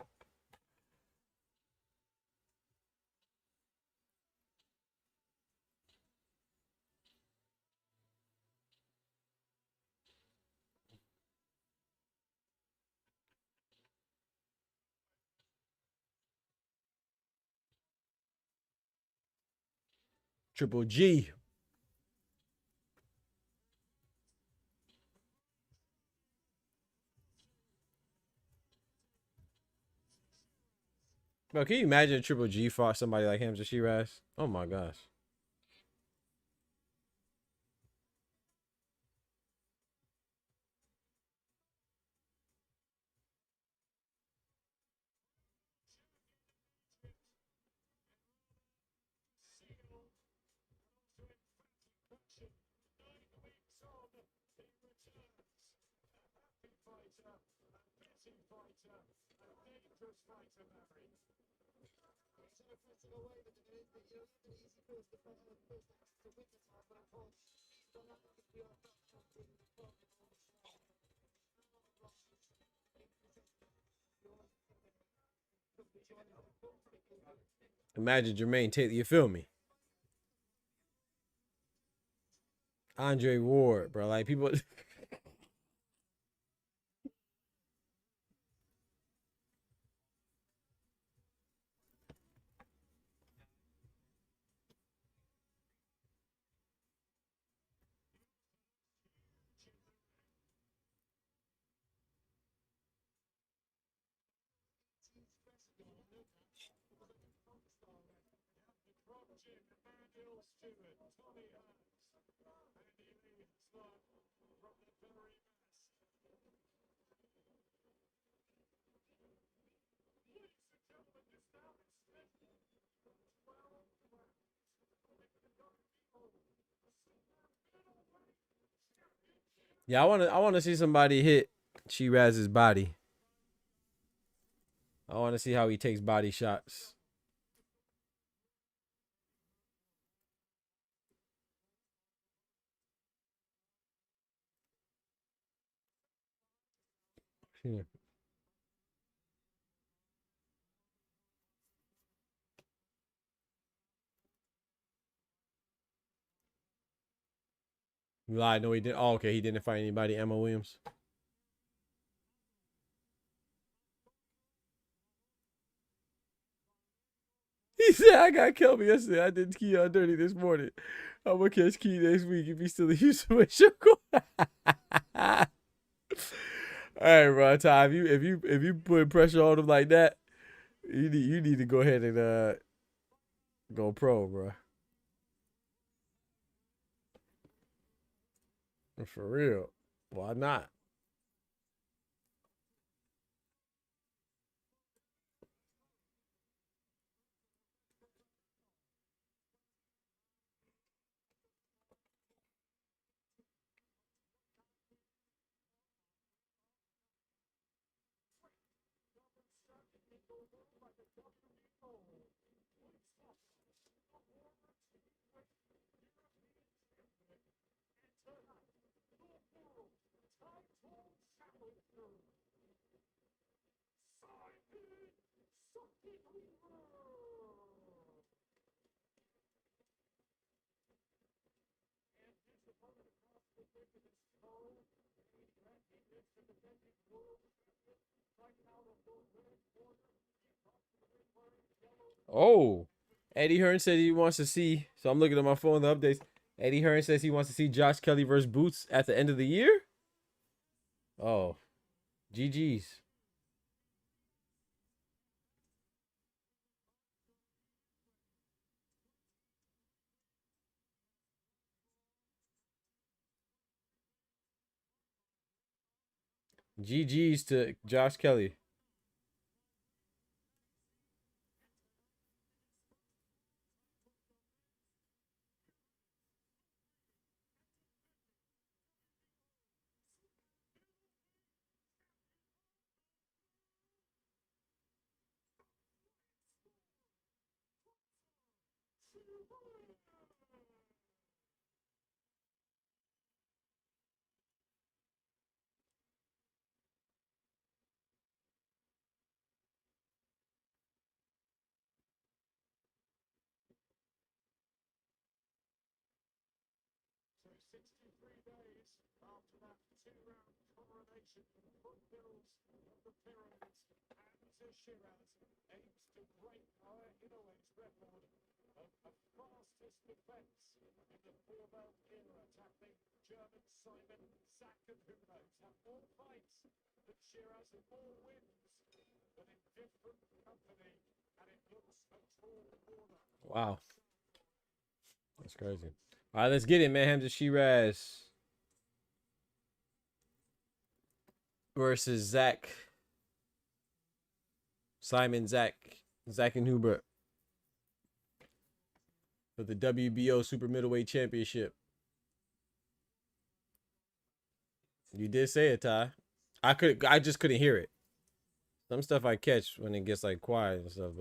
Triple G. Bro, can you imagine Triple G fought somebody like Hamza Shiraz? Oh my gosh. Imagine Jermaine Taylor. You feel me? Andre Ward, bro. Like people. Yeah, I wanna see somebody hit Shiraz's body. I wanna see how he takes body shots. Yeah. You lied. No, he didn't. Oh, okay. He didn't fight anybody. Emma Williams. He said, I got Kelby yesterday. I did Key on Dirty this morning. I'm going to catch Key next week if he's still in Houston with Shoko. All right, bro. Ty, if you put pressure on him like that, you need to go ahead and go pro, bro. For real. Why not? Oh, Eddie Hearn said he wants to see. So I'm looking at my phone, the updates. Eddie Hearn says he wants to see Josh Kelly versus Boots at the end of the year. Oh, GG's. GG's to Josh Kelly. Wow, that's crazy. All right, let's get it, man. Hamza Shiraz versus Zach and Hubert for the WBO Super Middleweight Championship. You did say it, Ty. I just couldn't hear it. Some stuff I catch when it gets like quiet and stuff,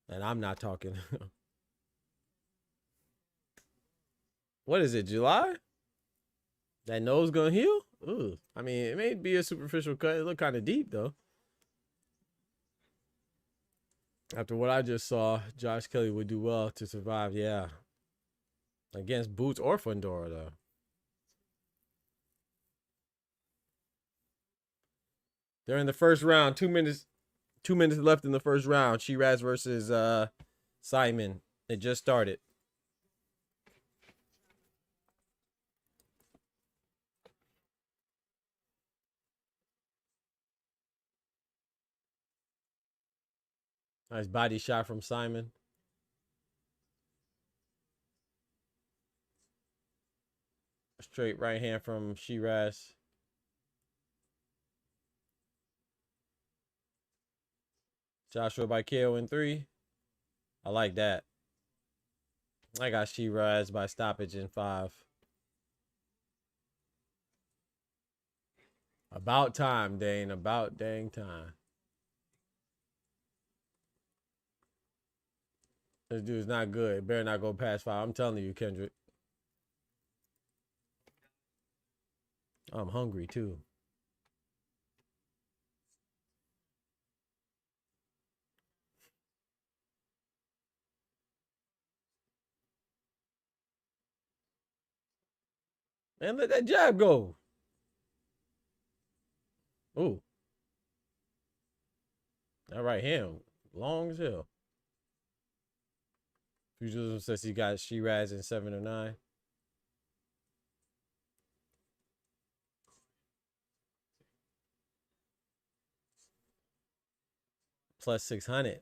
and I'm not talking. What is it, July? That nose gonna heal? Ooh. I mean, it may be a superficial cut. It look kind of deep though. After what I just saw, Josh Kelly would do well to survive. Yeah. Against Boots or Fundora, though. They're in the first round. 2 minutes left in the first round. Shiraz versus Simon. It just started. Nice body shot from Simon. Straight right hand from Shiraz. Joshua by KO in 3. I like that. I got Shiraz by stoppage in 5. About time, Dane. About dang time. This dude's not good. Better not go past 5. I'm telling you, Kendrick. I'm hungry, too. Man, let that jab go. Ooh. That right hand. Long as hell. Futurism says he got Shiraz in 7 or 9. Plus 600.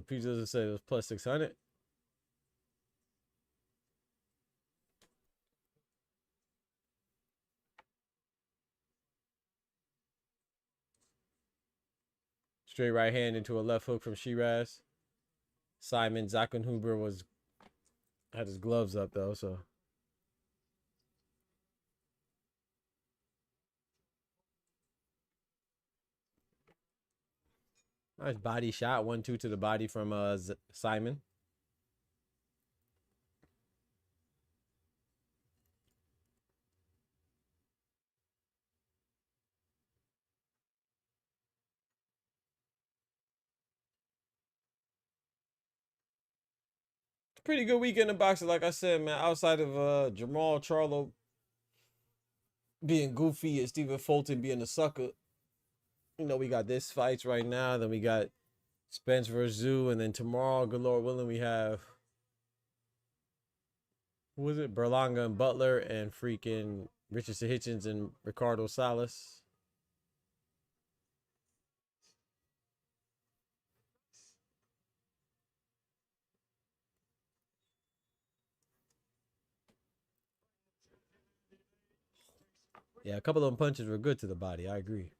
Futurism said it was plus 600. Straight right hand into a left hook from Shiraz. Simon Zakenhuber had his gloves up though, so. Nice body shot. 1-2 to the body from Simon. Pretty good weekend in boxing, like I said, man. Outside of Jamal Charlo being goofy and Stephen Fulton being a sucker. You know, we got this fights right now. Then we got Spence versus Zoo. And then tomorrow, good Lord willing, we have, who was it? Berlanga and Butler and freaking Richardson Hitchens and Ricardo Salas. Yeah, a couple of them punches were good to the body. I agree.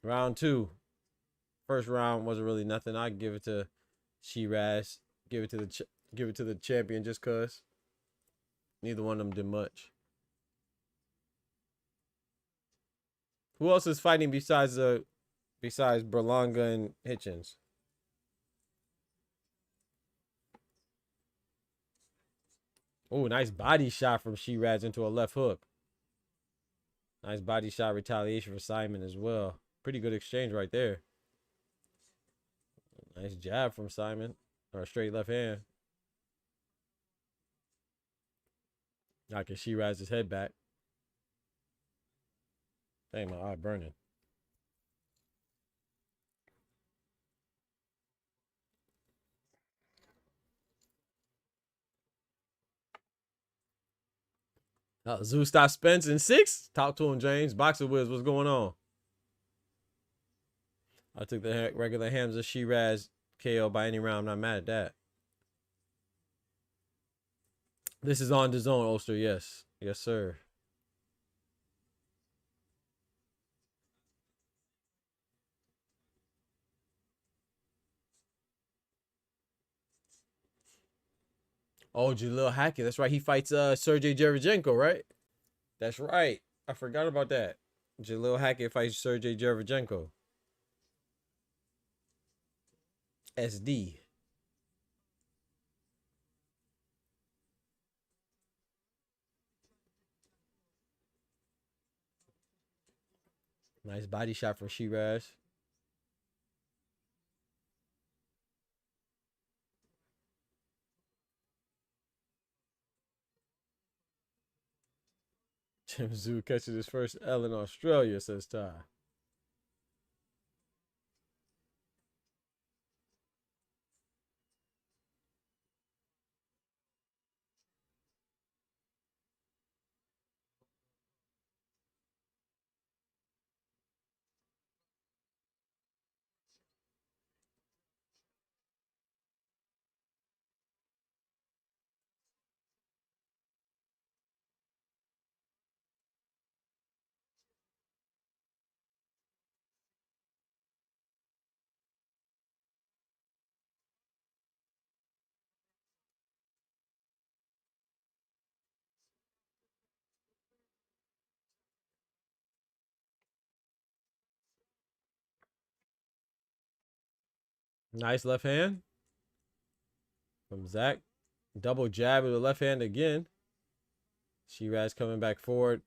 Round 2. First round wasn't really nothing. I give it to Shiraz. Give it to the champion just cause. Neither one of them did much. Who else is fighting besides Berlanga and Hitchens? Oh, nice body shot from Shiraz into a left hook. Nice body shot retaliation for Simon as well. Pretty good exchange right there. Nice jab from Simon. Or a straight left hand. Knocking Shiraz's head back. Dang, my eye burning. Zoo stop Spence in 6. Talk to him, James. Boxer Wiz, what's going on? I took the regular Hamza Shiraz KO by any round. I'm not mad at that. This is on the zone, Ulster. Yes. Yes, sir. Oh, Jalil Hackett. That's right. He fights Sergey Derevyanchenko, right? That's right. I forgot about that. Jalil Hackett fights Sergey Derevyanchenko. SD. Nice body shot from Shiraz. Tim Tszyu catches his first L in Australia, says Ty. Nice left hand from Zach. Double jab with the left hand again. Shiraz coming back forward.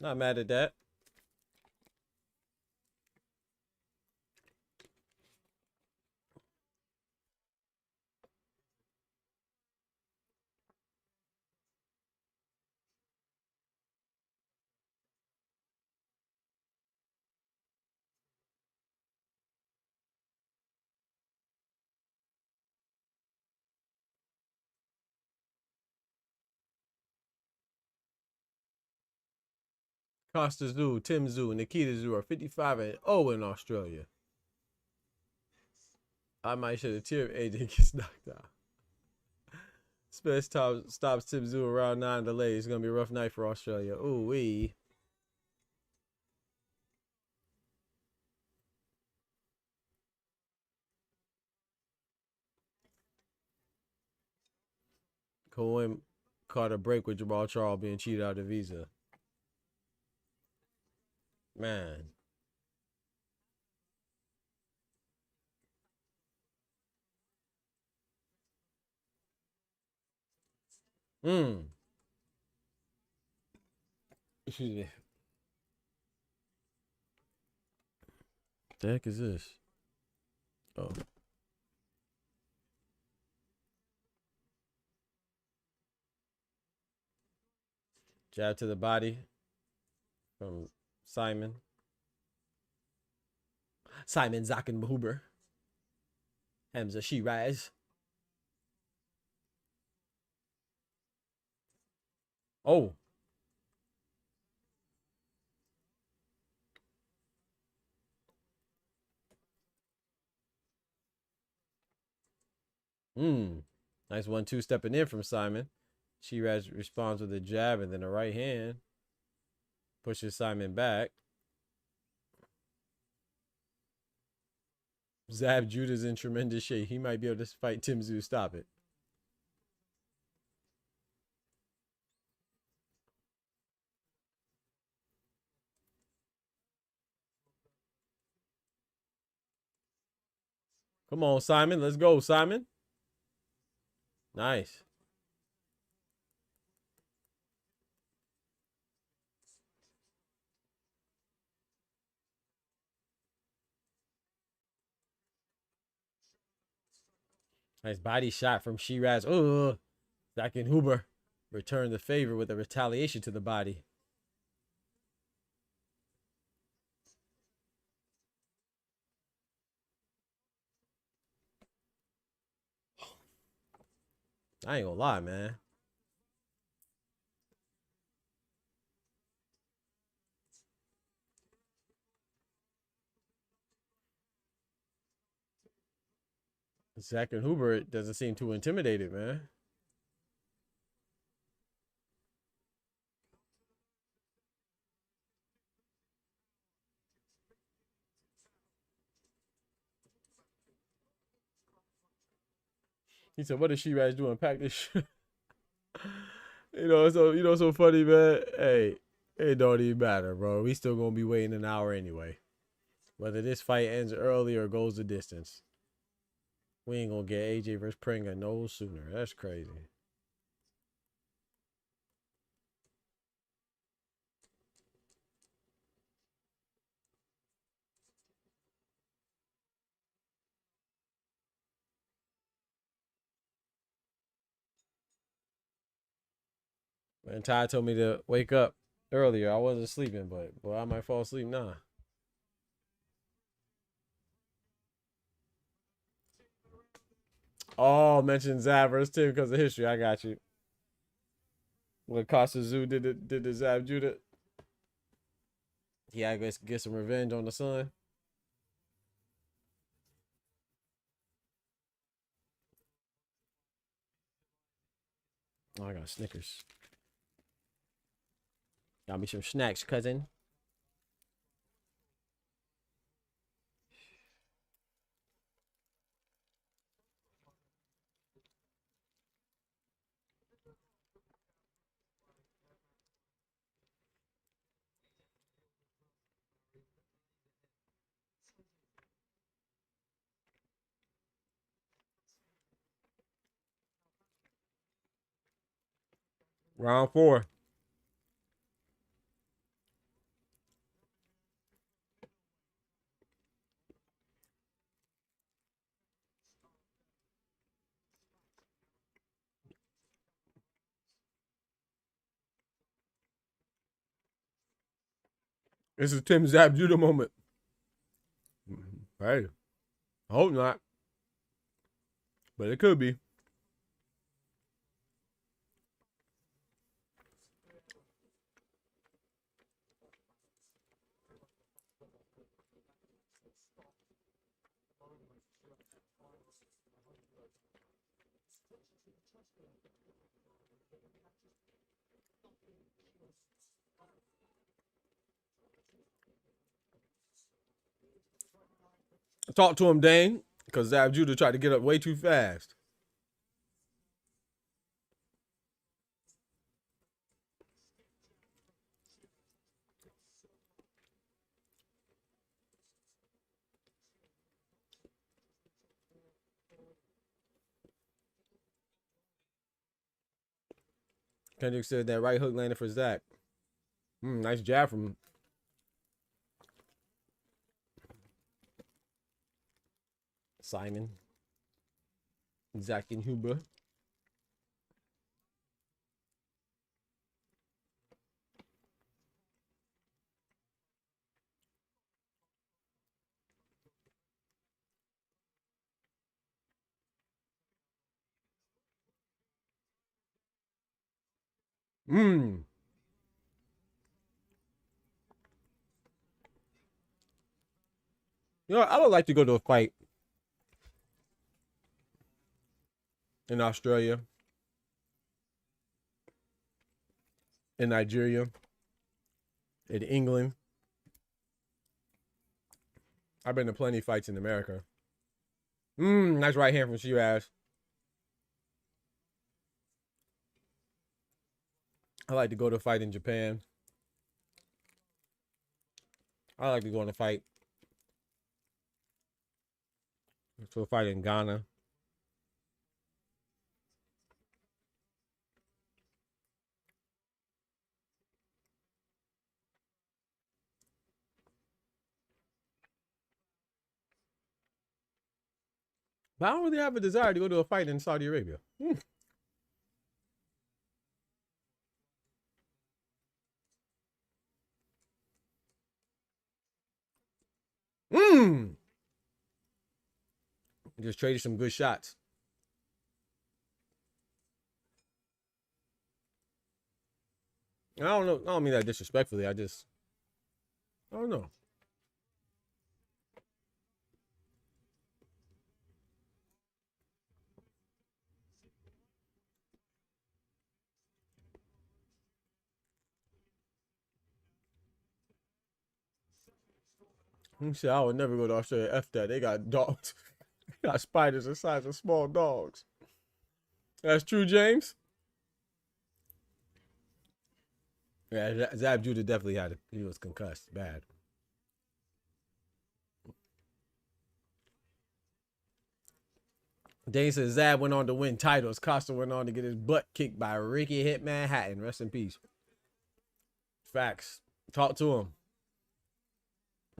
Not mad at that. Costa Tszyu, Tim Tszyu, Nikita Tszyu are 55-0 in Australia. I might shed a tear if AJ gets knocked out. Spence stops Tim Tszyu around 9 delays. It's going to be a rough night for Australia. Ooh, wee. Cohen caught a break with Jamal Charles being cheated out of the visa. Man. Excuse me. The heck is this? Oh. Jab to the body from Simon. Simon Zakenhuber. Hamza Shiraz. Oh. Nice 1-2 stepping in from Simon. Shiraz responds with a jab and then a right hand. Pushes Simon back. Zab Judah's in tremendous shape. He might be able to fight Tim Tszyu. Stop it. Come on, Simon. Let's go, Simon. Nice. Nice body shot from Shiraz. Oh, Zakenhuber returned the favor with a retaliation to the body. I ain't gonna lie, man. Zakenhuber doesn't seem too intimidated, man. He said, "What is Shiraz doing? Pack this shit." So funny, man. Hey, it don't even matter, bro. We still gonna be waiting an hour anyway. Whether this fight ends early or goes the distance, we ain't gonna get AJ versus Prenga no sooner. That's crazy. And Ty told me to wake up earlier. I wasn't sleeping, but boy, I might fall asleep now. Oh, mention Zab versus Tim because of history. I got you. When Costa Zoo did the Zab Judah. Yeah, I guess get some revenge on the son. Oh, I got Snickers. Got me some snacks, cousin. Round 4. This is Tim Zab Judah moment. Hey, I hope not. But it could be. Talk to him, Dane, because Zab Judah tried to get up way too fast. Kendrick said that right hook landed for Zach. Nice jab from Simon. Zach and Huber. You know, I would like to go to a fight in Australia, in Nigeria, in England. I've been to plenty of fights in America. Nice right hand from Shiraz. I like to go to a fight in Japan. I like to go on a fight. To a fight in Ghana. But I don't really have a desire to go to a fight in Saudi Arabia. Just traded some good shots. I don't know. I don't mean that disrespectfully. I don't know. He said, I would never go to Australia. F that. They got dogs. They got spiders the size of small dogs. That's true, James. Yeah, Zab Judah definitely had it. He was concussed bad. Dane says Zab went on to win titles. Costa went on to get his butt kicked by Ricky Hitman Hatton. Rest in peace. Facts. Talk to him.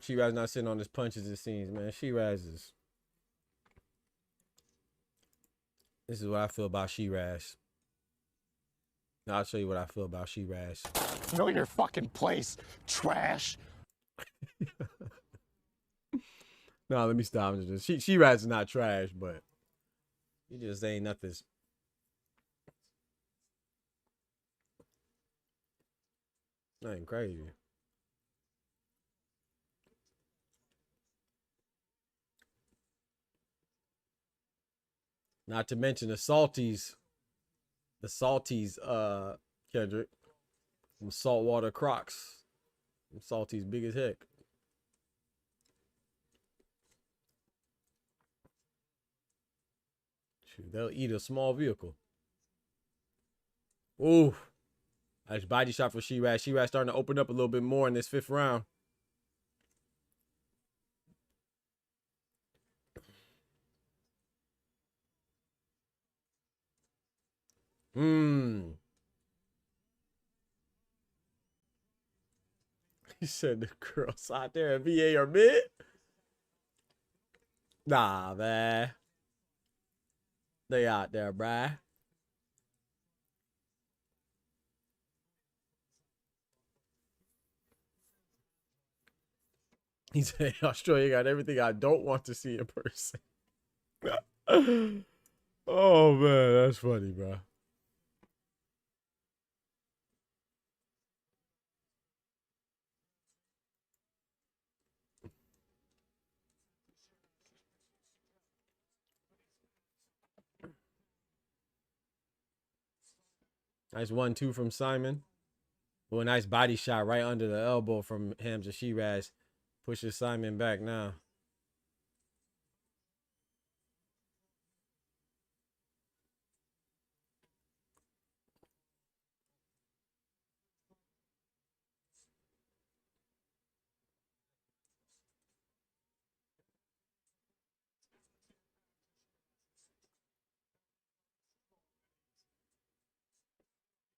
Shiraz not sitting on his punches and scenes, man. Shiraz is. This is what I feel about Shiraz. Now I'll show you what I feel about Shiraz. Know your fucking place, trash. No, let me stop. Shiraz is not trash, but he just ain't nothing. Nothing crazy. Not to mention the salties. The salties, Kendrick. Some saltwater crocs. Them salties big as heck. Shoot, they'll eat a small vehicle. Ooh. Nice body shot for Shiraz. Shiraz starting to open up a little bit more in this 5th round. He said the girls out there at VA are mid. Nah, man. They out there, bruh. He said Australia got everything I don't want to see in person. Oh, man, that's funny, bro. Nice 1-2 from Simon. Well, a nice body shot right under the elbow from him to Shiraz. Pushes Simon back now.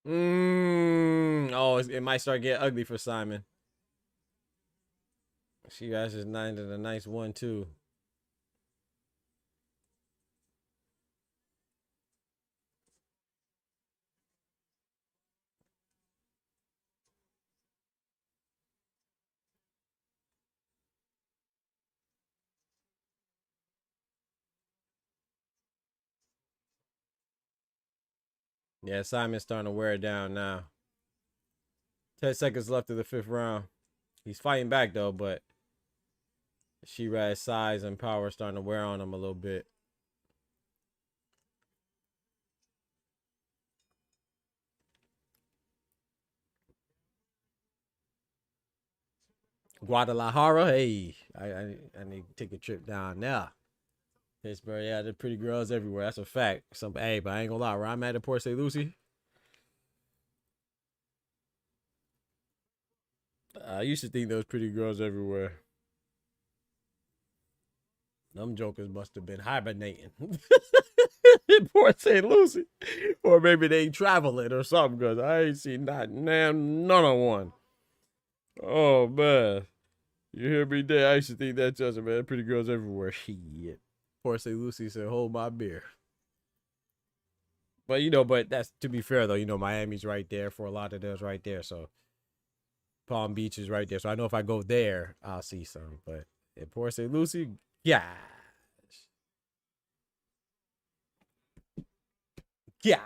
Oh, it might start getting ugly for Simon. Shiraz is 9 to the nice 1-2. Yeah, Simon's starting to wear it down now. 10 seconds left of the 5th round. He's fighting back, though, but Shiraz's size and power starting to wear on him a little bit. Guadalajara, hey, I need to take a trip down there. Pittsburgh, yeah, there's pretty girls everywhere. That's a fact. Hey, but I ain't gonna lie, where I'm at Port St. Lucie, I used to think there was pretty girls everywhere. Them jokers must have been hibernating in Port St. Lucie, or maybe they traveling or something. Cause I ain't seen none of one. Oh man, you hear me there? I used to think that just man, pretty girls everywhere. Shit. Port St. Lucie said, "Hold my beer." But but that's to be fair though. Miami's right there. For a lot of those right there. So Palm Beach is right there. So I know if I go there, I'll see some. But in Port St. Lucie, yeah. Yeah.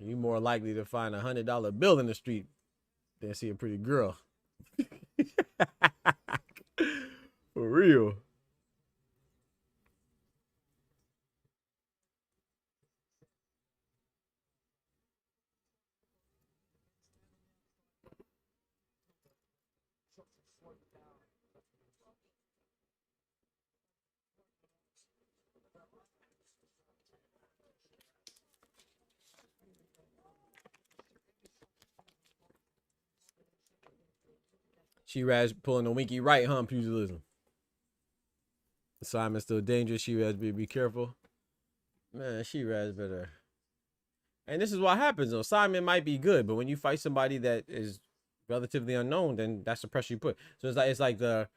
You're more likely to find $100 bill in the street than see a pretty girl. For real. Shiraz pulling a winky right, huh? Pugilism. Simon's still dangerous. Shiraz, be careful. Man, Shiraz better. And this is what happens though. Simon might be good, but when you fight somebody that is relatively unknown, then that's the pressure you put. So it's like the,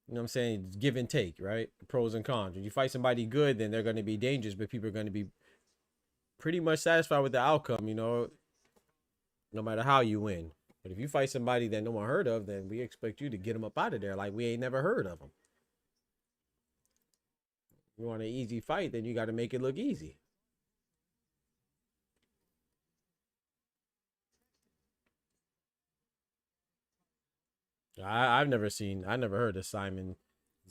you know what I'm saying, give and take, right? Pros and cons. When you fight somebody good, then they're going to be dangerous, but people are going to be pretty much satisfied with the outcome, you know, no matter how you win. But if you fight somebody that no one heard of, then we expect you to get them up out of there like we ain't never heard of them. You want an easy fight, then you got to make it look easy. I never heard of Simon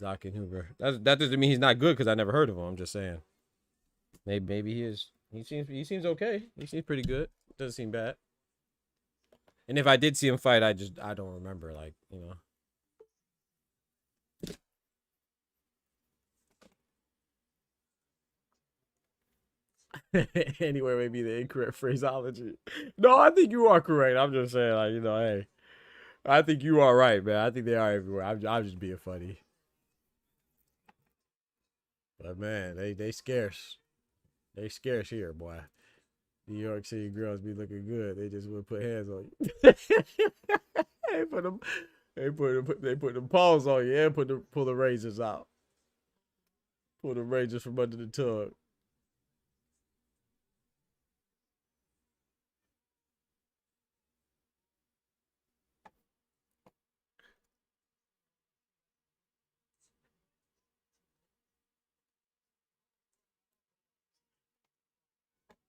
Zackenhuber. That doesn't mean he's not good because I never heard of him. I'm just saying. Maybe he is. He seems okay. He seems pretty good. Doesn't seem bad. And if I did see him fight, I don't remember, like, you know. Anywhere may be the incorrect phraseology. No, I think you are correct. I'm just saying, like, you know, hey, I think you are right, man. I think they are everywhere. I'm just being funny. But man, they scarce. They scarce here, boy. New York City girls be looking good. They just would put hands on you. They put them paws on you and pull the razors out. Pull the razors from under the tub.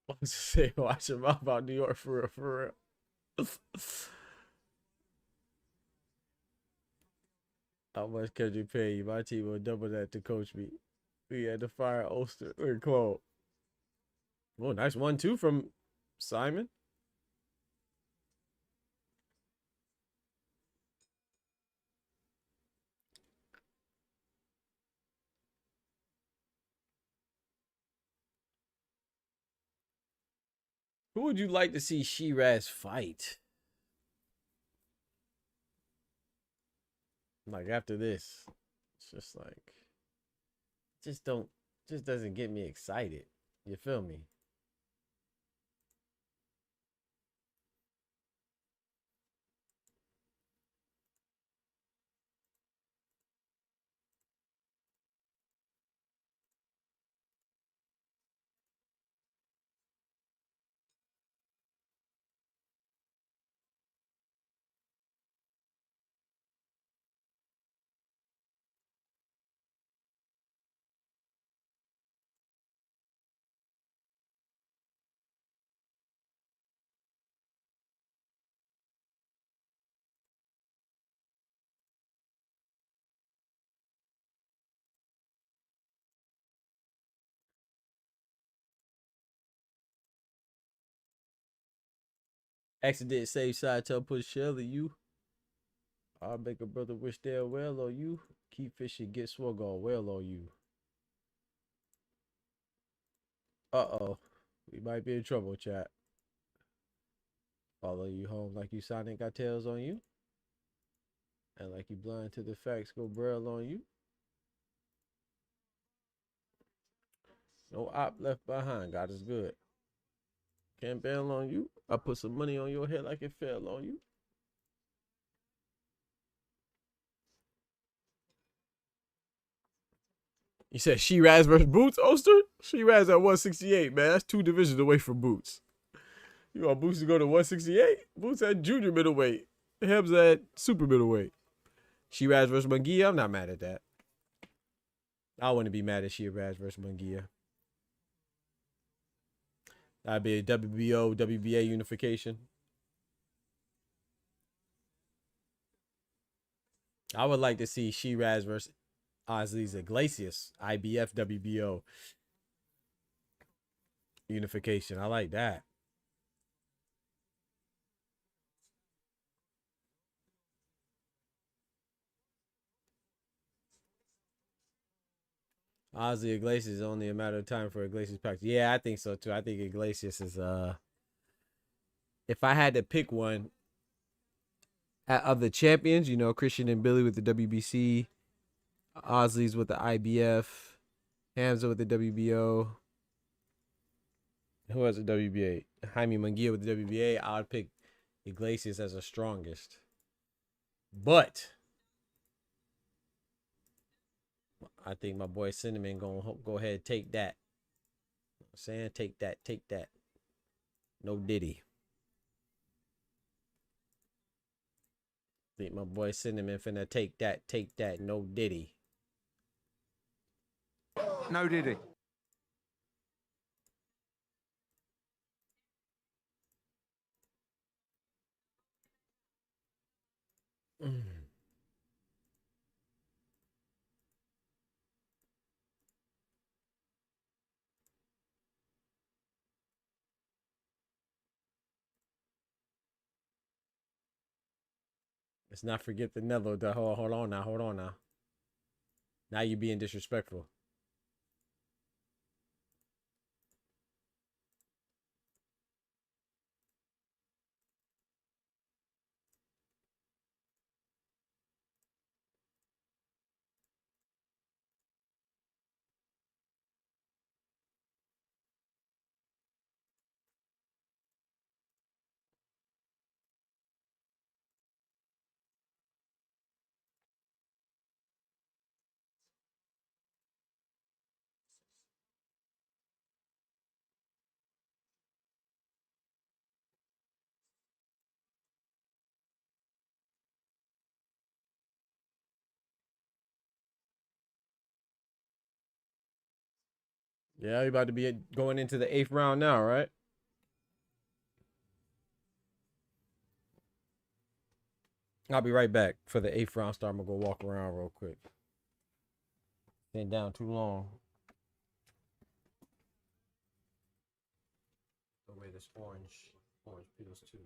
I was just saying, watch your mouth about New York for real, for real. How much could you pay you? My team will double that to coach me. We had to fire Ulster or Cole. Oh, nice 1-2 from Simon. Who would you like to see Shiraz fight? Like after this, it's just like, just doesn't get me excited. You feel me? Accident save side tell put shell at you. I'll make a brother wish they're well on you. Keep fishing, get swung on well on you. Uh-oh. We might be in trouble, chat. Follow you home like you Sonic got tails on you. And like you blind to the facts, go braille on you. No op left behind. God is good. Can't bail on you. I put some money on your head like it fell on you. You said Shiraz versus Boots, Oster? Shiraz at 168, man. That's 2 divisions away from Boots. You want Boots to go to 168? Boots at junior middleweight. Hebs at super middleweight. Shiraz versus Munguia, I'm not mad at that. I wouldn't be mad at Shiraz versus Munguia. That'd be a WBO, WBA unification. I would like to see Shiraz versus Ozzy's Iglesias, IBF, WBO unification. I like that. Ozzy Iglesias is only a matter of time for Iglesias practice. Yeah, I think so too. I think Iglesias is if I had to pick one of the champions, you know, Christian and Billy with the WBC, Ozzy's with the IBF, Hamza with the WBO. Who has the WBA? Jaime Munguia with the WBA. I would pick Iglesias as a strongest. But I think my boy Cinnamon gonna go ahead and take that. You know what I'm saying, take that. No Diddy. Think my boy Cinnamon finna take that. No Diddy. No Diddy. Let's not forget the Nello. Hold on now. Now you being disrespectful. Yeah, you about to be going into the 8th round now, right? I'll be right back for the 8th round start. I'm gonna go walk around real quick. Been down too long. Away this orange peels too.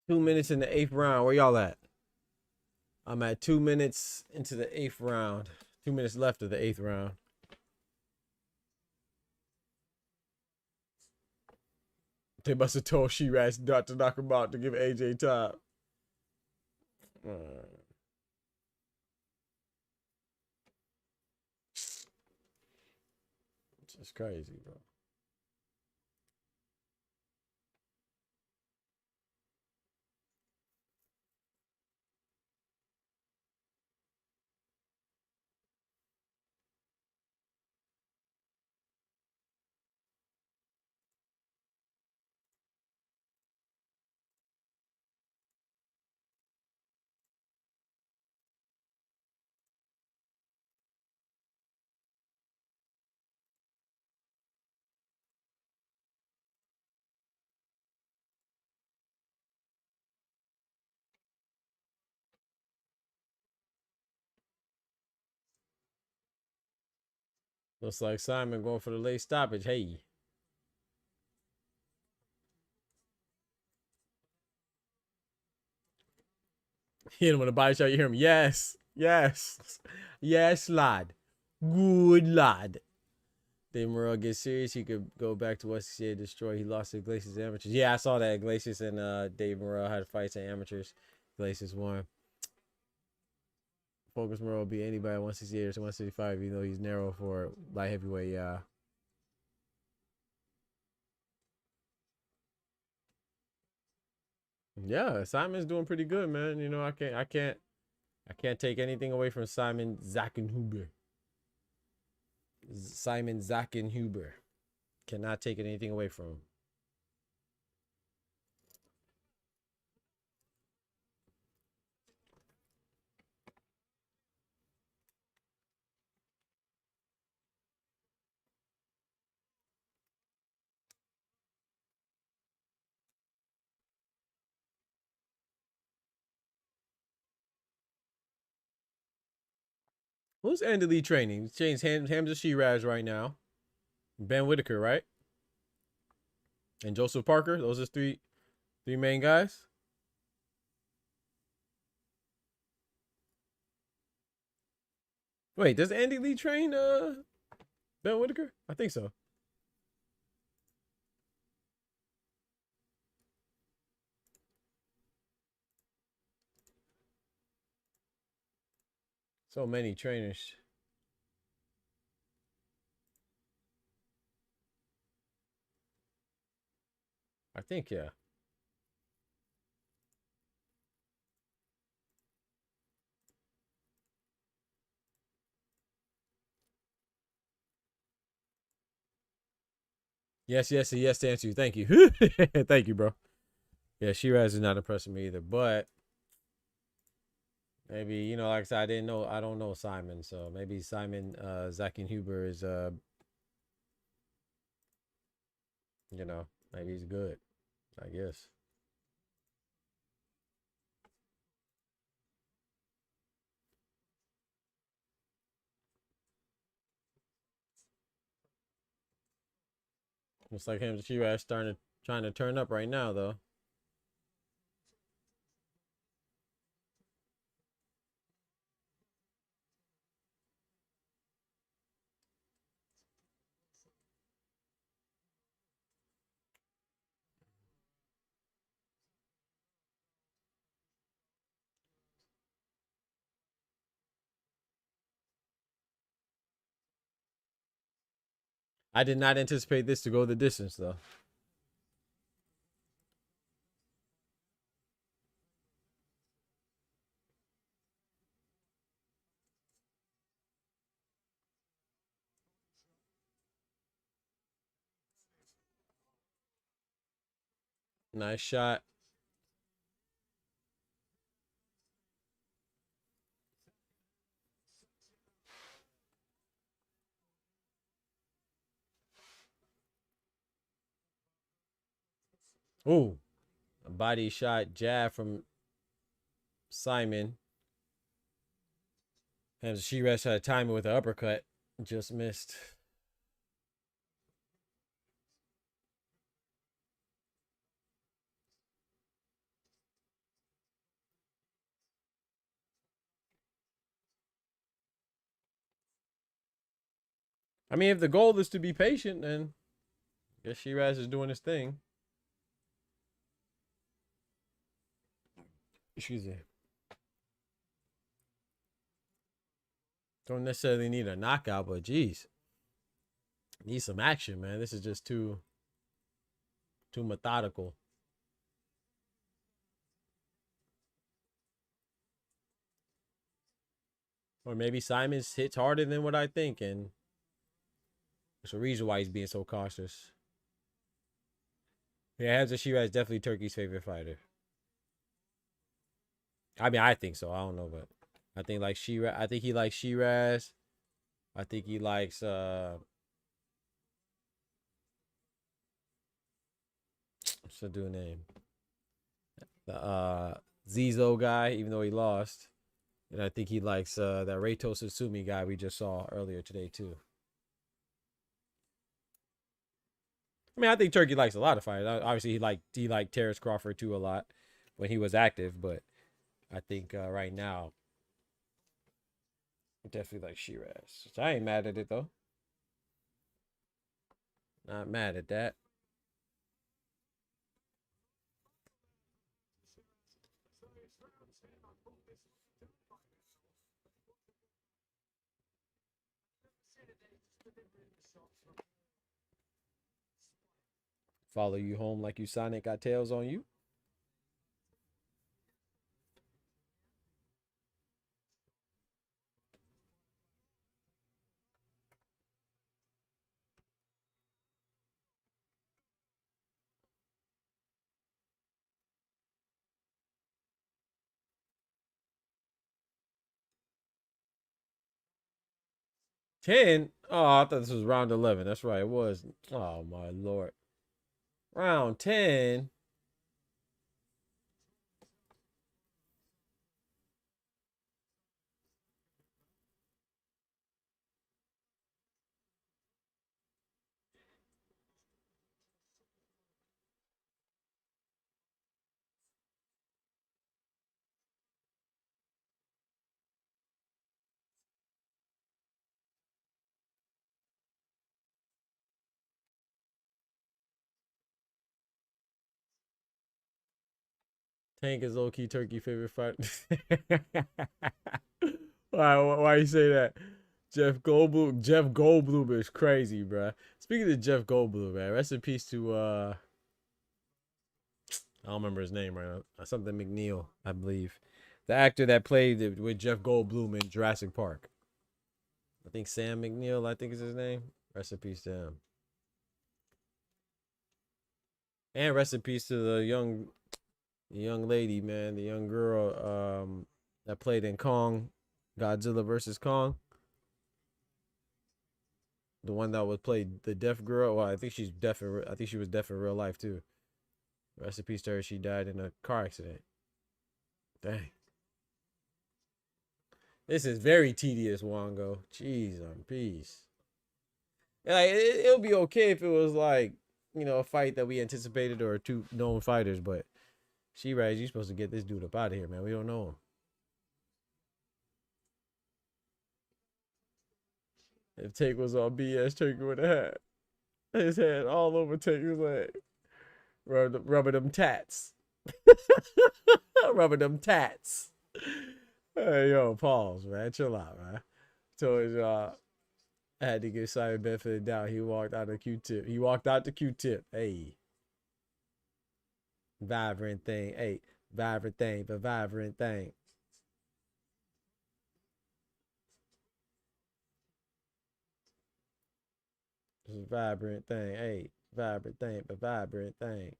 Two minutes in the 8th round. Where y'all at? I'm at 2 minutes into the 8th round. 2 minutes left of the 8th round. They must have told She-Rats not to knock him out to give AJ time. It's just crazy, bro. Looks like Simon going for the late stoppage. Hey. Hit him with a body shot. You hear him? Yes. Yes. Yes, lad. Good lad. Dave Morrell gets serious, he could go back to West CA destroy. He lost to Glaciers Amateurs. Yeah, I saw that. Glaciers and Dave Morrell had fights at Amateurs. Glaciers won. Focus Morrell will beat anybody at 168 or 165, even though he's narrow for light heavyweight. Yeah. Yeah, Simon's doing pretty good, man. You know, I can't take anything away from Simon Zackenhuber. Simon Zackenhuber. Cannot take anything away from him. Who's Andy Lee training? He's changed Hamza Shiraz right now. Ben Whitaker, right? And Joseph Parker. Those are three main guys. Wait, does Andy Lee train Ben Whitaker? I think so. So many trainers. I think, yeah. Yes, yes, and yes to answer you. Thank you. Thank you, bro. Yeah, Shiraz is not impressing me either, but maybe, you know, like I said, I don't know Simon, so maybe Simon Zackenhuber is you know, maybe he's good, I guess. Looks like him Shiraz trying to turn up right now though. I did not anticipate this to go the distance though. Nice shot. Ooh, a body shot jab from Simon. And Shiraz tried to time it with an uppercut. Just missed. I mean, if the goal is to be patient, then I guess Shiraz is doing his thing. Excuse me. Don't necessarily need a knockout, but geez, need some action, man. This is just too methodical. Or maybe Simons hits harder than what I think, and there's a reason why he's being so cautious. Yeah, Hamza Shiraz is definitely Turkey's favorite fighter. I mean, I think so. I don't know, but I think like Shiraz. I think he likes Shiraz. I think he likes what's the dude name? The Zizo guy, even though he lost. And I think he likes that Reito Sutsumi guy we just saw earlier today too. I mean, I think Turkey likes a lot of fighters. Obviously, he liked Terrence Crawford too a lot when he was active, but I think right now, definitely like Shiraz. I ain't mad at it though. Not mad at that. Follow you home like you Sonic got tails on you. Ten? Oh, I thought this was round 11. That's right. It was. Oh, my Lord. Round 10. Tank is low key turkey favorite fight. Why you say that? Jeff Goldblum is crazy, bruh. Speaking of Jeff Goldblum, man, rest in peace to I don't remember his name right now. Something McNeil, I believe. The actor that played with Jeff Goldblum in Jurassic Park. I think Sam McNeil, I think is his name. Rest in peace to him. And rest in peace to the young lady, man, the young girl that played in Kong, Godzilla versus Kong. The one that was played the deaf girl. Well, I think she's deaf. I think she was deaf in real life too. Rest in peace to her. She died in a car accident. Dang. This is very tedious, Wongo. Jeez, on peace. Like it'll be okay if it was like, you know, a fight that we anticipated or two known fighters, but Shiraz, you supposed to get this dude up out of here, man. We don't know him. If Tank was on BS, Turkey would have had his head all over Tank's leg. Rubbing them tats. Rubbing them tats. Hey, yo, pause, man. Chill out, man. Told y'all I had to give Simon benefit of the doubt. He walked out the Q-tip. He walked out the Q-tip. Hey. Vibrant thing. Hey. Vibrant thing, but vibrant thing. It's a vibrant thing. Hey. Vibrant thing, but vibrant thing.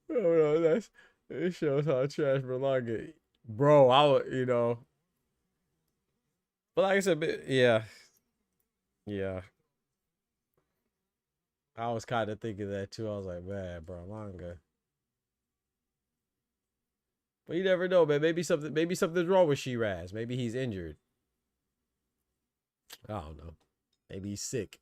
Oh, no, it shows how trash Berlanga. Bro, I would, you know. But like I said, yeah. Yeah. I was kind of thinking that too. I was like, man, Berlanga. But you never know, man. Maybe something's wrong with Shiraz. Maybe he's injured. I don't know. Maybe he's sick.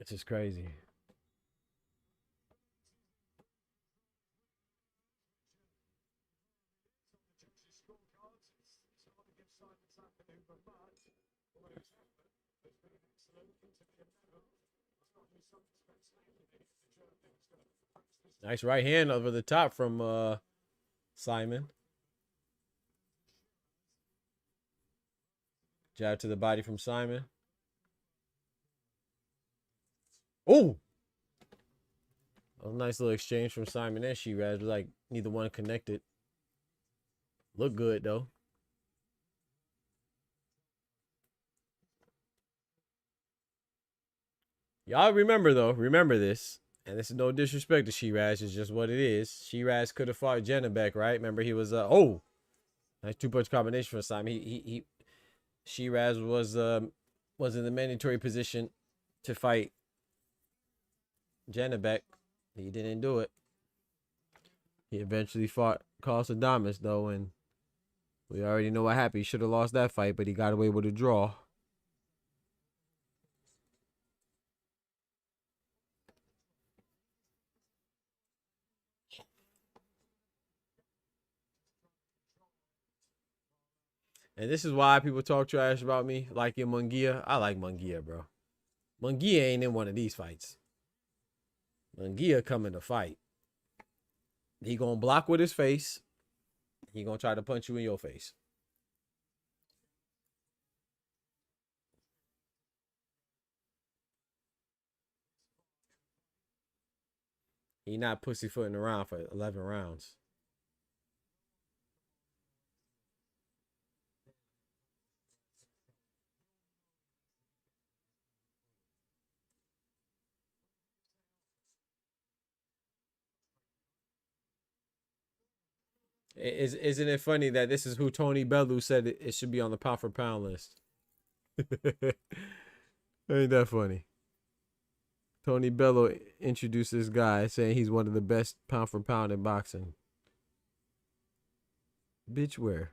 It's just crazy. Nice right hand over the top from Simon. Jab to the body from Simon. Oh! A nice little exchange from Simon and Shiraz. Like neither one connected. Look good though. Y'all remember though. Remember this. And this is no disrespect to Shiraz. It's just what it is. Shiraz could have fought Janabek, right? Remember he was oh. Nice 2-punch combination for Simon. Shiraz was in the mandatory position to fight Janabek. He didn't do it. He eventually fought Carlos Adames though, and we already know what happened. He should have lost that fight, but he got away with a draw. And this is why people talk trash about me, liking Munguia. I like Munguia, bro. Munguia ain't in one of these fights. Munguia coming to fight. He gonna block with his face. He gonna try to punch you in your face. He not pussyfooting around for 11 rounds. Isn't it funny that this is who Tony Bellew said it should be on the pound for pound list? Ain't that funny? Tony Bellew introduced this guy saying he's one of the best pound for pound in boxing. Bitch, where?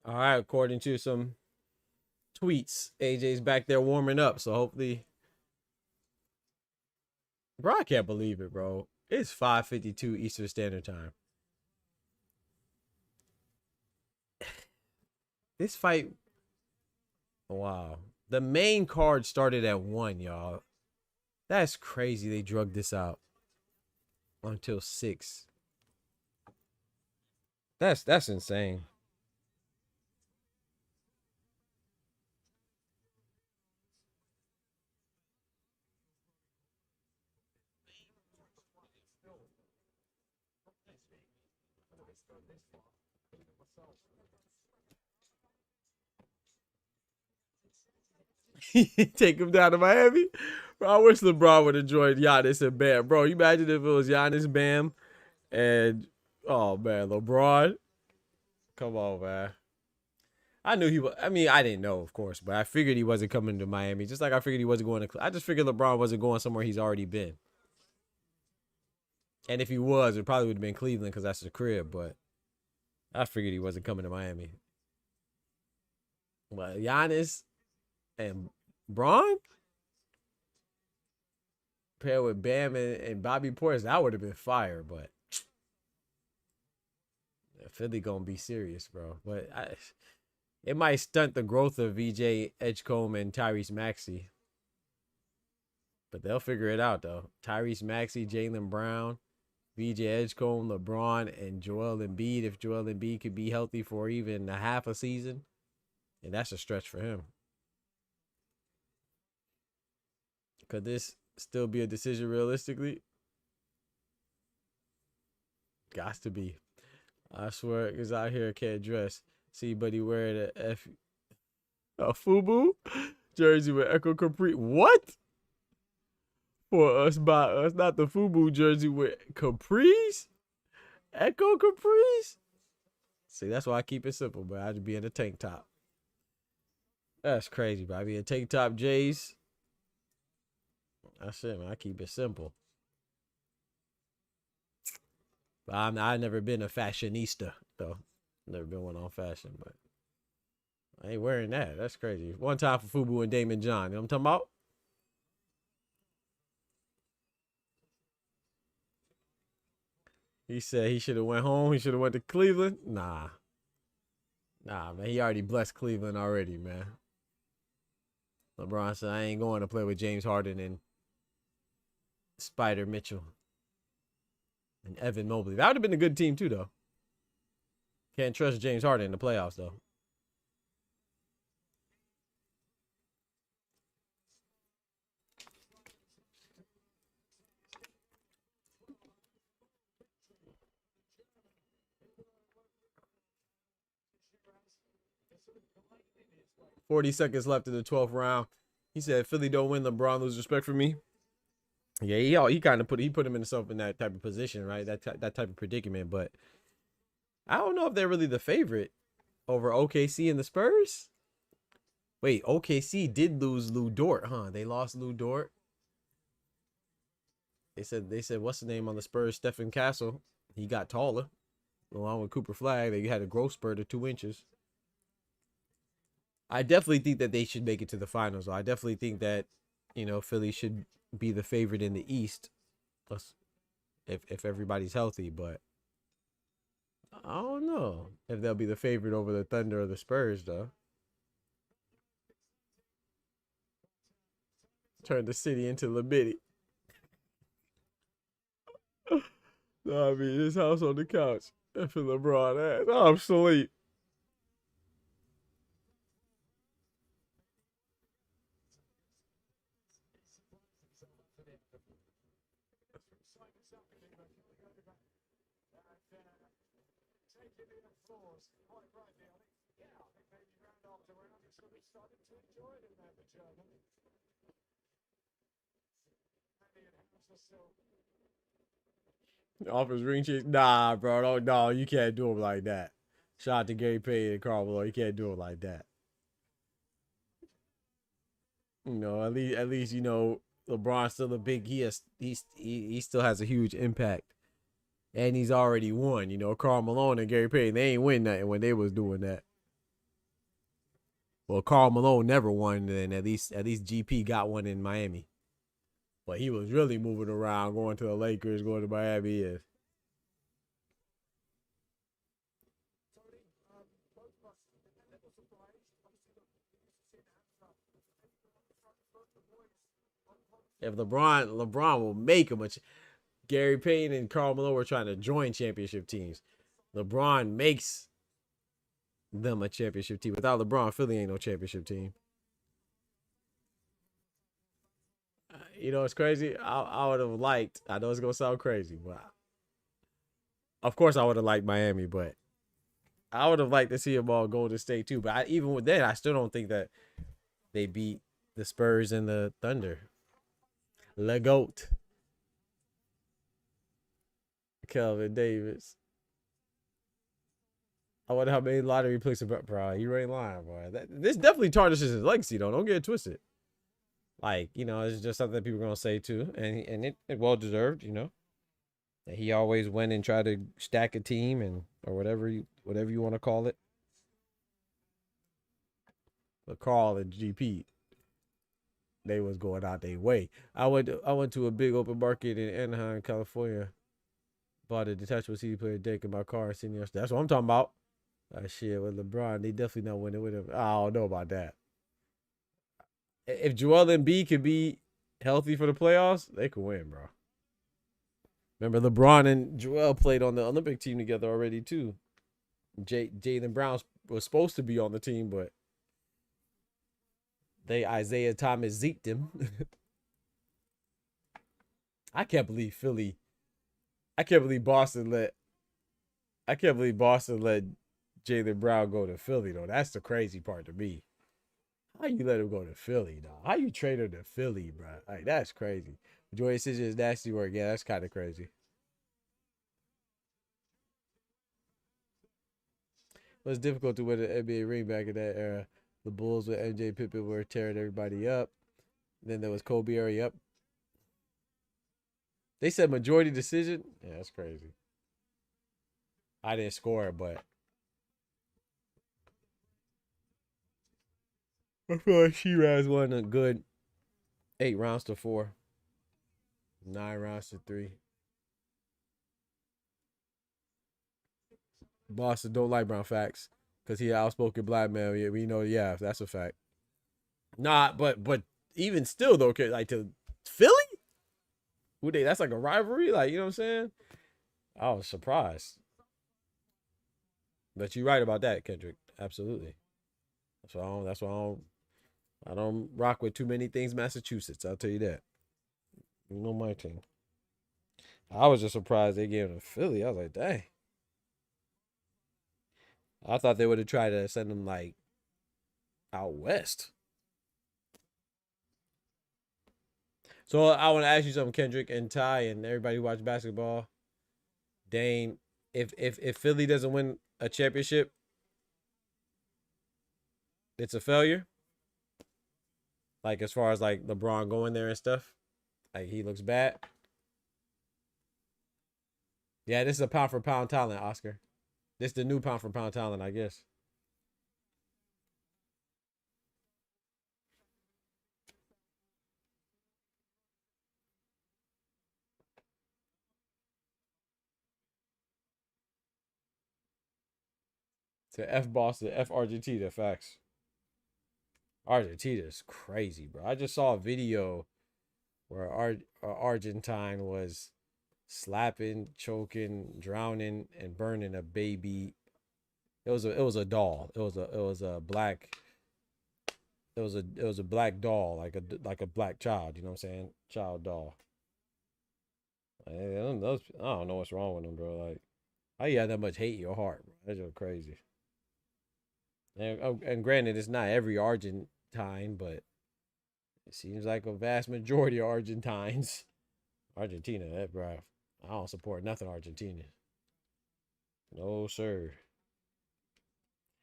All right, according to some tweets, AJ's back there warming up, so hopefully, bro, I can't believe it, bro. It's 5:52 Eastern Standard Time. This fight, wow. The main card started at 1, y'all. That's crazy. They drugged this out until 6. That's insane. Take him down to Miami. Bro, I wish LeBron would have joined Giannis and Bam. Bro, you imagine if it was Giannis, Bam, and oh man, LeBron. Come on, man. I knew he was. I mean, I didn't know, of course, but I figured he wasn't coming to Miami. Just like I figured he wasn't going to. I just figured LeBron wasn't going somewhere he's already been. And if he was, it probably would have been Cleveland because that's the crib. But I figured he wasn't coming to Miami. But Giannis and Braun paired with Bam and Bobby Portis, that would have been fire. But Philly gonna be serious, bro. But it might stunt the growth of VJ Edgecombe and Tyrese Maxey. But they'll figure it out, though. Tyrese Maxey, Jaylen Brown, VJ Edgecombe, LeBron, and Joel Embiid. If Joel Embiid could be healthy for even a half a season, and that's a stretch for him. Could this still be a decision realistically? Got to be. I swear, because out here can't dress. See, buddy, wearing a FUBU jersey with Echo Capri. What? For us, by us, not the FUBU jersey with Capris? Echo Capris? See, that's why I keep it simple, but I'd be in a tank top. That's crazy, but I'd be in tank top J's. That's it, man. I keep it simple. But I've never been a fashionista, though. Never been one on fashion, but I ain't wearing that. That's crazy. One time for FUBU and Damon John. You know what I'm talking about? He said he should have went home. He should have went to Cleveland. Nah, man. He already blessed Cleveland already, man. LeBron said, I ain't going to play with James Harden and Spider Mitchell and Evan Mobley. That would have been a good team too, though. Can't trust James Harden in the playoffs, though. $40 left in the 12th round. He said, "Philly don't win. LeBron lose respect for me." Yeah, he kind of put him himself in that type of position, right? That type of predicament. But I don't know if they're really the favorite over OKC and the Spurs. Wait, OKC did lose Lou Dort, huh? They lost Lou Dort. They said what's the name on the Spurs? Stephen Castle. He got taller, along with Cooper Flag. They had a growth spurt of 2 inches. I definitely think that they should make it to the finals. I definitely think that, Philly should be the favorite in the East, if everybody's healthy. But I don't know if they'll be the favorite over the Thunder or the Spurs, though. Turn the city into Labitty. No, I mean, his house on the couch. And for LeBron ass. I'm asleep. Offers ring chase. Nah, bro. No, you can't do him like that. Shout out to Gary Payton and Karl Malone. You can't do it like that. At least LeBron's still a big. He still has a huge impact, and he's already won. Karl Malone and Gary Payton, they ain't win nothing when they was doing that. Well, Karl Malone never won, and at least GP got one in Miami. But he was really moving around, going to the Lakers, going to Miami. And if LeBron will make him Gary Payton and Karl Malone were trying to join championship teams. LeBron makes them a championship team. Without LeBron, Philly ain't no championship team. It's crazy. I would have liked. I know it's gonna sound crazy, but of course I would have liked Miami. But I would have liked to see them all Golden State too. But even with that, I still don't think that they beat the Spurs and the Thunder. Le GOAT. Kelvin Davis. I wonder how many lottery picks about, bro. You ain't lying, bro. This definitely tarnishes his legacy, though. Don't get it twisted. It's just something that people are gonna say too, and it well deserved, That he always went and tried to stack a team or whatever you want to call it. But Carl and GP, they was going out their way. I went to a big open market in Anaheim, California. Bought a detachable CD player deck in my car and sitting there. That's what I'm talking about. Shit, with LeBron, they definitely not winning with him. I don't know about that. If Joel Embiid could be healthy for the playoffs, they could win, bro. Remember, LeBron and Joel played on the Olympic team together already, too. Jaylen Brown was supposed to be on the team, but Isaiah Thomas zeked him. I can't believe Boston let Jaylen Brown go to Philly, though. That's the crazy part to me. How you let him go to Philly, dog? How you trade him to Philly, bro? That's crazy. Majority decision is nasty work. Yeah, that's kind of crazy. It was difficult to win an NBA ring back in that era. The Bulls with MJ Pippen were tearing everybody up. Then there was Kobe era. Yep. They said majority decision. Yeah, that's crazy. I didn't score, but I feel like Shiraz won a good 8 rounds to 4. 9 rounds to 3. Boston don't like Brown facts because he outspoken black man. Yeah, we know. Yeah, that's a fact. Nah, but even still though, to Philly Who they? That's like a rivalry. Like, you know what I'm saying? I was surprised. But you're right about that, Kendrick. Absolutely. I don't rock with too many things Massachusetts. I'll tell you that. You know my team. I was just surprised they gave him to Philly. I was like, dang. I thought they would have tried to send him like out west. So I want to ask you something, Kendrick and Ty and everybody who watch basketball. Dane, if Philly doesn't win a championship, it's a failure. Like as far as like LeBron going there and stuff, like he looks bad. Yeah, this is a pound for pound talent, Oscar. This is the new pound for pound talent, I guess. To F Boston, F Argentina, facts. Argentina's crazy, bro. I just saw a video where Argentine was slapping, choking, drowning, and burning a baby. It was a doll. It was a black. It was a black doll, like a black child. You know what I'm saying? Child doll. I don't know what's wrong with them, bro. Like, how you have that much hate in your heart, bro? That's just crazy. And granted, it's not every Argentine, but it seems like a vast majority of Argentines. Argentina, that bro. I don't support nothing Argentina. No, sir.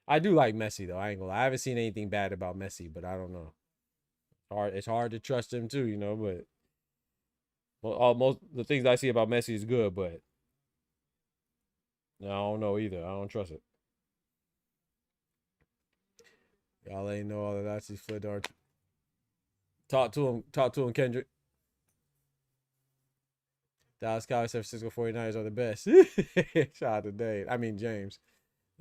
I do like Messi though. I ain't gonna lie. I haven't seen anything bad about Messi, but I don't know. It's hard to trust him too, you know. But most the things I see about Messi is good, but I don't know either. I don't trust it. Y'all ain't know all the Nazis fled to Talk to him, Kendrick. Dallas Cowboys, San Francisco 49ers are the best. Shout out to Dave. I mean, James.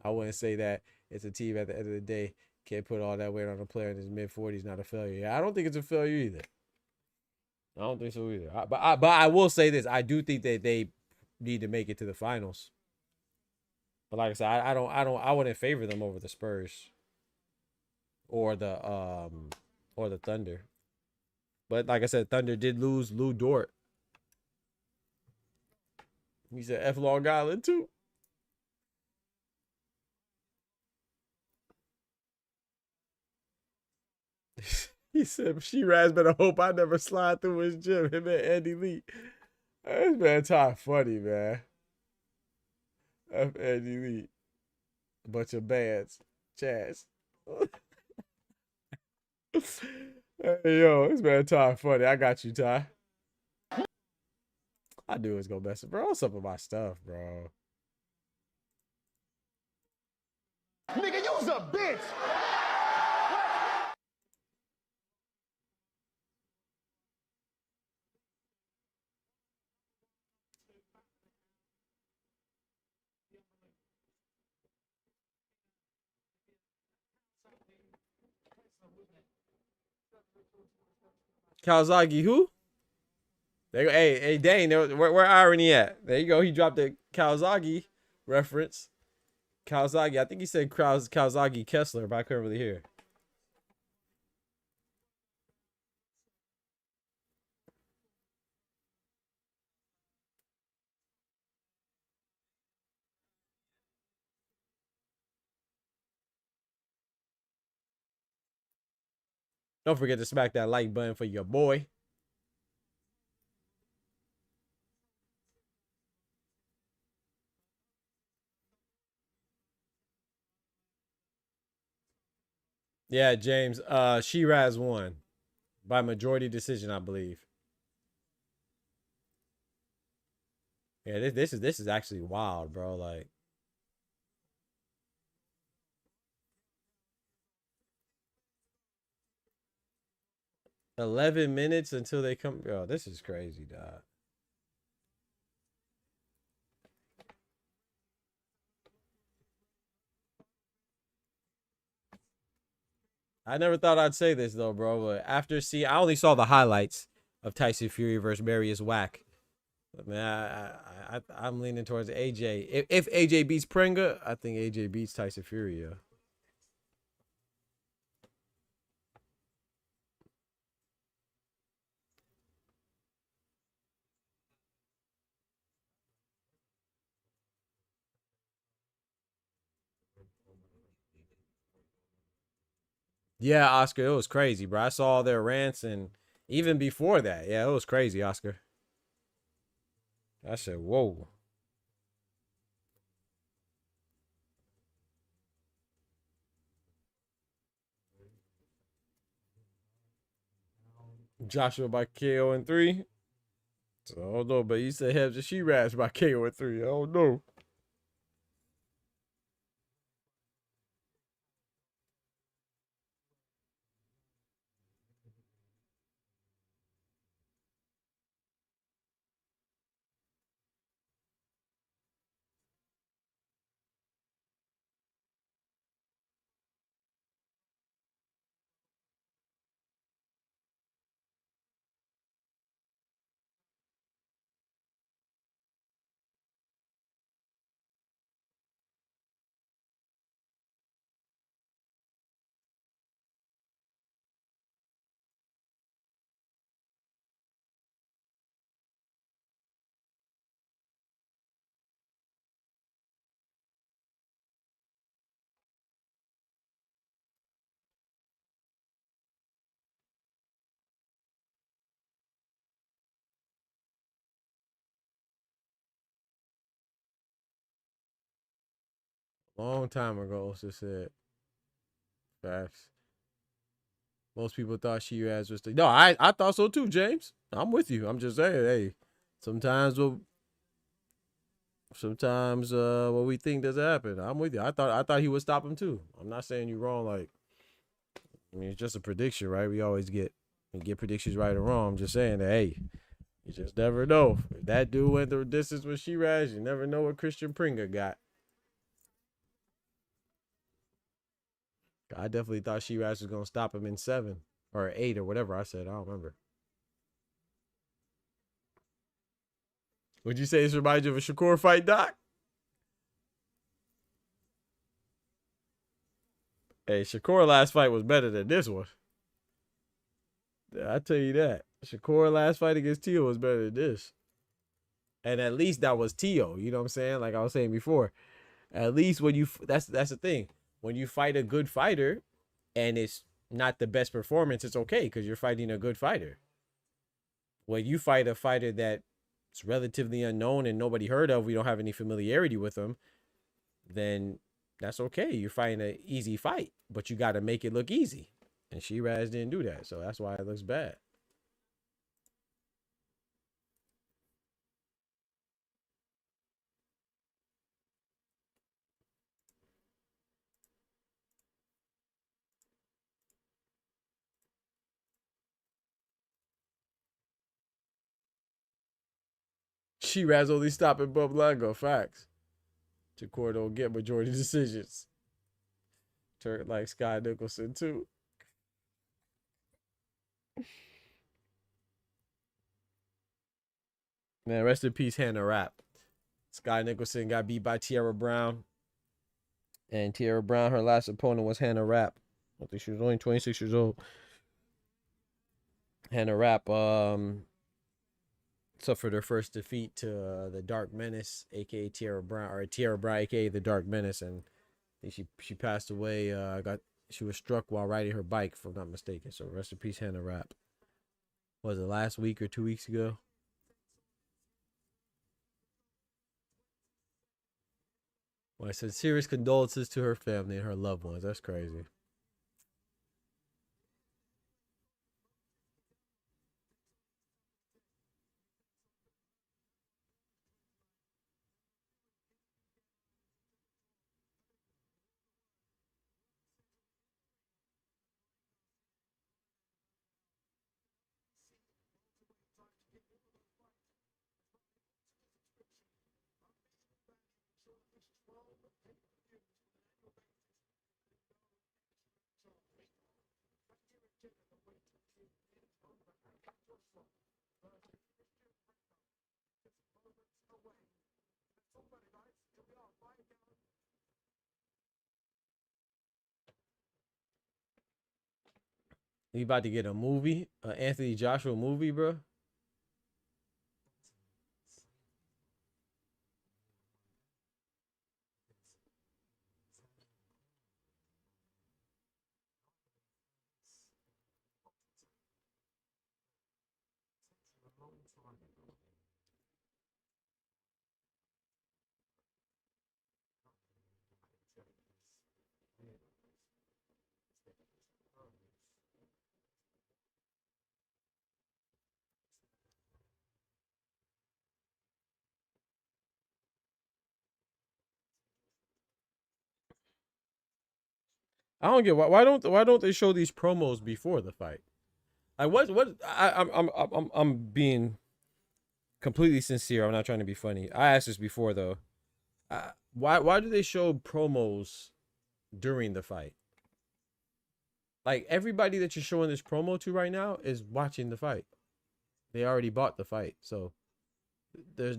I wouldn't say that. It's a team at the end of the day. Can't put all that weight on a player in his mid-40s, not a failure. Yeah, I don't think it's a failure either. I don't think so either. But I will say this. I do think that they need to make it to the finals. But like I said, I wouldn't favor them over the Spurs or the Thunder. But like I said, Thunder did lose Lou Dort. He said F Long Island too. He said Shiraz better hope I never slide through his gym. Him and Andy Lee. This man Ty funny, man. F Andy Lee. A bunch of bands. Chaz. Hey, yo, this man Ty funny. I got you, Ty. I knew it was gonna mess up, bro. What's up with my stuff, bro? Nigga, you's a bitch! Kawasaki, who? There you go. Hey, Dane, where irony at? There you go. He dropped the Kawasaki reference. Kawasaki. I think he said Kawasaki Kessler, but I couldn't really hear. Don't forget to smack that like button for your boy. Yeah, James. Shiraz won by majority decision, I believe. Yeah, this is actually wild, bro. Like, $11 minutes until they come. Oh, this is crazy, dog. I never thought I'd say this though, bro. But I only saw the highlights of Tyson Fury versus Marius Wack Man, I'm leaning towards AJ. If AJ beats Prenga, I think AJ beats Tyson Fury. Yeah. Yeah, Oscar, it was crazy, bro. I saw all their rants, and even before that, yeah, it was crazy, Oscar. I said, whoa. Joshua by KO in 3. So, I don't know, but you said Hebs and Shiraz by KO in 3. I don't know. Long time ago, also said facts. Most people thought Shiraz was the. No, I thought so too, James. I'm with you. I'm just saying, hey, sometimes what what we think doesn't happen. I'm with you. I thought he would stop him too. I'm not saying you're wrong. Like, I mean, it's just a prediction, right? We get predictions right or wrong. I'm just saying that, hey, you just never know. If that dude went the distance with Shiraz, you never know what Christian Pringa got. I definitely thought Shiraz was gonna stop him in 7 or 8 or whatever I said. I don't remember. Would you say this reminds you of a Shakur fight, Doc? Hey, Shakur last fight was better than this one. I tell you that. Shakur last fight against Tio was better than this. And at least that was Tio. You know what I'm saying? Like I was saying before. At least when you that's the thing. When you fight a good fighter and it's not the best performance, it's okay because you're fighting a good fighter. When you fight a fighter that's relatively unknown and nobody heard of, we don't have any familiarity with them, then that's okay. You're fighting an easy fight, but you got to make it look easy. And Shiraz didn't do that, so that's why it looks bad. Shiraz only stopping Bob Lango. Facts. Shakur don't get majority decisions. Turk like Sky Nicholson too. Man, rest in peace, Hannah Rapp. Sky Nicholson got beat by Tierra Brown. And Tierra Brown, her last opponent was Hannah Rapp. I think she was only 26 years old. Hannah Rapp suffered her first defeat to the Dark Menace, aka Tierra Brown, or Tierra Brown, aka the Dark Menace, and I think she passed away. She was struck while riding her bike, if I'm not mistaken. So rest in peace, Hannah Rapp. Was it last week or 2 weeks ago? Well, I said serious condolences to her family and her loved ones. That's crazy. He about to get a movie, Anthony Joshua movie, bro. I don't get why don't they show these promos before the fight? Like what I'm being completely sincere. I'm not trying to be funny. I asked this before though. Why do they show promos during the fight? Like everybody that you're showing this promo to right now is watching the fight. They already bought the fight, so there's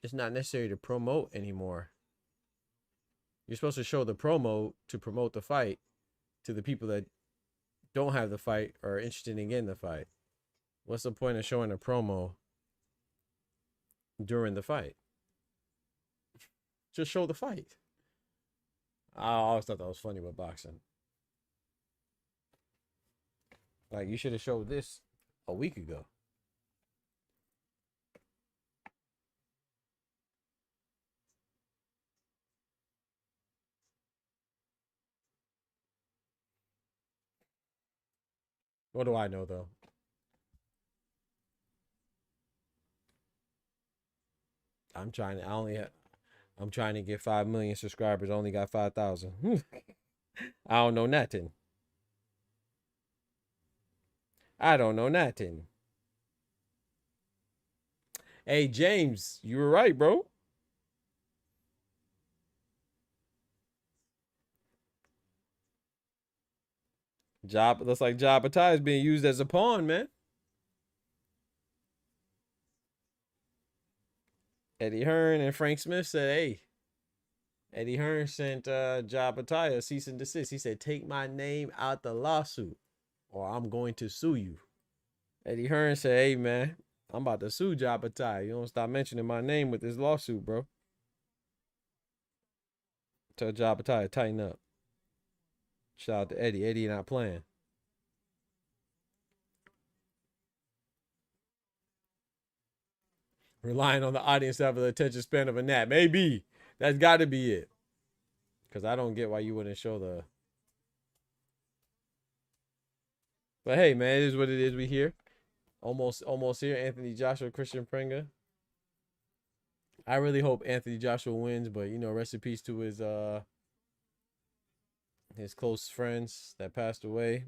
it's not necessary to promote anymore. You're supposed to show the promo to promote the fight to the people that don't have the fight or are interested in getting the fight. What's the point of showing a promo during the fight? Just show the fight. I always thought that was funny with boxing. Like you should have showed this a week ago. What do I know though? I'm trying to. I'm trying to get 5 million subscribers. I only got 5,000. I don't know nothing. I don't know nothing. Hey James, you were right, bro. Job looks like Job Atai is being used as a pawn, man. Eddie Hearn and Frank Smith said, hey. Eddie Hearn sent Job Atai a cease and desist. He said, take my name out the lawsuit or I'm going to sue you. Eddie Hearn said, hey, man, I'm about to sue Job Atai. You don't stop mentioning my name with this lawsuit, bro. Tell Job Atai to tighten up. Shout out to Eddie. Eddie not playing. Relying on the audience to have the attention span of a gnat. Maybe. That's got to be it. Because I don't get why you wouldn't show the... But hey, man, it is what it is. We here. Almost here. Anthony Joshua, Christian Prenga. I really hope Anthony Joshua wins, but, you know, rest in peace to his close friends that passed away.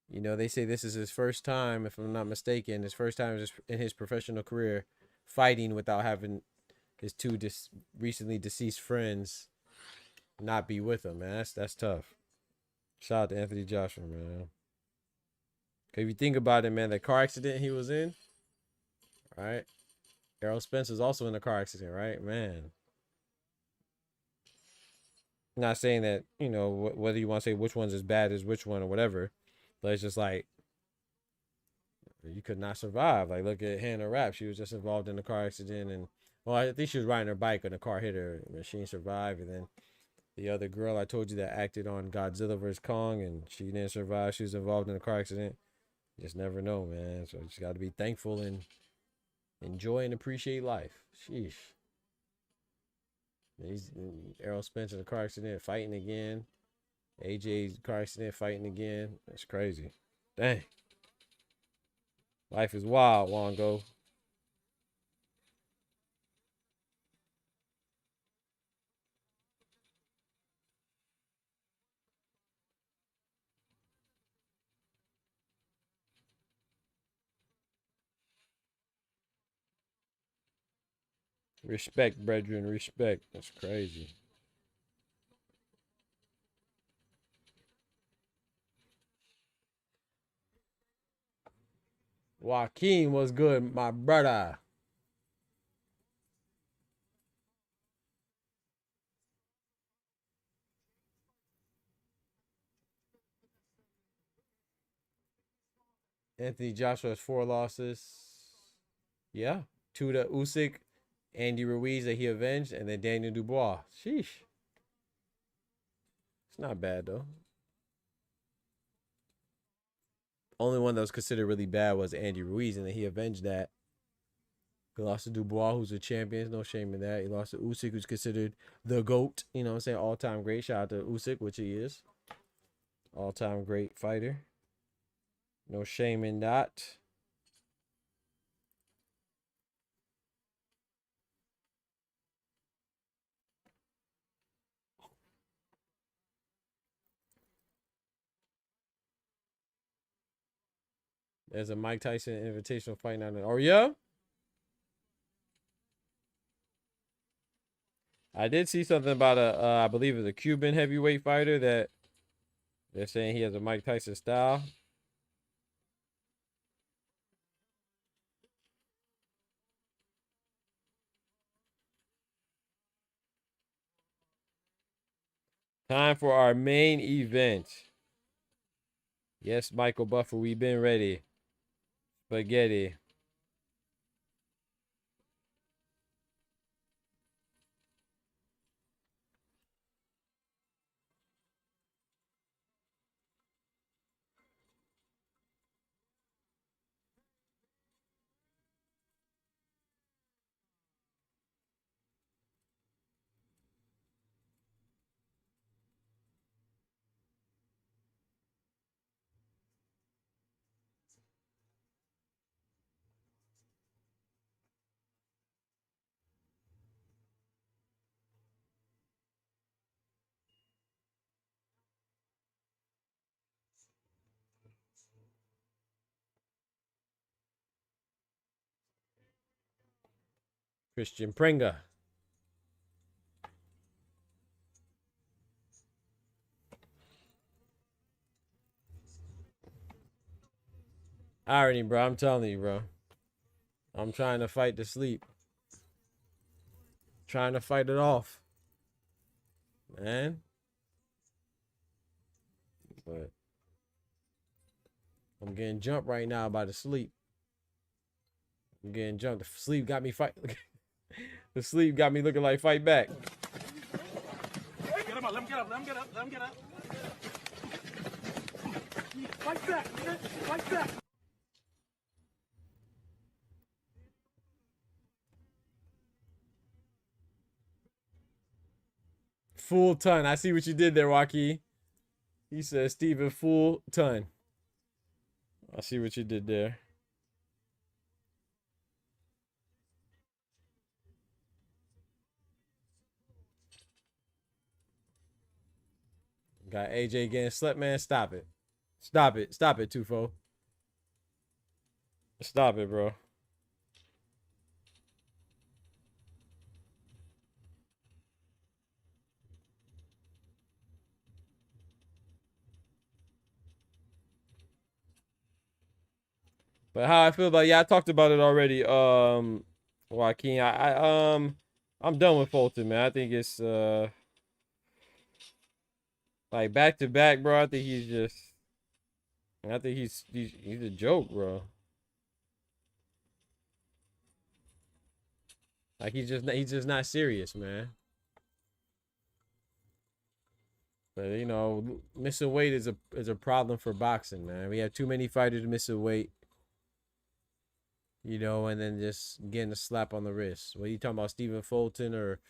You know, they say this is his first time, if I'm not mistaken, his first time in his professional career fighting without having his two recently deceased friends not be with him, man. That's tough. Shout out to Anthony Joshua, man. Cause if you think about it, man, the car accident he was in, right? Errol Spencer's also in a car accident, right? Man. Not saying that, you know, whether you want to say which one's as bad as which one or whatever, but it's just like, you could not survive. Like, look at Hannah Rapp. She was just involved in a car accident. And, well, I think she was riding her bike and the car hit her. And she didn't survive. And then the other girl I told you that acted on Godzilla vs. Kong and she didn't survive. She was involved in a car accident. You just never know, man. So you just got to be thankful and enjoy and appreciate life. Sheesh. He's Errol Spence in a car accident, fighting again. AJ's car accident, fighting again. That's crazy. Dang. Life is wild, Wongo. Respect, brethren, respect. That's crazy. Joaquin was good, my brother. Anthony Joshua has 4 losses. Yeah. 2 to Usyk, Andy Ruiz that he avenged, and then Daniel Dubois. Sheesh. It's not bad, though. Only one that was considered really bad was Andy Ruiz, and then he avenged that. He lost to Dubois, who's a champion. No shame in that. He lost to Usyk, who's considered the GOAT. You know what I'm saying? All-time great. Shout out to Usyk, which he is. All-time great fighter. No shame in that. There's a Mike Tyson invitational fight now. Oh, yeah? I did see something about I believe it's a Cuban heavyweight fighter that they're saying he has a Mike Tyson style. Time for our main event. Yes, Michael Buffer, we've been ready. Spaghetti. Christian Prenga. Irony, bro. I'm telling you, bro. I'm trying to fight the sleep. Trying to fight it off. Man. But I'm getting jumped right now by the sleep. I'm getting jumped. The sleep got me fight. The sleep got me looking like fight back. Get him up. Let him get up. Let him get up. Let him get up. Fight back. Fight back. Full ton. I see what you did there, Joaquin. He said Stephen full ton. I see what you did there. Got AJ getting slept, man. Stop it. Stop it. Stop it, Tufo. Stop it, bro. But how I feel about, yeah, I talked about it already. Joaquin, I'm done with Fulton, man. I think it's like back to back, bro. I think he's a joke, bro. Like he's just not serious, man. But you know, missing weight is a problem for boxing, man. We have too many fighters missing weight. You know, and then just getting a slap on the wrist. What you talking about, Stephen Fulton or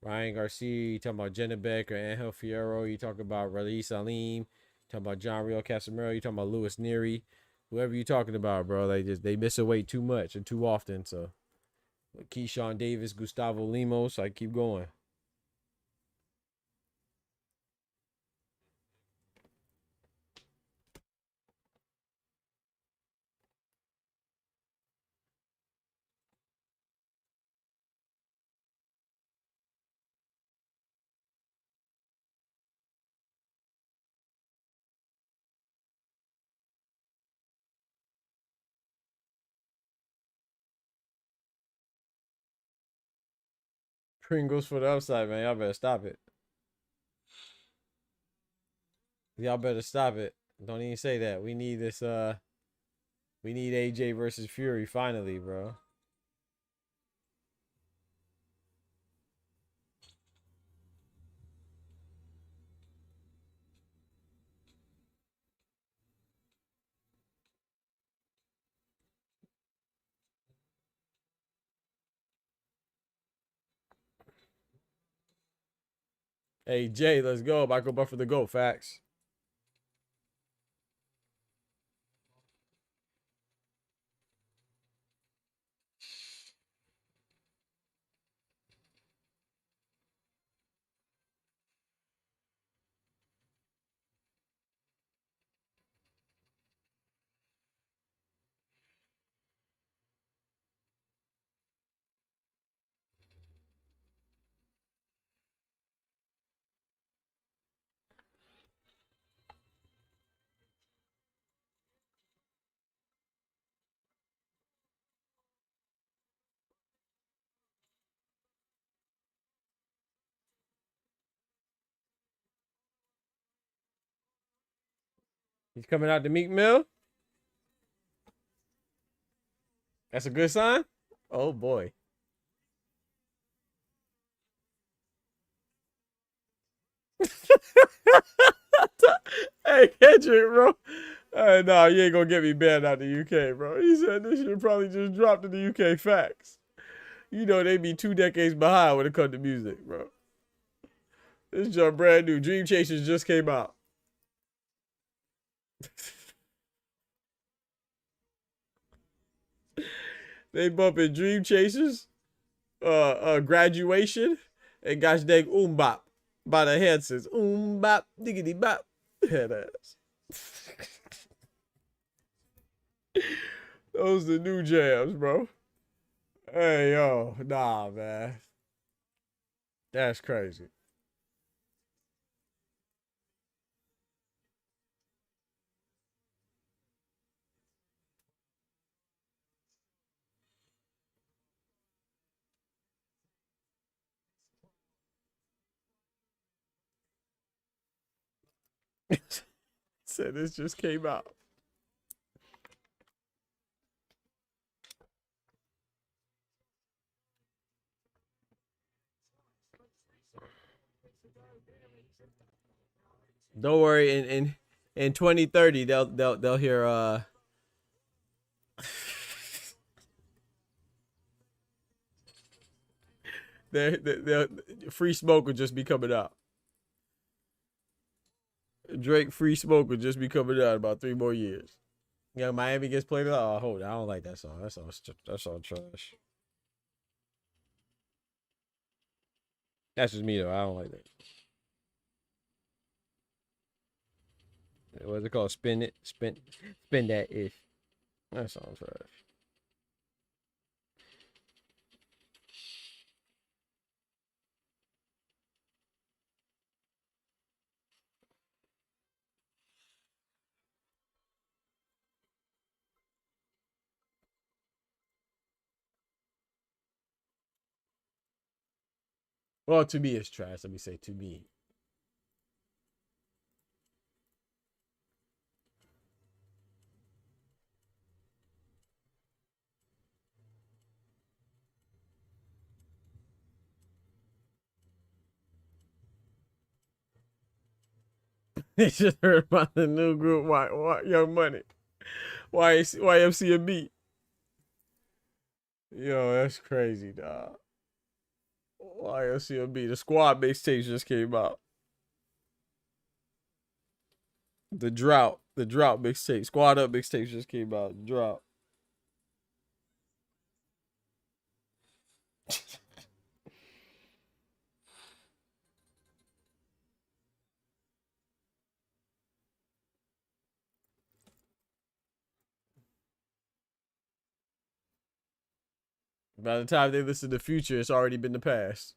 Ryan Garcia? You talking about Jennebeck or Angel Fierro? You talking about Raleigh Salim? You talking about John Real Casimiro? You talking about Louis Neary? Whoever you talking about, bro, they miss weight too much and too often. So, Keyshawn Davis, Gustavo Lemos, I keep going. Pringles for the upside, man. Y'all better stop it. Y'all better stop it. Don't even say that. We need this We need AJ versus Fury finally, bro. Hey Jay, let's go. Michael Buffer the GOAT. Facts. He's coming out to Meek Mill. That's a good sign. Oh boy. Hey Kendrick, bro. No, you ain't gonna get me banned out the UK, bro. He said this shit probably just dropped in the UK. Facts. You know they be 2 decades behind when it comes to music, bro. This jump brand new. Dream Chasers just came out. They bumping Dream Chasers, Graduation, and gosh dang Bop by the Hansons. Bop, diggity bop. Head ass. Those the new jams, bro. Hey, yo. Nah, man. That's crazy. Said this just came out. Don't worry, in 2030 they'll hear they're Free Smoke will just be coming out. Drake Free Smoke will just be coming out in about 3 more years. Yeah, Miami gets played a lot. Oh, hold on. I don't like that song. That's all trash. That's just me though. I don't like that. What's it called? Spin it. Spin that ish. That song trash. Well, to me it's trash. Let me say to me. They just heard about the new group, why Young Money. YMC and me. Yo, that's crazy, dog. YMC and me. The Squad mixtape just came out. The Drought mixtape. Squad Up mixtape just came out. Drought. By the time they listen to Future, it's already been the past.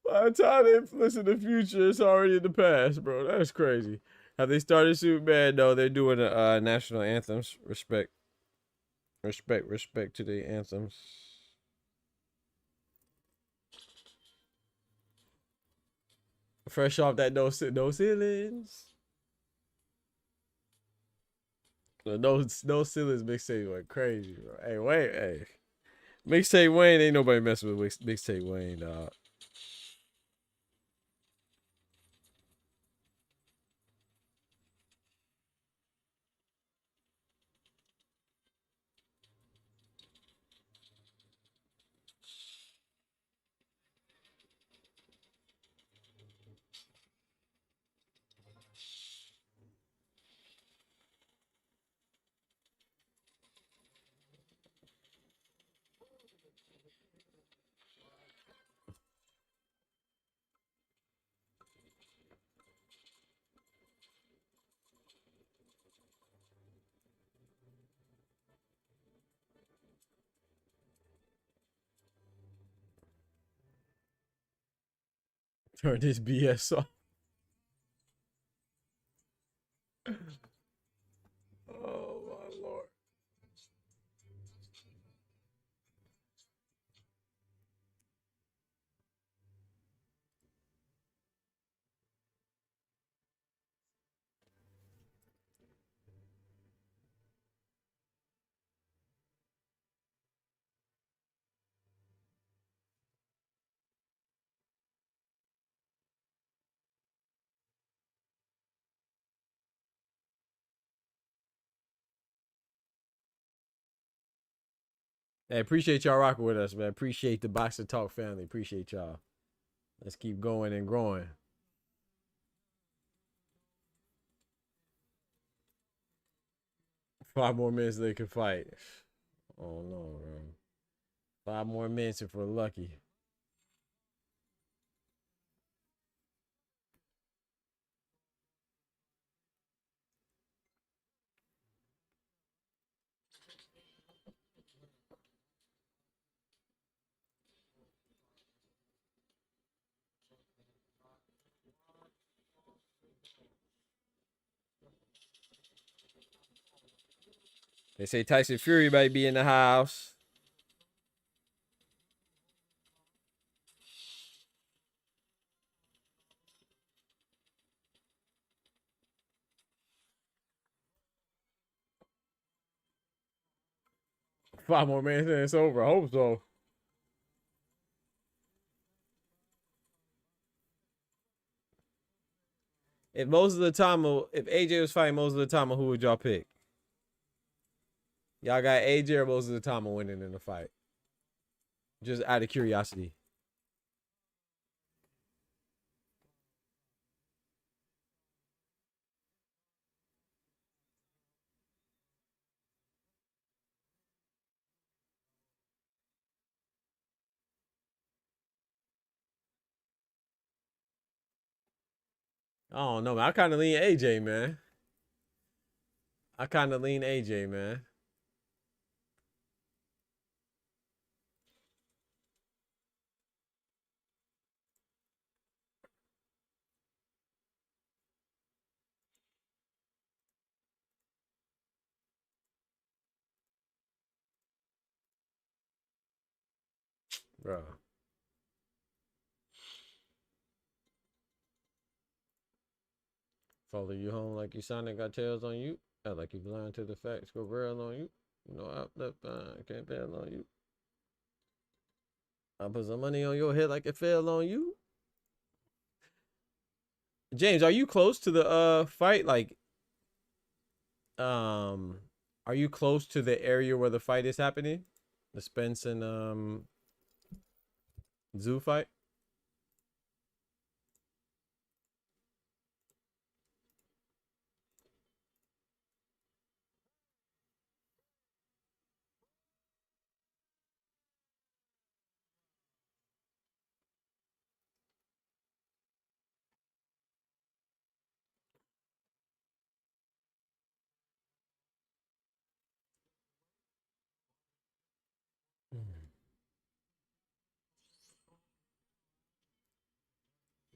By the time they listen to Future, it's already in the past, bro. That's crazy. Have they started Superman? No, they're doing national anthems. Respect to the anthems. Fresh off that no ceilings. No ceilings mixtape went crazy, bro. Hey, wait, hey. Mixtape Wayne ain't nobody messing with Mixtape Wayne, dog. Turn this BS off. Oh my lord. Hey, appreciate y'all rocking with us, man. Appreciate the Boxing Talk family. Appreciate y'all. Let's keep going and growing. 5 more minutes they can fight. Oh no, bro. 5 more minutes if we're lucky. They say Tyson Fury might be in the house. Five more minutes and it's over. I hope so. If AJ was fighting most of the time, who would y'all pick? Y'all got AJ or most of the time winning in the fight? Just out of curiosity. I don't know, man. I kind of lean AJ, man. Bro. Follow you home like you Sonic got tails on you. Act like you blind to the facts. Go rail on you. You know, out left behind. Can't bail on you. I put some money on your head like it fell on you. James, are you close to the fight? Like, are you close to the area where the fight is happening? The Spence and Zoo fight?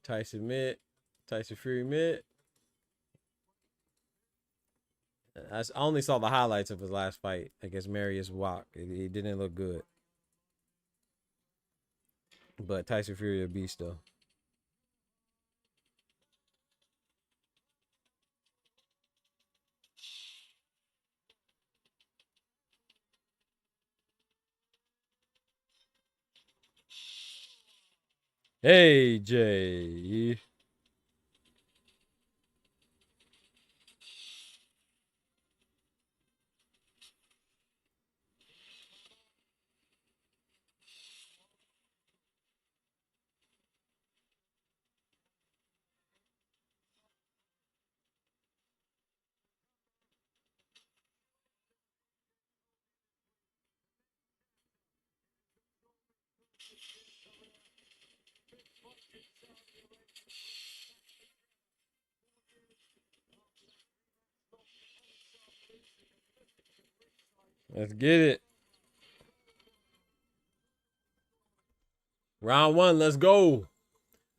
Tyson mid, Tyson Fury mid. I only saw the highlights of his last fight against Marius Wack. It didn't look good. But Tyson Fury a beast though. AJ. Let's get it. Round 1, let's go.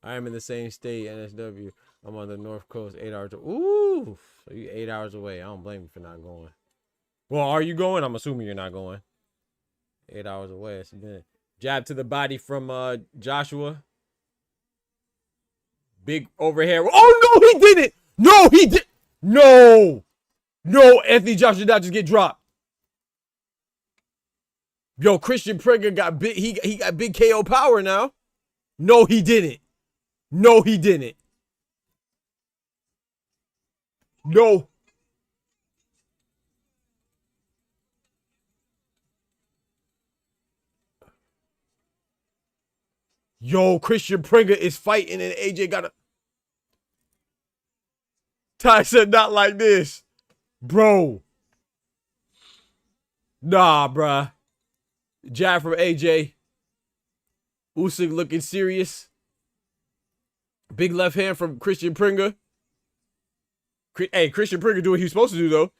I am in the same state, NSW. I'm on the North Coast, 8 hours. Ooh, so you 8 hours away. I don't blame you for not going. Well, are you going? I'm assuming you're not going. 8 hours away. It's been jab to the body from Joshua. Big overhead. Oh no, he didn't. No, he did. No, Anthony Joshua did not just get dropped. Yo, Christian Prenga got big. He got big KO power now. No, he didn't. No, he didn't. No. Yo, Christian Prenga is fighting and AJ got a... Ty said not like this. Bro. Nah, bruh. Jab from AJ. Usyk looking serious. Big left hand from Christian Prenga. Hey, Christian Prenga doing what he was supposed to do, though.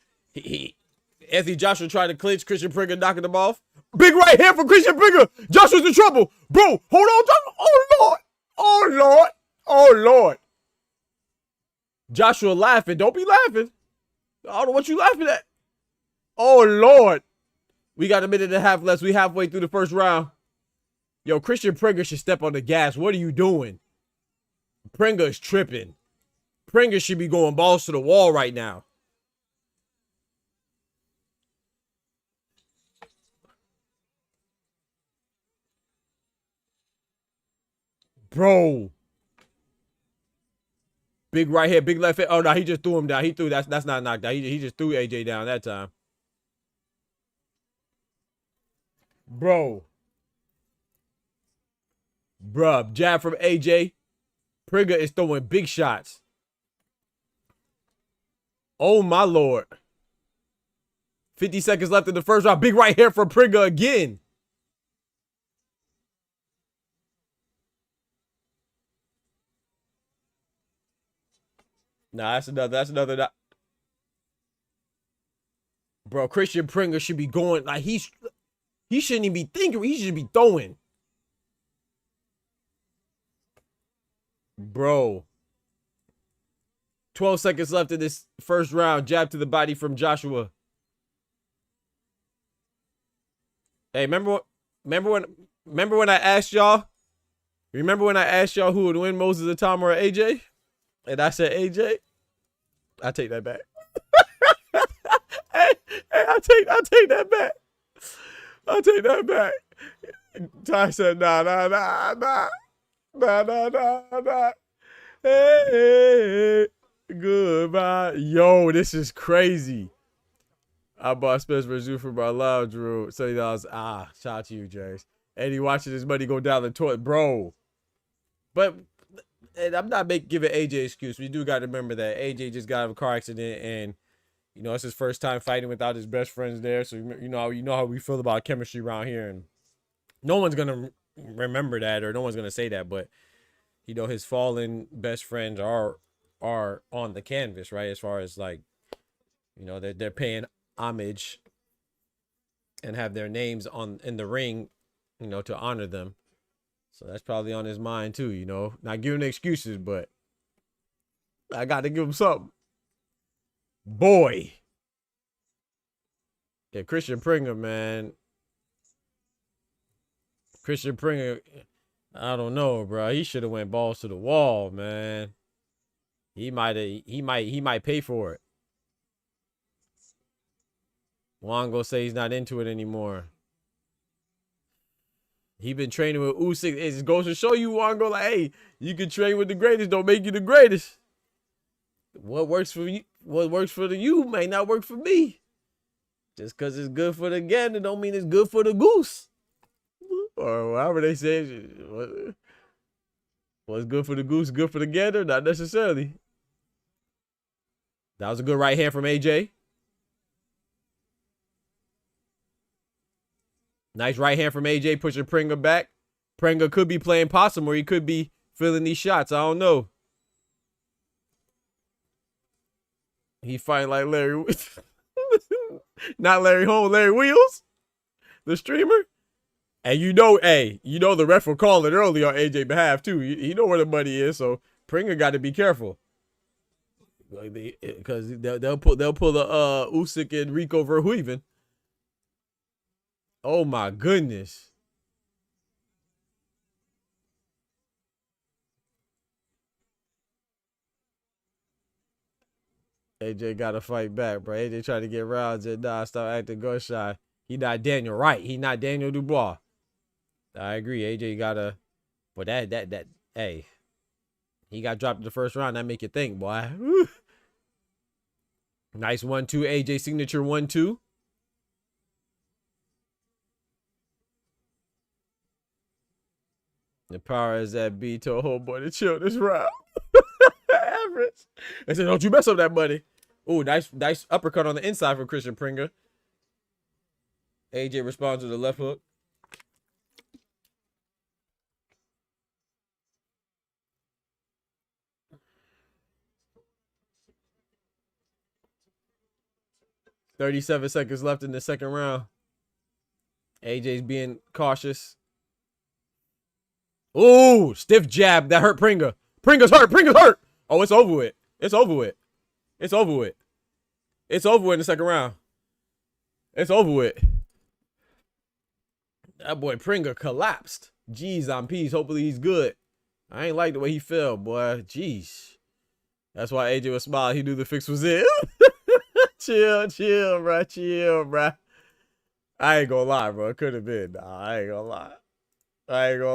Anthony Joshua tried to clinch. Christian Prenga knocking him off. Big right hand from Christian Prenga. Joshua's in trouble. Bro, hold on, Joshua. Oh, Lord. Oh, Lord. Oh, Lord. Joshua laughing. Don't be laughing. I don't know what you laughing at. Oh, Lord. We got a minute and a half left. We halfway through the first round. Yo, Christian Prenga should step on the gas. What are you doing? Prenga is tripping. Prenga should be going balls to the wall right now. Bro. Big right hand, big left hand. Oh, no, he just threw him down. He threw, that's not knocked down. He just threw AJ down that time. Bro. Bruh, jab from AJ. Prenga is throwing big shots. Oh, my Lord. 50 seconds left in the first round. Big right hand from Prenga again. Nah, that's another. Bro, Christian Prenga should be going, like, he shouldn't even be thinking. He should be throwing. Bro. 12 seconds left in this first round. Jab to the body from Joshua. Hey, remember when I asked y'all? Remember when I asked y'all who would win, Moses Atama or AJ? And I said AJ. I take that back. hey, I take that back. I take that back. Ty said, nah. Hey, goodbye. Yo, this is crazy. I bought Spencer Zoo for my lounge room. $70. Shout out to you, James. And he watching his money go down the toilet, bro. But and I'm not giving AJ excuse. We do got to remember that AJ just got out of a car accident, and you know it's his first time fighting without his best friends there. So you know how we feel about chemistry around here, and no one's gonna remember that, or no one's gonna say that. But you know his fallen best friends are on the canvas, right? As far as like, you know, they're paying homage and have their names in the ring, you know, to honor them. So that's probably on his mind too, you know. Not giving excuses, but I got to give him something. Boy. Yeah, Christian Prenga, man. Christian Prenga, I don't know, bro. He should have went balls to the wall, man. He might pay for it. Juan go say he's not into it anymore. He been training with Usyk. It just goes to show you, want to go like, hey, you can train with the greatest. Don't make you the greatest. What works for you? What works for you may not work for me. Just because it's good for the gander don't mean it's good for the goose. Or however they say it. What's good for the goose, good for the gander? Not necessarily. That was a good right hand from AJ. Nice right hand from AJ, pushing Prenga back. Prenga could be playing possum or he could be feeling these shots. I don't know. He fighting like Larry. Not Larry Holmes, Larry Wheels, the streamer. And you know the ref will call it early on AJ's behalf too. You know where the money is, so Prenga got to be careful. Because they'll pull the Usyk and Rico Verhoeven. Oh my goodness. AJ got to fight back, bro. AJ trying to get rounds and stop acting gun shy. He not Daniel Wright. He not Daniel Dubois. I agree. AJ got to, but hey, he got dropped in the first round. That make you think, boy. Woo. Nice 1-2. AJ signature 1-2. The power is that B to a whole boy to chill this round. Average. They said, don't you mess up that money. Oh, nice uppercut on the inside for Christian Prenga. AJ responds to the left hook. $37 seconds left in the second round. AJ's being cautious. Oh, stiff jab. That hurt Prenga. Prenga's hurt. Prenga's hurt. Oh, it's over with. It's over with. It's over with. It's over with in the second round. It's over with. That boy Prenga collapsed. Jeez, on peace. Hopefully he's good. I ain't like the way he fell, boy. Jeez. That's why AJ was smiling. He knew the fix was in. Chill, bro. Chill, bro. I ain't gonna lie, bro. It could have been. Nah, I ain't gonna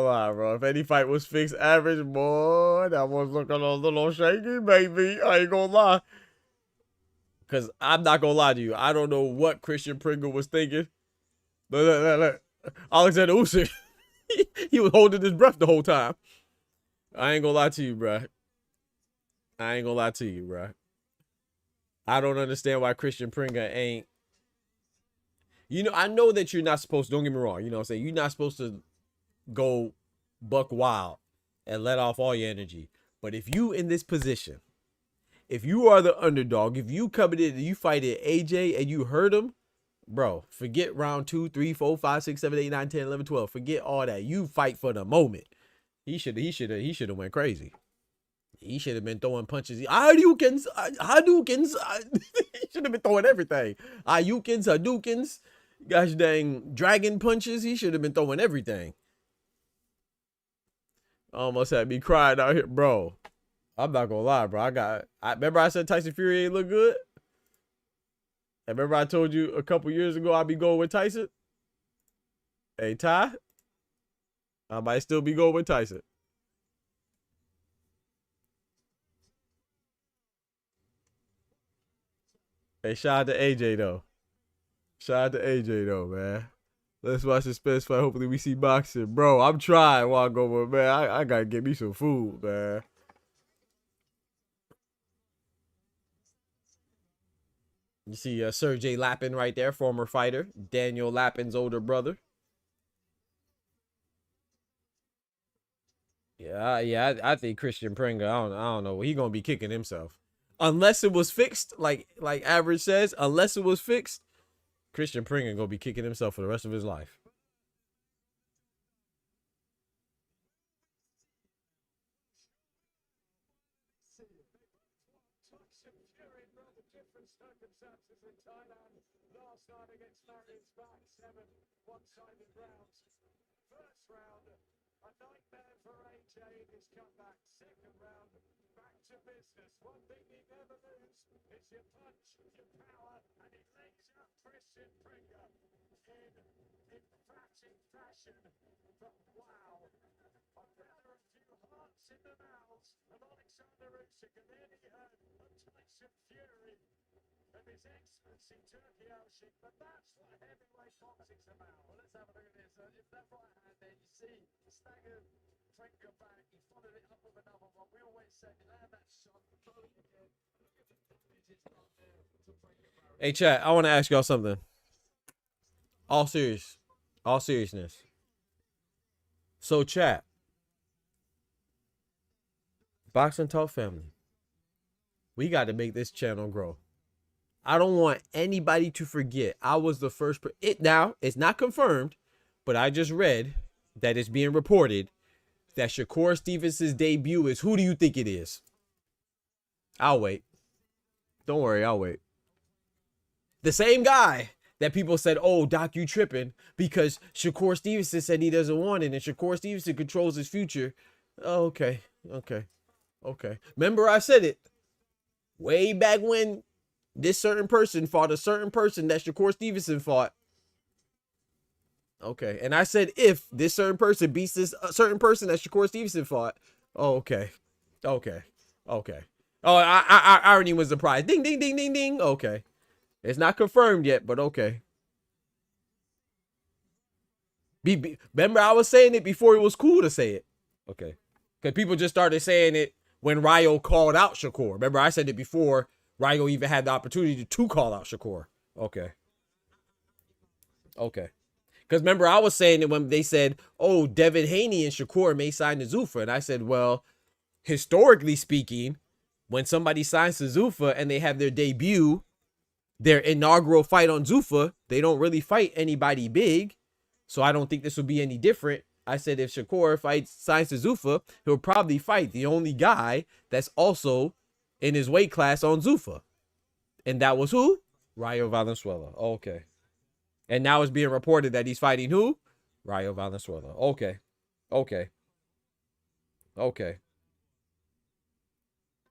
lie, bro. If any fight was fixed average, boy, that was looking a little shaky, baby. I ain't gonna lie. Because I'm not gonna lie to you. I don't know what Christian Prenga was thinking. Look. Alexander Usyk. He was holding his breath the whole time. I ain't gonna lie to you, bro. I don't understand why Christian Prenga ain't. You know, I know that you're not supposed to, don't get me wrong. You know what I'm saying? You're not supposed to go buck wild and let off all your energy. But if you in this position, if you are the underdog, if you come in and you fight at AJ and you hurt him, bro, forget round 2, 3, 4, 5, 6, 7, 8, 9, 10, 11, 12. Forget all that. You fight for the moment. He should have went crazy. He should have been throwing punches. Hadoukens. He should have been throwing everything. Hadoukens, gosh dang dragon punches. He should have been throwing everything. Almost had me crying out here, bro. I'm not gonna lie, bro. I remember I said Tyson Fury ain't look good. I remember I told you a couple years ago I'd be going with Tyson. Hey, Ty, I might still be going with Tyson. Hey, shout out to AJ though. Man. Let's watch the suspense fight. Hopefully we see boxing. Bro, I'm trying while I go, but man, I gotta get me some food, man. You see Sergey Lapin right there, former fighter. Daniel Lapin's older brother. Yeah, I think Christian Prenga, I don't know. He gonna be kicking himself. Unless it was fixed, like Average says, unless it was fixed, Christian Prenga gonna be kicking himself for the rest of his life. A nightmare for AJ in his comeback. Second round, back to business. One thing he never lose is your punch, your power, and it lays out Christian Prenga in emphatic fashion. But wow, there are a few hearts in the mouths of Alexander Usyk, and then he had a Tyson Fury of his excellency Turkey Usyk. But that's what heavyweight boxing's about. Well, let's have a look at this. If that right hand there, you see, staggered Prenga back. He followed it up with another one. We always say, land that shot, throw it again. Look at the damage it's done there to Prenga Barry. Hey, chat, I want to ask y'all something. All seriousness. So, chat, Boxing Talk family, we got to make this channel grow. I don't want anybody to forget I was the first. Now, it's not confirmed, but I just read that it's being reported that Shakur Stevens' debut is, who do you think it is? I'll wait. Don't worry, I'll wait. The same guy that people said, oh, Doc, you tripping because Shakur Stevenson said he doesn't want it and Shakur Stevenson controls his future. Oh, okay. Remember I said it way back when this certain person fought a certain person that Shakur Stevenson fought. Okay. And I said, if this certain person beats this certain person that Shakur Stevenson fought. Oh, okay. Oh, I already was surprised. Ding, ding, ding, ding, ding. Okay. It's not confirmed yet, but okay. Remember, I was saying it before it was cool to say it. Okay. Because people just started saying it when Ryo called out Shakur. Remember, I said it before Ryo even had the opportunity to call out Shakur. Okay. Because remember, I was saying it when they said, oh, Devin Haney and Shakur may sign to Zuffa. And I said, well, historically speaking, when somebody signs to Zuffa and they have their debut, their inaugural fight on Zuffa, they don't really fight anybody big. So I don't think this will be any different. I said if Shakur signs to Zuffa, he'll probably fight the only guy that's also in his weight class on Zuffa. And that was who? Ryo Valenzuela. Okay. And now it's being reported that he's fighting who? Ryo Valenzuela. Okay.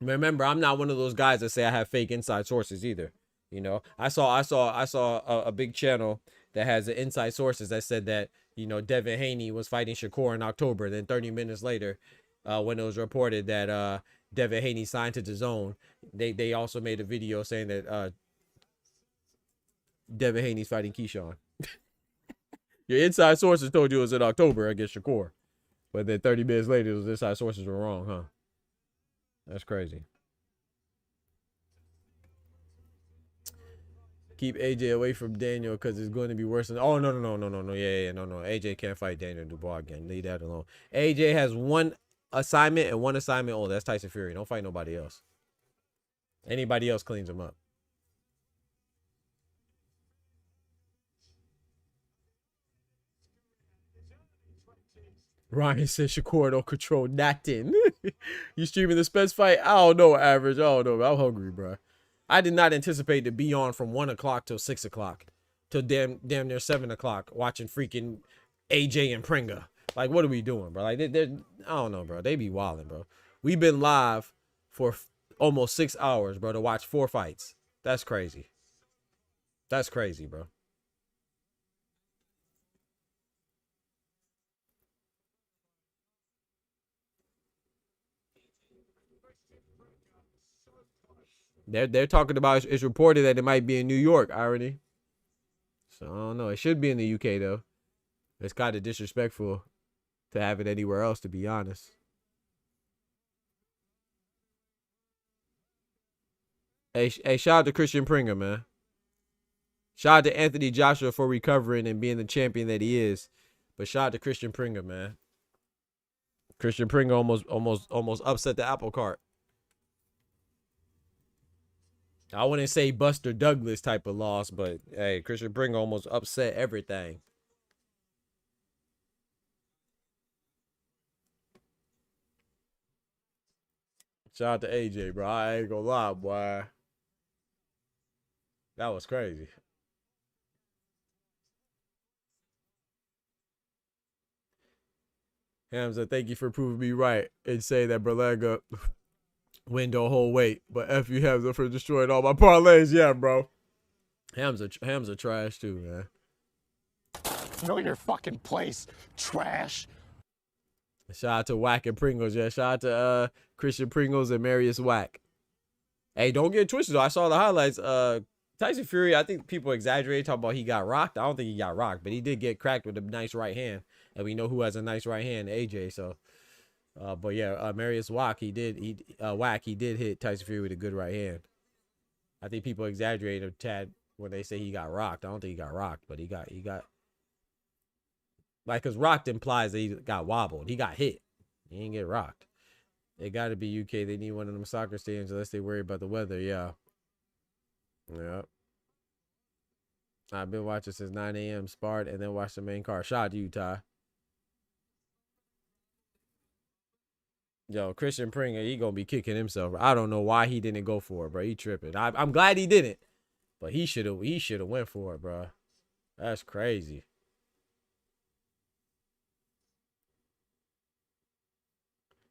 Remember, I'm not one of those guys that say I have fake inside sources either. You know, I saw a big channel that has the inside sources that said that, you know, Devin Haney was fighting Shakur in October. Then 30 minutes later, when it was reported that Devin Haney signed to DAZN, they also made a video saying that Devin Haney's fighting Keyshawn. Your inside sources told you it was in October against Shakur, but then 30 minutes later, those inside sources were wrong, huh? That's crazy. Keep AJ away from Daniel because it's going to be worse than. Oh, no. Yeah, no. AJ can't fight Daniel Dubois again. Leave that alone. AJ has one assignment and one assignment only. That's Tyson Fury. Don't fight nobody else. Anybody else cleans him up. Ryan says Shakur don't control nothing. You streaming the Spence fight? I don't know, Average. I don't know. I'm hungry, bro. I did not anticipate to be on from 1 o'clock till 6 o'clock. Till damn near 7 o'clock watching freaking AJ and Prenga. Like, what are we doing, bro? Like, I don't know, bro. They be wilding, bro. We've been live for almost 6 hours, bro, to watch 4 fights. That's crazy. That's crazy, bro. They're talking about, it's reported that it might be in New York, irony. So I don't know. It should be in the UK though. It's kind of disrespectful to have it anywhere else, to be honest. Hey, shout out to Christian Prenga, man. Shout out to Anthony Joshua for recovering and being the champion that he is. But shout out to Christian Prenga, man. Christian Prenga almost upset the apple cart. I wouldn't say Buster Douglas type of loss, but hey, Christian Prenga almost upset everything. Shout out to AJ, bro. I ain't gonna lie, boy. That was crazy. Hamza, thank you for proving me right and say that Berlanga win the whole weight. But F you, Hamza, for destroying all my parlays. Yeah, bro. Hamza trash too, man. Know your fucking place, trash. Shout out to Wack and Pringles. Yeah, shout out to Christian Pringles and Marius Wack. Hey, don't get twisted though. I saw the highlights. Tyson Fury, I think people exaggerate talking about he got rocked. I don't think he got rocked, but he did get cracked with a nice right hand. And we know who has a nice right hand, AJ. So but yeah, Marius Wack, he did hit Tyson Fury with a good right hand. I think people exaggerate a tad when they say he got rocked. I don't think he got rocked, but he got like, cause rocked implies that he got wobbled. He got hit. He didn't get rocked. It got to be UK. They need one of them soccer stadiums unless they worry about the weather. Yeah. Yeah. I've been watching since 9 a.m. sparred and then watched the main card. Shout out to you, Ty. Yo, Christian Prenga, he gonna be kicking himself. I don't know why he didn't go for it, bro. He tripping. I'm glad he didn't, but he should have went for it, bro. That's crazy.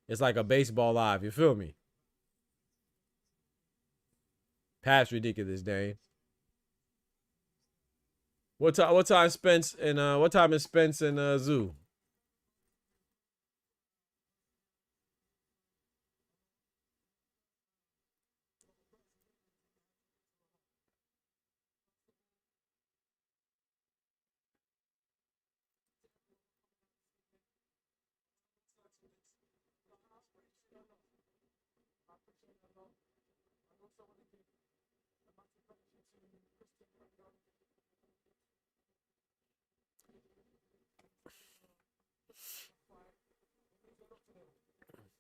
It's like a baseball live. You feel me? Past ridiculous, Dane. What time Spence and what time is Spence and Zoo?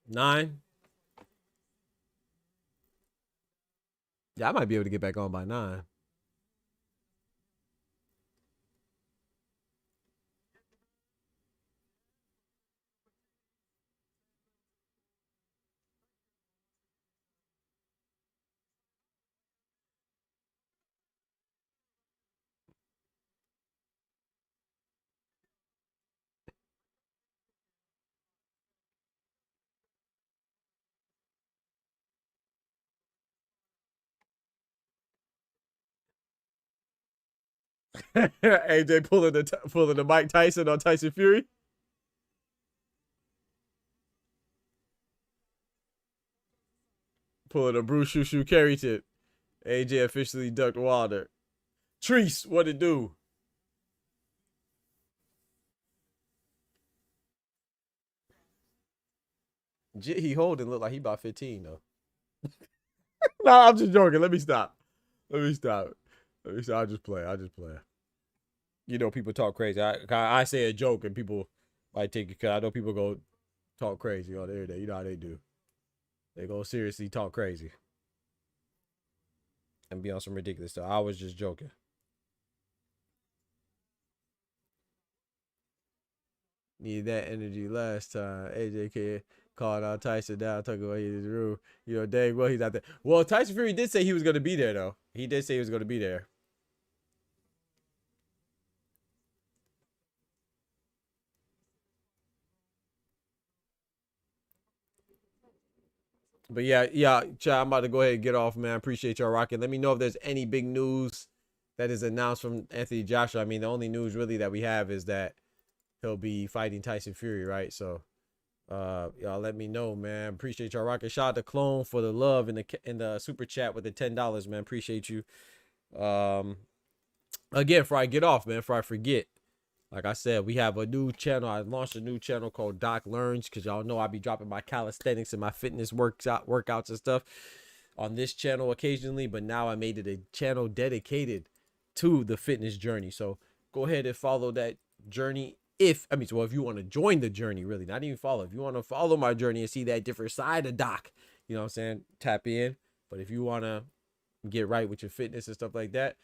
Nine. Yeah, I might be able to get back on by 9. AJ pulling the Mike Tyson on Tyson Fury. Pulling a Bruce Shushu carry tip. AJ officially ducked Wilder. Treese, what it do? He holding look like he about 15 though. No, I'm just joking. Let me stop. I'm just playing. You know, people talk crazy. I say a joke and people might take it, because I know people go talk crazy on the internet. You know how they do. They go seriously talk crazy and be on some ridiculous stuff. I was just joking. Need that energy last time. AJ called out Tyson down, talking about his room. You know, dang well he's out there. Well, Tyson Fury did say he was going to be there, though. He did say he was going to be there. But yeah, chat, I'm about to go ahead and get off, man. Appreciate y'all rocking. Let me know if there's any big news that is announced from Anthony Joshua. I mean, the only news really that we have is that he'll be fighting Tyson Fury, right? So, y'all let me know, man. Appreciate y'all rocking. Shout out to Clone for the love in the super chat with the $10, man. Appreciate you. Again, before I get off, man, before I forget, like I said, we have a new channel. I launched a new channel called Doc Learns, because y'all know I be dropping my calisthenics and my fitness workouts and stuff on this channel occasionally. But now I made it a channel dedicated to the fitness journey. So go ahead and follow that journey. If you want to join the journey, really, not even follow. If you want to follow my journey and see that different side of Doc, you know what I'm saying? Tap in. But if you want to get right with your fitness and stuff like that,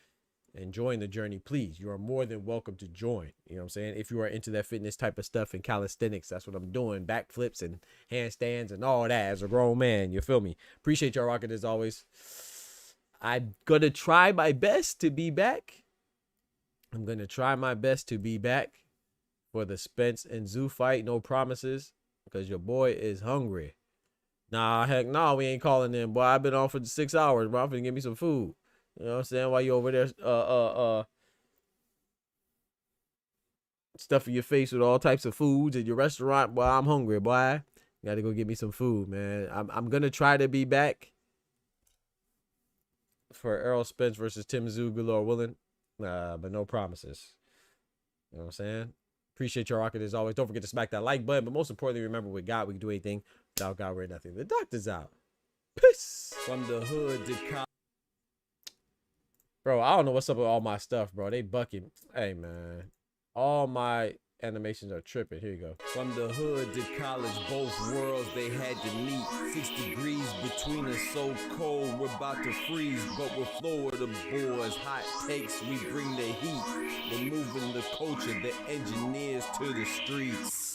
and join the journey, please, you are more than welcome to join. You know what I'm saying? If you are into that fitness type of stuff and calisthenics, that's what I'm doing. Backflips and handstands and all that as a grown man. You feel me? Appreciate y'all rocking as always. I'm going to try my best to be back. I'm going to try my best to be back for the Spence and Zoo fight. No promises, because your boy is hungry. Nah, heck no, we ain't calling in, boy. I've been on for 6 hours, bro. I'm finna give me some food. You know what I'm saying? While you over there, stuffing your face with all types of foods at your restaurant. Boy, I'm hungry, boy. Got to go get me some food, man. I'm gonna try to be back for Errol Spence versus Tim Tszyu, Lord willing, but no promises. You know what I'm saying? Appreciate your rocking as always. Don't forget to smack that like button, but most importantly, remember with God we can do anything. Without God we're nothing. The doctor's out. Peace. From the hood to college. Bro, I don't know what's up with all my stuff, bro. They bucking. Hey, man. All my animations are tripping. Here you go. From the hood to college, both worlds they had to meet. 6 degrees between us, so cold, we're about to freeze. But we're Florida boys, hot takes, we bring the heat. We're moving the culture, the engineers to the streets.